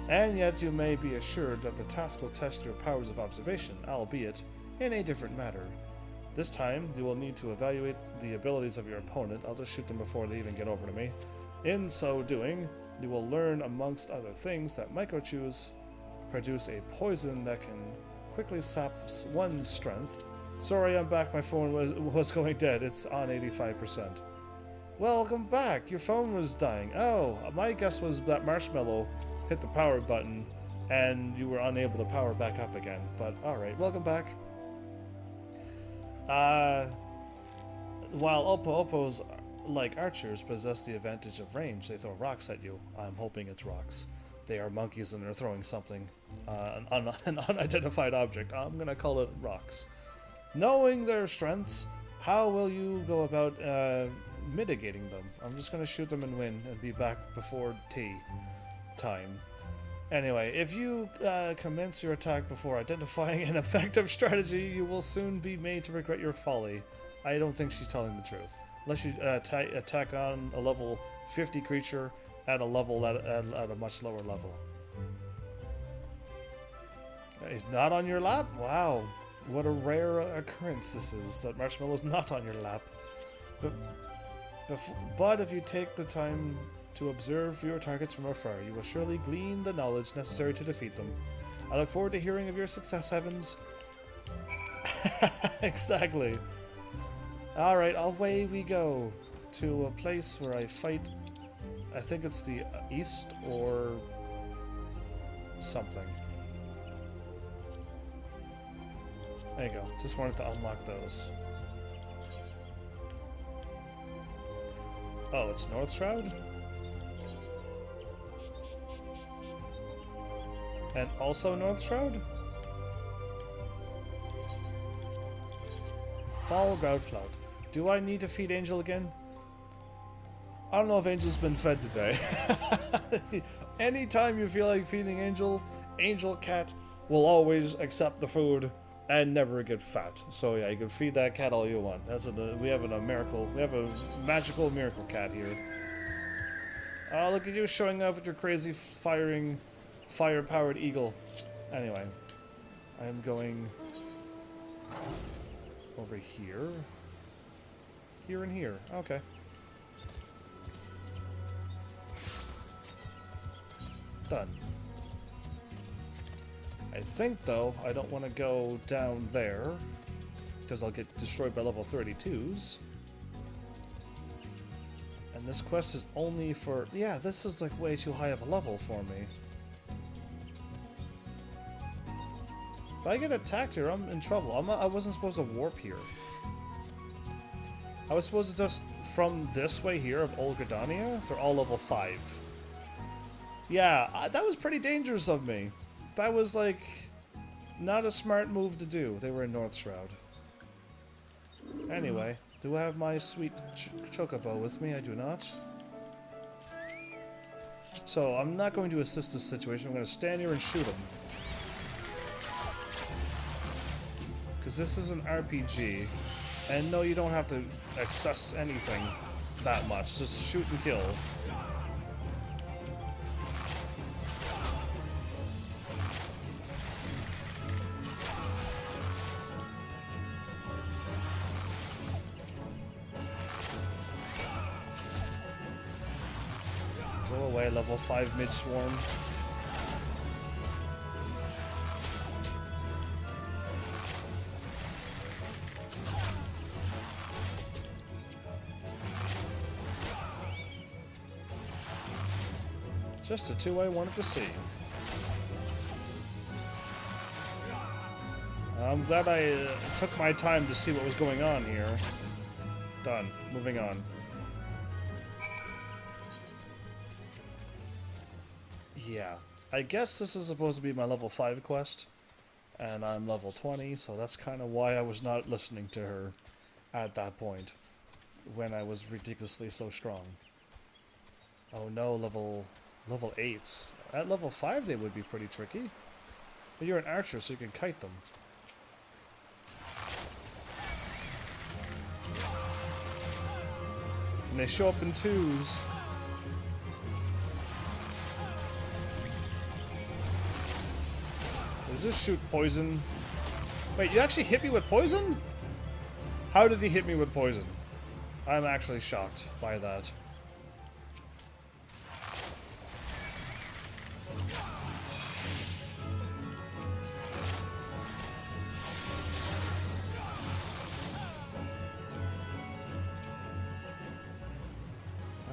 And yet you may be assured that the task will test your powers of observation, albeit in a different matter. This time, you will need to evaluate the abilities of your opponent. I'll just shoot them before they even get over to me. In so doing, you will learn, amongst other things, that micro-chews produce a poison that can quickly sap one's strength. Sorry, I'm back. My phone was going dead. It's on 85%. Welcome back. Your phone was dying. Oh, my guess was that Marshmallow hit the power button and you were unable to power back up again. But alright, welcome back. While oppos, like archers, possess the advantage of range, they throw rocks at you. I'm hoping it's rocks. They are monkeys and they're throwing something, an unidentified object. I'm gonna call it rocks. Knowing their strengths, how will you go about mitigating them? I'm just gonna shoot them and win and be back before tea time. Anyway, if you commence your attack before identifying an effective strategy, you will soon be made to regret your folly. I don't think she's telling the truth. Unless you attack on a level 50 creature at a level at a much lower level. He's not on your lap? Wow. What a rare occurrence this is, that Marshmallow's not on your lap. But if you take the time to observe your targets from afar, you will surely glean the knowledge necessary to defeat them. I look forward to hearing of your success, Heavens. Exactly. Alright, away we go to a place where I fight. I think it's the east or something. There you go. Just wanted to unlock those. Oh, it's North Shroud? And also North Shroud? Fall Grout Flout. Do I need to feed Angel again? I don't know if Angel's been fed today. Anytime you feel like feeding Angel, Angel Cat will always accept the food and never get fat. So yeah, you can feed that cat all you want. We have a magical miracle cat here. Oh, look at you showing up with your crazy fire-powered eagle. Anyway, I'm going over here. Here and here. Okay. Done. I think, though, I don't want to go down there, because I'll get destroyed by level 32s. And this quest is only for... Yeah, this is like way too high of a level for me. If I get attacked here, I'm in trouble. I wasn't supposed to warp here. I was supposed to just, from this way here of Old Gridania, they're all level 5. Yeah, that was pretty dangerous of me. That was, like, not a smart move to do. They were in North Shroud. Anyway, do I have my sweet chocobo with me? I do not. So, I'm not going to assist this situation. I'm going to stand here and shoot him. Because this is an RPG. And no, you don't have to access anything that much. Just shoot and kill. Go away, level 5 mid-swarm. Just the two I wanted to see. I'm glad I took my time to see what was going on here. Done. Moving on. Yeah. I guess this is supposed to be my level 5 quest. And I'm level 20, so that's kind of why I was not listening to her at that point. When I was ridiculously so strong. Oh no, level 8s. At level 5 they would be pretty tricky. But you're an archer, so you can kite them. And they show up in 2s. They just shoot poison. Wait, you actually hit me with poison? How did he hit me with poison? I'm actually shocked by that.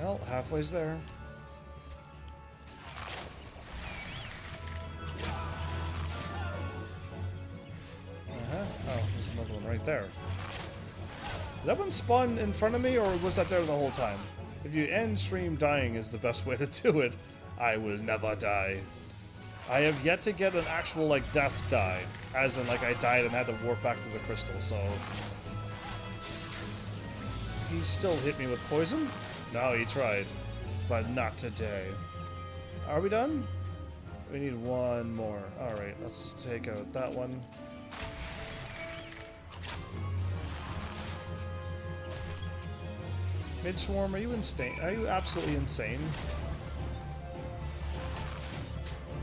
Well, halfway's there. Oh, there's another one right there. Did that one spawn in front of me, or was that there the whole time? If you end stream dying is the best way to do it. I will never die. I have yet to get an actual, like, death die. As in, like, I died and had to warp back to the crystal, so... He still hit me with poison? No, he tried. But not today. Are we done? We need one more. Alright, let's just take out that one. Mid-swarm, are you insane? Are you absolutely insane?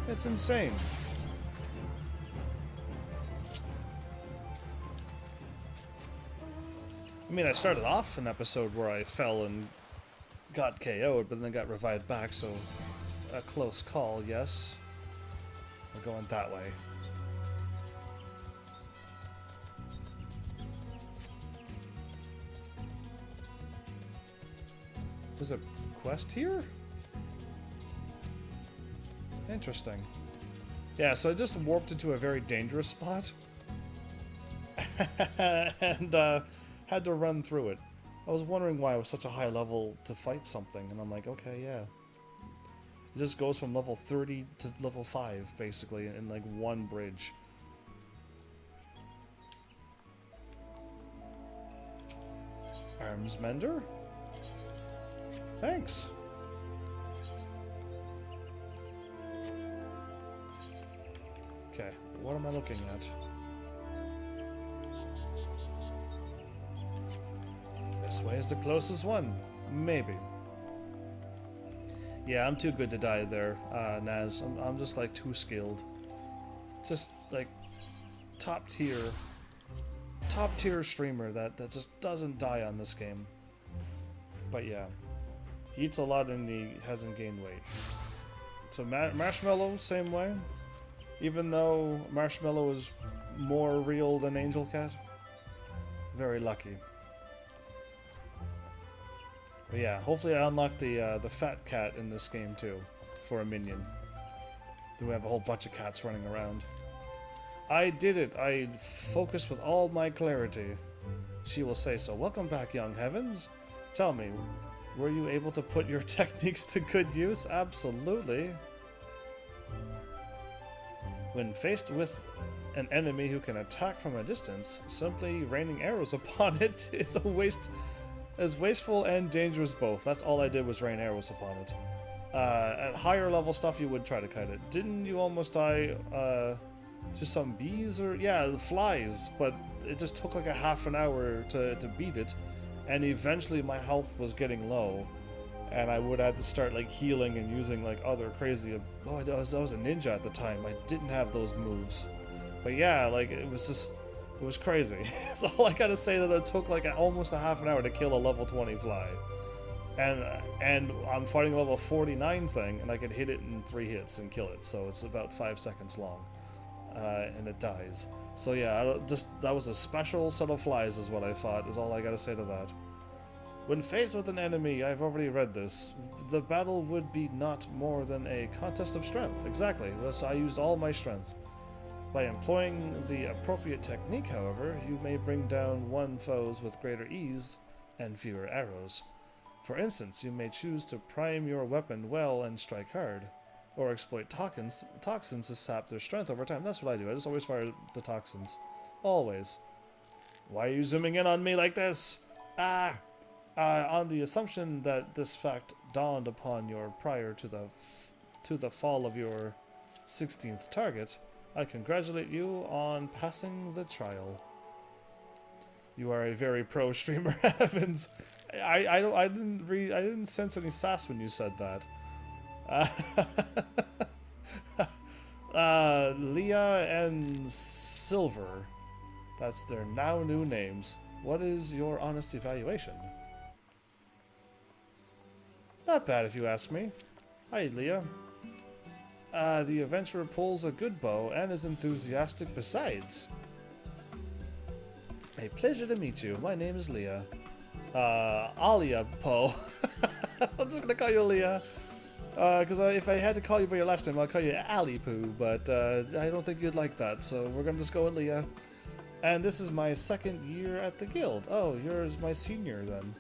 It's insane. I mean, I started off an episode where I fell and got KO'd, but then got revived back, so a close call, yes. We're going that way. There's a quest here? Interesting. Yeah, so I just warped into a very dangerous spot. and had to run through it. I was wondering why it was such a high level to fight something, and I'm like, okay, yeah. It just goes from level 30 to level 5, basically, in like one bridge. Arms mender? Thanks. Okay, what am I looking at? This way is the closest one. Maybe. Yeah, I'm too good to die there, Naz. I'm just like too skilled. Just like top tier streamer that just doesn't die on this game. But yeah, he eats a lot and he hasn't gained weight. So Marshmallow, same way. Even though Marshmallow is more real than Angel Cat. Very lucky. But yeah, hopefully I unlock the fat cat in this game too, for a minion. Then we have a whole bunch of cats running around. I did it. I focused with all my clarity. She will say so. Welcome back, young heavens. Tell me, were you able to put your techniques to good use? Absolutely. When faced with an enemy who can attack from a distance, simply raining arrows upon it is wasteful and dangerous both. That's all I did was rain arrows upon it. At higher level stuff, you would try to kite it. Didn't you almost die to some bees or the flies? But it just took like a half an hour to beat it, and eventually my health was getting low, and I would have to start like healing and using like other crazy. Oh, I was a ninja at the time. I didn't have those moves, but yeah, like it was crazy. So all I gotta say that it took like almost a half an hour to kill a level 20 fly. And I'm fighting a level 49 thing, and I can hit it in 3 hits and kill it, so it's about 5 seconds long. And it dies. So yeah, that was a special set of flies is what I fought, is all I gotta say to that. When faced with an enemy, I've already read this, the battle would be not more than a contest of strength. Exactly, so I used all my strength. By employing the appropriate technique, however, you may bring down one foes with greater ease and fewer arrows. For instance, you may choose to prime your weapon well and strike hard, or exploit toxins to sap their strength over time. That's what I do. I just always fire the toxins. Always. Why are you zooming in on me like this? On the assumption that this fact dawned upon you prior to the fall of your 16th target, I congratulate you on passing the trial. You are a very pro streamer, Evans. I didn't sense any sass when you said that. Leah and Silver. That's their now new names. What is your honest evaluation? Not bad if you ask me. Hi, Leah. The adventurer pulls a good bow and is enthusiastic besides. A pleasure to meet you. My name is Leah. Alia Poe. I'm just gonna call you Leah. Because if I had to call you by your last name, I'd call you Ali Poo, but I don't think you'd like that, so we're gonna just go with Leah. And this is my 2nd year at the guild. Oh, you're my senior then.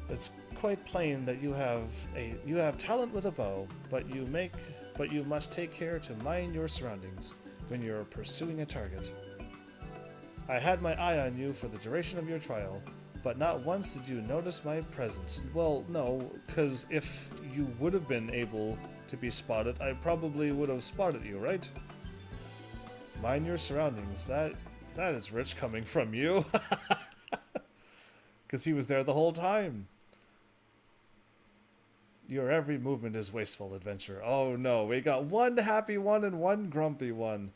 It's quite plain that you have talent with a bow, but you must take care to mind your surroundings when you're pursuing a target. I had my eye on you for the duration of your trial, but not once did you notice my presence. Well, no, because if you would have been able to be spotted, I probably would have spotted you, right? Mind your surroundings. That is rich coming from you. Because he was there the whole time. Your every movement is wasteful, adventure. Oh no, we got one happy one and one grumpy one.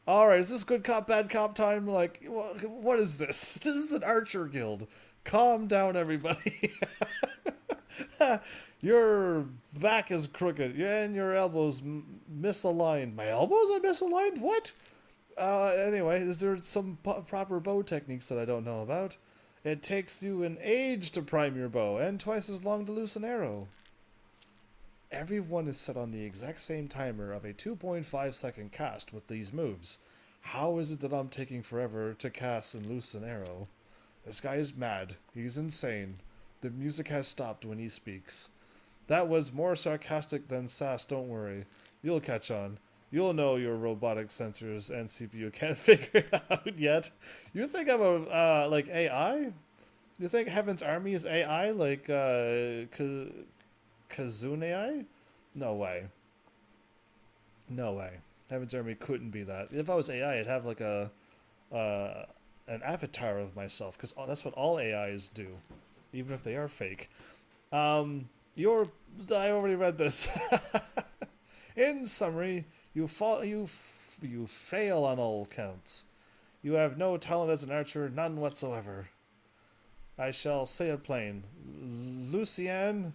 Alright, is this good cop, bad cop time? Like, what is this? This is an Archer guild. Calm down, everybody. Your back is crooked, and your elbows misaligned. My elbows are misaligned? What? Anyway, is there some proper bow techniques that I don't know about? It takes you an age to prime your bow, and twice as long to loose an arrow. Everyone is set on the exact same timer of a 2.5 second cast with these moves. How is it that I'm taking forever to cast and loose an arrow? This guy is mad. He's insane. The music has stopped when he speaks. That was more sarcastic than sass, don't worry. You'll catch on. You'll know your robotic sensors and CPU can't figure it out yet. You think I'm a, like, AI? You think Heaven's Army is AI? Like, Kazune AI? No way. No way. Heaven's Army couldn't be that. If I was AI, I'd have, like, an avatar of myself, because that's what all AIs do, even if they are fake. I already read this. In summary, you fail on all counts. You have no talent as an archer, none whatsoever. I shall say it plain. Lucienne,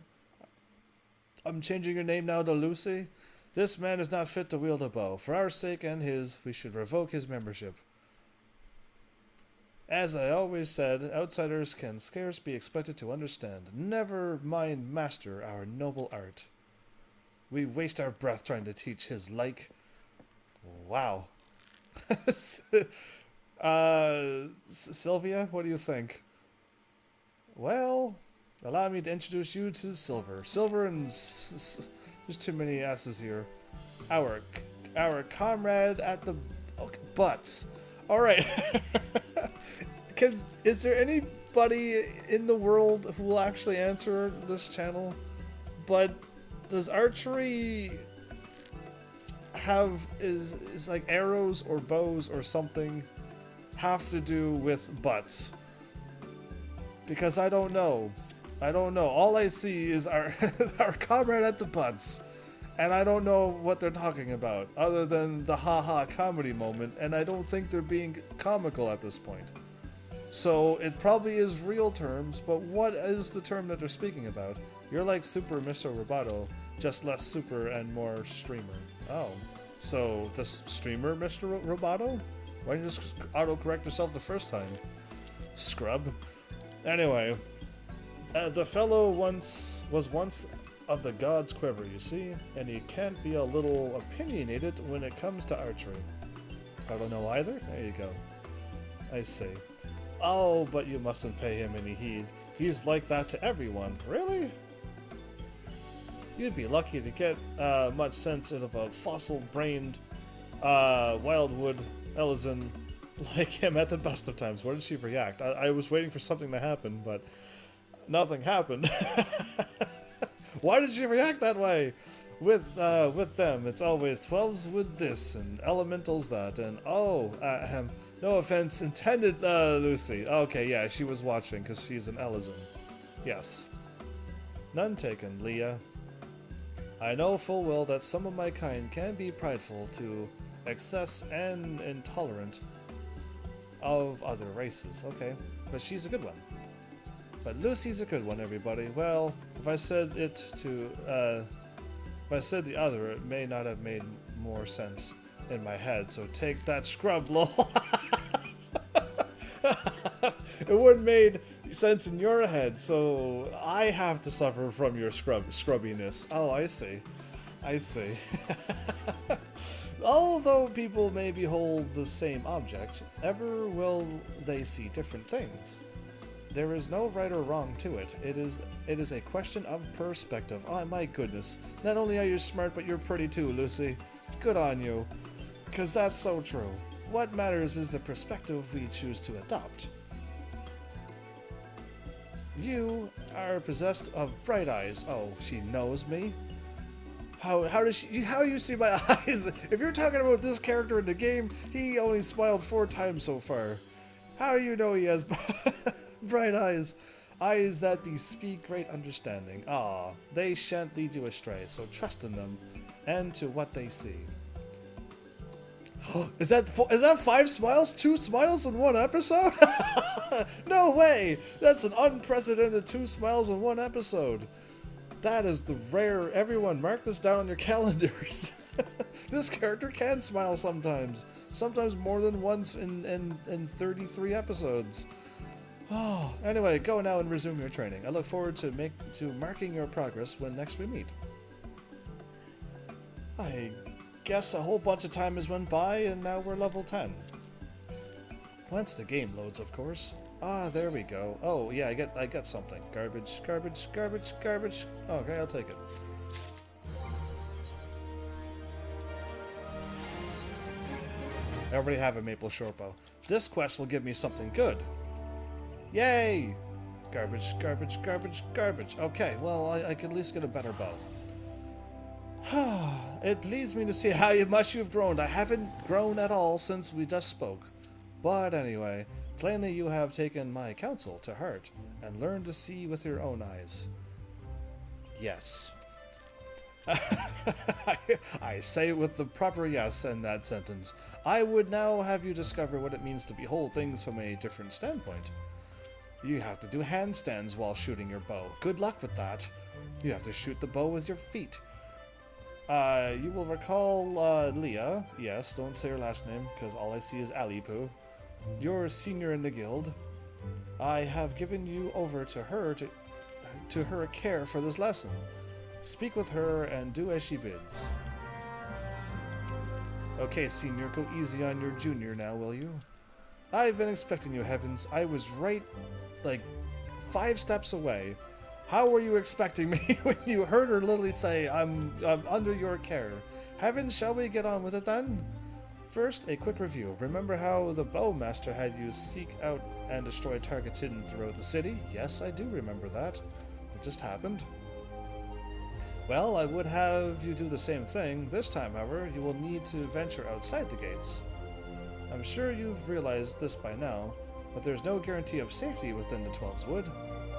I'm changing your name now to Lucy. This man is not fit to wield a bow. For our sake and his, we should revoke his membership. As I always said, outsiders can scarce be expected to understand. Never mind master our noble art. We waste our breath trying to teach his like. Wow. Sylvia, what do you think? Well, allow me to introduce you to Silver. Silver and there's too many S's here. Our comrade at the butts. All right. Is there anybody in the world who will actually answer this channel? But does archery have is like arrows or bows or something have to do with butts? Because I don't know. All I see is our our comrade at the butts. And I don't know what they're talking about other than the haha comedy moment, and I don't think they're being comical at this point. So it probably is real terms, but what is the term that they're speaking about? You're like Super Mr. Roboto, just less super and more streamer. Oh, so does streamer Mr. Roboto? Why didn't you just auto-correct yourself the first time? Scrub. Anyway, the fellow was once of the gods' quiver, you see, and he can't be a little opinionated when it comes to archery. I don't know either? There you go. I see. Oh, but you mustn't pay him any heed. He's like that to everyone. Really? You'd be lucky to get much sense out of a fossil-brained wildwood Elizon like him at the best of times. Where did she react? I was waiting for something to happen, but nothing happened. Why did she react that way? With them, it's always 12s with this and elementals that, and no offense intended, Lucy. Okay, yeah, she was watching because she's an Elizon. Yes. None taken, Leah. I know full well that some of my kind can be prideful to excess and intolerant of other races. Okay, but she's a good one. But Lucy's a good one, everybody. Well, if I said the other, it may not have made more sense in my head, so take that, scrub, lol. It wouldn't made sense in your head, so I have to suffer from your scrubbiness. Oh, I see. I see. Although people may behold the same object, ever will they see different things. There is no right or wrong to it. It is a question of perspective. Oh my goodness. Not only are you smart, but you're pretty too, Lucy. Good on you. 'Cause that's so true. What matters is the perspective we choose to adopt. You are possessed of bright eyes. Oh, she knows me? How do you see my eyes? If you're talking about this character in the game, he only smiled 4 times so far. How do you know he has bright eyes? Eyes that bespeak great understanding. Ah, they shan't lead you astray, so trust in them and to what they see. Is that 5 smiles? 2 smiles in 1 episode? No way! That's an unprecedented 2 smiles in 1 episode. That is the rare. Everyone, mark this down on your calendars. This character can smile sometimes. Sometimes more than once in 33 episodes. Oh, anyway, go now and resume your training. I look forward to marking your progress when next we meet. I guess a whole bunch of time has went by and now we're level 10. Once the game loads, of course. Ah, there we go. Oh, yeah, I got something. Garbage, garbage, garbage, garbage. Okay, I'll take it. I already have a maple shortbow. This quest will give me something good. Yay! Garbage, garbage, garbage, garbage. Okay, well, I can at least get a better bow. It pleased me to see how much you've grown. I haven't grown at all since we just spoke. But anyway, plainly you have taken my counsel to heart and learned to see with your own eyes. Yes. I say it with the proper yes in that sentence. I would now have you discover what it means to behold things from a different standpoint. You have to do handstands while shooting your bow. Good luck with that. You have to shoot the bow with your feet. You will recall Leah. Yes, don't say her last name, because all I see is Alipu. You're a senior in the guild. I have given you over to her to her care for this lesson. Speak with her and do as she bids. Okay, senior, go easy on your junior now, will you? I've been expecting you, Heavens. I was right, like, 5 steps away. How were you expecting me when you heard her literally say, I'm under your care? Heavens, shall we get on with it then? First, a quick review. Remember how the bowmaster had you seek out and destroy targets hidden throughout the city? Yes, I do remember that. It just happened. Well, I would have you do the same thing. This time, however, you will need to venture outside the gates. I'm sure you've realized this by now, but there's no guarantee of safety within the 12's Wood.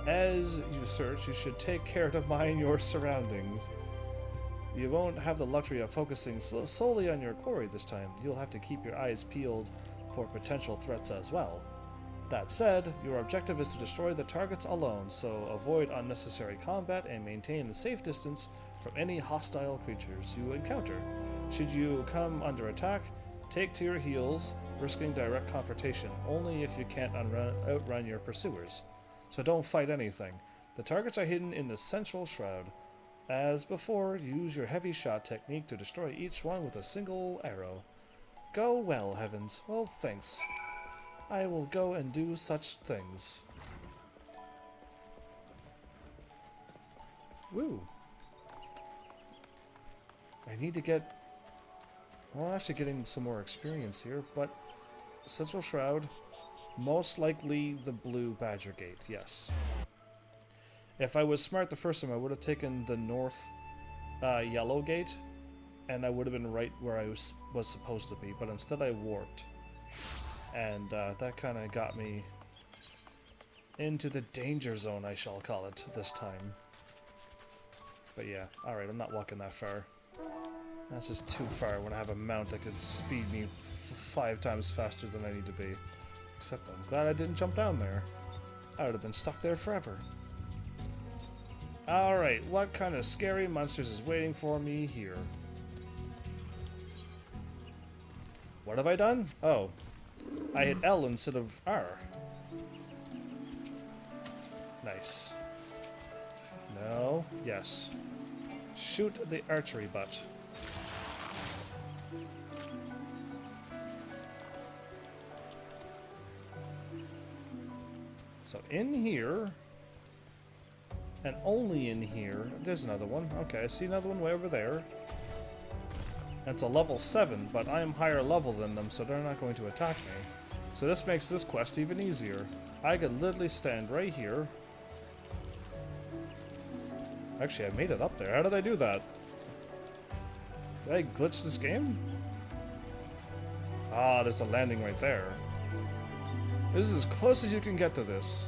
As you search, you should take care to mind your surroundings. You won't have the luxury of focusing solely on your quarry this time. You'll have to keep your eyes peeled for potential threats as well. That said, your objective is to destroy the targets alone, so avoid unnecessary combat and maintain a safe distance from any hostile creatures you encounter. Should you come under attack, take to your heels, risking direct confrontation, only if you can't outrun your pursuers. So don't fight anything. The targets are hidden in the central shroud. As before, use your heavy shot technique to destroy each one with a single arrow. Go well, Heavens. Well, thanks. I will go and do such things. Woo. I need to get... Well, actually getting some more experience here, but... Central Shroud, most likely the blue Badger Gate, yes. If I was smart the first time, I would have taken the north yellow gate, and I would have been right where I was supposed to be, but instead I warped. And that kind of got me into the danger zone, I shall call it, this time. But yeah, alright, I'm not walking that far. That's just too far when I have a mount that could speed me 5 times faster than I need to be. Except I'm glad I didn't jump down there. I would have been stuck there forever. Alright, what kind of scary monsters is waiting for me here? What have I done? Oh. I hit L instead of R. Nice. No. Yes. Shoot the archery butt. So in here, and only in here, there's another one. Okay, I see another one way over there. It's a level 7, but I am higher level than them, so they're not going to attack me. So this makes this quest even easier. I could literally stand right here. Actually, I made it up there. How did I do that? Did I glitch this game? Ah, there's a landing right there. This is as close as you can get to this.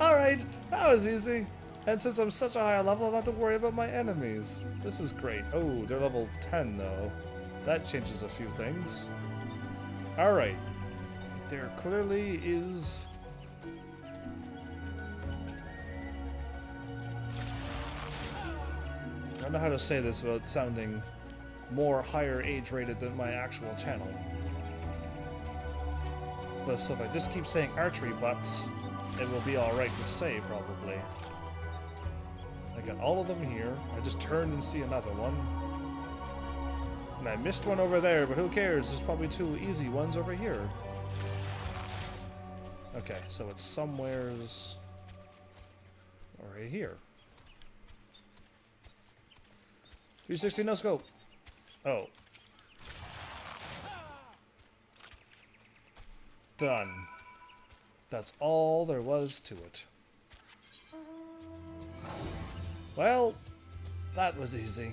Alright, that was easy. And since I'm such a higher level, I don't have to worry about my enemies. This is great. Oh, they're level 10 though. That changes a few things. Alright. There clearly is... I don't know how to say this without sounding more higher age rated than my actual channel. But so if I just keep saying archery butts, it will be alright to say, probably. I got all of them here. I just turned and see another one. And I missed one over there, but who cares? There's probably 2 easy ones over here. Okay, so it's somewheres right here. 360 no scope. Oh. Done. That's all there was to it. Well, that was easy.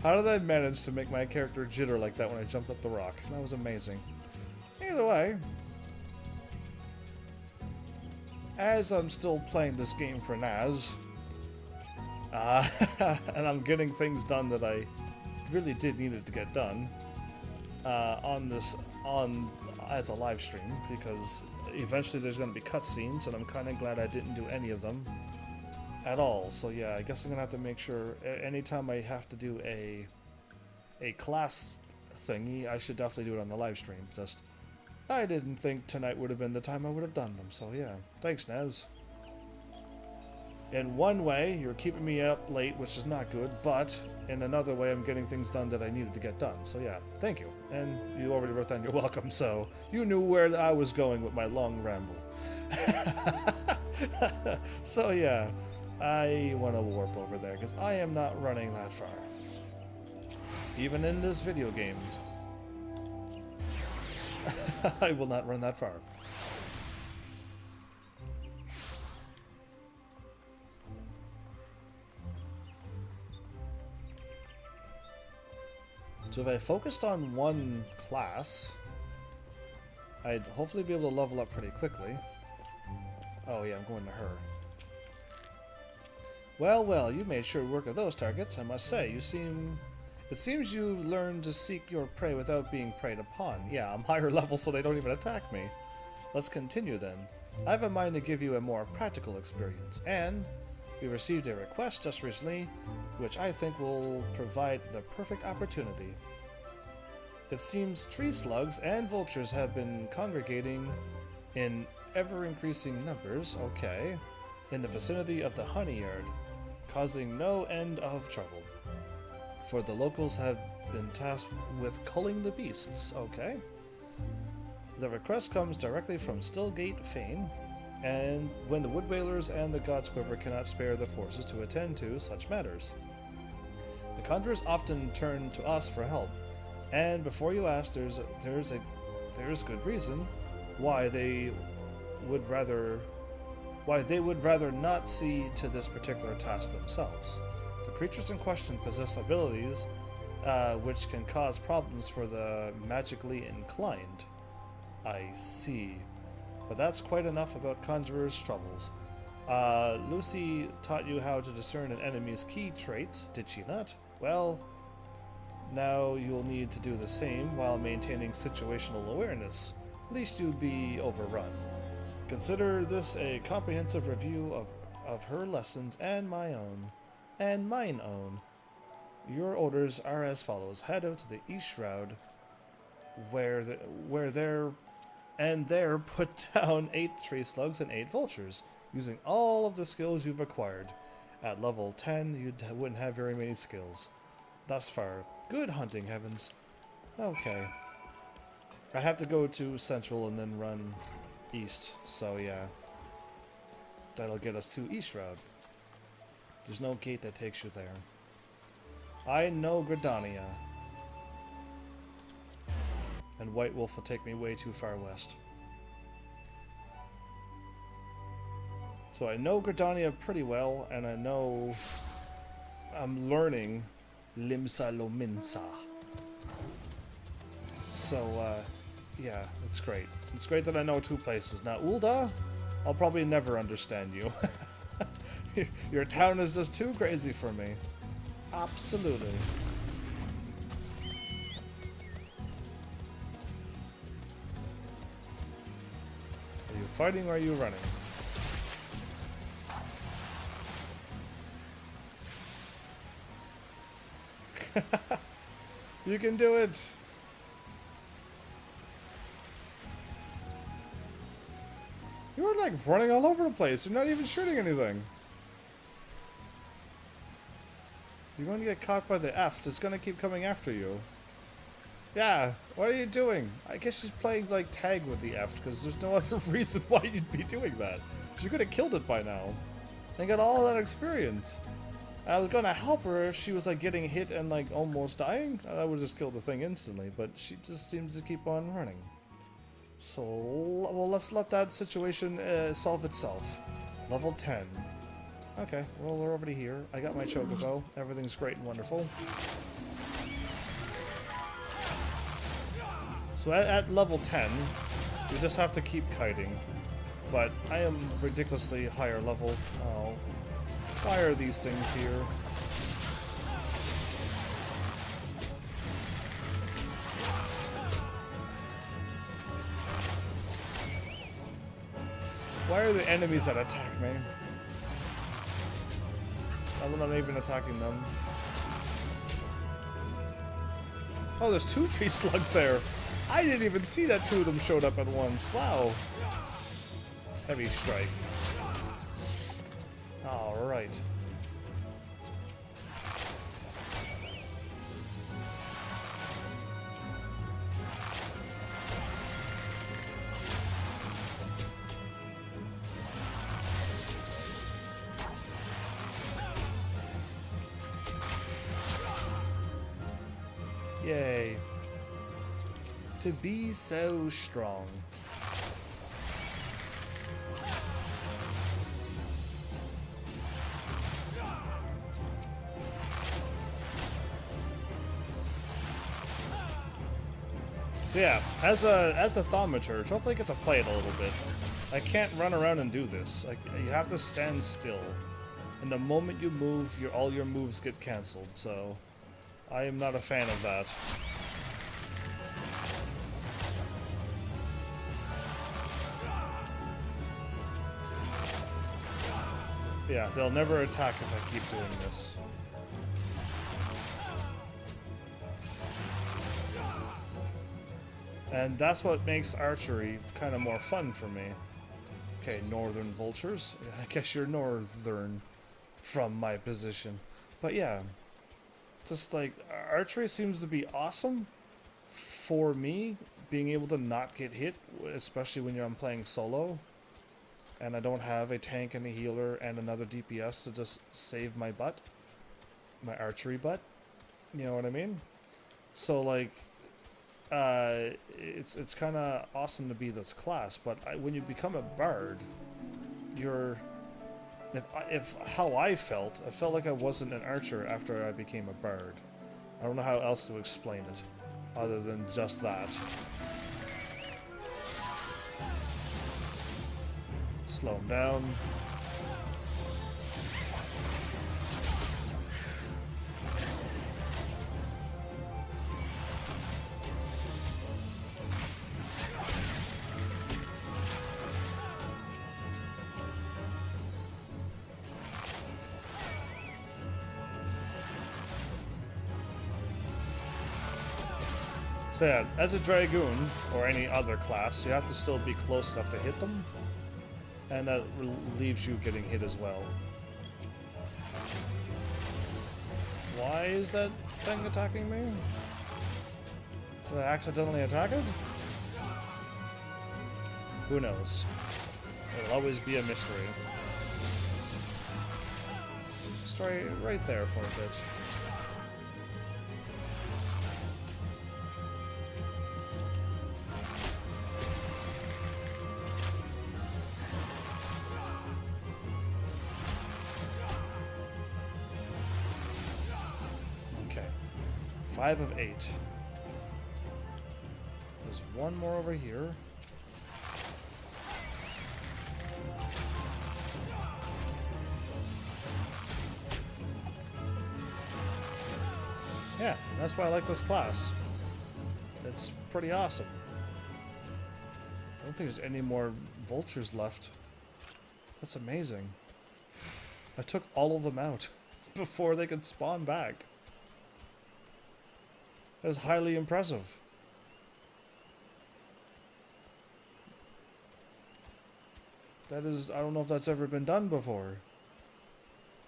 How did I manage to make my character jitter like that when I jumped up the rock? That was amazing. Either way, as I'm still playing this game for Naz, and I'm getting things done that I really did needed to get done as a live stream, because eventually there's going to be cutscenes, and I'm kind of glad I didn't do any of them at all. So yeah, I guess I'm gonna have to make sure anytime I have to do a class thingy, I should definitely do it on the live stream. Just I didn't think tonight would have been the time I would have done them. So yeah, thanks, Naz. In one way, you're keeping me up late, which is not good, but in another way, I'm getting things done that I needed to get done. So yeah, thank you. And you already wrote down you're welcome, so you knew where I was going with my long ramble. So yeah. I want to warp over there, because I am not running that far. Even in this video game. I will not run that far. So if I focused on one class, I'd hopefully be able to level up pretty quickly. Oh yeah, I'm going to her. Well, well, you made sure work of those targets, I must say. It seems you learned to seek your prey without being preyed upon. Yeah, I'm higher level so they don't even attack me. Let's continue then. I have a mind to give you a more practical experience, and we received a request just recently, which I think will provide the perfect opportunity. It seems tree slugs and vultures have been congregating in ever-increasing numbers, okay, in the vicinity of the honey yard, causing no end of trouble. For the locals have been tasked with culling the beasts, okay? The request comes directly from Stillgate Fane, and when the Wood Whalers and the God's Quiver cannot spare the forces to attend to such matters. The Conjurers often turn to us for help, and before you ask, there's good reason why they would rather not see to this particular task themselves. The creatures in question possess abilities which can cause problems for the magically inclined. I see. But that's quite enough about Conjurer's troubles. Lucy taught you how to discern an enemy's key traits, did she not? Well, now you'll need to do the same while maintaining situational awareness, lest you be overrun. Consider this a comprehensive review of her lessons and my own, and mine own. Your orders are as follows. Head out to the East Shroud, there put down 8 tree slugs and 8 vultures, using all of the skills you've acquired. At level 10, you wouldn't have very many skills. Thus far, good hunting, Heavens. Okay. I have to go to Central and then run east, so yeah. That'll get us to East Shroud. There's no gate that takes you there. I know Gridania. And White Wolf will take me way too far west. So I know Gridania pretty well, and I know I'm learning Limsa Lominsa. So, yeah, it's great. It's great that I know 2 places. Now, Ul'dah, I'll probably never understand you. Your town is just too crazy for me. Absolutely. Are you fighting or are you running? You can do it! You're like running all over the place. You're not even shooting anything. You're going to get caught by the F. It's going to keep coming after you. Yeah, what are you doing? I guess she's playing like tag with the F because there's no other reason why you'd be doing that. She could have killed it by now. And got all that experience. I was going to help her if she was like getting hit and like almost dying. I would have just killed the thing instantly, but she just seems to keep on running. So, well, let's let that situation solve itself. Level 10. Okay, well, we're already here. I got my chocobo. Everything's great and wonderful. So at level 10, you just have to keep kiting. But I am ridiculously higher level. Oh, why are these things here? Why are the enemies that attack me? I'm not even attacking them. Oh, there's 2 tree slugs there. I didn't even see that 2 of them showed up at once. Wow. Heavy strike. Alright. Yay. To be so strong. So yeah, as a thaumaturge, hopefully I get to play it a little bit. I can't run around and do this. You have to stand still. And the moment you move, all your moves get cancelled, so I am not a fan of that. Yeah, they'll never attack if I keep doing this. And that's what makes archery kind of more fun for me. Okay, northern vultures. I guess you're northern from my position. But yeah, just like, archery seems to be awesome for me, being able to not get hit, especially when I'm playing solo. And I don't have a tank and a healer and another DPS to just save my butt. My archery butt. You know what I mean? So like, it's kind of awesome to be this class, but when you become a bard, if how I felt like I wasn't an archer after I became a bard. I don't know how else to explain it, other than just that. Slow him down. So yeah, as a Dragoon, or any other class, you have to still be close enough to hit them. And that leaves you getting hit as well. Why is that thing attacking me? Did I accidentally attack it? Who knows? It'll always be a mystery. Stay right there for a bit. Okay. 5 of 8. There's one more over here. Yeah, that's why I like this class. It's pretty awesome. I don't think there's any more vultures left. That's amazing. I took all of them out before they could spawn back. That is highly impressive. That is, I don't know if that's ever been done before.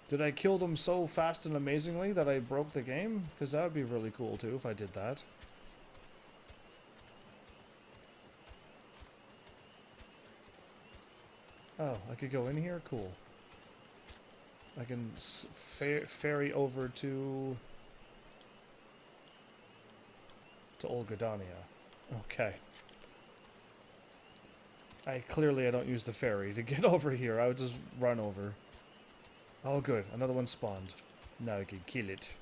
Did I kill them so fast and amazingly that I broke the game? Because that would be really cool too if I did that. Oh, I could go in here? Cool. I can ferry over to Olgadania. Okay. I don't use the ferry to get over here. I would just run over. Oh good, another one spawned. Now I can kill it.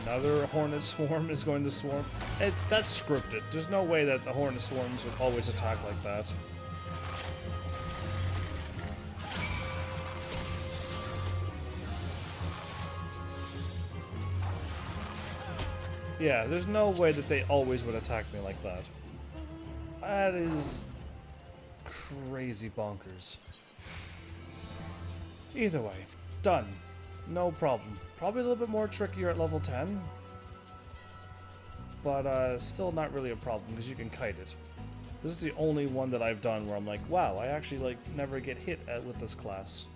Another Hornet Swarm is going to swarm. That's scripted. There's no way that the Hornet Swarms would always attack like that. Yeah, there's no way that they always would attack me like that. That is crazy bonkers. Either way, done. No problem. Probably a little bit more trickier at level 10. But still not really a problem because you can kite it. This is the only one that I've done where I'm like, wow, I actually like never get hit with this class.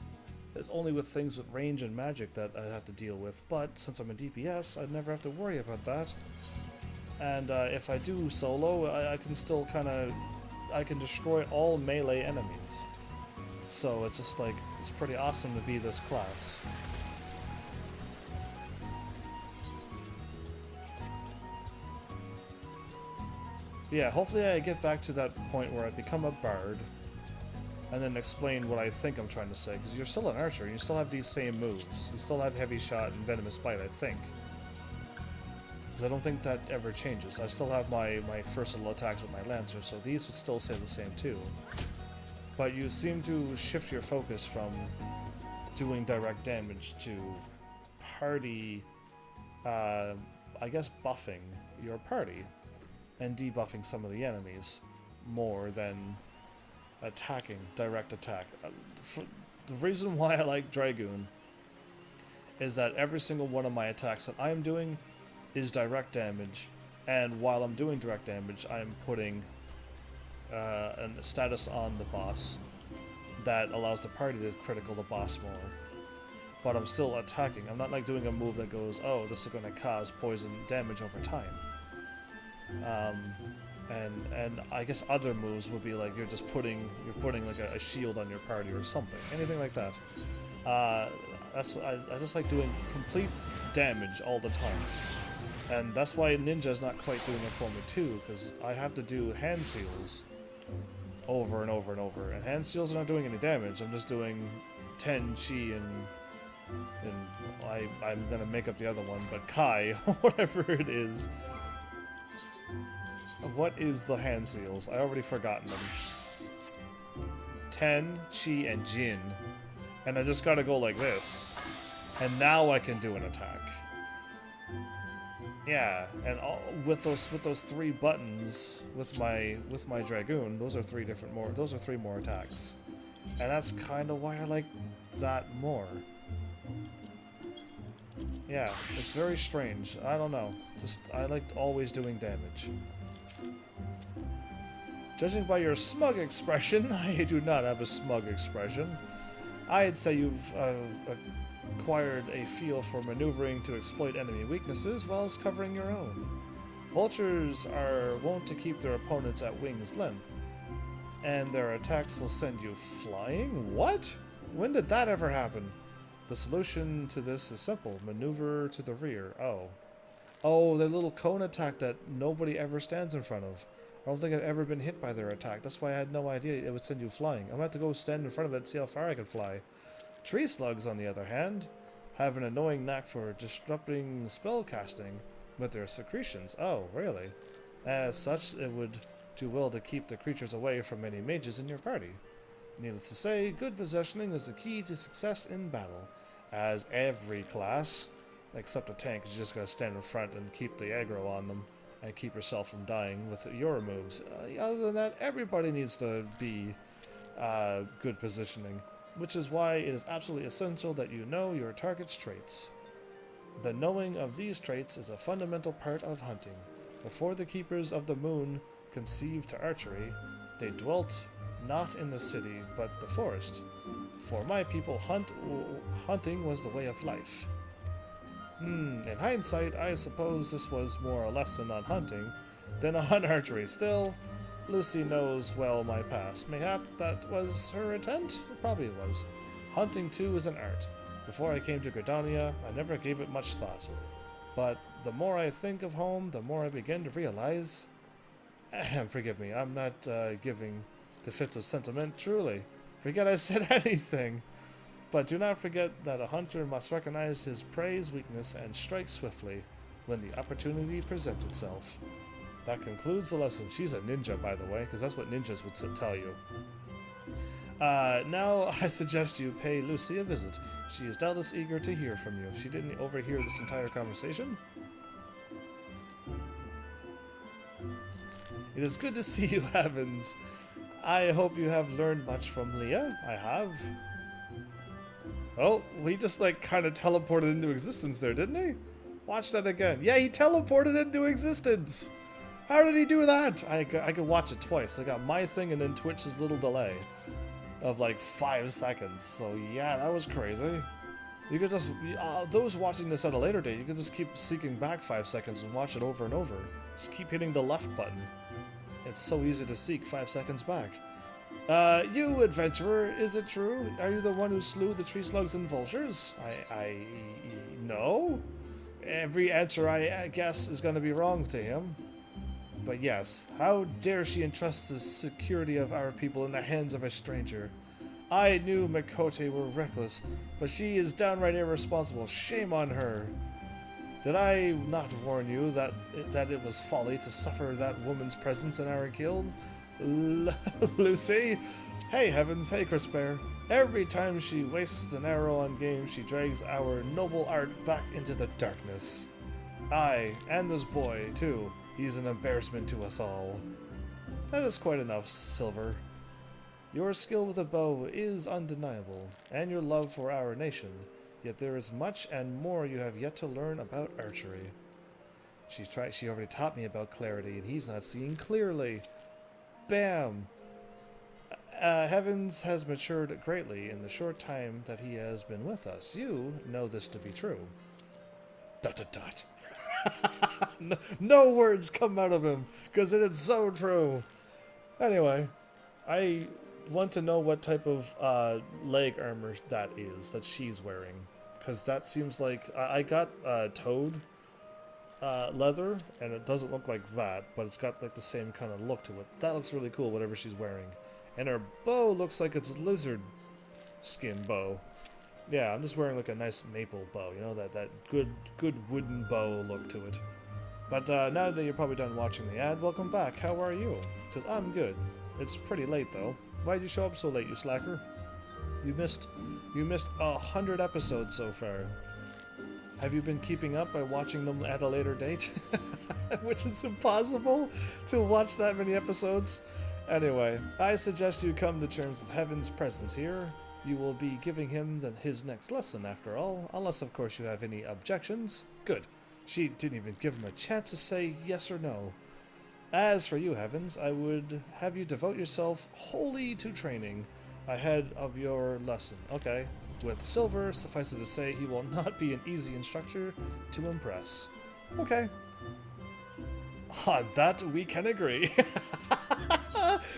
It's only with things with range and magic that I have to deal with. But since I'm a DPS, I never have to worry about that. And if I do solo, I can still I can destroy all melee enemies. So it's just like, it's pretty awesome to be this class. Yeah, hopefully I get back to that point where I become a bard, and then explain what I think I'm trying to say, because you're still an archer, and you still have these same moves. You still have heavy shot and venomous bite, I think. Because I don't think that ever changes. I still have my first little attacks with my lancer, so these would still say the same too. But you seem to shift your focus from doing direct damage to party, I guess buffing your party. And debuffing some of the enemies more than attacking, direct attack. The reason why I like Dragoon is that every single one of my attacks that I am doing is direct damage, and while I'm doing direct damage, I'm putting a status on the boss that allows the party to critical the boss more. But I'm still attacking. I'm not like doing a move that goes, oh, this is going to cause poison damage over time. And I guess other moves would be like you're putting like a shield on your party or something, anything like that. I just like doing complete damage all the time, and that's why Ninja's not quite doing it for me too, because I have to do hand seals over and over and over, and hand seals are not doing any damage. I'm just doing 10 chi and I'm gonna make up the other one, but Kai or whatever it is. What is the hand seals? I already forgotten them. 10, Chi, and Jin. And I just gotta go like this. And now I can do an attack. Yeah, and with those 3 buttons with my Dragoon, those are 3 more attacks. And that's kinda why I like that more. Yeah, it's very strange. I don't know. Just I like always doing damage. Judging by your smug expression, I do not have a smug expression. I'd say you've acquired a feel for maneuvering to exploit enemy weaknesses while covering your own. Vultures are wont to keep their opponents at wing's length, and their attacks will send you flying? What? When did that ever happen? The solution to this is simple. Maneuver to the rear. Oh, their little cone attack that nobody ever stands in front of. I don't think I've ever been hit by their attack. That's why I had no idea it would send you flying. I'm going to have to go stand in front of it and see how far I can fly. Tree slugs, on the other hand, have an annoying knack for disrupting spell casting with their secretions. Oh, really? As such, it would too well to keep the creatures away from any mages in your party. Needless to say, good positioning is the key to success in battle, as every class, except a tank, is just going to stand in front and keep the aggro on them, and keep yourself from dying with your moves. Other than that, everybody needs to be good positioning, which is why it is absolutely essential that you know your target's traits. The knowing of these traits is a fundamental part of hunting. Before the Keepers of the Moon conceived archery, they dwelt not in the city, but the forest. For my people, hunting was the way of life. In hindsight, I suppose this was more a lesson on hunting than on archery. Still, Lucy knows well my past. Mayhap that was her intent? It probably was. Hunting, too, is an art. Before I came to Gridania, I never gave it much thought. But the more I think of home, the more I begin to realize... Forgive me, I'm not giving the fits of sentiment, truly. Forget I said anything. But do not forget that a hunter must recognize his prey's weakness and strike swiftly when the opportunity presents itself. That concludes the lesson. She's a ninja, by the way, because that's what ninjas would tell you. Now I suggest you pay Lucy a visit. She is doubtless eager to hear from you. She didn't overhear this entire conversation. It is good to see you, Heavens. I hope you have learned much from Leah. I have. Oh, he just like kind of teleported into existence there, didn't he? Watch that again. Yeah, he teleported into existence. How did he do that? I could watch it twice. I got my thing and then Twitch's little delay of like 5 seconds. So yeah, that was crazy. You could just, those watching this at a later date, you could just keep seeking back 5 seconds and watch it over and over. Just keep hitting the left button. It's so easy to seek 5 seconds back. You adventurer, is it true? Are you the one who slew the tree slugs and vultures? No. Every answer I guess is going to be wrong to him. But yes, how dare she entrust the security of our people in the hands of a stranger? I knew Mikote were reckless, but she is downright irresponsible. Shame on her. Did I not warn you that it was folly to suffer that woman's presence in our guild? Lucy? Hey, Heavens, hey, Crisper. Every time she wastes an arrow on game, she drags our noble art back into the darkness. Aye, and this boy, too. He's an embarrassment to us all. That is quite enough, Silver. Your skill with a bow is undeniable, and your love for our nation. Yet there is much and more you have yet to learn about archery. She already taught me about clarity, and he's not seeing clearly. Bam! Heavens has matured greatly in the short time that he has been with us. You know this to be true. ... No words come out of him, because it is so true. Anyway, I want to know what type of leg armor that is that she's wearing, because that seems like I got toad leather, and it doesn't look like that, but it's got like the same kind of look to it. That looks really cool, whatever she's wearing. And her bow looks like it's lizard skin bow. Yeah, I'm just wearing like a nice maple bow, you know, that good wooden bow look to it. But now that you're probably done watching the ad, welcome back. How are you? Because I'm good. It's pretty late though. Why'd you show up so late, you slacker? You missed 100 episodes so far. Have you been keeping up by watching them at a later date? Which is impossible to watch that many episodes. Anyway, I suggest you come to terms with Heaven's presence here. You will be giving him his next lesson after all, unless of course you have any objections. Good. She didn't even give him a chance to say yes or no. As for you, Heavens, I would have you devote yourself wholly to training ahead of your lesson. Okay. With Silver, suffice it to say, he will not be an easy instructor to impress. Okay. On that, we can agree.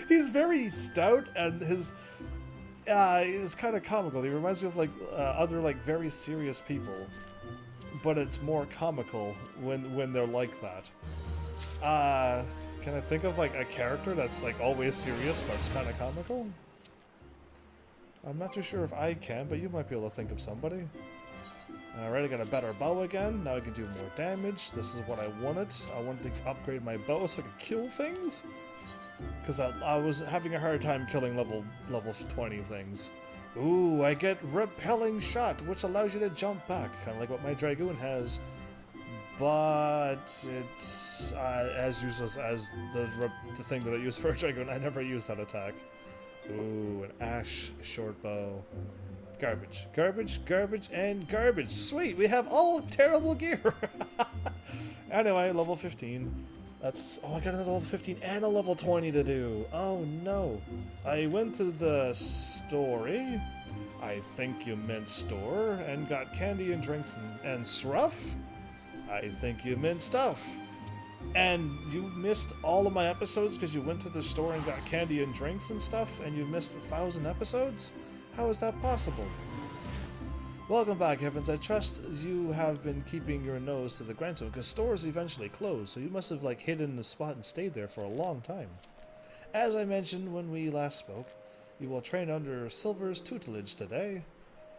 He's very stout, and his is kind of comical. He reminds me of like other like very serious people, but it's more comical when they're like that. Can I think of like a character that's like always serious but it's kind of comical? I'm not too sure if I can, but you might be able to think of somebody. Alright, I got a better bow again. Now I can do more damage. This is what I wanted. I wanted to upgrade my bow so I could kill things. Because I was having a hard time killing level 20 things. Ooh, I get repelling shot, which allows you to jump back, kind of like what my Dragoon has. But it's as useless as the thing that I use for a Dragoon. I never use that attack. Ooh, an Ash short bow. Garbage, garbage, garbage, and garbage. Sweet, we have all terrible gear. Anyway, level 15. That's... Oh, I got another level 15 and a level 20 to do. Oh, no. I went to the story. I think you meant store. And got candy and drinks and stuff. I think you meant stuff. And you missed all of my episodes because you went to the store and got candy and drinks and stuff, and you missed 1,000 episodes? How is that possible? Welcome back, Heavens. I trust you have been keeping your nose to the grindstone, because stores eventually close, so you must have, like, hidden the spot and stayed there for a long time. As I mentioned when we last spoke, you will train under Silver's tutelage today.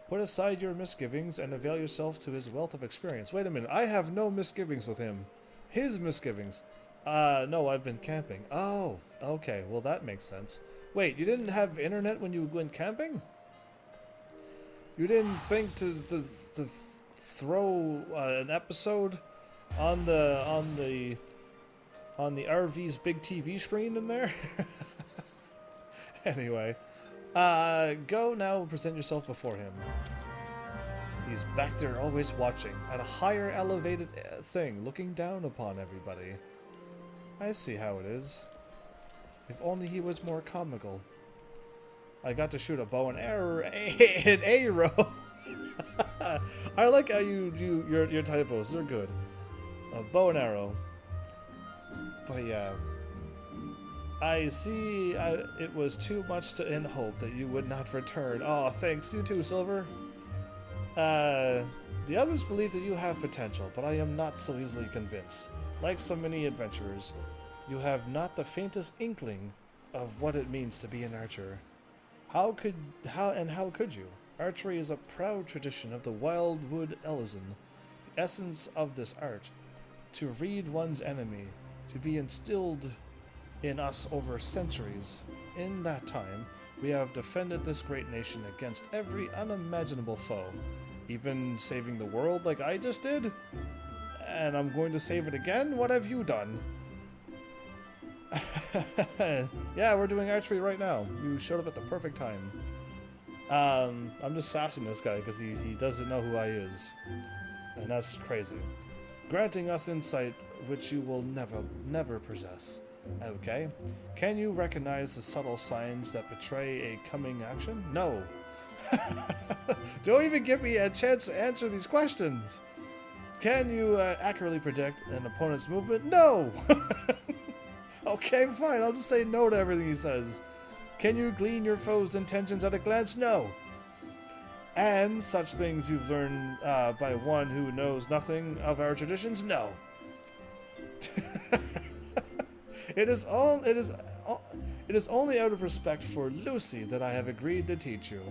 Put aside your misgivings and avail yourself to his wealth of experience. Wait a minute, I have no misgivings with him. His misgivings. No, I've been camping. Oh, okay, well that makes sense. Wait, you didn't have internet when you went camping? You didn't think to throw an episode on the RV's big TV screen in there? Anyway, go now and present yourself before him. He's back there always watching, at a higher elevated thing, looking down upon everybody. I see how it is. If only he was more comical. I got to shoot a bow and arrow. I like how your typos, they're good. A bow and arrow. But yeah. I see it was too much to in hope that you would not return. Oh, thanks. You too, Silver. The others believe that you have potential, but I am not so easily convinced. Like so many adventurers, you have not the faintest inkling of what it means to be an archer. How could you? Archery is a proud tradition of the Wildwood Ellison. The essence of this art, to read one's enemy, to be instilled in us over centuries. In that time, we have defended this great nation against every unimaginable foe, even saving the world like I just did. And I'm going to save it again? What have you done? Yeah, we're doing archery right now. You showed up at the perfect time. I'm just sassing this guy because he doesn't know who I is. And that's crazy. Granting us insight which you will never possess. Okay. Can you recognize the subtle signs that betray a coming action? No. Don't even give me a chance to answer these questions. Can you accurately predict an opponent's movement? No. Okay, fine. I'll just say no to everything he says. Can you glean your foe's intentions at a glance? No. And such things you've learned by one who knows nothing of our traditions? No. It is only out of respect for Lucy that I have agreed to teach you.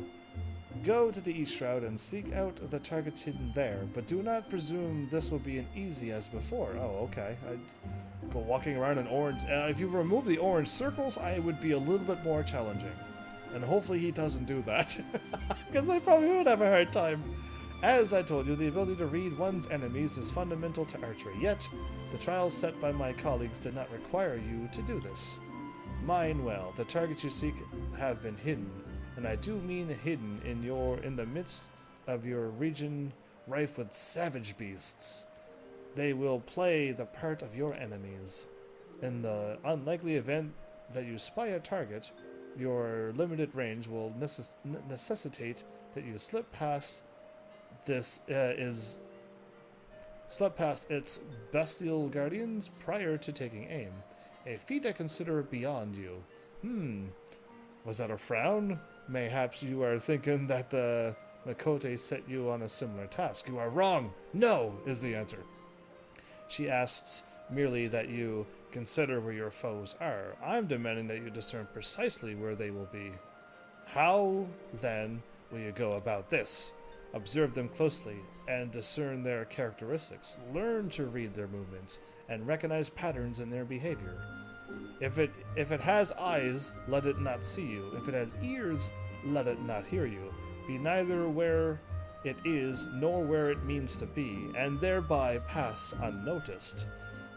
Go to the East Shroud and seek out the targets hidden there, but do not presume this will be as easy as before. Oh, okay. I'd go walking around in orange. If you remove the orange circles, I would be a little bit more challenging. And hopefully he doesn't do that, because I probably would have a hard time. As I told you, the ability to read one's enemies is fundamental to archery, yet the trials set by my colleagues did not require you to do this. Mind well, the targets you seek have been hidden, and I do mean hidden in the midst of your region rife with savage beasts. They will play the part of your enemies. In the unlikely event that you spy a target, your limited range will necessitate that you slip past its bestial guardians prior to taking aim. A feat I consider beyond you. Was that a frown? Mayhaps you are thinking that the Makote set you on a similar task. You are wrong. No, is the answer. She asks merely that you consider where your foes are. I'm demanding that you discern precisely where they will be. How, then, will you go about this? Observe them closely and discern their characteristics. Learn to read their movements and recognize patterns in their behavior. If it has eyes, let it not see you. If it has ears, let it not hear you. Be neither where it is nor where it means to be, and thereby pass unnoticed.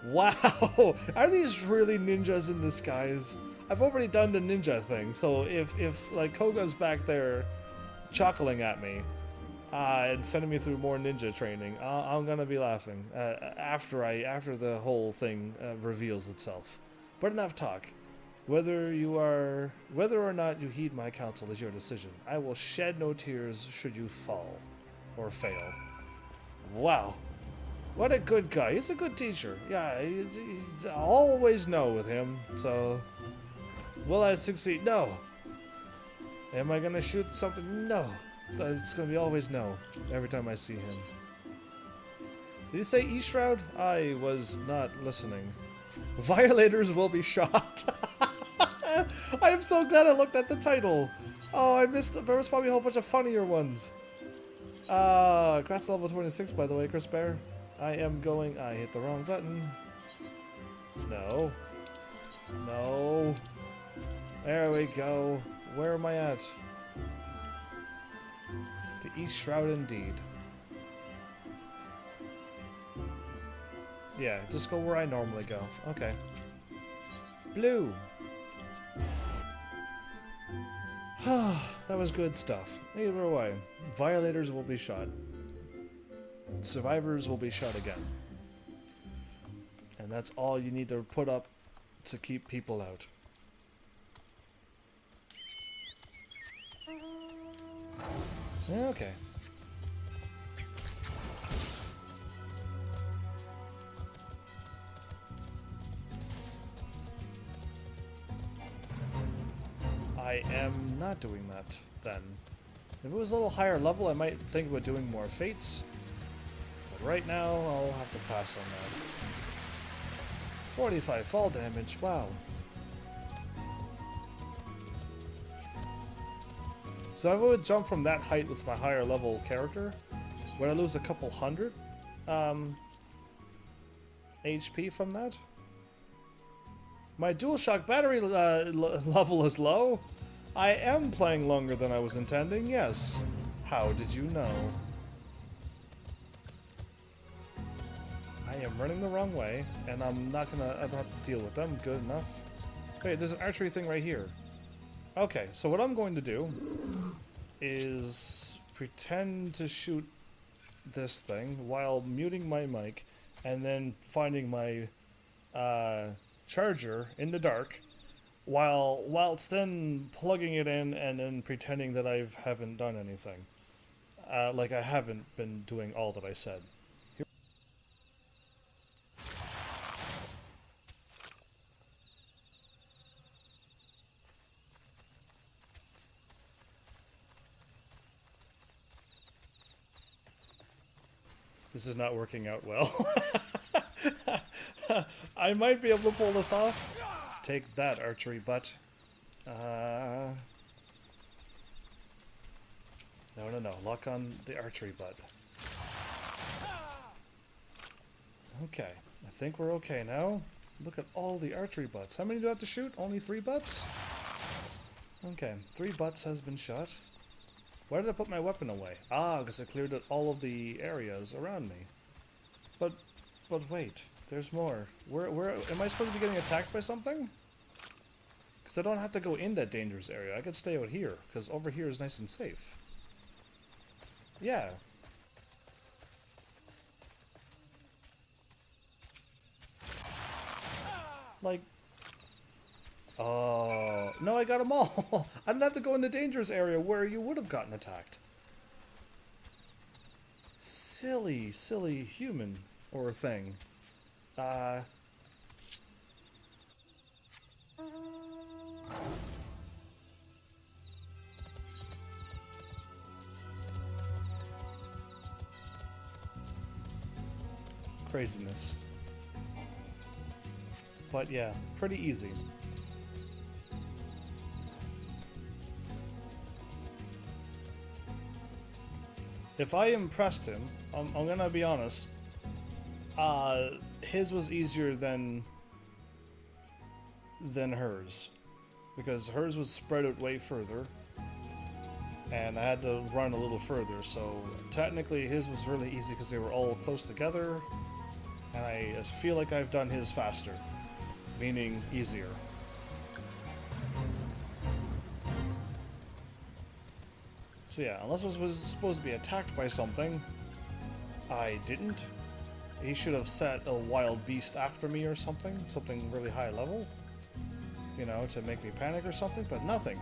Wow! Are these really ninjas in disguise? I've already done the ninja thing, so if like Koga's back there chuckling at me and sending me through more ninja training, I'm gonna be laughing after the whole thing reveals itself. But enough talk. Whether or not you heed my counsel is your decision. I will shed no tears should you fall or fail. Wow. What a good guy. He's a good teacher. Yeah, he's always no with him. So, will I succeed? No. Am I gonna shoot something? No. It's gonna be always no every time I see him. Did he say E-Shroud? I was not listening. Violators will be shot. I am so glad I looked at the title. Oh, I missed. There was probably a whole bunch of funnier ones. Congrats level 26, by the way, Chris Bear. I hit the wrong button. No. No. There we go. Where am I at? The East Shroud indeed. Yeah, just go where I normally go. Okay. Blue. That was good stuff. Either way, violators will be shot. Survivors will be shot again. And that's all you need to put up to keep people out. Okay. I am not doing that, then. If it was a little higher level, I might think about doing more fates. But right now, I'll have to pass on that. 45 fall damage, wow. So if I would jump from that height with my higher level character, would I lose a couple hundred HP from that? My DualShock battery level is low. I am playing longer than I was intending, yes. How did you know? I am running the wrong way, and I don't have to deal with them. Good enough. Wait, there's an archery thing right here. Okay, so what I'm going to do is pretend to shoot this thing while muting my mic, and then finding my charger in the dark, whilst then plugging it in and then pretending that I haven't done anything. Like I haven't been doing all that I said. This is not working out well. I might be able to pull this off. Take that, archery butt. No. Lock on the archery butt. Okay. I think we're okay now. Look at all the archery butts. How many do I have to shoot? Only 3 butts? Okay. 3 butts has been shot. Why did I put my weapon away? Ah, because I cleared all of the areas around me. But wait. There's more. Where am I supposed to be getting attacked by something? Because I don't have to go in that dangerous area. I could stay out here, because over here is nice and safe. Yeah. Like... Oh... No, I got them all! I didn't have to go in the dangerous area where you would have gotten attacked. Silly, silly human or thing. Craziness. But yeah, pretty easy. If I impressed him, I'm gonna be honest, his was easier than than hers, because hers was spread out way further, and I had to run a little further, so technically his was really easy because they were all close together, and I feel like I've done his faster, meaning easier. So yeah, unless it was supposed to be attacked by something, I didn't. He should have set a wild beast after me or something really high level, you know, to make me panic or something, but nothing.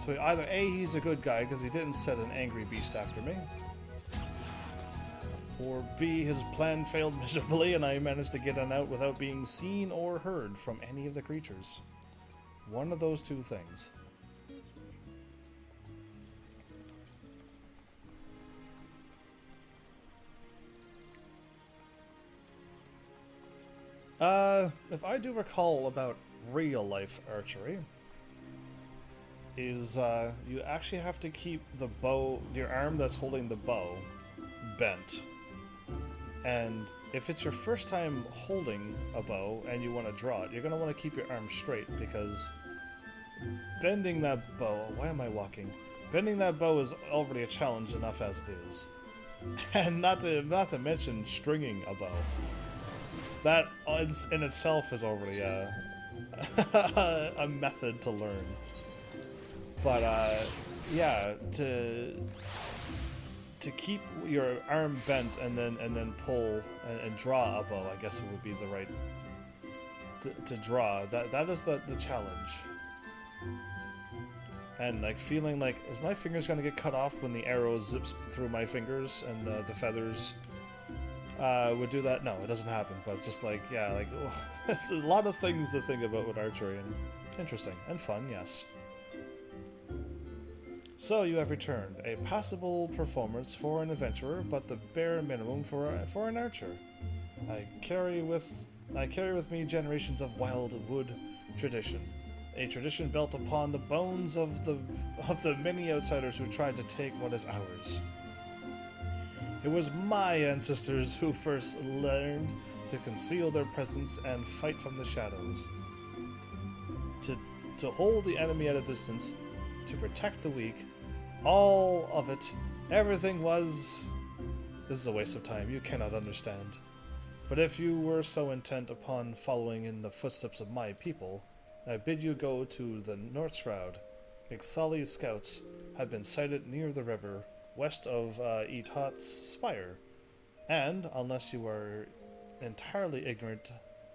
So either A, he's a good guy because he didn't set an angry beast after me, or B, his plan failed miserably and I managed to get on out without being seen or heard from any of the creatures. One of those two things. If I do recall about real-life archery, is you actually have to keep the bow, your arm that's holding the bow, bent. And if it's your first time holding a bow and you want to draw it, you're going to want to keep your arm straight, because bending that bow... Why am I walking? Bending that bow is already a challenge enough as it is. And not to mention stringing a bow. That in itself is already a method to learn. But yeah, to keep your arm bent and then pull and draw a bow, I guess it would be the right to draw. That is the challenge. And like feeling like, is my fingers gonna get cut off when the arrow zips through my fingers and the feathers would do that? No, it doesn't happen, but it's just like, yeah, like, it's a lot of things to think about with archery, and interesting and fun, yes. So you have returned, a passable performance for an adventurer, but the bare minimum for an archer. I carry with me generations of wildwood tradition, a tradition built upon the bones of the many outsiders who tried to take what is ours. It was my ancestors who first learned to conceal their presence and fight from the shadows, to hold the enemy at a distance, to protect the weak. All of it, everything was... This is a waste of time, you cannot understand. But if you were so intent upon following in the footsteps of my people, I bid you go to the North Shroud. McSully's scouts have been sighted near the river, west of Eatot's Spire. And, unless you are entirely ignorant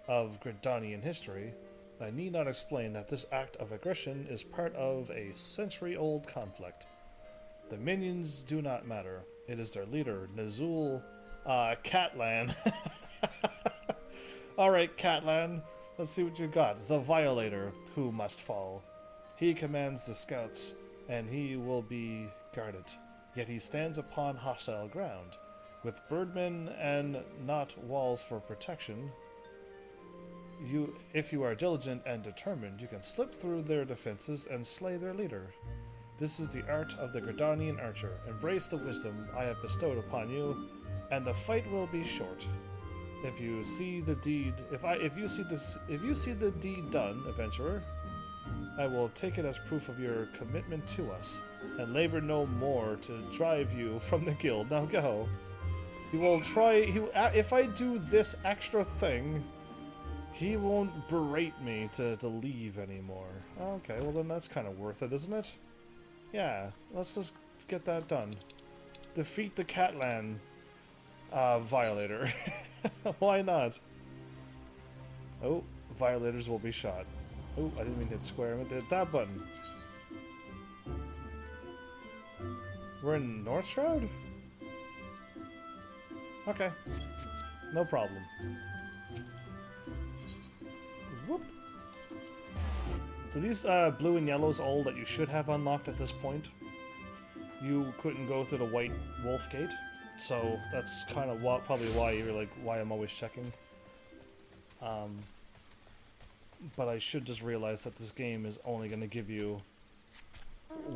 of Gridanian history, I need not explain that this act of aggression is part of a century-old conflict. The minions do not matter. It is their leader, Nazul Catlan. Alright, Catlan, let's see what you got. The Violator, who must fall. He commands the scouts, and he will be guarded. Yet he stands upon hostile ground. With birdmen and not walls for protection, if you are diligent and determined, you can slip through their defenses and slay their leader. This is the art of the Gridanian archer. Embrace the wisdom I have bestowed upon you, and the fight will be short. If you see the deed, if you see the deed done, adventurer, I will take it as proof of your commitment to us, and labor no more to drive you from the guild. Now go. He will try. If I do this extra thing, he won't berate me to leave anymore. Okay, well then that's kind of worth it, isn't it? Yeah, let's just get that done. Defeat the Catlan Violator. Why not? Oh, violators will be shot. Oh, I didn't mean to hit square. I meant to hit that button. We're in North Shroud? Okay. No problem. Whoop. So these blue and yellows, all that you should have unlocked at this point. You couldn't go through the white wolf gate, so that's kind of probably why you're like, why I'm always checking. But I should just realize that this game is only going to give you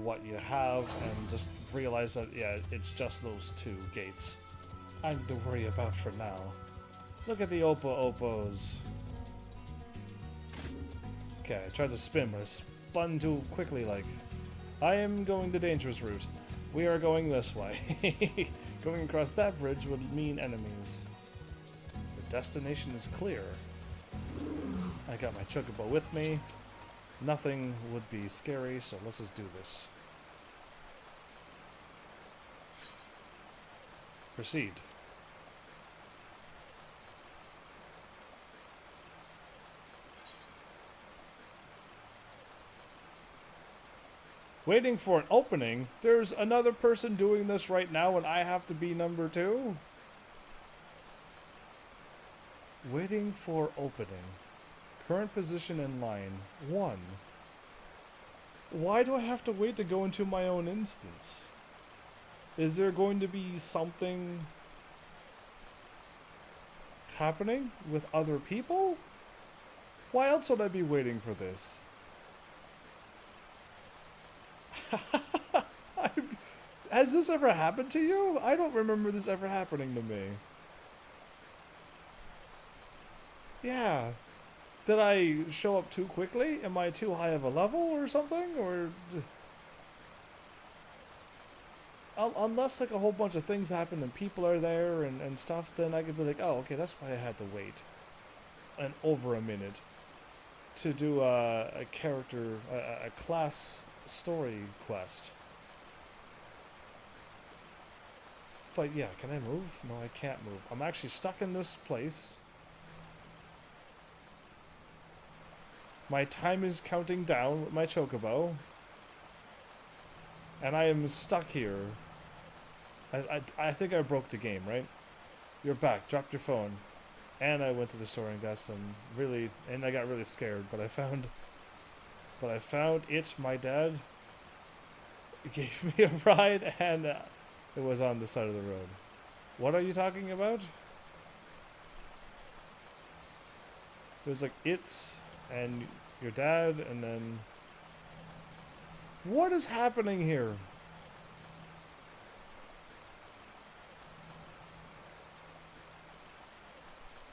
what you have, and just realize that, yeah, it's just those two gates I need to worry about for now. Look at the Opos. Okay, I tried to spin, but I spun too quickly, like. I am going the dangerous route. We are going this way. Going across that bridge would mean enemies. The destination is clear. I got my chocobo with me. Nothing would be scary, so let's just do this. Proceed. Waiting for an opening? There's another person doing this right now and I have to be number 2? Waiting for opening. Current position in line. 1. Why do I have to wait to go into my own instance? Is there going to be something happening with other people? Why else would I be waiting for this? Has this ever happened to you? I don't remember this ever happening to me. Yeah. Did I show up too quickly? Am I too high of a level or something? Or unless like a whole bunch of things happen and people are there and stuff, then I could be like, oh, okay, that's why I had to wait over a minute to do a character, a class story quest. But yeah, can I move? No, I can't move. I'm actually stuck in this place. My time is counting down with my chocobo. And I am stuck here. I think I broke the game, right? You're back. Dropped your phone. And I went to the store and got some really... And I got really scared, but I found it. My dad gave me a ride, and it was on the side of the road. What are you talking about? There's like it's and your dad, and then... What is happening here?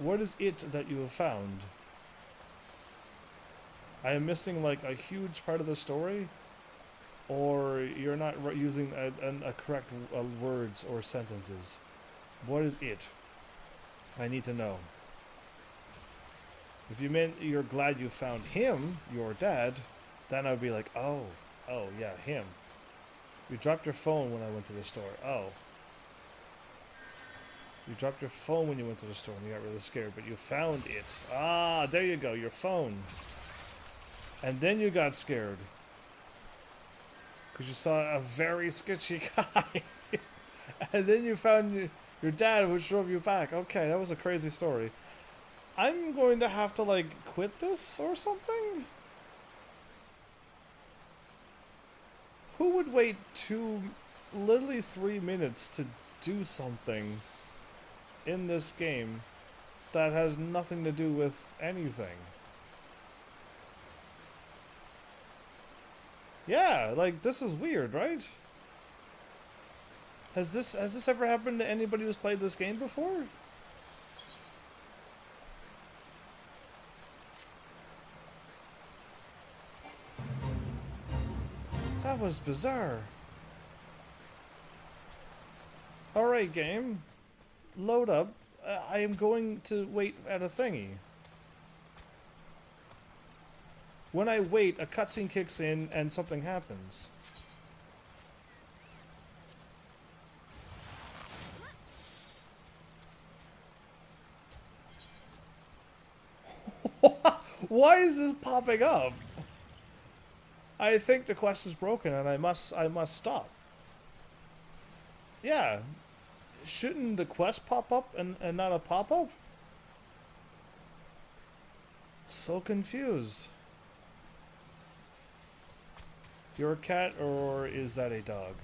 What is it that you have found? I am missing like a huge part of the story, or you're not using a correct words or sentences. What is it? I need to know. If you meant you're glad you found him, your dad, then I would be like, oh yeah, him. You dropped your phone when I went to the store. Oh. You dropped your phone when you went to the store and you got really scared, but you found it. Ah, there you go, your phone. And then you got scared. Because you saw a very sketchy guy. And then you found your dad, which drove you back. Okay, that was a crazy story. I'm going to have to, like, quit this or something? Who would wait literally 3 minutes to do something in this game that has nothing to do with anything? Yeah, like, this is weird, right? Has this ever happened to anybody who's played this game before? That was bizarre. Alright, game. Load up. I am going to wait at a thingy. When I wait, a cutscene kicks in and something happens. Why is this popping up? I think the quest is broken and I must stop. Yeah. Shouldn't the quest pop up and not a pop-up? So confused. You're a cat, or is that a dog?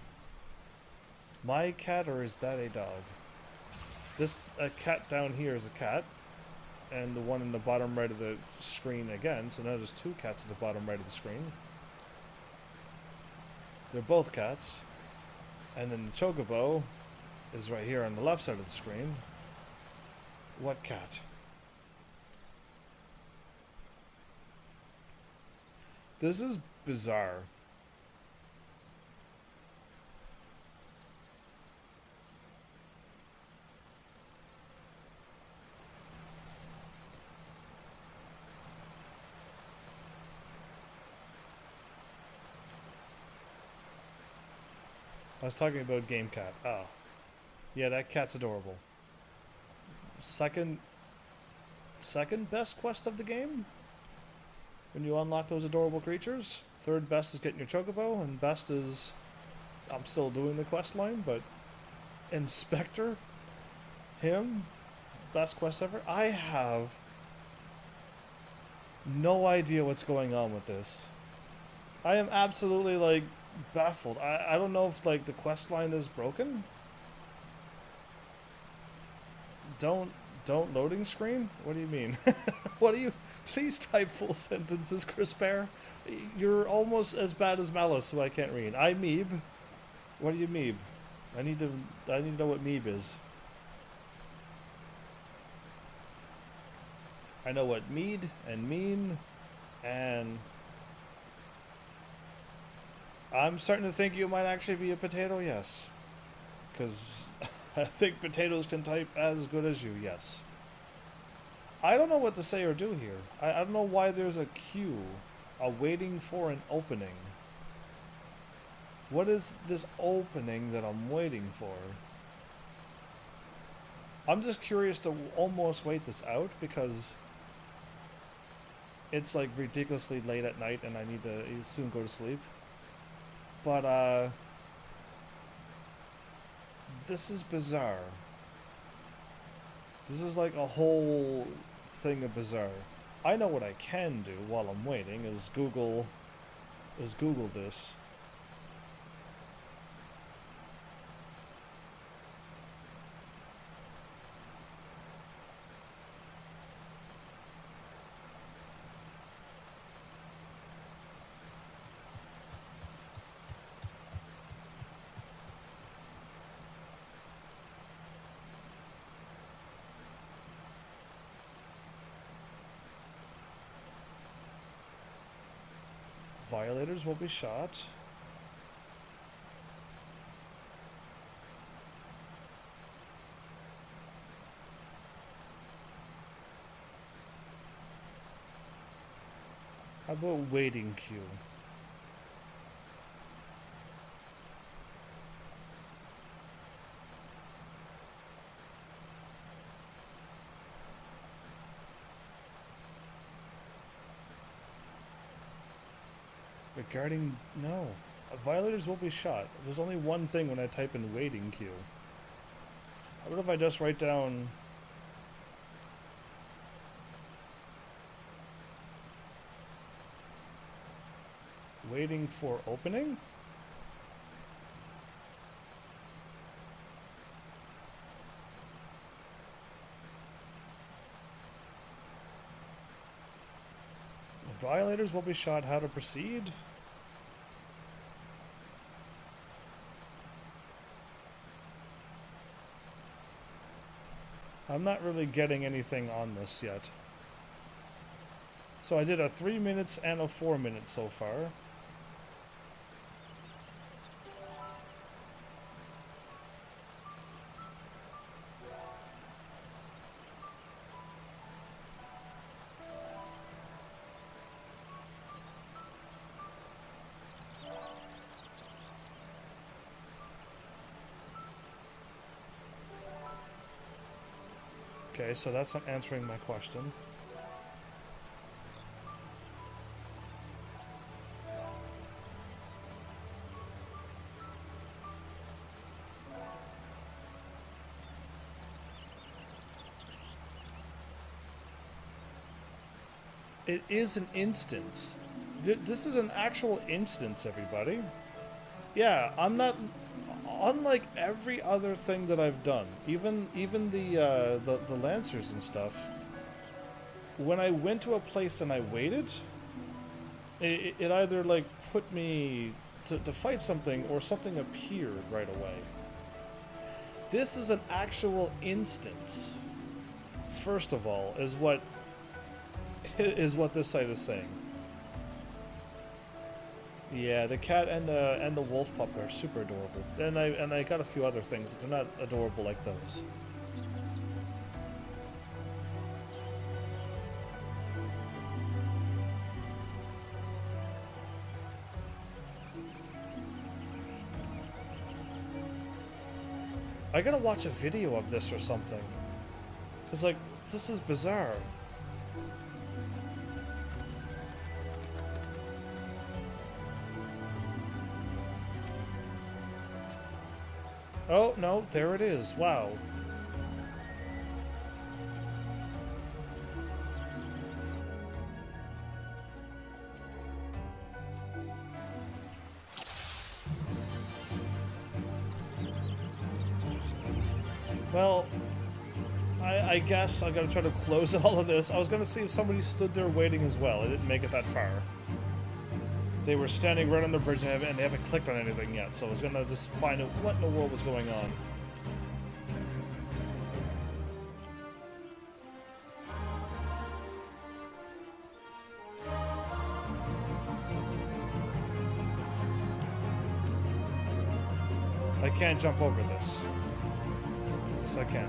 My cat, or is that a dog? This cat down here is a cat. And the one in the bottom right of the screen again. So now there's 2 cats at the bottom right of the screen. They're both cats. And then the chocobo is right here on the left side of the screen. What cat? This is bizarre. I was talking about Game Cat. Oh. Yeah, that cat's adorable. Second best quest of the game? When you unlock those adorable creatures. Third best is getting your chocobo, and best is... I'm still doing the quest line, but... Inspector? Him? Best quest ever? I have... no idea what's going on with this. I am absolutely, like, baffled. I don't know if, like, the quest line is broken? Don't loading screen? What do you mean? What do you... Please type full sentences, Chris Bear. You're almost as bad as Malice, who I can't read. I meeb. What do you meeb? I need to know what meeb is. I know what mead and mean, and... I'm starting to think you might actually be a potato, yes. Because I think potatoes can type as good as you, yes. I don't know what to say or do here. I don't know why there's a queue, waiting for an opening. What is this opening that I'm waiting for? I'm just curious to almost wait this out because it's like ridiculously late at night and I need to soon go to sleep. But, this is bizarre. This is like a whole thing of bizarre. I know what I can do while I'm waiting is Google this. Violators will be shot. How about waiting queue? Regarding... no. Violators will be shot. There's only one thing when I type in waiting queue. What if I just write down... waiting for opening? Violators will be shot. How to proceed? I'm not really getting anything on this yet. So I did a 3 minutes and a 4 minutes so far. Okay, so that's not answering my question. It is an instance. This is an actual instance, everybody. Yeah, I'm not... unlike every other thing that I've done, even the Lancers and stuff, when I went to a place and I waited, it either like put me to fight something or something appeared right away. This is an actual instance, first of all, is what this site is saying. Yeah, the cat and the wolf pup are super adorable. And I got a few other things, but they're not adorable like those. I gotta watch a video of this or something. It's like, this is bizarre. Oh, no, there it is. Wow. Well, I guess I gotta try to close all of this. I was gonna see if somebody stood there waiting as well. I didn't make it that far. They were standing right on the bridge and they haven't clicked on anything yet, so I was gonna just find out what in the world was going on. I can't jump over this. Yes, I can.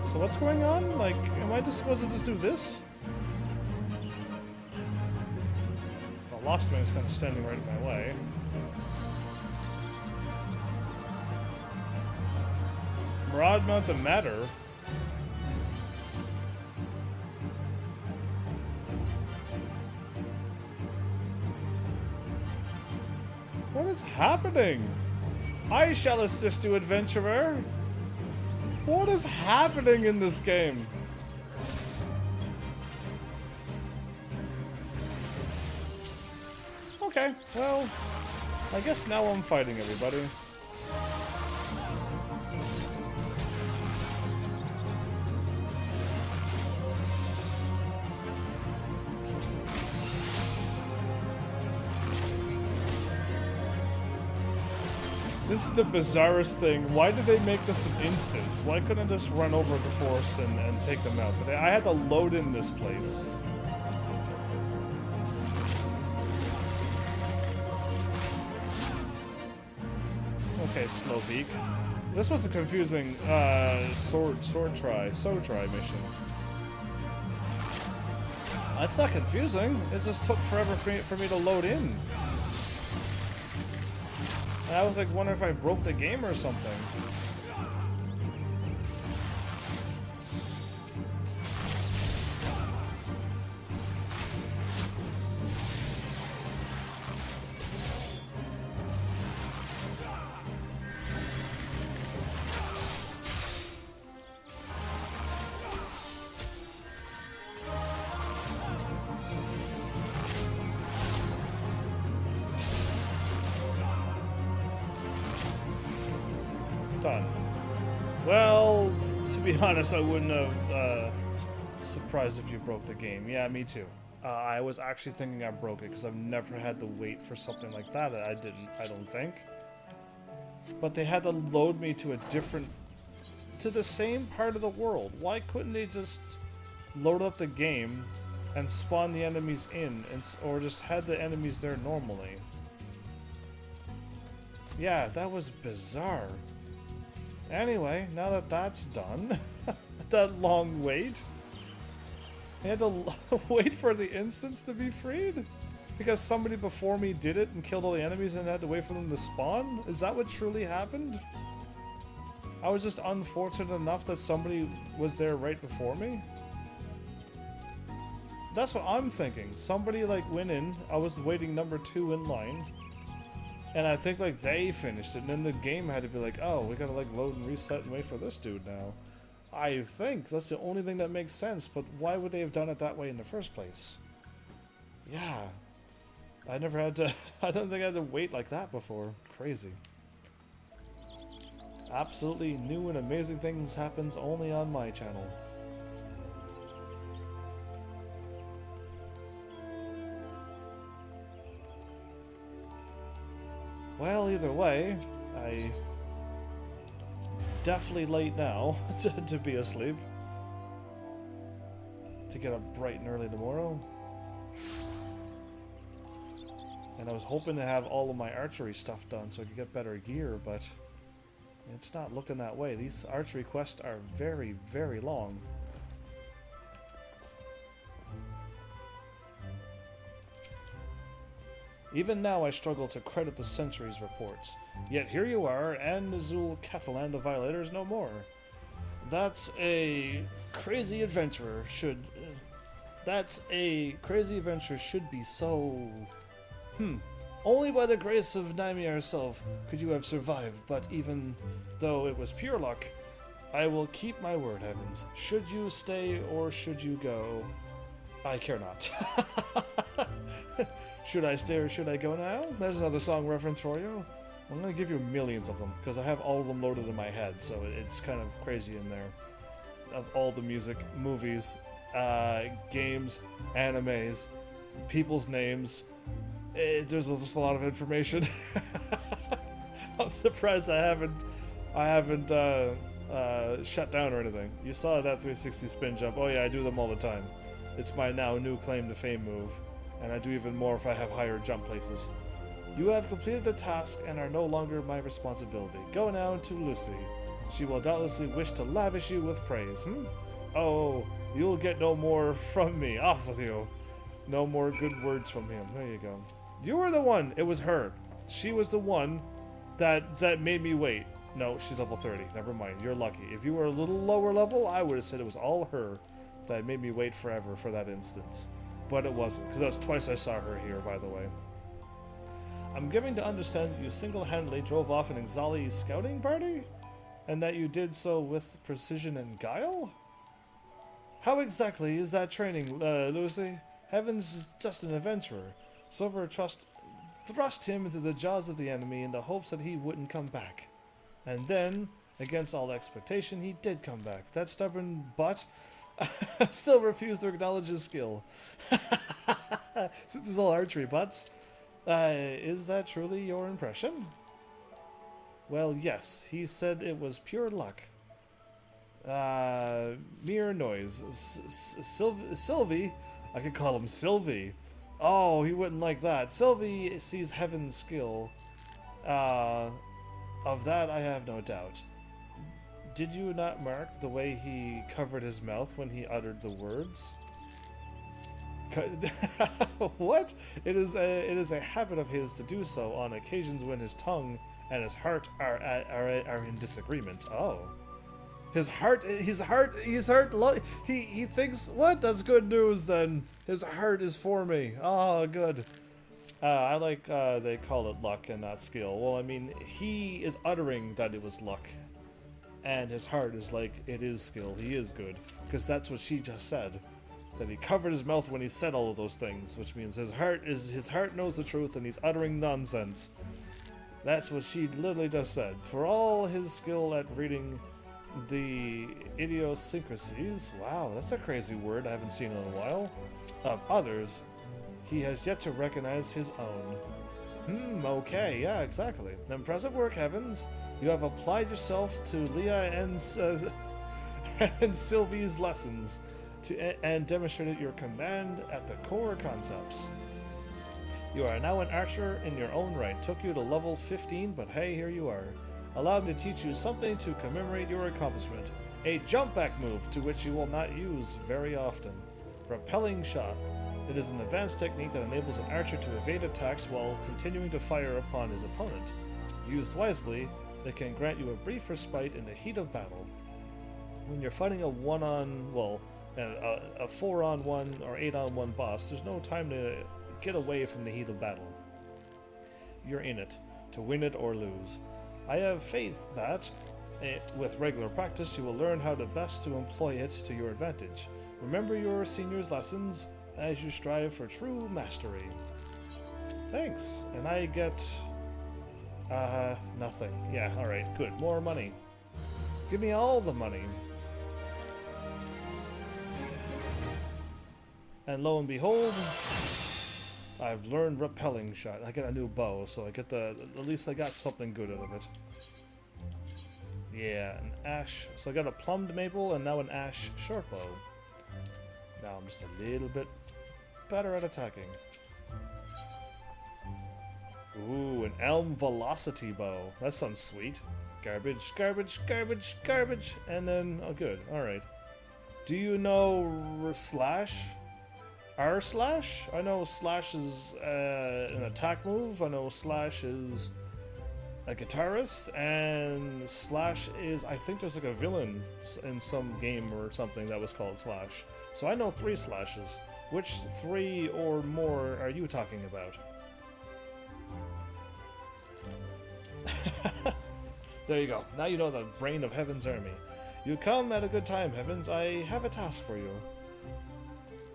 So what's going on? Like, am I just supposed to just do this? The Lost Wing's kind of standing right in my way. Broad amount of matter. What is happening? I shall assist you, adventurer. What is happening in this game? Okay, well, I guess now I'm fighting everybody. This is the bizarrest thing. Why did they make this an instance? Why couldn't I just run over the forest and take them out? But I had to load in this place. Okay, Slowbeak. This was a confusing sword try mission. That's not confusing. It just took forever for me to load in. And I was like wondering if I broke the game or something. Done. Well, to be honest, I wouldn't have surprised if you broke the game. Yeah, me too. I was actually thinking I broke it because I've never had to wait for something like that. I don't think. But they had to load me to to the same part of the world. Why couldn't they just load up the game and spawn the enemies in, or just had the enemies there normally? Yeah, that was bizarre. Anyway, now that that's done, that long wait, I had to wait for the instance to be freed? Because somebody before me did it and killed all the enemies and had to wait for them to spawn? Is that what truly happened? I was just unfortunate enough that somebody was there right before me? That's what I'm thinking. Somebody like went in, I was waiting number 2 in line, and I think like they finished it, and then the game had to be like, oh, we gotta like load and reset and wait for this dude now. I think that's the only thing that makes sense, but why would they have done it that way in the first place? Yeah. I never had to, I don't think I had to wait like that before. Crazy. Absolutely new and amazing things happens only on my channel. Well, either way, I definitely late now to be asleep. To get up bright and early tomorrow. And I was hoping to have all of my archery stuff done so I could get better gear, but it's not looking that way. These archery quests are very, very long. Even now I struggle to credit the Century's reports. Yet here you are, and Azul Catalan the Violator's no more. That's a crazy adventurer should... That's a crazy adventure should be so... Only by the grace of Naimi herself could you have survived, but even though it was pure luck, I will keep my word, Heavens. Should you stay or should you go? I care not. Should I stay or should I go now? There's another song reference for you. I'm going to give you millions of them, because I have all of them loaded in my head, so it's kind of crazy in there. Of all the music, movies, games, animes, people's names, there's just a lot of information. I'm surprised I haven't shut down or anything. You saw that 360 spin jump. Oh yeah, I do them all the time. It's my now new claim to fame move, and I do even more if I have higher jump places. You have completed the task and are no longer my responsibility. Go now to Lucy. She will doubtlessly wish to lavish you with praise. Oh, you'll get no more from me. Off with you. No more good words from him. There you go. You were the one. It was her. She was the one that made me wait. No, she's level 30. Never mind. You're lucky. If you were a little lower level, I would have said it was all her that made me wait forever for that instance. But it wasn't, because that's twice I saw her here, by the way. I'm giving to understand that you single-handedly drove off an Ixali scouting party? And that you did so with precision and guile? How exactly is that training, Lucy? Heaven's is just an adventurer. Silver thrust him into the jaws of the enemy in the hopes that he wouldn't come back. And then, against all expectation, he did come back. That stubborn butt still refused to acknowledge his skill. Since it's all archery butts. Is that truly your impression? Well, yes. He said it was pure luck. Mere noise. Sylvie, I could call him Sylvie. Oh, he wouldn't like that. Sylvie sees Heaven's skill. Of that I have no doubt. Did you not mark the way he covered his mouth when he uttered the words? What? It is a habit of his to do so on occasions when his tongue and his heart are in disagreement. Oh. He thinks, what? That's good news then. His heart is for me. Oh, good. I like they call it luck and not skill. Well, I mean, he is uttering that it was luck. And his heart is like, it is skill. He is good. Because that's what she just said. That he covered his mouth when he said all of those things. Which means his heart knows the truth and he's uttering nonsense. That's what she literally just said. For all his skill at reading the idiosyncrasies, wow, that's a crazy word I haven't seen in a while, of others, he has yet to recognize his own. Okay, yeah, exactly. Impressive work, Heavens. You have applied yourself to Leah and Sylvie's lessons and demonstrated your command at the core concepts. You are now an archer in your own right. Took you to level 15, but hey, here you are. Allow me to teach you something to commemorate your accomplishment. A jump back move to which you will not use very often. Repelling shot. It is an advanced technique that enables an archer to evade attacks while continuing to fire upon his opponent. Used wisely, it can grant you a brief respite in the heat of battle. When you're fighting a 4-on-1 or 8-on-1 boss, there's no time to get away from the heat of battle. You're in it, to win it or lose. I have faith that, with regular practice, you will learn how best to employ it to your advantage. Remember your senior's lessons as you strive for true mastery. Thanks, and I get... nothing. Yeah, alright, good. More money. Give me all the money. And lo and behold, I've learned repelling shot. I get a new bow, so I get at least I got something good out of it. Yeah, an ash. So I got a plumbed maple and now an ash short bow. Now I'm just a little bit better at attacking. Ooh, an elm velocity bow. That sounds sweet. Garbage, garbage, garbage, garbage. And then, oh good, alright. Do you know slash? R slash? I know slash is an attack move. I know slash is a guitarist, and slash is, I think there's like a villain in some game or something that was called slash. So I know 3 slashes. Which 3 or more are you talking about? There you go. Now you know the brain of Heaven's Army. You come at a good time, Heavens. I have a task for you.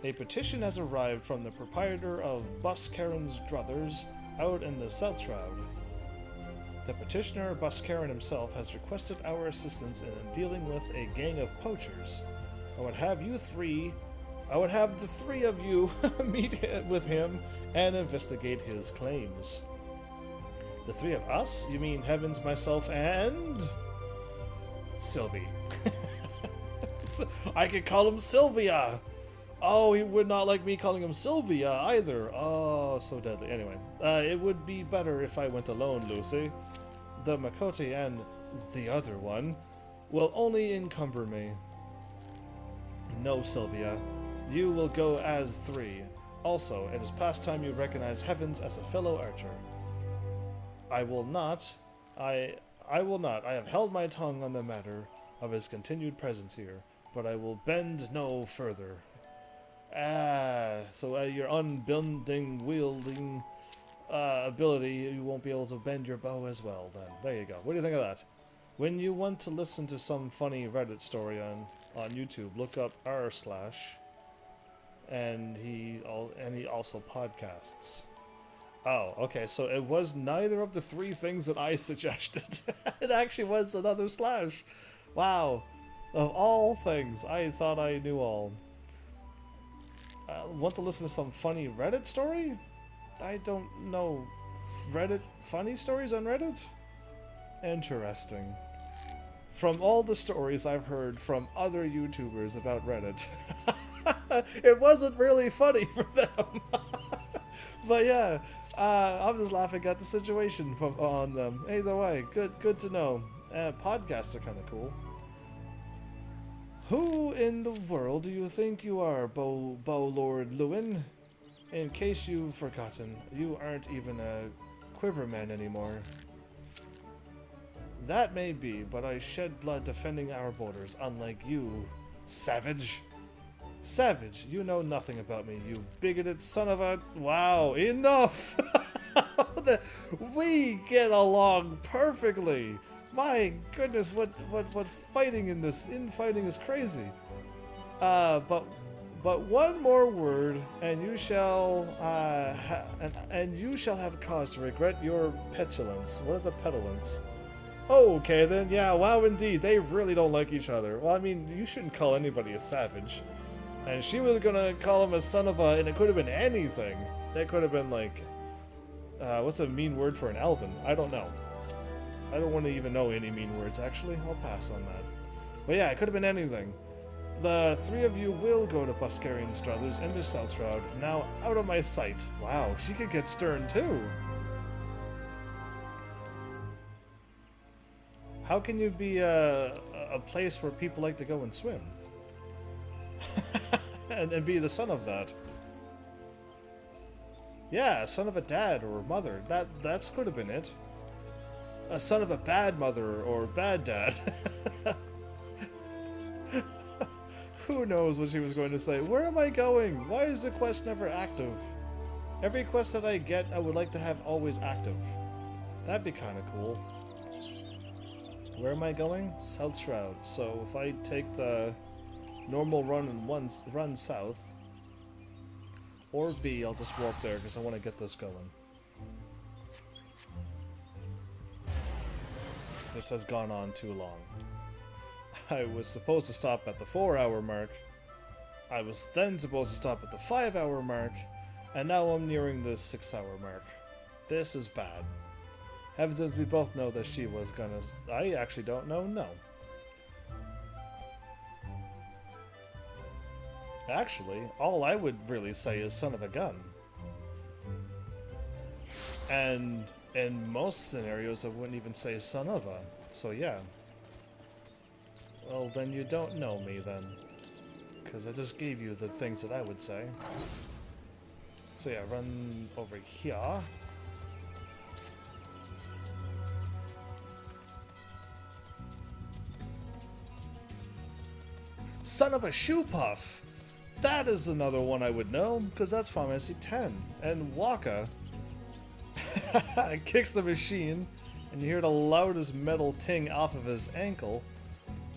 A petition has arrived from the proprietor of Buskaren's Druthers out in the South Shroud. The petitioner, Buskaren himself, has requested our assistance in dealing with a gang of poachers. I would have the 3 of you meet with him and investigate his claims. The 3 of us? You mean Heavens, myself, and Sylvie. I could call him Sylvia! Oh, he would not like me calling him Sylvia either. Oh, so deadly. Anyway, it would be better if I went alone, Lucy. The Makote and the other one will only encumber me. No, Sylvia. You will go as 3. Also, it is past time you recognize Heavens as a fellow archer. I will not. I will not. I have held my tongue on the matter of his continued presence here, but I will bend no further. So your unbending, wielding ability, you won't be able to bend your bow as well, then. There you go. What do you think of that? When you want to listen to some funny Reddit story on YouTube, look up r/, and he also podcasts. Oh, okay, so it was neither of the 3 things that I suggested. It actually was another slash. Wow. Of all things, I thought I knew all. Want to listen to some funny Reddit story? I don't know. Reddit funny stories on Reddit? Interesting. From all the stories I've heard from other YouTubers about Reddit, it wasn't really funny for them. But yeah, I'm just laughing at the situation on them. Either way, good to know. Podcasts are kind of cool. Who in the world do you think you are, Bow Lord Lewin? In case you've forgotten, you aren't even a quiverman anymore. That may be, but I shed blood defending our borders, unlike you, savage. Savage, you know nothing about me, you bigoted son of a... Wow, enough! We get along perfectly. My goodness, what fighting infighting is crazy. But one more word, and you shall and you shall have cause to regret your petulance. What is a petulance? Oh, okay then, yeah, wow indeed, they really don't like each other. Well, I mean, you shouldn't call anybody a savage. And she was gonna call him a son of a, and it could have been anything. It could have been like, what's a mean word for an elven? I don't know. I don't want to even know any mean words, actually. I'll pass on that. But yeah, it could have been anything. The 3 of you will go to Buskaren's Druthers in the South Shroud, now out of my sight. Wow, she could get stern too. How can you be a place where people like to go and swim? and be the son of that? Yeah, son of a dad or mother. That's could have been it. A son of a bad mother or bad dad. Who knows what she was going to say. Where am I going? Why is the quest never active? Every quest that I get, I would like to have always active. That'd be kind of cool. Where am I going? South Shroud. So if I take the normal run and run south, or B, I'll just walk there because I want to get this going. This has gone on too long. I was supposed to stop at the 4-hour mark. I was then supposed to stop at the 5-hour mark. And now I'm nearing the 6-hour mark. This is bad. Heavens, as we both know that she was gonna... I actually don't know, no. Actually, all I would really say is son of a gun. And in most scenarios, I wouldn't even say son of a. So yeah. Well, then you don't know me then. Because I just gave you the things that I would say. So yeah, run over here. Son of a shoe puff! That is another one I would know, because that's Final Fantasy X. And Waka kicks the machine, and you hear the loudest metal ting off of his ankle.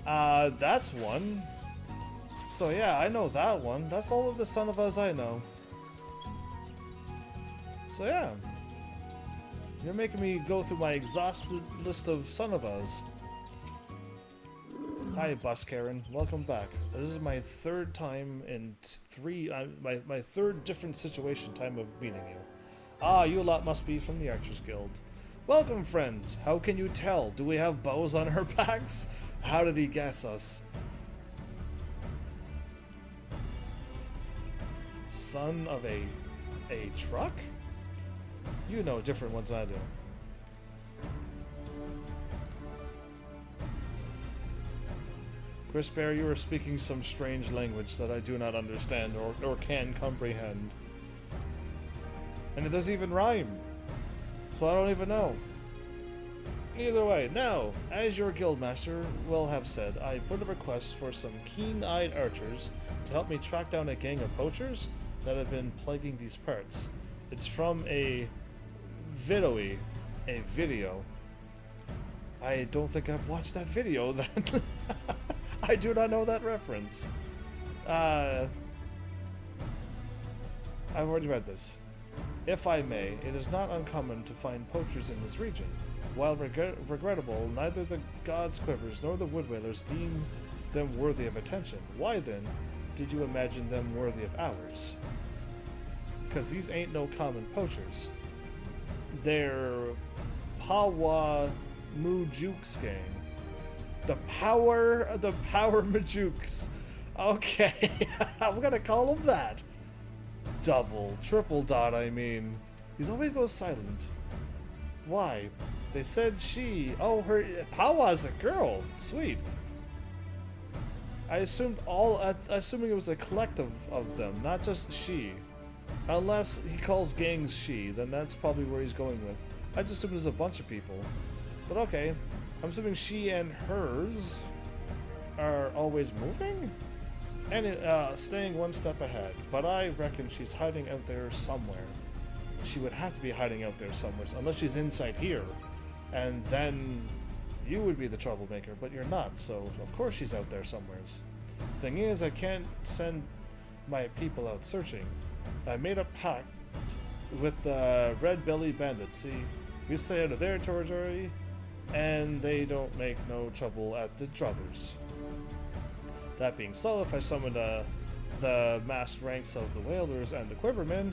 That's one. So yeah, I know that one. That's all of the Son of Us I know. So yeah. You're making me go through my exhausted list of Son of Us. Hi, Bus Karen. Welcome back. This is my third time in my third different situation time of meeting you. Ah, you lot must be from the Archers Guild. Welcome, friends. How can you tell? Do we have bows on our backs? How did he guess us? Son of a truck? You know different ones than I do. Chris Bear, you are speaking some strange language that I do not understand or can comprehend. And it doesn't even rhyme. So I don't even know. Either way, now, as your guildmaster will have said, I put a request for some keen-eyed archers to help me track down a gang of poachers that have been plaguing these parts. It's from a video. I don't think I've watched that video then. I do not know that reference. I've already read this. If I may, it is not uncommon to find poachers in this region. While regrettable, neither the gods' quivers nor the wood whalers deem them worthy of attention. Why then did you imagine them worthy of ours? Because these ain't no common poachers. They're Pawa Mujuk's gang. The power Majukes. Okay, I'm gonna call him that. Double, triple dot, I mean. He's always goes silent. Why? They said she... Oh, her... Pawa's a girl. Sweet. I assumed assuming it was a collective of them, not just she. Unless he calls gangs she, then that's probably where he's going with. I just assumed there's a bunch of people. But okay. I'm assuming she and hers are always moving? And staying one step ahead. But I reckon she's hiding out there somewhere. She would have to be hiding out there somewhere, unless she's inside here. And then you would be the troublemaker, but you're not, so of course she's out there somewheres. Thing is, I can't send my people out searching. I made a pact with the Red Belly Bandits. See, we stay out of their territory, and they don't make no trouble at the Druthers. That being so, if I summon the massed ranks of the Whalers and the Quivermen,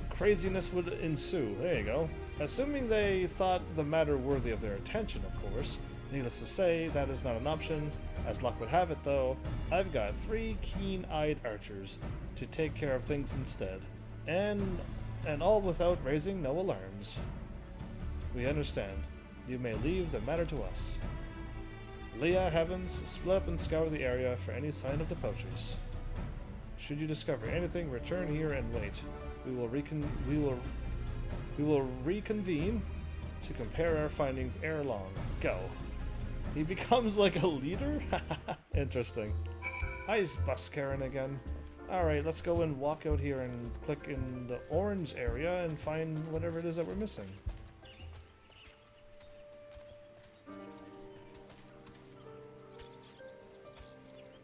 craziness would ensue. There you go. Assuming they thought the matter worthy of their attention, of course. Needless to say, that is not an option. As luck would have it, though, I've got 3 keen-eyed archers to take care of things instead, and all without raising no alarms. We understand. You may leave the matter to us. Leah, Heavens, split up and scour the area for any sign of the poachers. Should you discover anything, return here and wait. We will reconvene to compare our findings ere long. Go. He becomes like a leader? Interesting. Hi, Bus Karen again. Alright, let's go and walk out here and click in the orange area and find whatever it is that we're missing.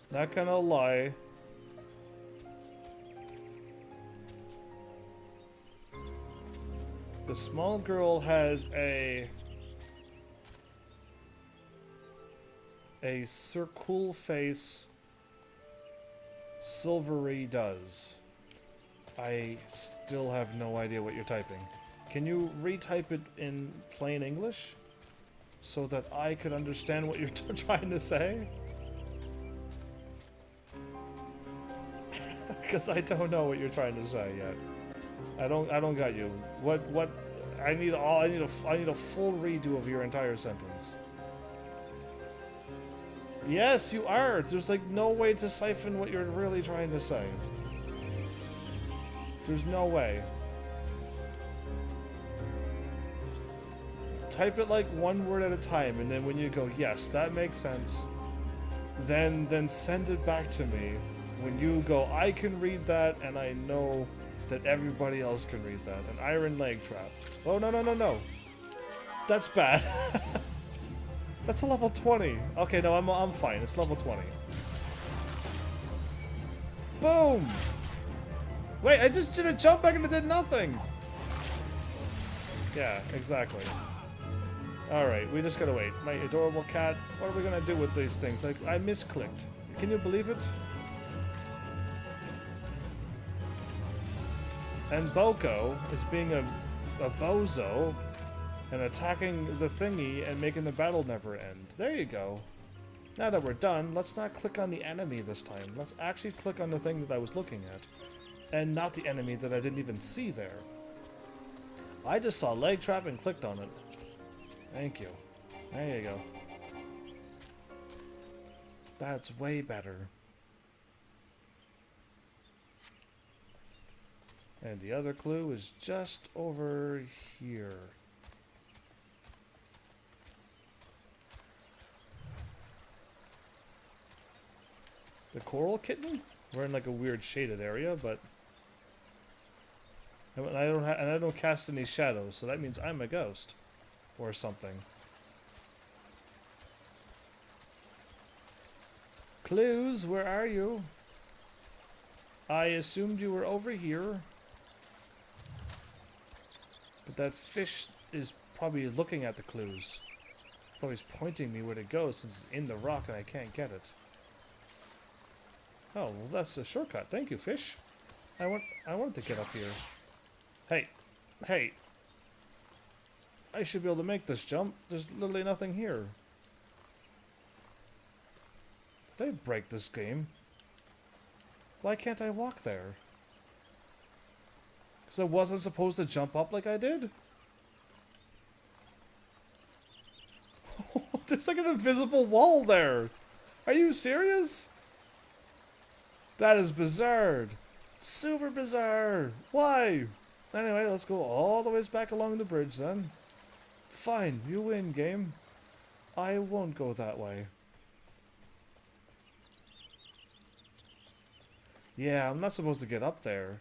Not gonna lie. The small girl has a a circle face silvery does. I still have no idea what you're typing. Can you retype it in plain English so that I could understand what you're trying to say? Because I don't know what you're trying to say yet. I don't got you. What? I need a full redo of your entire sentence. Yes, you are. There's like no way to siphon what you're really trying to say. There's no way. Type it like one word at a time, and then when you go, yes, that makes sense, then send it back to me. When you go, I can read that, and I know that everybody else can read that. An iron leg trap. Oh, no, no, no, no. That's bad. That's a level 20. Okay, no, I'm fine. It's level 20. Boom! Wait, I just did a jump back and it did nothing! Yeah, exactly. Alright, we just gotta wait. My adorable cat, what are we gonna do with these things? Like, I misclicked. Can you believe it? And Boko is being a bozo and attacking the thingy and making the battle never end. There you go. Now that we're done, let's not click on the enemy this time. Let's actually click on the thing that I was looking at. And not the enemy that I didn't even see there. I just saw leg trap and clicked on it. Thank you. There you go. That's way better. And the other clue is just over here. The coral kitten? We're in like a weird shaded area, but I don't cast any shadows, so that means I'm a ghost or something. Clues, where are you? I assumed you were over here. But that fish is probably looking at the clues. Probably is pointing me where to go since it's in the rock and I can't get it. Oh, well that's a shortcut. Thank you, fish. I wanted to get up here. Hey. Hey. I should be able to make this jump. There's literally nothing here. Did I break this game? Why can't I walk there? Because I wasn't supposed to jump up like I did? There's like an invisible wall there. Are you serious? That is bizarre. Super bizarre. Why? Anyway, let's go all the ways back along the bridge then. Fine, you win, game. I won't go that way. Yeah, I'm not supposed to get up there.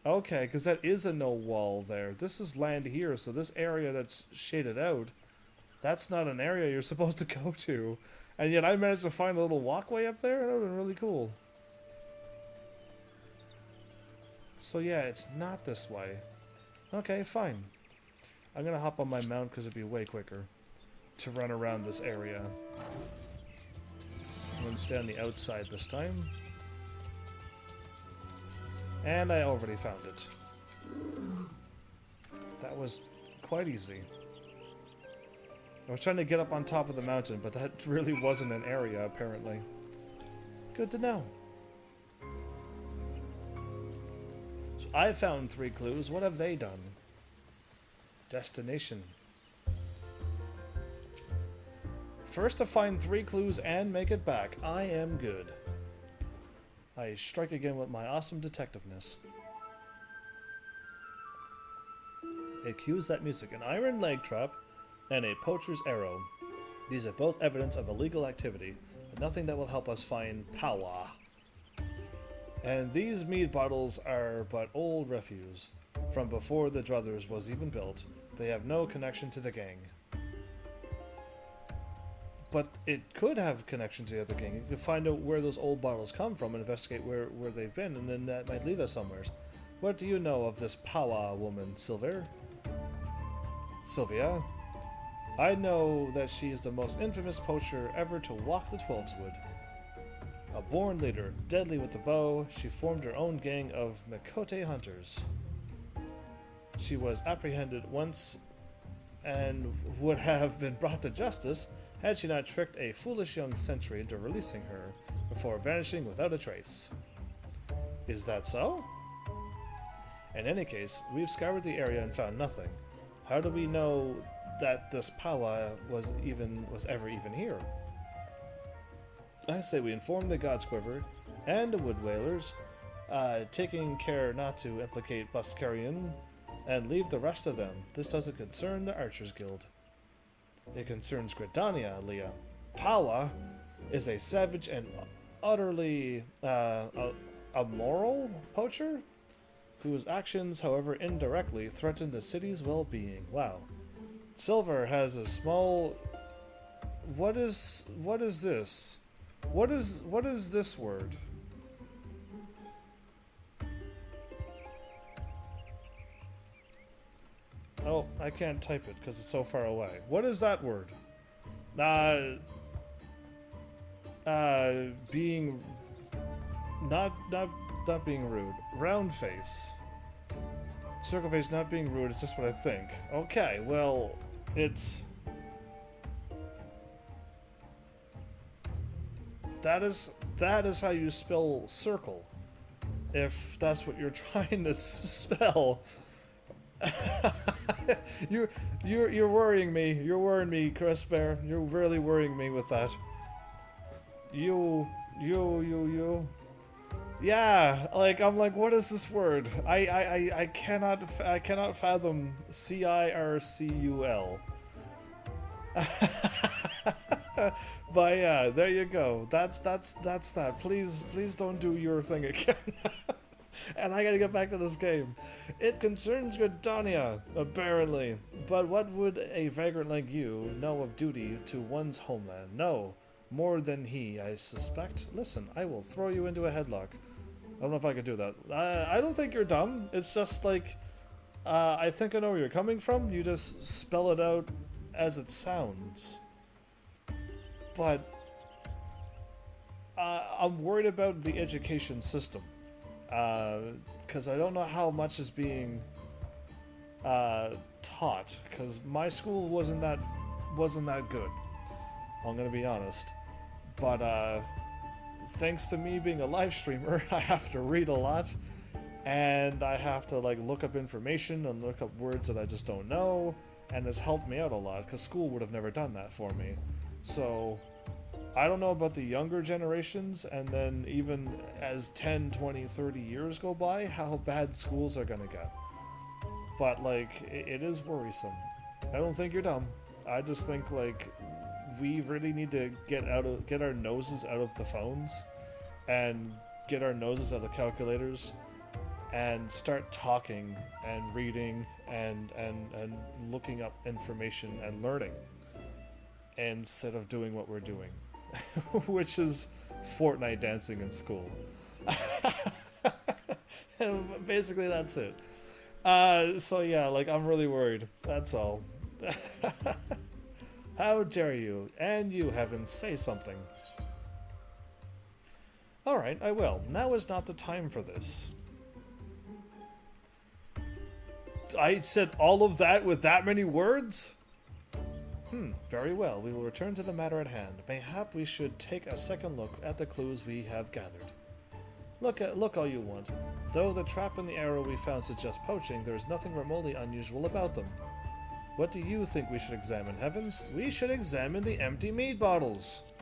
Okay, because that is a no wall there. This is land here, so this area that's shaded out, that's not an area you're supposed to go to. And yet I managed to find a little walkway up there. That would have been really cool. So yeah, it's not this way. Okay, fine. I'm gonna hop on my mount because it'd be way quicker to run around this area. I'm gonna stay on the outside this time. And I already found it. That was quite easy. I was trying to get up on top of the mountain, but that really wasn't an area, apparently. Good to know. So I found 3 clues. What have they done? Destination. First to find 3 clues and make it back. I am good. I strike again with my awesome detectiveness. It cues that music, an iron leg trap and a poacher's arrow. These are both evidence of illegal activity, but nothing that will help us find power. And these mead bottles are but old refuse, from before the Druthers was even built. They have no connection to the gang. But it could have connection to the other gang. You could find out where those old bottles come from and investigate where they've been, and then that might lead us somewhere. What do you know of this Powa woman, Sylvia? I know that she is the most infamous poacher ever to walk the Twelveswood. A born leader, deadly with the bow, she formed her own gang of Mikote hunters. She was apprehended once and would have been brought to justice had she not tricked a foolish young sentry into releasing her before vanishing without a trace. Is that so? In any case, we've scoured the area and found nothing. How do we know that this powwow was ever even here? I say we inform the God's Quiver and the Wood Whalers, taking care not to implicate Buscarian, and leave the rest of them. This doesn't concern the Archers Guild. It concerns Gridania, Leah. Powwow is a savage and utterly immoral poacher whose actions, however indirectly, threaten the city's well-being. Wow. Silver has a small... What is this? What is this word? Oh, I can't type it because it's so far away. What is that word? Being... Not being rude. Round face. Circle face not being rude is just what I think. Okay, well, it's... That is how you spell circle. If that's what you're trying to spell. You're worrying me. You're worrying me, Chris Bear. You're really worrying me with that. You. Yeah, like I'm like, what is this word? I cannot fathom CIRCUL. But yeah, there you go. That's that. Please don't do your thing again. And I gotta get back to this game. It concerns Gridania, apparently. But what would a vagrant like you know of duty to one's homeland? No, more than he, I suspect. Listen, I will throw you into a headlock. I don't know if I could do that. I don't think you're dumb. It's just like, I think I know where you're coming from. You just spell it out as it sounds. But I'm worried about the education system. Because I don't know how much is being taught. Because my school wasn't that good. I'm gonna be honest. But thanks to me being a live streamer, I have to read a lot, and I have to like look up information and look up words that I just don't know, and it's helped me out a lot because school would have never done that for me. So I don't know about the younger generations, and then even as 10, 20, 30 years go by, how bad schools are gonna get. But like, it is worrisome. I don't think you're dumb. I just think like we really need to get our noses out of the phones and get our noses out of calculators and start talking and reading and looking up information and learning instead of doing what we're doing, which is Fortnite dancing in school. And basically that's it. So yeah, like I'm really worried. That's all. How dare you? And you, Heaven, say something. Alright, I will. Now is not the time for this. I said all of that with that many words? Very well. We will return to the matter at hand. Mayhap we should take a second look at the clues we have gathered. Look all you want. Though the trap and the arrow we found suggest poaching, there is nothing remotely unusual about them. What do you think we should examine, Heavens? We should examine the empty mead bottles.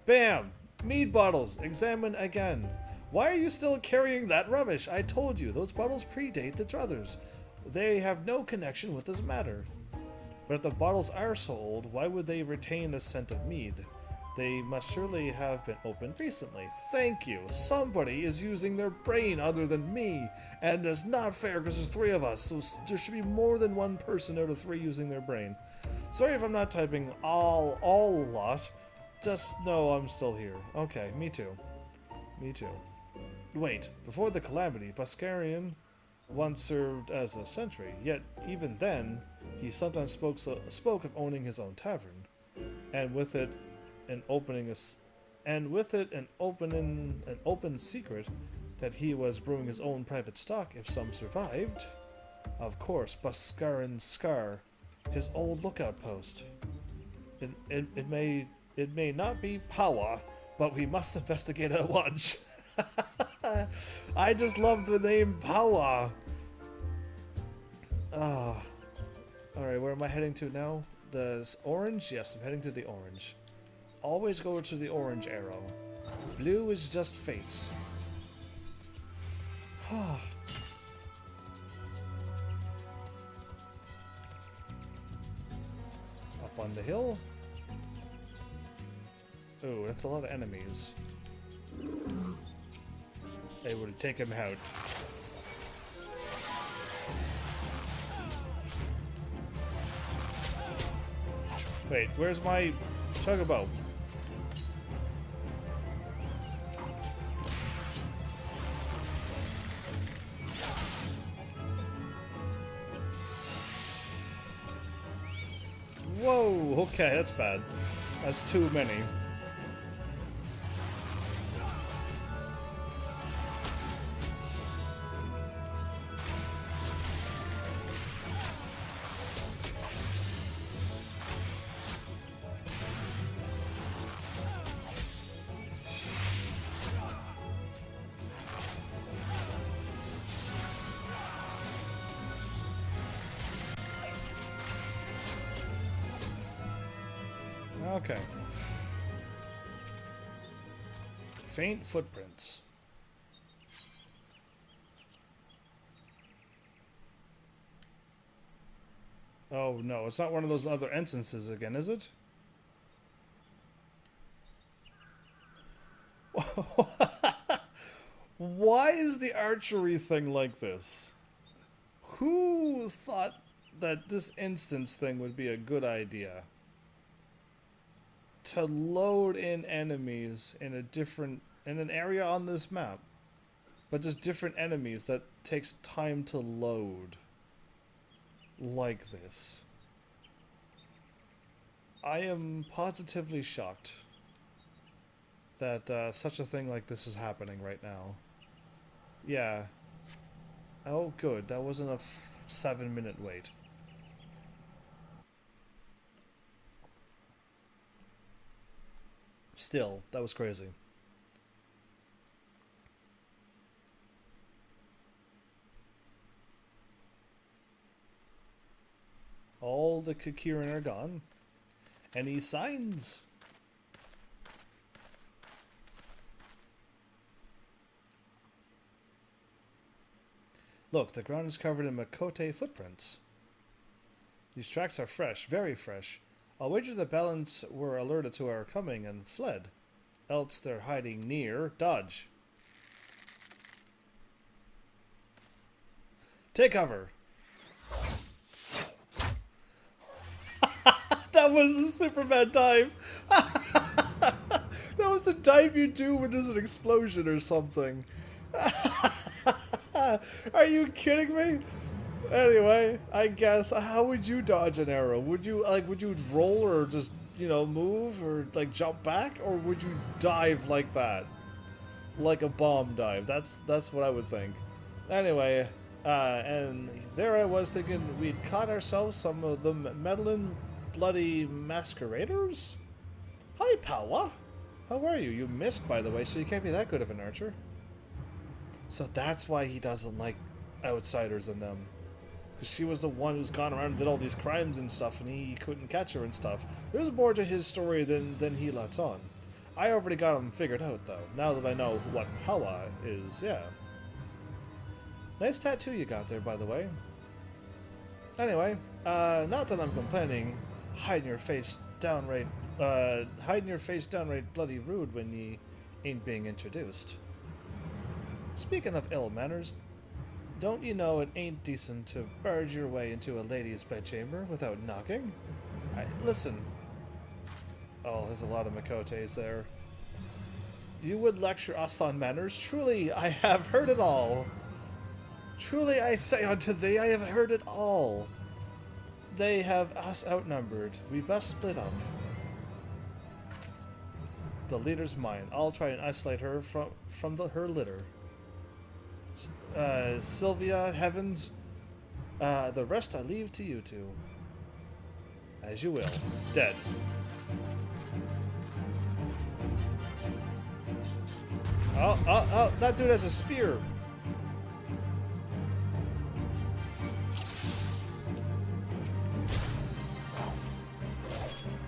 Bam! Mead bottles. Examine again. Why are you still carrying that rubbish? I told you, those bottles predate the Druthers. They have no connection with this matter. But if the bottles are so old, why would they retain the scent of mead? They must surely have been opened recently. Thank you. Somebody is using their brain other than me. And it's not fair because there's 3 of us. So there should be more than 1 person out of 3 using their brain. Sorry if I'm not typing all a lot. Just know I'm still here. Okay, me too. Me too. Wait, before the calamity, Buscarian once served as a sentry. Yet, even then, He sometimes spoke of owning his own tavern, and with it an open secret that he was brewing his own private stock if some survived. Of course, Buscarin Scar, his old lookout post. It may not be power, but we must investigate at once. I just love the name Power. Ah. Alright, where am I heading to now? The orange? Yes, I'm heading to the orange. Always go to the orange arrow. Blue is just fates. Up on the hill. Ooh, that's a lot of enemies. Able to take him out. Wait, where's my Chocobo? Whoa, okay, that's bad. That's too many. Okay. Faint footprints. Oh no, it's not one of those other entrances again, is it? Why is the archery thing like this? Who thought that this instance thing would be a good idea? To load in enemies in an area on this map, but just different enemies that takes time to load like this. I am positively shocked that such a thing like this is happening right now. Yeah. Oh good, that wasn't a 7-minute wait. Still, that was crazy. All the Kakirin are gone. Any signs? Look, the ground is covered in Makote footprints. These tracks are fresh, very fresh. I'll wager the balance were alerted to our coming and fled. Else they're hiding near. Dodge. Take cover. That was a Superman dive. That was the dive you do when there's an explosion or something. Are you kidding me? Anyway, I guess, how would you dodge an arrow? Would you roll or just, move or jump back, or would you dive like that? Like a bomb dive. That's what I would think. Anyway, and there I was thinking we'd caught ourselves some of the meddling bloody masqueraders? Hi, Pawa. How are you? You missed, by the way, so you can't be that good of an archer. So that's why he doesn't like outsiders and them. Because she was the one who's gone around and did all these crimes and stuff, and he couldn't catch her and stuff. There's more to his story than he lets on. I already got him figured out, though, now that I know what Hawa is, yeah. Nice tattoo you got there, by the way. Anyway, not that I'm complaining. Hiding your face downright bloody rude when ye ain't being introduced. Speaking of ill manners, don't you know it ain't decent to barge your way into a lady's bedchamber without knocking? Listen. Oh, there's a lot of Makotes there. You would lecture us on manners? Truly, I have heard it all. Truly, I say unto thee, I have heard it all. They have us outnumbered. We best split up. The leader's mine. I'll try and isolate her from her litter. Sylvia, Heavens, the rest I leave to you two. As you will. Dead. Oh, that dude has a spear.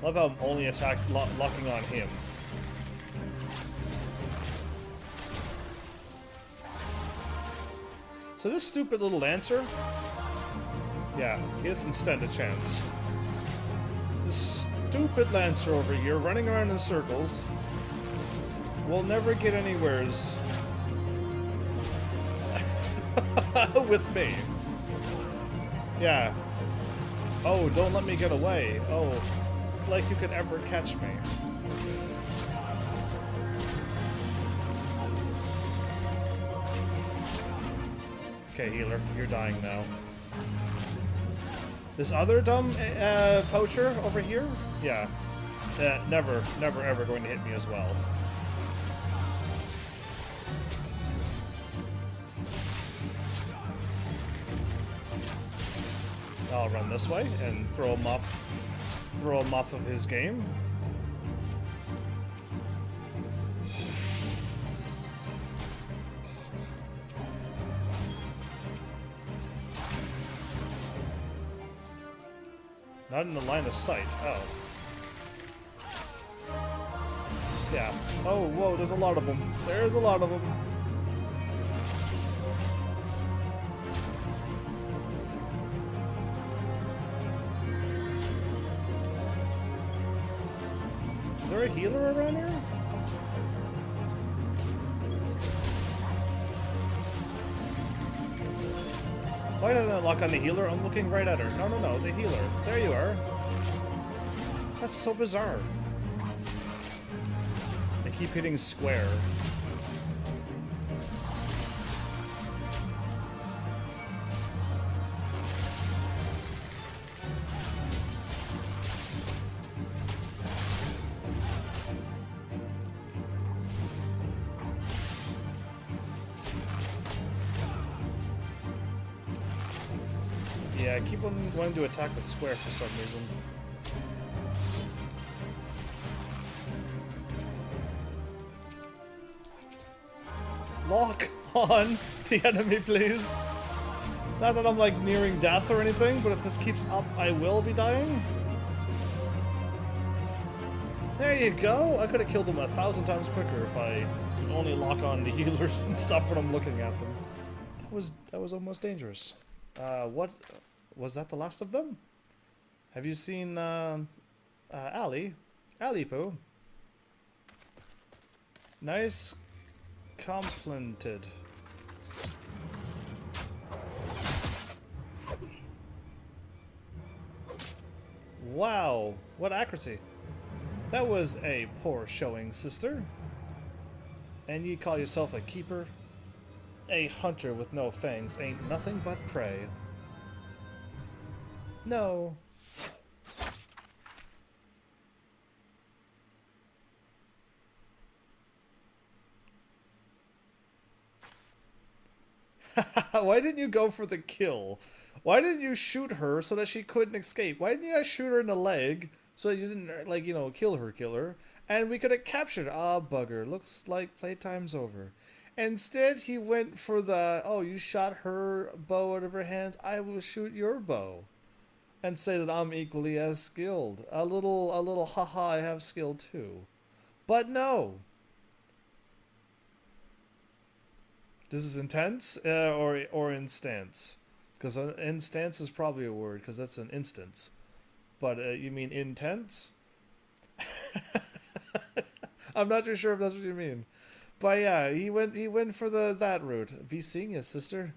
Love how I'm only locking on him. So this stupid little Lancer, yeah, he doesn't stand a chance. This stupid Lancer over here running around in circles will never get anywheres with me. Yeah. Oh, don't let me get away. Oh, like you could ever catch me. Okay, healer, you're dying now. This other dumb poacher over here? Yeah. Never ever going to hit me as well. I'll run this way and throw him off of his game. Not in the line of sight. Oh. Yeah. Oh, whoa, there's a lot of them. There's a lot of them. Is there a healer around here? Why did I lock on the healer? I'm looking right at her. No, the healer. There you are. That's so bizarre. I keep hitting square. Yeah, I keep wanting to attack with square for some reason. Lock on the enemy, please. Not that I'm like nearing death or anything, but if this keeps up, I will be dying. There you go. I could have killed them 1,000 times quicker if I could only lock on the healers and stop when I'm looking at them. That was almost dangerous. What was that? The last of them? Have you seen Ali Poo? Nice complimented. Wow, what accuracy. That was a poor showing, sister. And you call yourself a keeper? A hunter with no fangs ain't nothing but prey. No. Why didn't you go for the kill? Why didn't you shoot her so that she couldn't escape? Why didn't you guys shoot her in the leg so you didn't, like, you know, kill her? And we could have captured her. Ah, bugger. Looks like playtime's over. Instead, he went for the, oh, you shot her bow out of her hands. I will shoot your bow. And say that I'm equally as skilled. A little haha, I have skill too. But no. This is intense or instance? Because an instance is probably a word, because that's an instance. But you mean intense? I'm not too sure if that's what you mean. But yeah, he went for that route. Be seeing you, sister.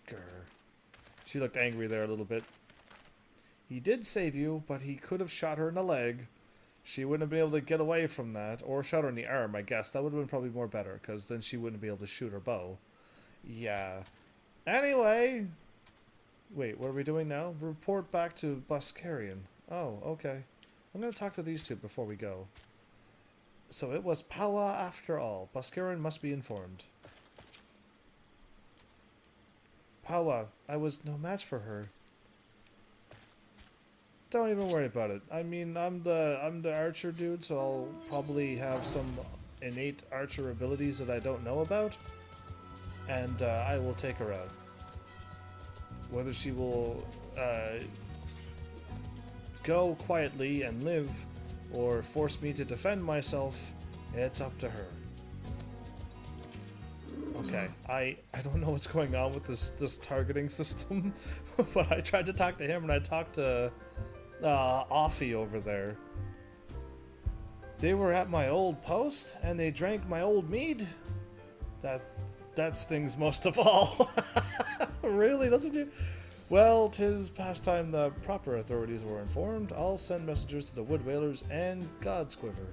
Grr. She looked angry there a little bit. He did save you, but he could have shot her in the leg. She wouldn't have been able to get away from that. Or shot her in the arm, I guess. That would have been probably more better, because then she wouldn't be able to shoot her bow. Yeah. Anyway, wait, what are we doing now? Report back to Buscarian. Oh, okay. I'm gonna talk to these two before we go. So it was Paua after all. Buscarian must be informed. Paua, I was no match for her. Don't even worry about it. I mean, I'm the archer dude, so I'll probably have some innate archer abilities that I don't know about, and I will take her out. Whether she will go quietly and live, or force me to defend myself, it's up to her. Okay, I don't know what's going on with this targeting system, but I tried to talk to him and I talked to Offie over there. They were at my old post and they drank my old mead. That stings most of all. Really? That's what you... Well, 'tis past time the proper authorities were informed. I'll send messengers to the Wood Whalers and God's Quiver.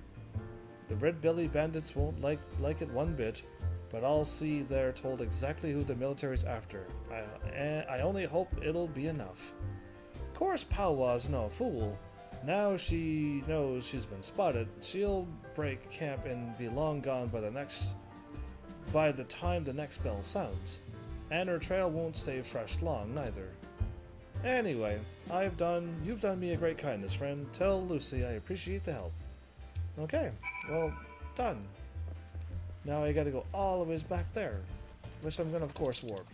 The red-belly bandits won't like it one bit, but I'll see they're told exactly who the military's after. I only hope it'll be enough. Of course Paua's no fool. Now she knows she's been spotted, she'll break camp and be long gone by the time the next bell sounds. And her trail won't stay fresh long, neither. Anyway, you've done me a great kindness, friend. Tell Lucy I appreciate the help. Okay, well, done. Now I gotta go all the way back there, which I'm gonna, of course, warp.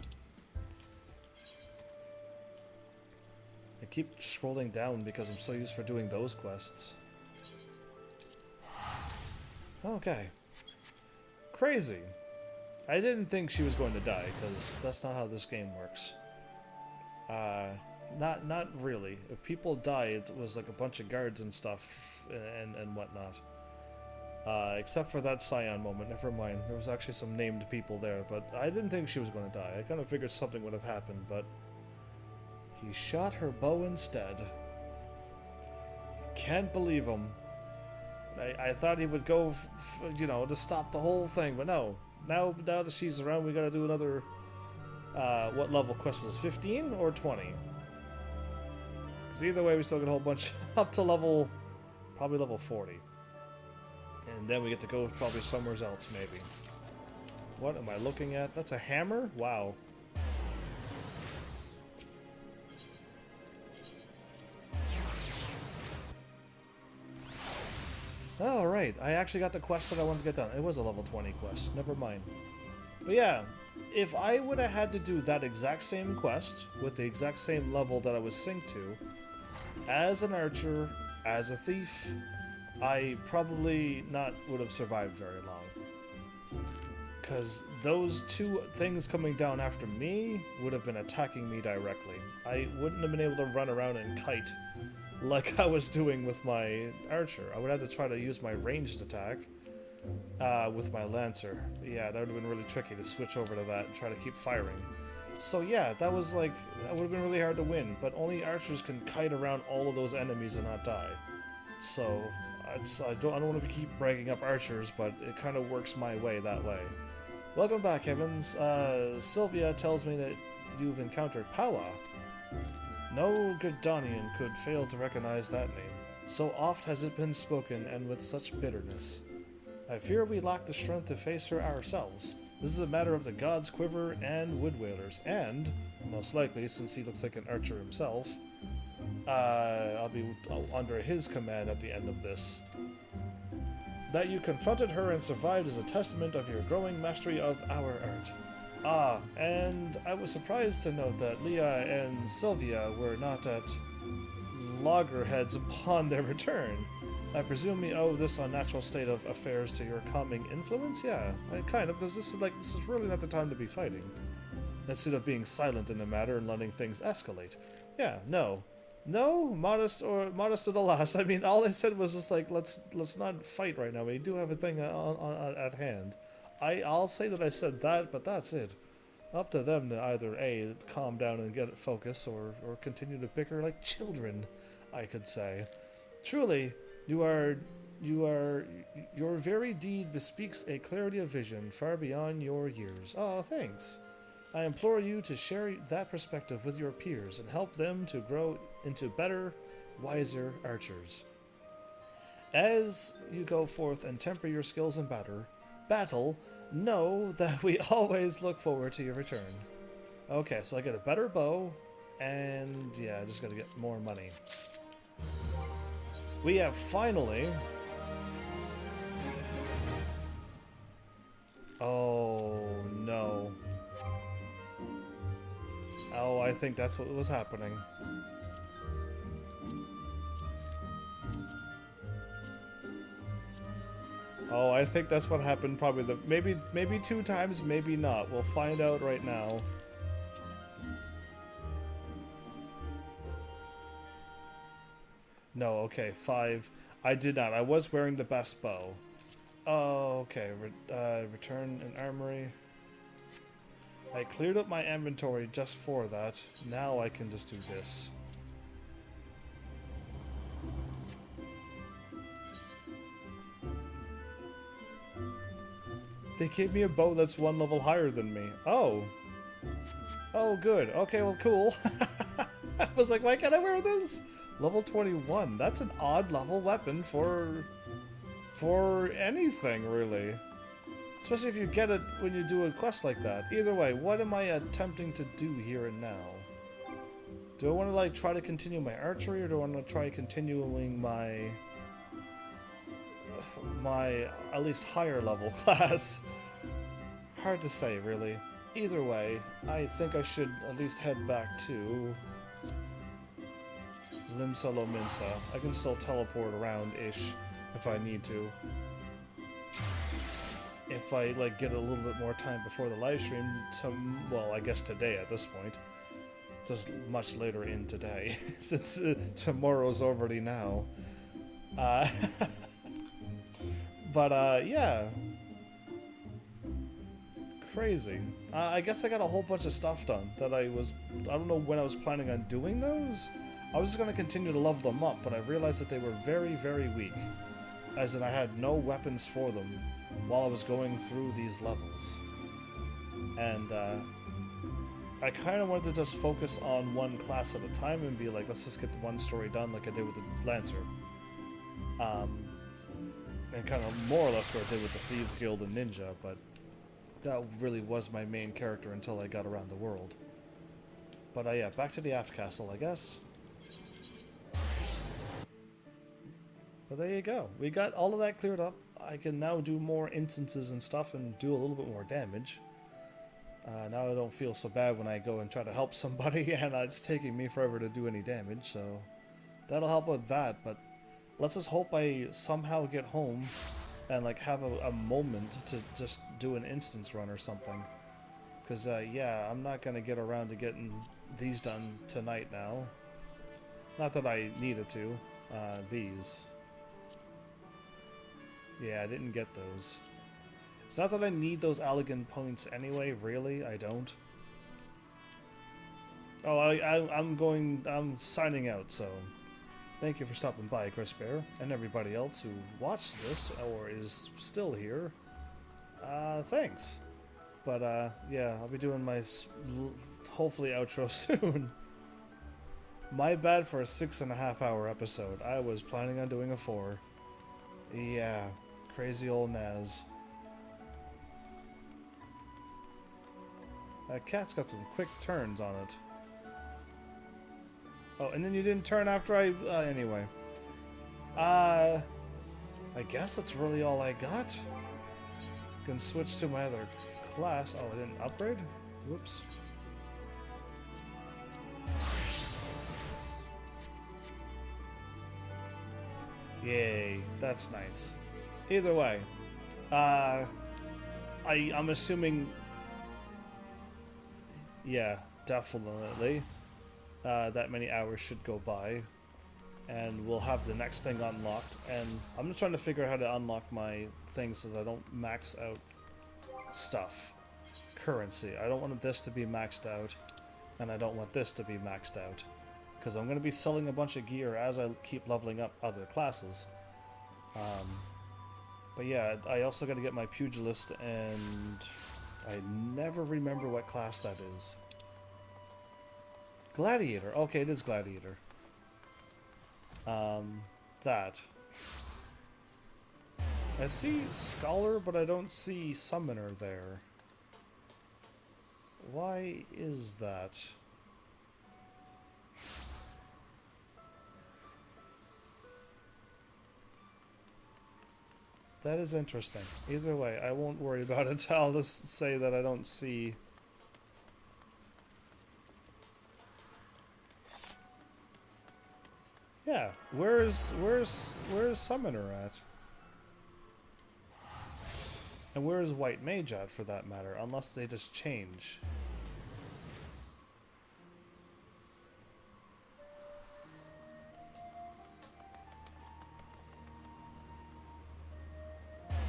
I keep scrolling down because I'm so used for doing those quests. Okay. Crazy. I didn't think she was going to die, because that's not how this game works. Not really. If people die, it was like a bunch of guards and stuff, and whatnot. Except for that Scion moment, never mind. There was actually some named people there, but I didn't think she was going to die. I kind of figured something would have happened, but... he shot her bow instead. Can't believe him. I thought he would go, to stop the whole thing, but no. Now that she's around, we gotta do another, what level quest was 15 or 20? Because either way, we still get a whole bunch up to probably level 40. And then we get to go probably somewhere else, maybe. What am I looking at? That's a hammer? Wow. Alright, I actually got the quest that I wanted to get done. It was a level 20 quest, never mind. But yeah, if I would have had to do that exact same quest, with the exact same level that I was synced to, as an archer, as a thief, I probably not would have survived very long. Because those two things coming down after me would have been attacking me directly. I wouldn't have been able to run around and kite like I was doing with my archer. I would have to try to use my ranged attack with my lancer. Yeah, that would have been really tricky to switch over to that and try to keep firing. So yeah, that would have been really hard to win, but only archers can kite around all of those enemies and not die. So I don't want to keep bragging up archers, but it kind of works my way that way. Welcome back, Heavens. Sylvia tells me that you've encountered Paua. No Gerdanian could fail to recognize that name. So oft has it been spoken, and with such bitterness. I fear we lack the strength to face her ourselves. This is a matter of the God's Quiver and Wood Whalers, and, most likely, since he looks like an archer himself, I'll be under his command at the end of this. That you confronted her and survived is a testament of your growing mastery of our art. Ah, and I was surprised to note that Leah and Sylvia were not at loggerheads upon their return. I presume we owe this unnatural state of affairs to your calming influence? Yeah, kind of, because this is really not the time to be fighting. Instead of being silent in the matter and letting things escalate. Yeah, no, modest to the last. I mean, all I said was just like, let's not fight right now. We do have a thing at hand. I'll say that I said that, but that's it. Up to them to either A, calm down and get it focused, or continue to bicker like children, I could say. Truly, your very deed bespeaks a clarity of vision far beyond your years. Oh, thanks. I implore you to share that perspective with your peers and help them to grow into better, wiser archers. As you go forth and temper your skills in battle, know that we always look forward to your return. Okay, so I get a better bow, and yeah, I just gotta get more money. We have finally... Oh, no. Oh, I think that's what was happening. Oh, I think that's what happened probably maybe 2 times, maybe not. We'll find out right now. No, okay, 5. I did not. I was wearing the best bow. Oh, okay. Return an armory. I cleared up my inventory just for that. Now I can just do this. They gave me a bow that's 1 level higher than me. Oh. Oh, good. Okay, well, cool. I was like, why can't I wear this? Level 21. That's an odd level weapon for anything, really. Especially if you get it when you do a quest like that. Either way, what am I attempting to do here and now? Do I want to, like, try to continue my archery, or do I want to try continuing my at least higher level class? Hard to say, really. Either way, I think I should at least head back to Limsa Lominsa. I can still teleport around-ish if I need to. If I, like, get a little bit more time before the live stream, well, I guess today at this point. Just much later in today, since tomorrow's already now. But, yeah. Crazy. I guess I got a whole bunch of stuff done that I don't know when I was planning on doing those. I was just going to continue to level them up, but I realized that they were very, very weak. As in, I had no weapons for them while I was going through these levels. And, I kind of wanted to just focus on one class at a time and be like, let's just get one story done like I did with the Lancer. And kind of more or less what I did with the Thieves Guild and Ninja, but that really was my main character until I got around the world. But yeah, back to the Aft Castle, I guess. But there you go. We got all of that cleared up. I can now do more instances and stuff and do a little bit more damage. Now I don't feel so bad when I go and try to help somebody and it's taking me forever to do any damage, so that'll help with that. But let's just hope I somehow get home and like have a moment to just do an instance run or something. Because, yeah, I'm not going to get around to getting these done tonight now. Not that I needed to. These. Yeah, I didn't get those. It's not that I need those Allegan points anyway, really. I don't. Oh, I'm signing out, so... Thank you for stopping by, Chris Bear, and everybody else who watched this, or is still here. Thanks. But, yeah, I'll be doing my, hopefully, outro soon. My bad for a 6.5 hour episode. I was planning on doing a 4. Yeah, crazy old Naz. That cat's got some quick turns on it. Oh, and then you didn't turn after I... anyway. I guess that's really all I got. Can switch to my other class. Oh, I didn't upgrade? Whoops. Yay, that's nice. Either way, I'm assuming... Yeah, definitely. That many hours should go by, and we'll have the next thing unlocked. And I'm just trying to figure out how to unlock my things so that I don't max out stuff. Currency. I don't want this to be maxed out, and I don't want this to be maxed out, because I'm going to be selling a bunch of gear as I keep leveling up other classes. But yeah, I also got to get my pugilist and I never remember what class that is. Gladiator. Okay, it is Gladiator. That. I see Scholar, but I don't see Summoner there. Why is that? That is interesting. Either way, I won't worry about it. I'll just say that I don't see... Yeah, where's Summoner at? And where is White Mage at, for that matter? Unless they just change.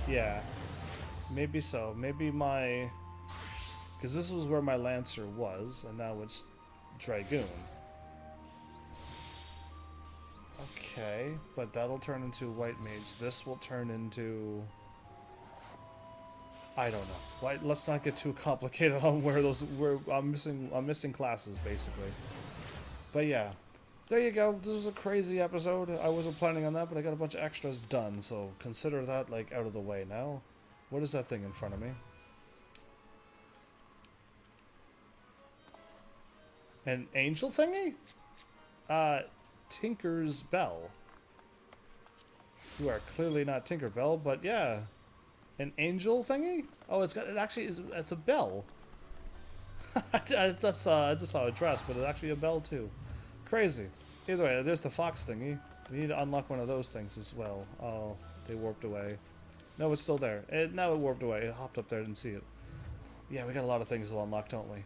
Yeah, maybe so. Maybe my... Because this was where my Lancer was, and now it's Dragoon. Okay, but that'll turn into White Mage. This will turn into... I don't know. Why, let's not get too complicated on where those... I'm missing classes, basically. But yeah. There you go. This was a crazy episode. I wasn't planning on that, but I got a bunch of extras done, so consider that, like, out of the way now. What is that thing in front of me? An angel thingy? Tinker's Bell. You are clearly not Tinkerbell, but yeah. An angel thingy? Oh, it's a bell. I just saw a dress, but it's actually a bell too. Crazy. Either way, there's the fox thingy. We need to unlock one of those things as well. Oh, they warped away. No, it's still there. Now it warped away. It hopped up there, didn't see it. Yeah, we got a lot of things to unlock, don't we?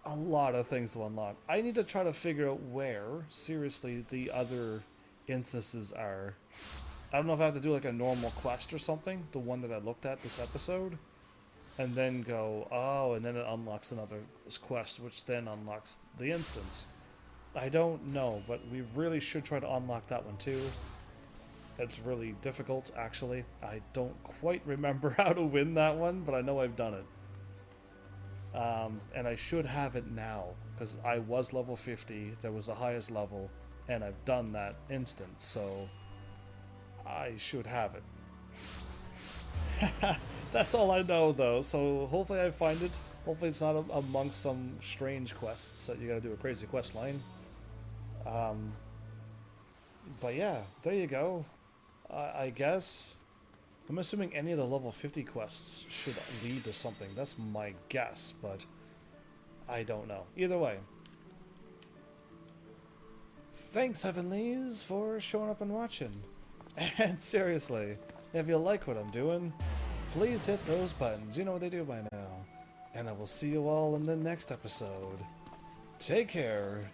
A lot of things to unlock. I need to try to figure out where, seriously, the other instances are. I don't know if I have to do like a normal quest or something, the one that I looked at this episode, and then go, oh, and then it unlocks another quest, which then unlocks the instance. I don't know, but we really should try to unlock that one too. It's really difficult, actually. I don't quite remember how to win that one, but I know I've done it. And I should have it now, because I was level 50, there was the highest level, and I've done that instance, so I should have it. That's all I know, though, so hopefully I find it. Hopefully it's not amongst some strange quests that you gotta do a crazy quest line. But yeah, there you go. I guess... I'm assuming any of the level 50 quests should lead to something. That's my guess, but I don't know. Either way. Thanks, Heavenlies, for showing up and watching. And seriously, if you like what I'm doing, please hit those buttons. You know what they do by now. And I will see you all in the next episode. Take care.